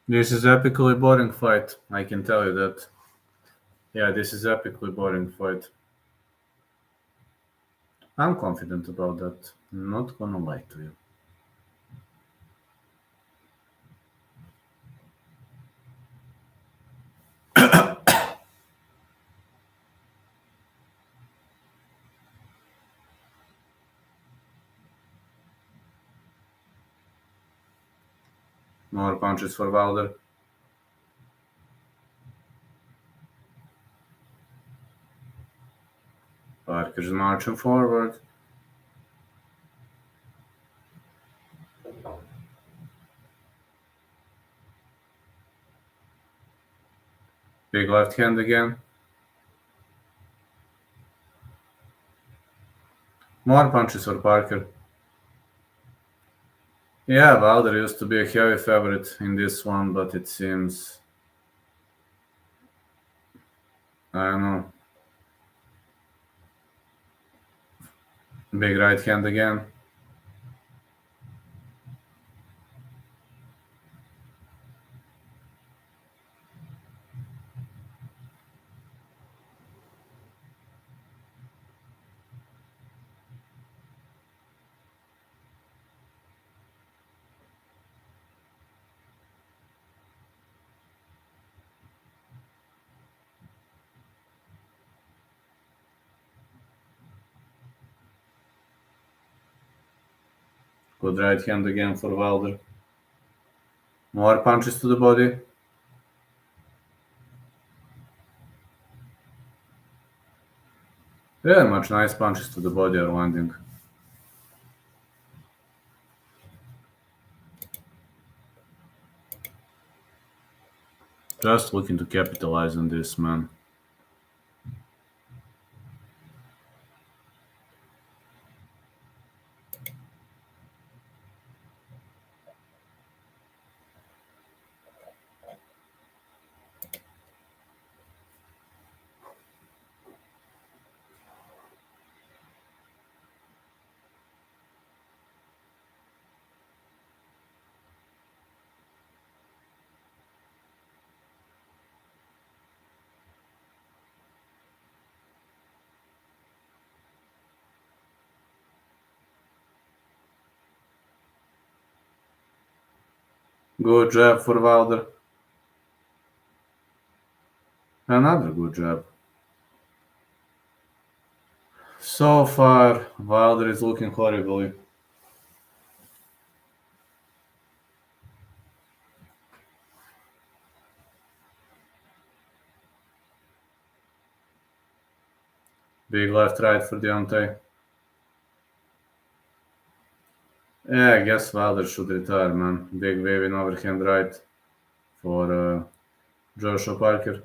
This is epically boring fight. I can tell you that. Yeah, this is epically boring fight. I'm confident about that. Not gonna lie to you. More punches for Wilder. Parker's marching forward. Big left hand again. More punches for Parker. Yeah, Wilder used to be a heavy favorite in this one, but it seems. I don't know. Big right hand again. Good right hand again for Wilder. More punches to the body. Very much nice punches to the body are landing. Just looking to capitalize on this, man. Good jab for Wilder. Another good jab. So far, Wilder is looking horribly. Big left right for Deontay. Yeah, I guess Wilder should retire, man. Big waving overhand right for Joshua Parker.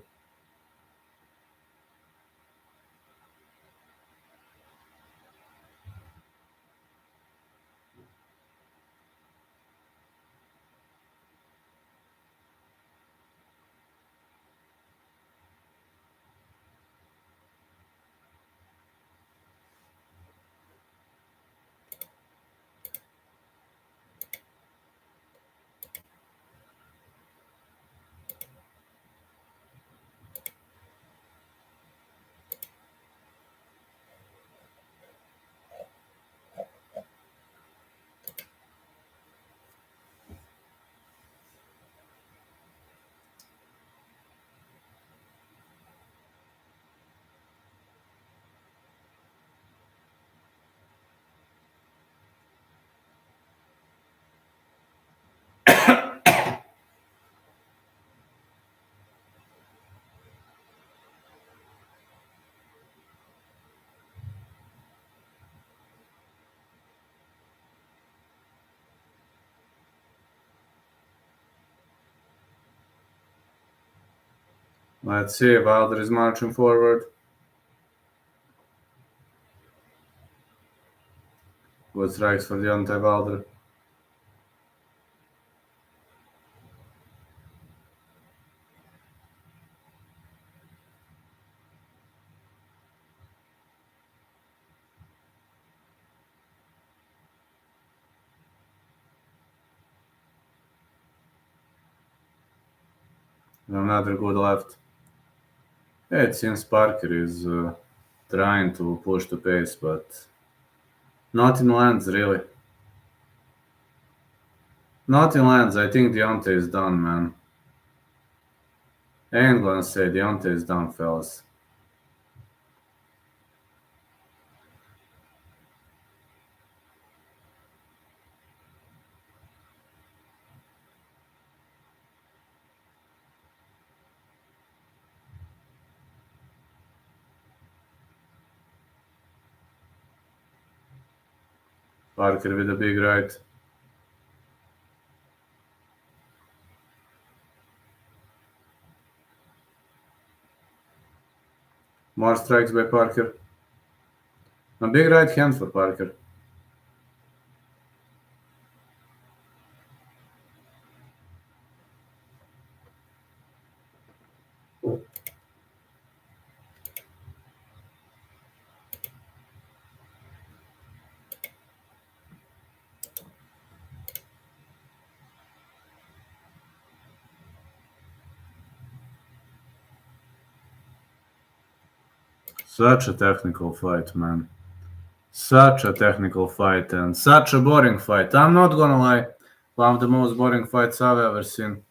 Let's see, Wilder is marching forward. Good strikes for Deontay Wilder. Another good left. It seems Parker is trying to push the pace, but nothing lands really. Nothing lands. I think Deontay is done, man. I ain't gonna say Deontay is done, fellas. Parker with a big right. More strikes by Parker. A big right hand for Parker. Such a technical fight, man. Such a technical fight and such a boring fight. I'm not gonna lie. One of the most boring fights I've ever seen.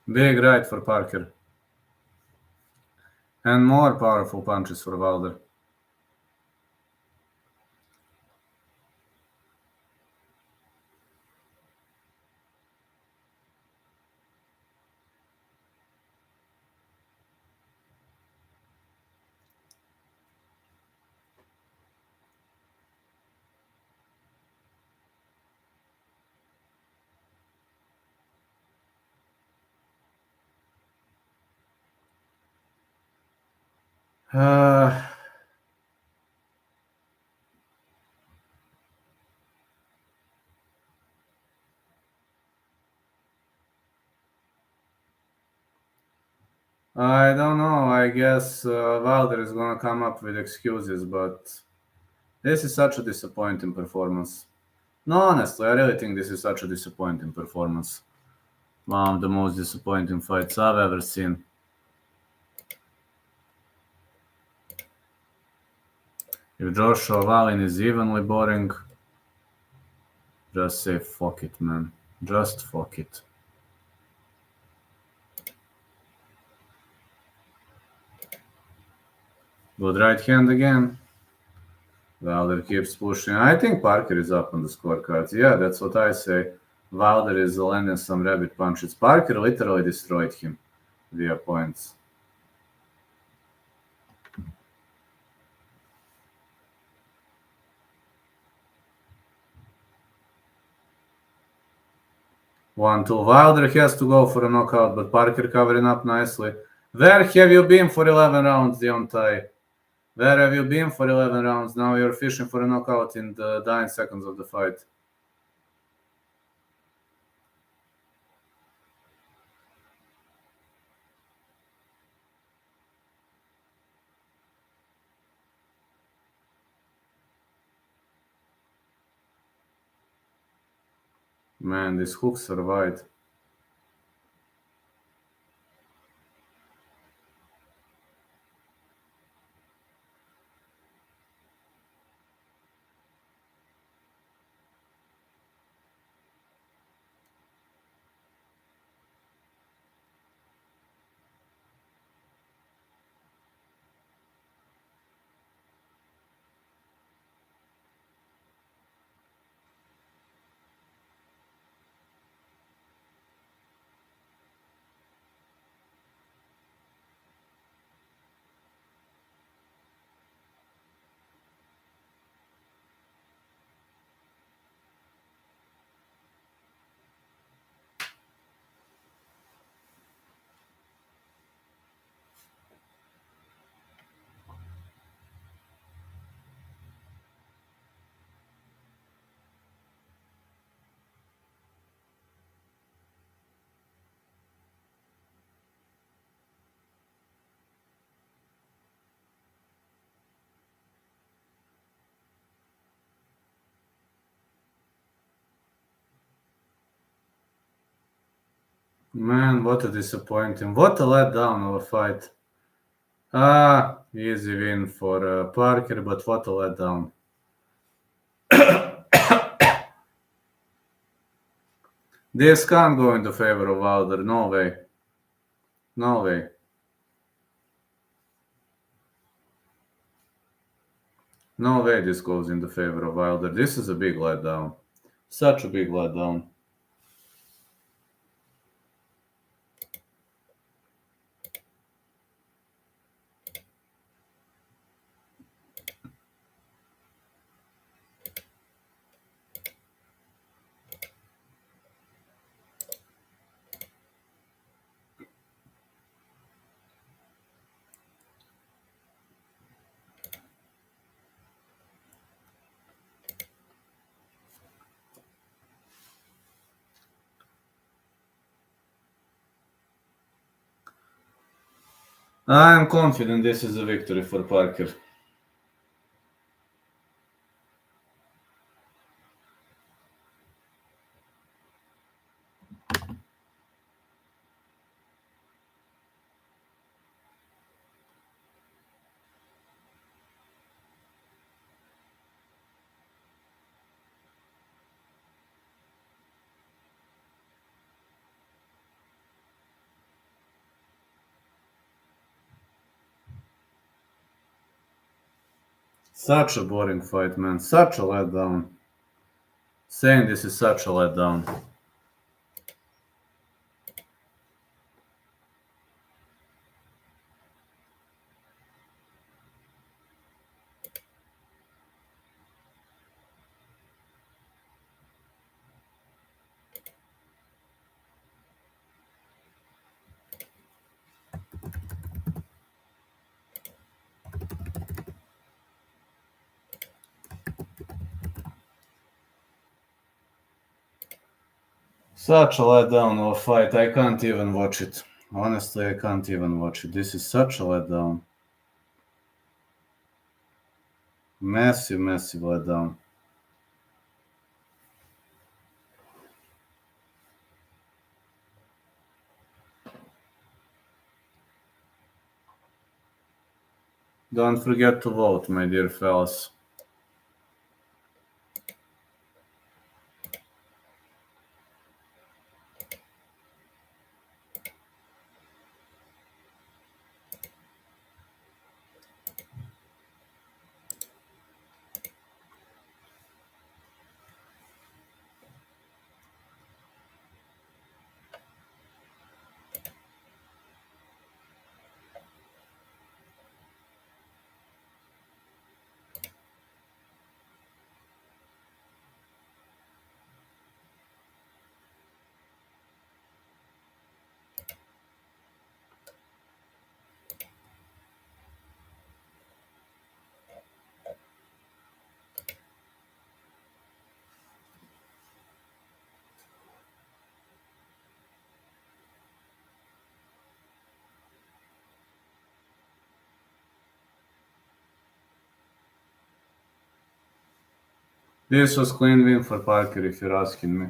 Big right for Parker. And more powerful punches for Wilder. Uh, I don't know. I guess Wilder is gonna come up with excuses, but this is such a disappointing performance. No, honestly, I really think this is such a disappointing performance. One of the most disappointing fights I've ever seen. If Joshua Wallin is evenly boring, just say fuck it, man. Just fuck it. Good right hand again. Wilder keeps pushing. I think Parker is up on the scorecards. Yeah, that's what I say. Wilder is landing some rabbit punches. Parker literally destroyed him via points. One, two. Wilder has to go for a knockout, but Parker covering up nicely. Where have you been for 11 rounds, Deontay? Where have you been for 11 rounds? Now you're fishing for a knockout in the dying seconds of the fight. Man, these hooks are wide. Man, what a disappointing. What a letdown of a fight. Easy win for Parker, but what a letdown. This can't go in the favor of Wilder. No way. No way. No way this goes in the favor of Wilder. This is a big letdown. Such a big letdown. I am confident this is a victory for Parker. Such a boring fight, man. Such a letdown. Saying this is such a letdown. Such a letdown of a fight. I can't even watch it. Honestly, I can't even watch it. This is such a letdown. Massive, massive letdown. Don't forget to vote, my dear fellas. This was clean win for Parker, if you're asking me.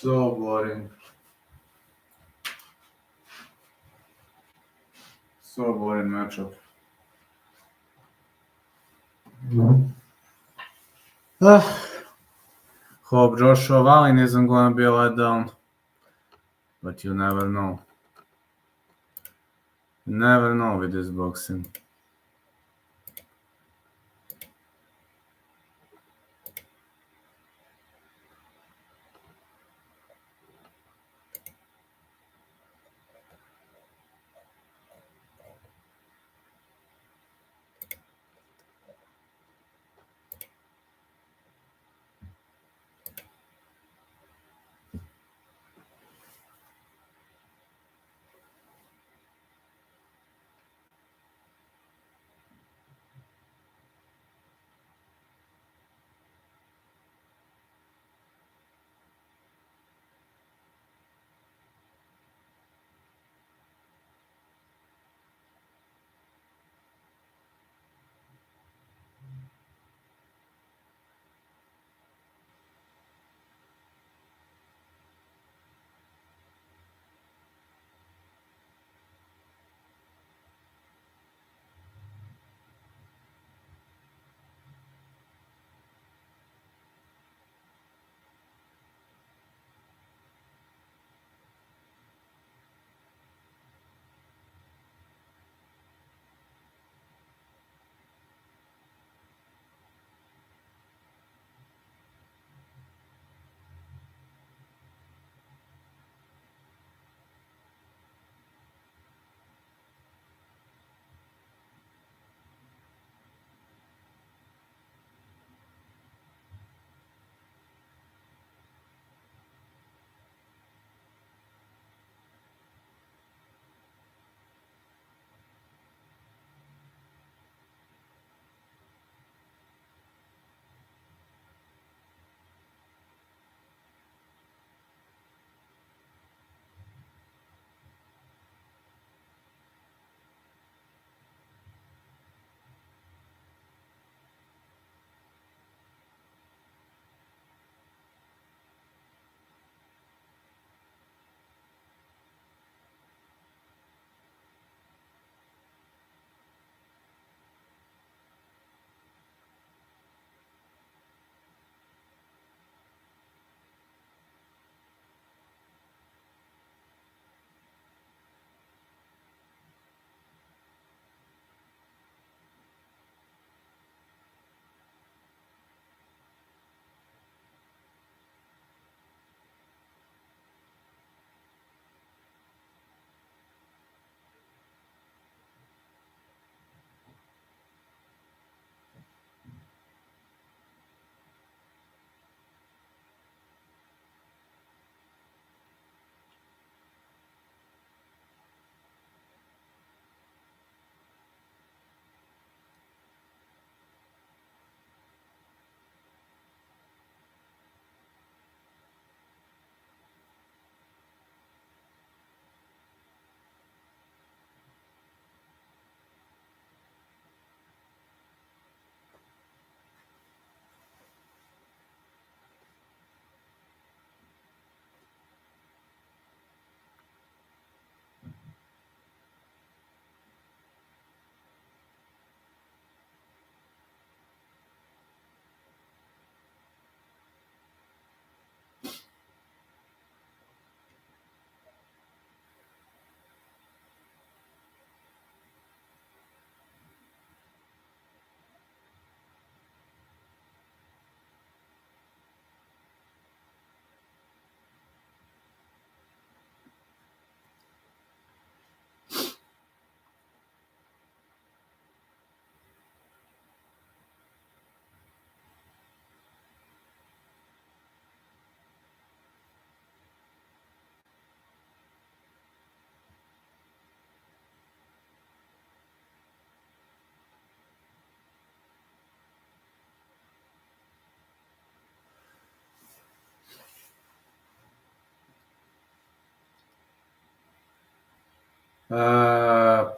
So boring. So boring matchup. Hope Joshua Wallin isn't going to be let down. But you never know. You never know with this boxing.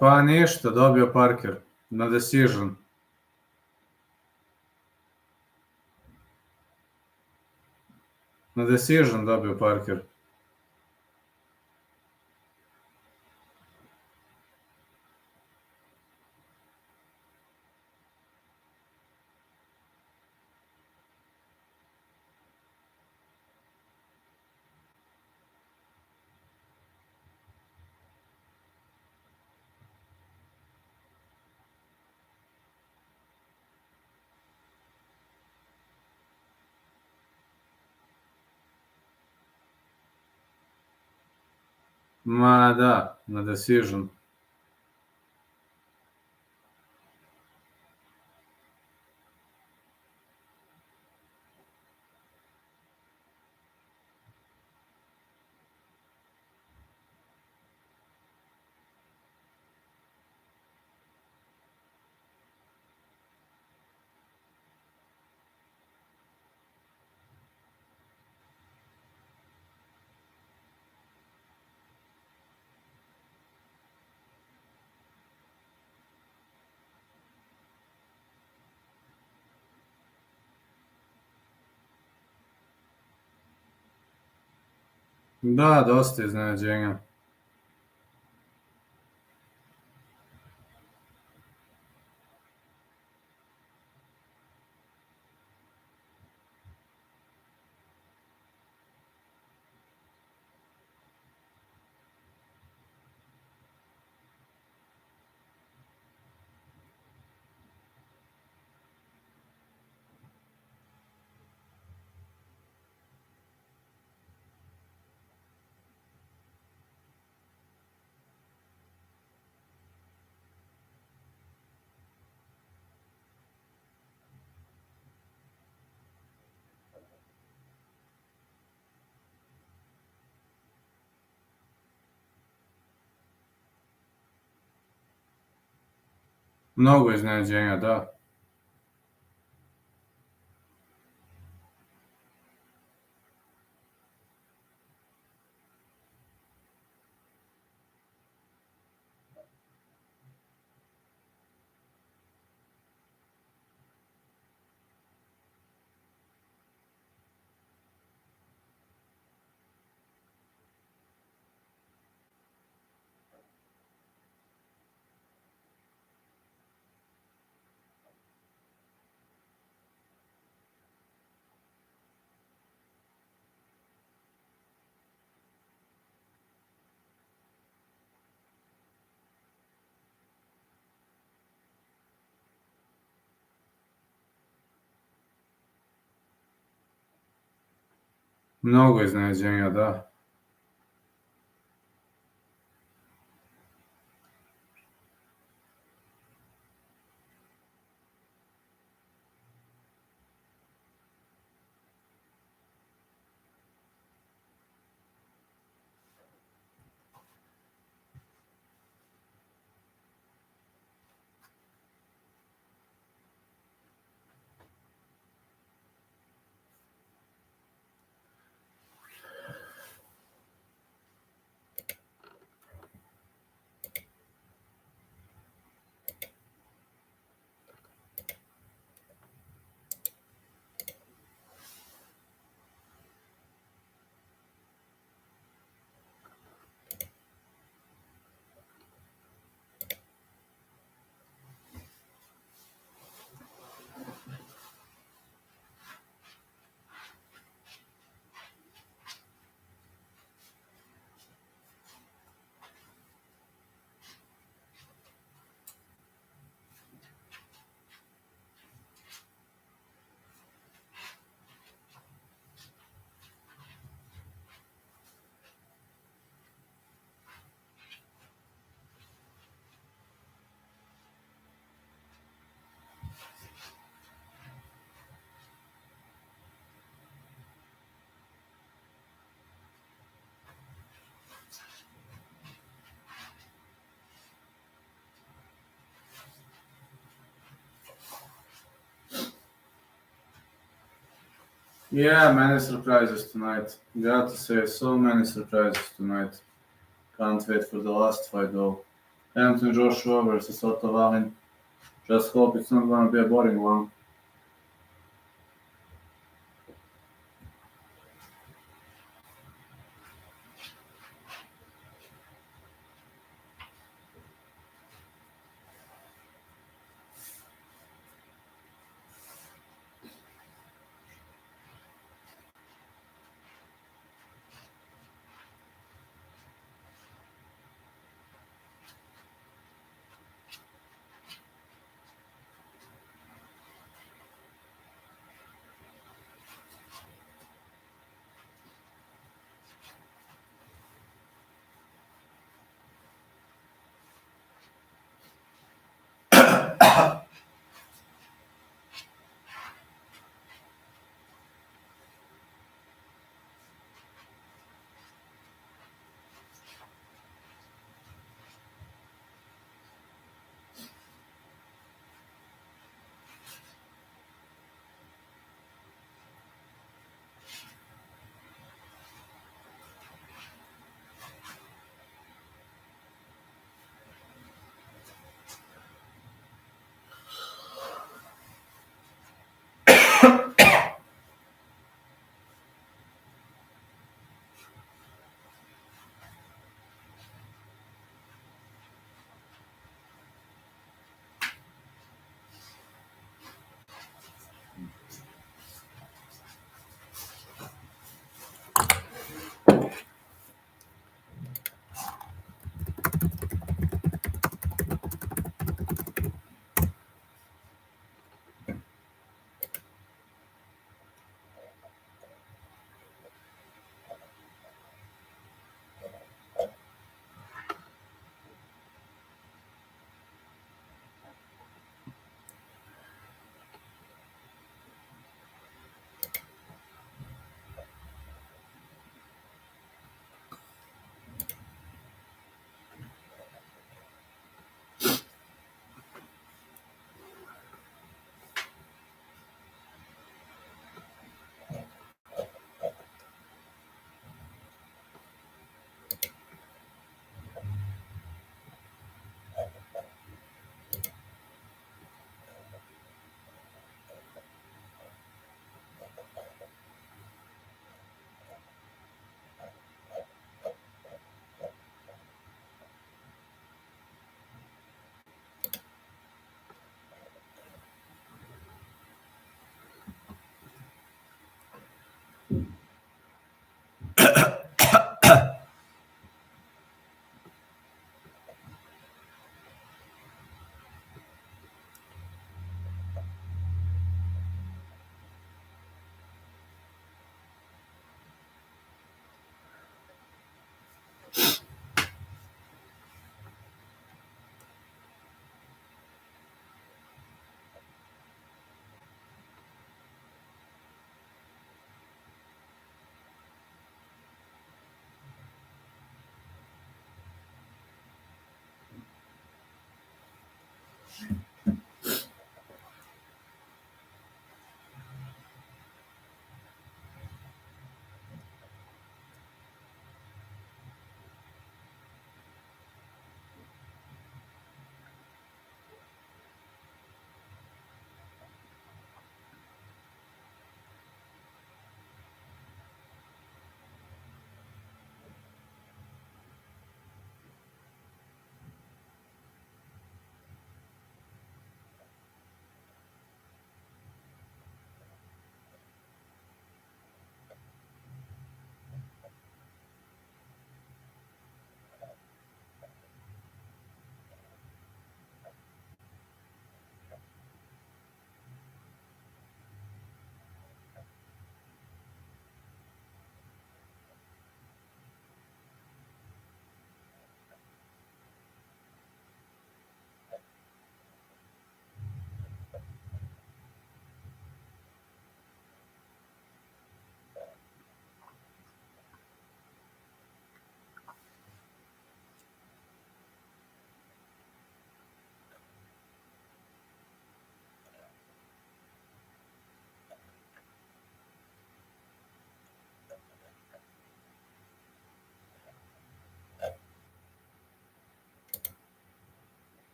Pa ništa, dobio Parker na decision. Na decision dobio Parker. Ma da, na decision. Da, dosta iznenađenja. Mnogo iznenađenja, da. Mnogo iznenađenja, da. Yeah, many surprises tonight. Got to say, so many surprises tonight. Can't wait for the last fight though. Anthony Joshua versus Otto Wallin. Just hope it's not gonna be a boring one.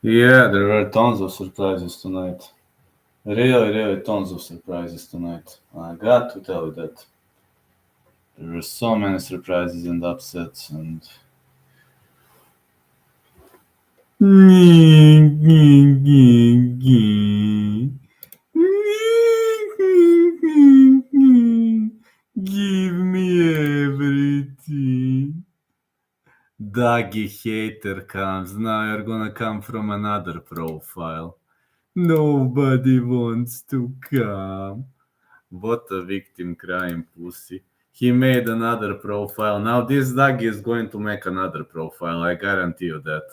Yeah, there were tons of surprises tonight. Really, really tons of surprises tonight. I got to tell you that. There were so many surprises and upsets and give me everything. Doggy hater comes. Now you're gonna come from another profile. Nobody wants to come. What a victim crying pussy. He made another profile. Now this dog is going to make another profile. I guarantee you that.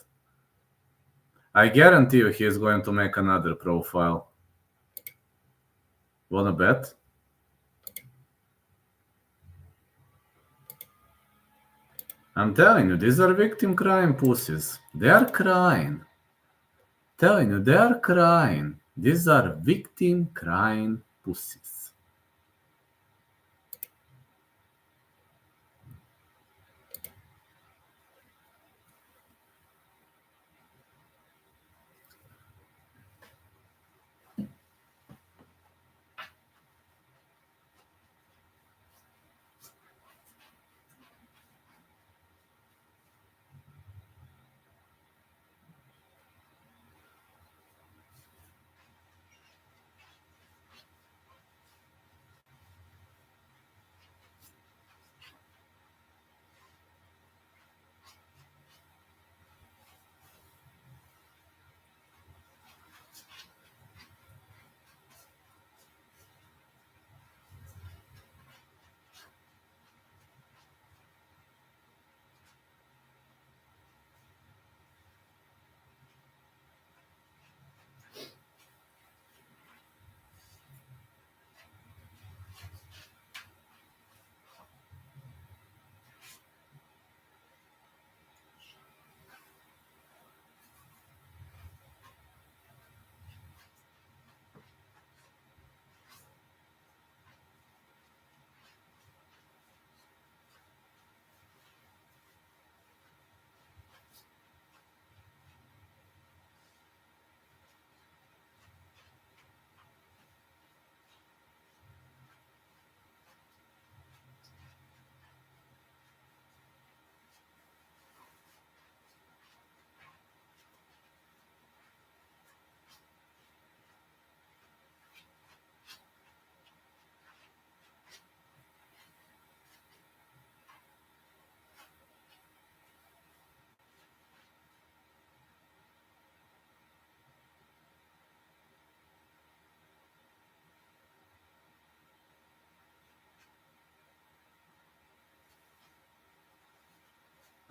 I guarantee you he is going to make another profile. Wanna bet? I'm telling you, these are victim crying pussies. They are crying. Telling you, they are crying. These are victim crying pussies.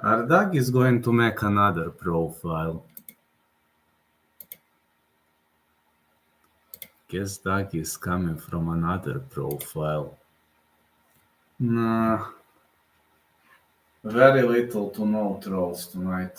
Ardag is going to make another profile. Guess Dag is coming from another profile. Nah. Very little to no trolls tonight.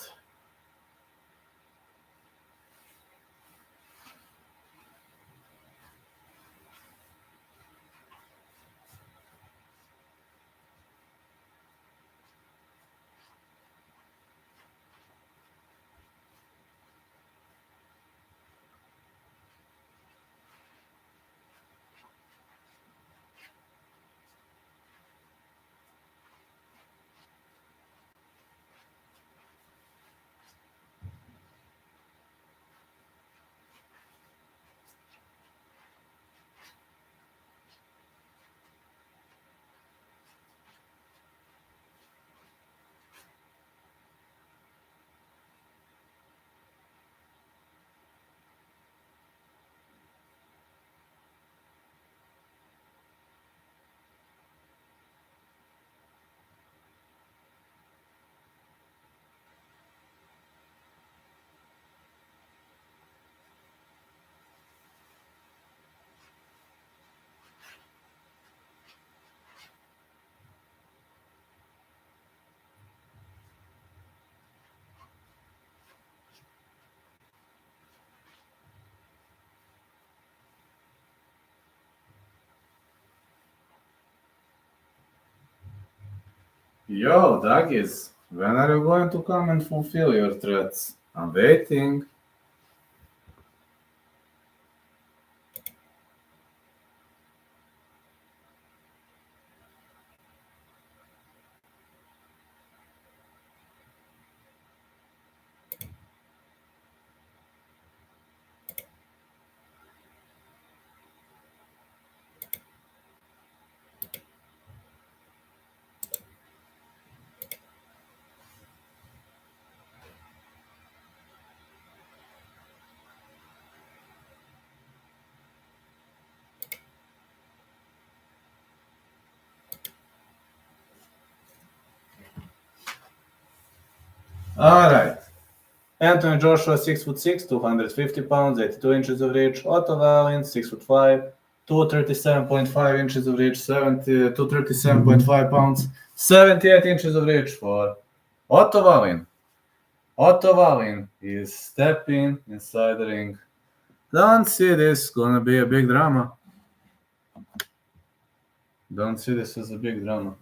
Yo, doggies, when are you going to come and fulfill your threats? I'm waiting. Alright. Anthony Joshua, 6'6", 250 pounds, 82 inches of reach. Otto Wallin, 6'5", 237.5 inches of reach, 237.5 pounds, 78 inches of reach for Otto Wallin. Otto Wallin is stepping inside the ring. Don't see this gonna be a big drama. Don't see this as a big drama.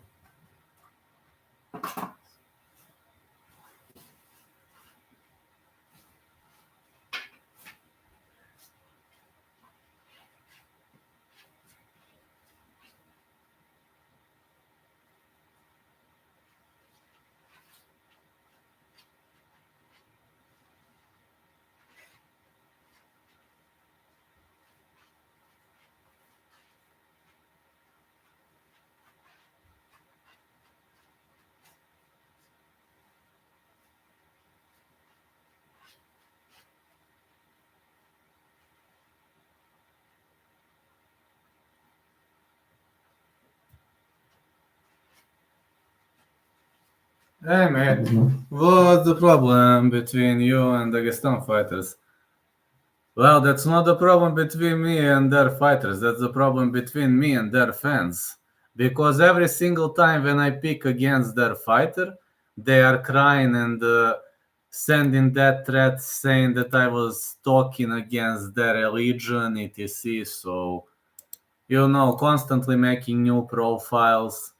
Hey mate, what's the problem between you and the Dagestan fighters? Well, that's not the problem between me and their fighters. That's the problem between me and their fans. Because every single time when I pick against their fighter, they are crying and sending death threats saying that I was talking against their religion, etc. So, constantly making new profiles,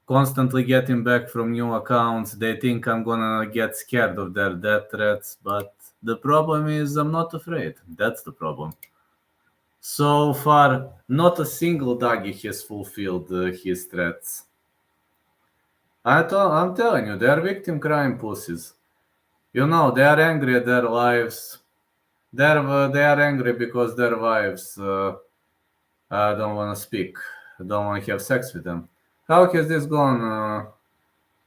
constantly getting back from new accounts. They think I'm gonna get scared of their death threats, but the problem is I'm not afraid. That's the problem. So far, not a single doggy has fulfilled his threats. I'm telling you, they're victim crime pussies. They are angry at their lives. They are angry because their wives don't want to speak, don't want to have sex with them. How has this gone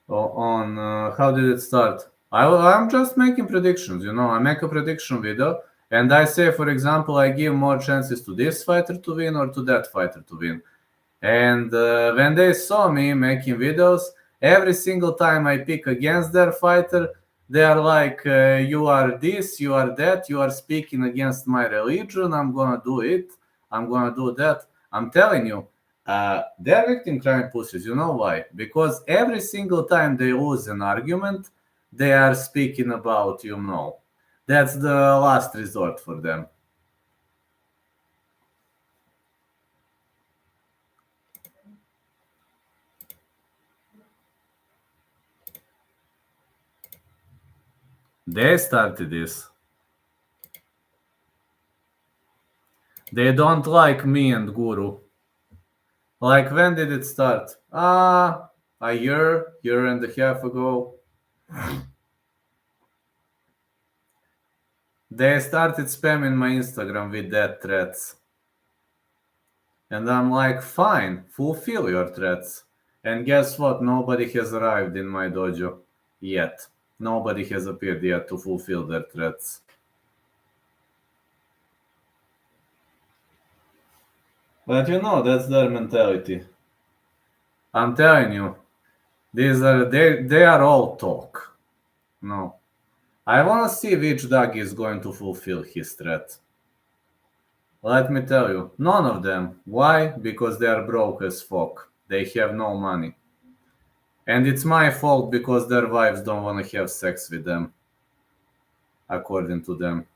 on? How did it start? I'm just making predictions. I make a prediction video, and I say, for example, I give more chances to this fighter to win or to that fighter to win. And when they saw me making videos, every single time I pick against their fighter, they are like, you are this, you are that, you are speaking against my religion, I'm gonna do it, I'm gonna do that. I'm telling you, they're victim crime pussies. You know why? Because every single time they lose an argument, they are speaking about. That's the last resort for them. They started this. They don't like me and Guru. Like, when did it start? A year and a half ago. They started spamming my Instagram with death threats. And I'm like, fine, fulfill your threats. And guess what? Nobody has arrived in my dojo yet. Nobody has appeared yet to fulfill their threats. But that's their mentality. I'm telling you, they are all talk. No. I wanna see which dog is going to fulfill his threat. Let me tell you, none of them. Why? Because they are broke as fuck. They have no money. And it's my fault because their wives don't want to have sex with them, according to them.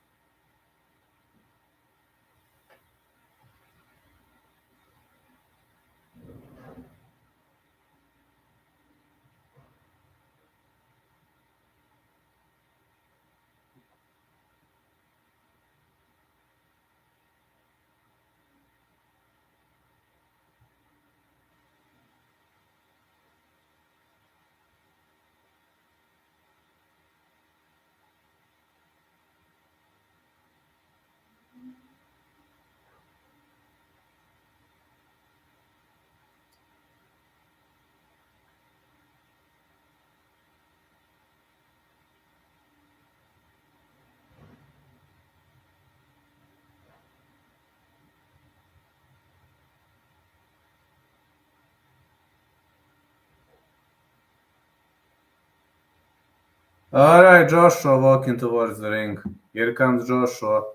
All right, Joshua walking towards the ring. Here comes Joshua.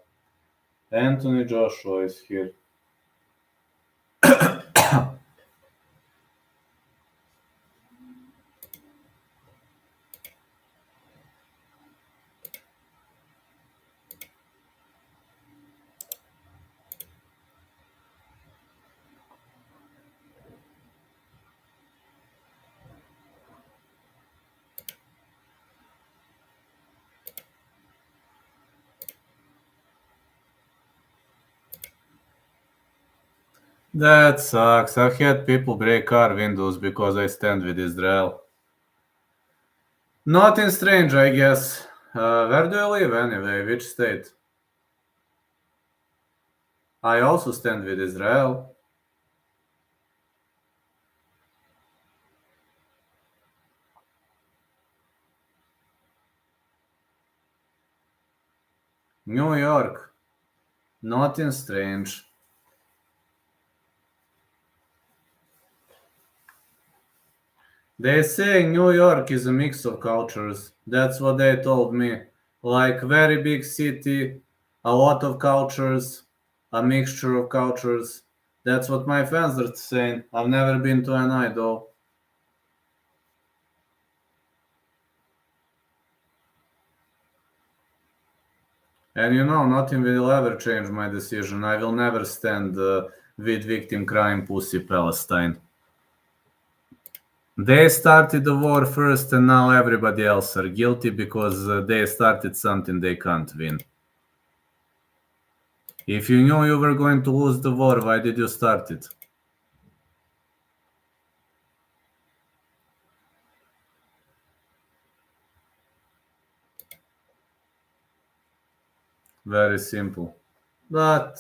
Anthony Joshua is here. That sucks. I've had people break car windows because I stand with Israel. Nothing strange, I guess. Where do you live anyway? Which state? I also stand with Israel. New York. Nothing strange. They say New York is a mix of cultures. That's what they told me. Like very big city, a lot of cultures, a mixture of cultures. That's what my fans are saying. I've never been to an idol. And nothing will ever change my decision. I will never stand with victim crime pussy Palestine. They started the war first and now everybody else are guilty because they started something they can't win. If you knew you were going to lose the war, why did you start it? Very simple. But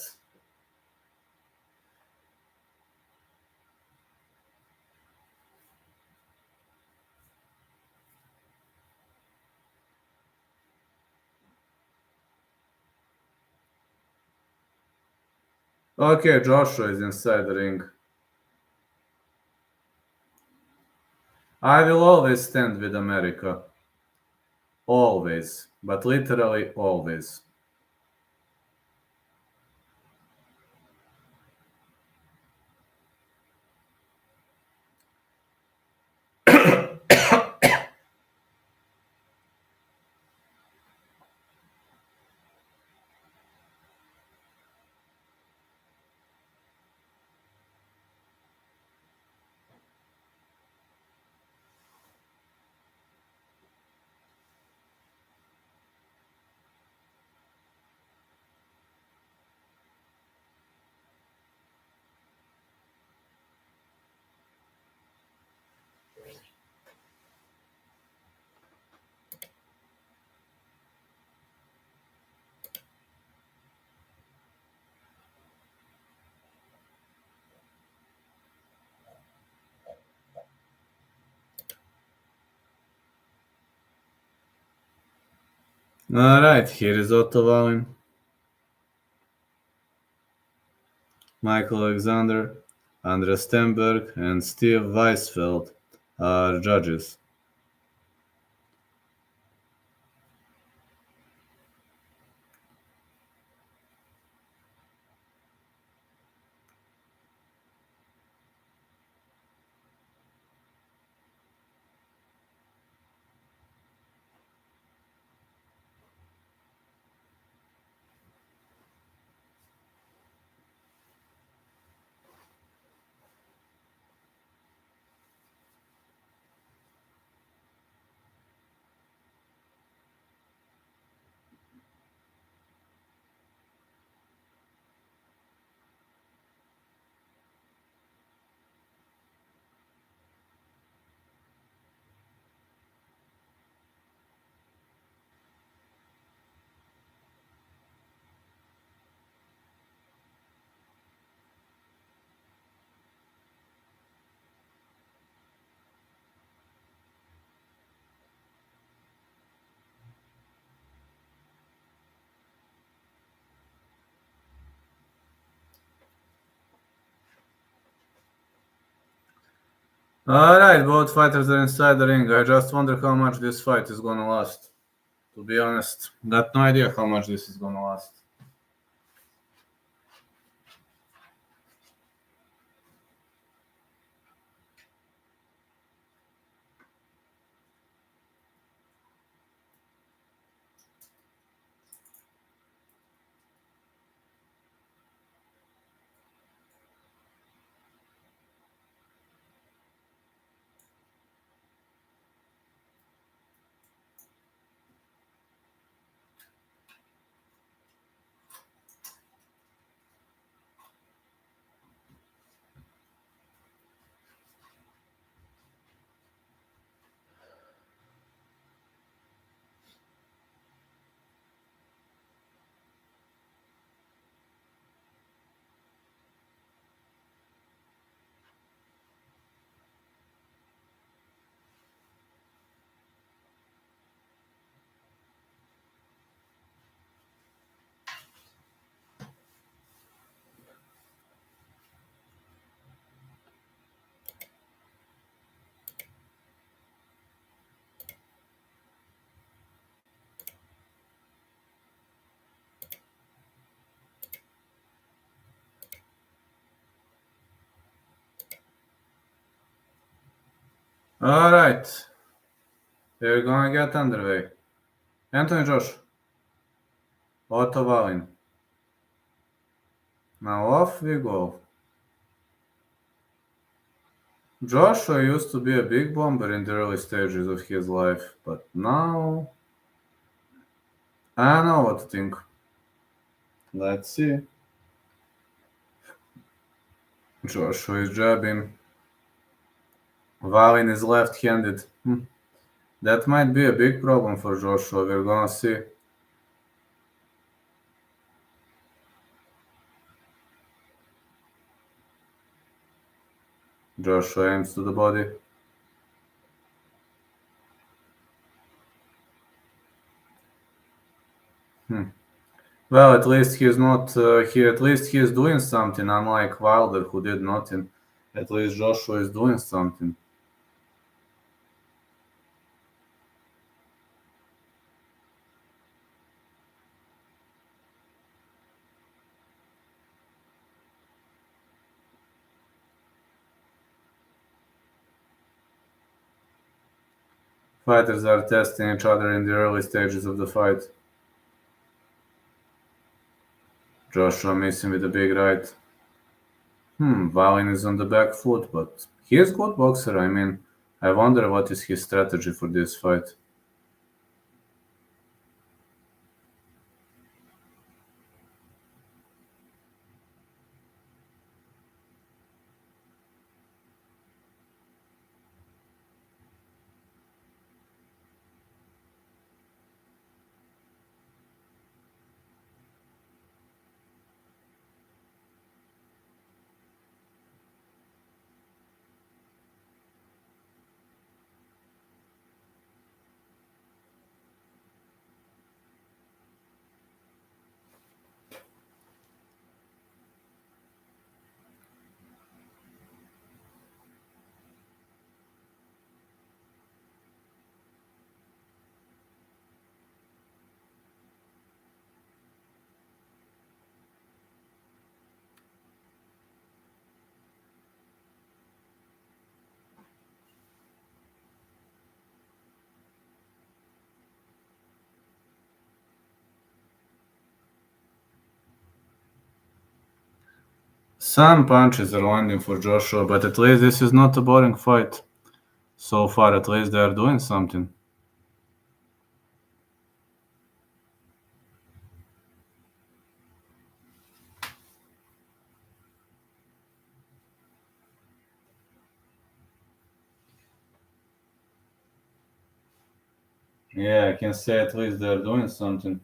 okay, Joshua is inside the ring. I will always stand with America. Always. But literally always. Alright, here is Otto Wallin, Michael Alexander, Andres Stenberg, and Steve Weisfeld are judges. Alright, both fighters are inside the ring. I just wonder how much this fight is gonna last. To be honest, got no idea how much this is gonna last. Alright, we're gonna get underway. Anthony Josh, Otto Wallin. Now off we go. Joshua used to be a big bomber in the early stages of his life, but now I don't know what to think. Let's see. Joshua is jabbing. Wallin is left-handed. That might be a big problem for Joshua. We're gonna see. Joshua aims to the body. Well, at least he's not. At least he's doing something. Unlike Wilder, who did nothing. At least Joshua is doing something. Fighters are testing each other in the early stages of the fight. Joshua missing with a big right. Wallin is on the back foot, but he is good boxer. I mean, I wonder what is his strategy for this fight. Some punches are landing for Joshua, but at least this is not a boring fight. So far, at least they are doing something. Yeah, I can say at least they are doing something.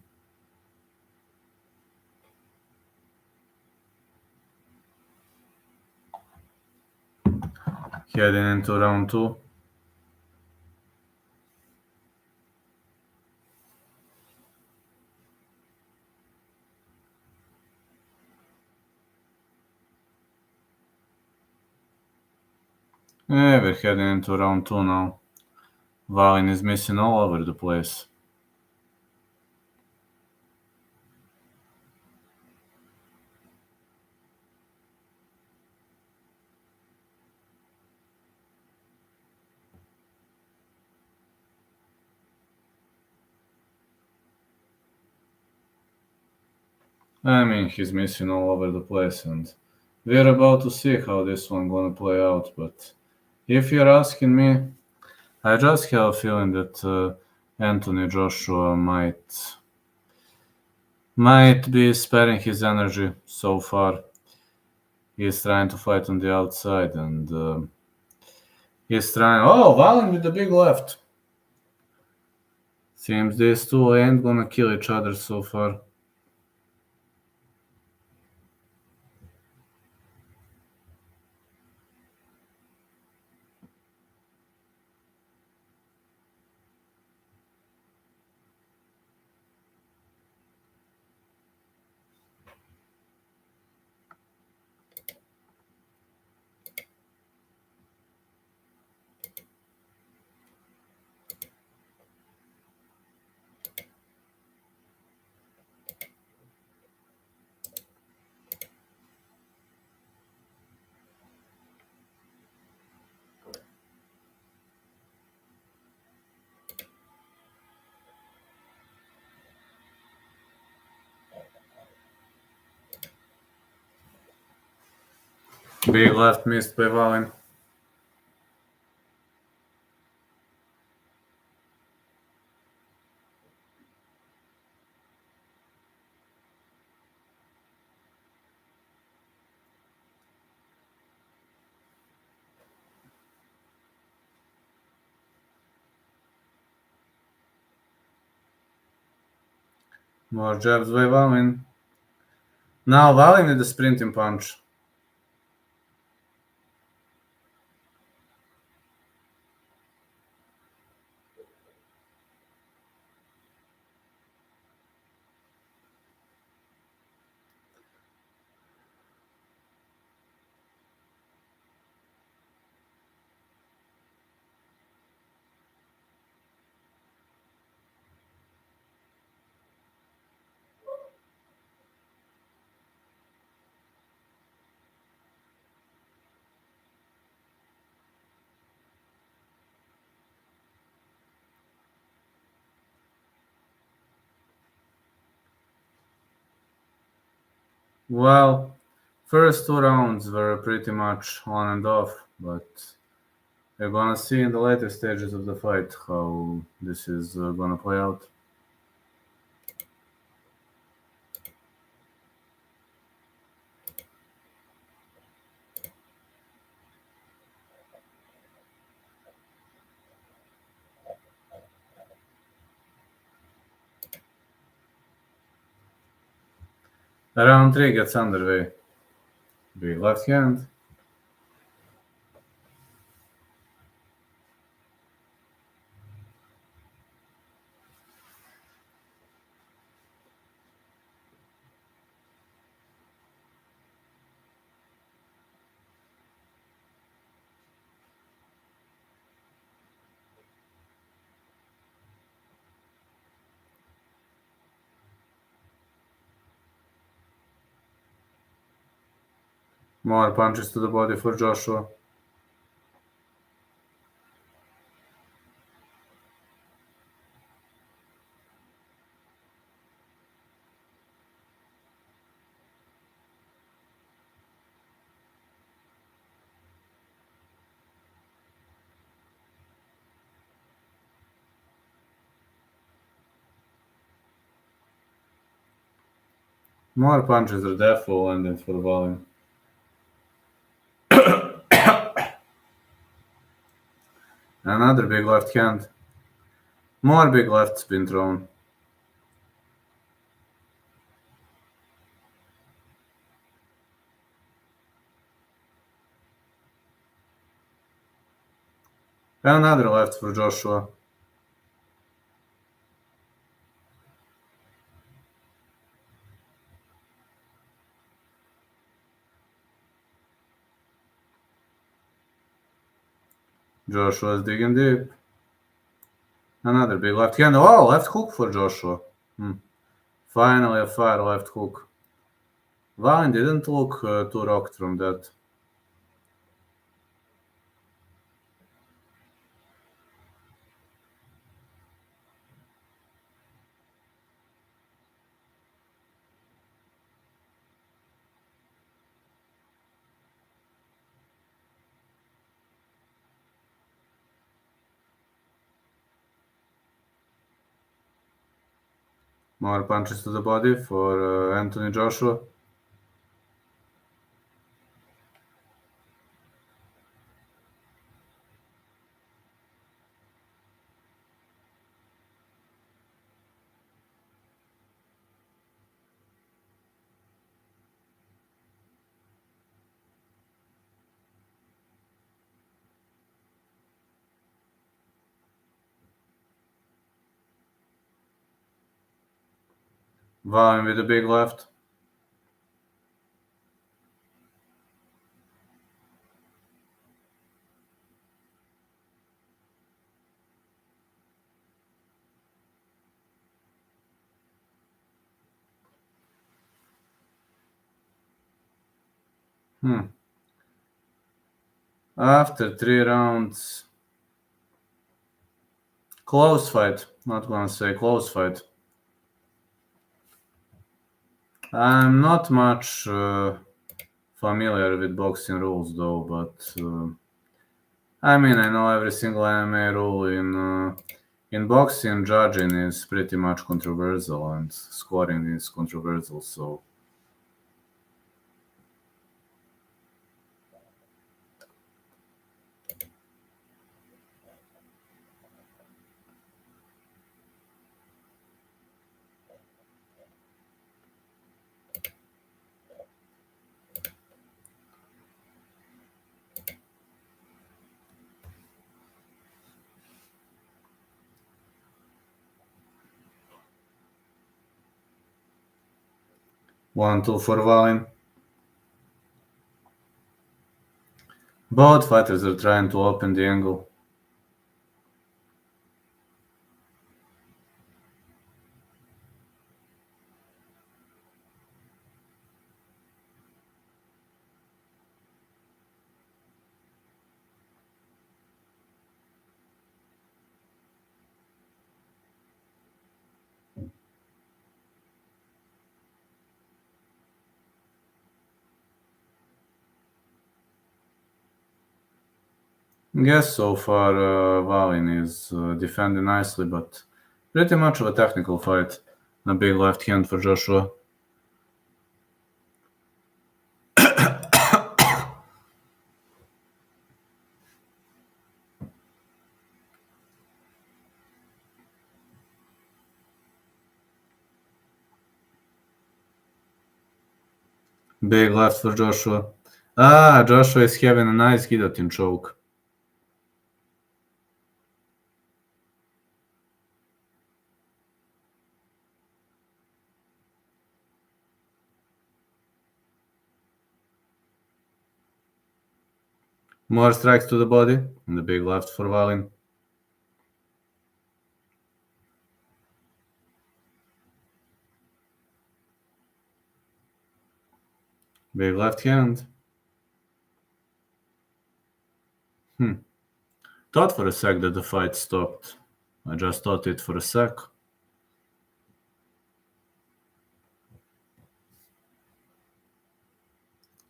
Heading into round two. Yeah, we're heading into round 2 now. Wallin is missing all over the place. I mean, he's missing all over the place, and we're about to see how this one gonna play out. But if you're asking me, I just have a feeling that Anthony Joshua might be sparing his energy so far. He's trying to fight on the outside, and he's trying. Oh, Wallin with the big left. Seems these two ain't gonna kill each other so far. Big left missed by Wallin. More jabs by Wallin. Now Wallin with the sprinting punch. Well, first two rounds were pretty much on and off, but we're gonna see in the later stages of the fight how this is gonna play out. Round 3 gets underway. Big left hand. More punches to the body for Joshua. More punches are definitely landing for Wallin. Another big left hand. More big lefts been thrown. Another left for Joshua. Joshua's digging deep. Another big left hand. Oh, left hook for Joshua. Finally a fire left hook. Wallin didn't look too rocked from that. More punches to the body for Anthony Joshua. Wallin with a big left. After 3 rounds, close fight. Not gonna say close fight. I'm not much familiar with boxing rules though, but I know every single MMA rule in boxing. Judging is pretty much controversial, and scoring is controversial. So 1-2 for Wallin. Both fighters are trying to open the angle. Guess so far Wallin is defending nicely, but pretty much of a technical fight. A big left hand for Joshua. Big left for Joshua. Joshua is having a nice guillotine choke. More strikes to the body, and the big left for Wallin. Big left hand. Thought for a sec that the fight stopped. I just thought it for a sec.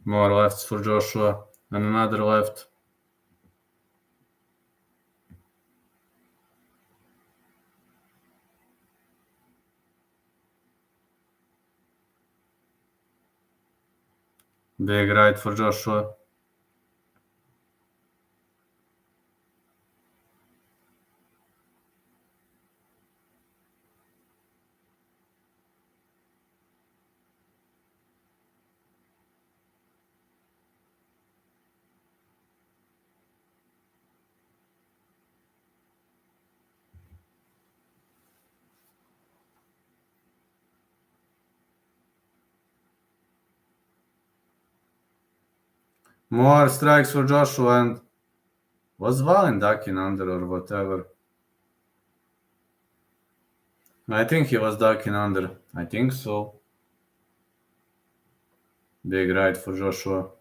More lefts for Joshua, and another left. Big right for Joshua. More strikes for Joshua, and Was Wallin ducking under or whatever? I think he was ducking under. I think so. Big right for Joshua.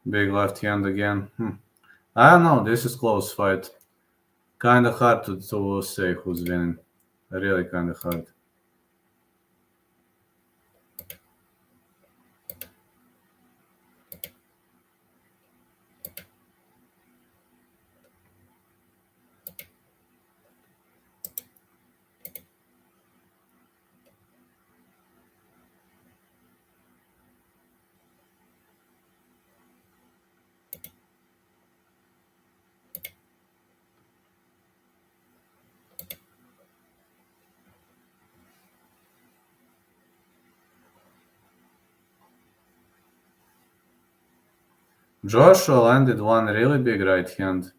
Big left hand again. I don't know. This is close fight. Kinda hard to say who's winning. Really kinda hard. Joshua landed one really big right hand.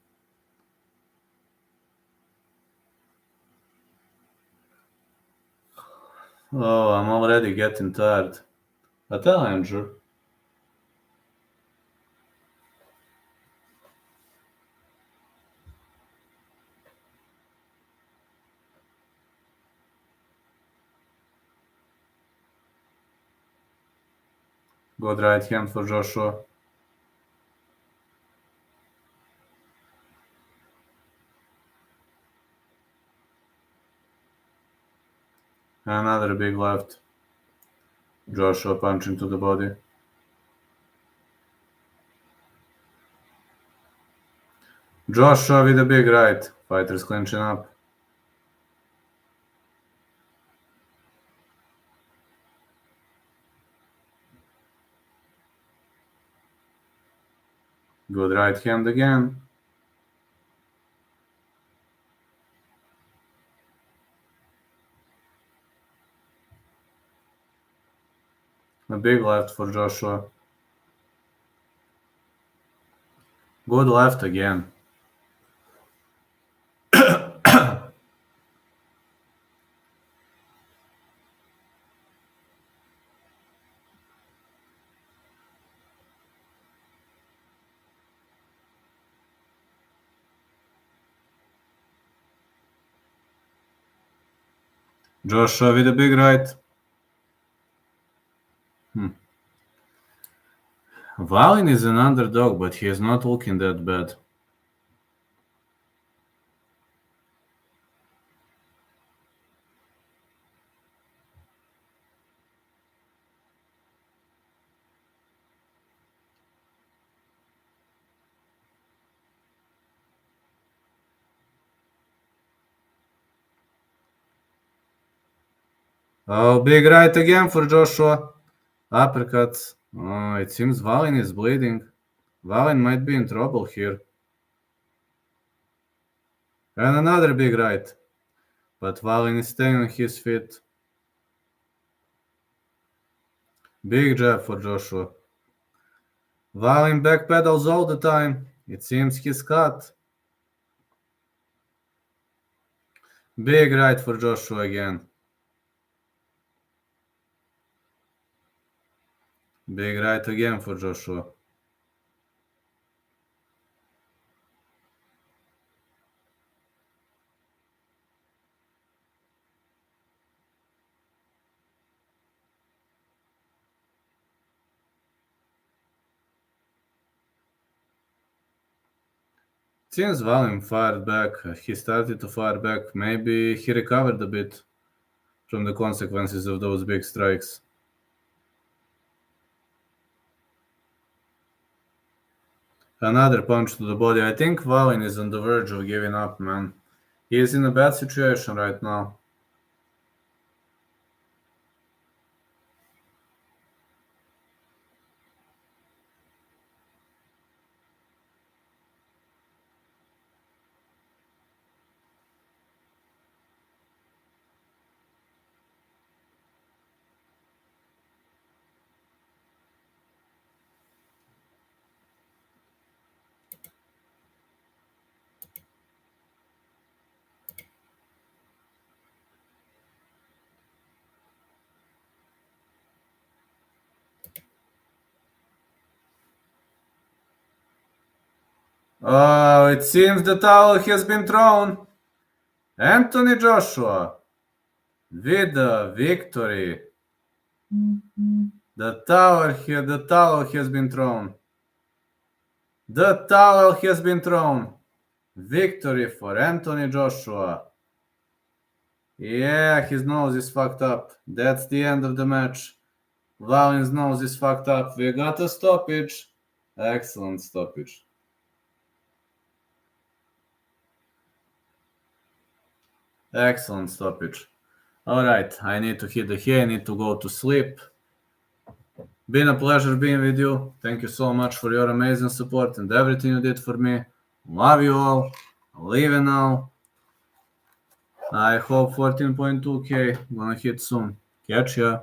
Oh, I'm already getting tired. But tell Andrew. Good right hand for Joshua. Another big left. Joshua punching to the body. Joshua with a big right. Fighters clinching up. Good right hand again. A big left for Joshua. Good left again. Joshua with a big right. Wallin is an underdog, but he is not looking that bad. Oh, big right again for Joshua. Uppercut. Oh, it seems Wallin is bleeding. Wallin might be in trouble here. And another big right. But Wallin is staying on his feet. Big jab for Joshua. Wallin backpedals all the time. It seems he's cut. Big right for Joshua again. Big right again for Joshua. Since Wallin fired back, he started to fire back. Maybe he recovered a bit from the consequences of those big strikes. Another punch to the body. I think Wallin is on the verge of giving up, man. He is in a bad situation right now. Oh, it seems the towel has been thrown. Anthony Joshua with the victory. The towel has been thrown. The towel has been thrown. Victory for Anthony Joshua. Yeah, his nose is fucked up. That's the end of the match. Wallin's nose is fucked up. We got a stoppage. Excellent stoppage. Excellent stoppage. Alright, I need to hit the hay. I need to go to sleep. Been a pleasure being with you. Thank you so much for your amazing support and everything you did for me. Love you all. Leaving now. I hope 14.2k gonna hit soon. Catch ya.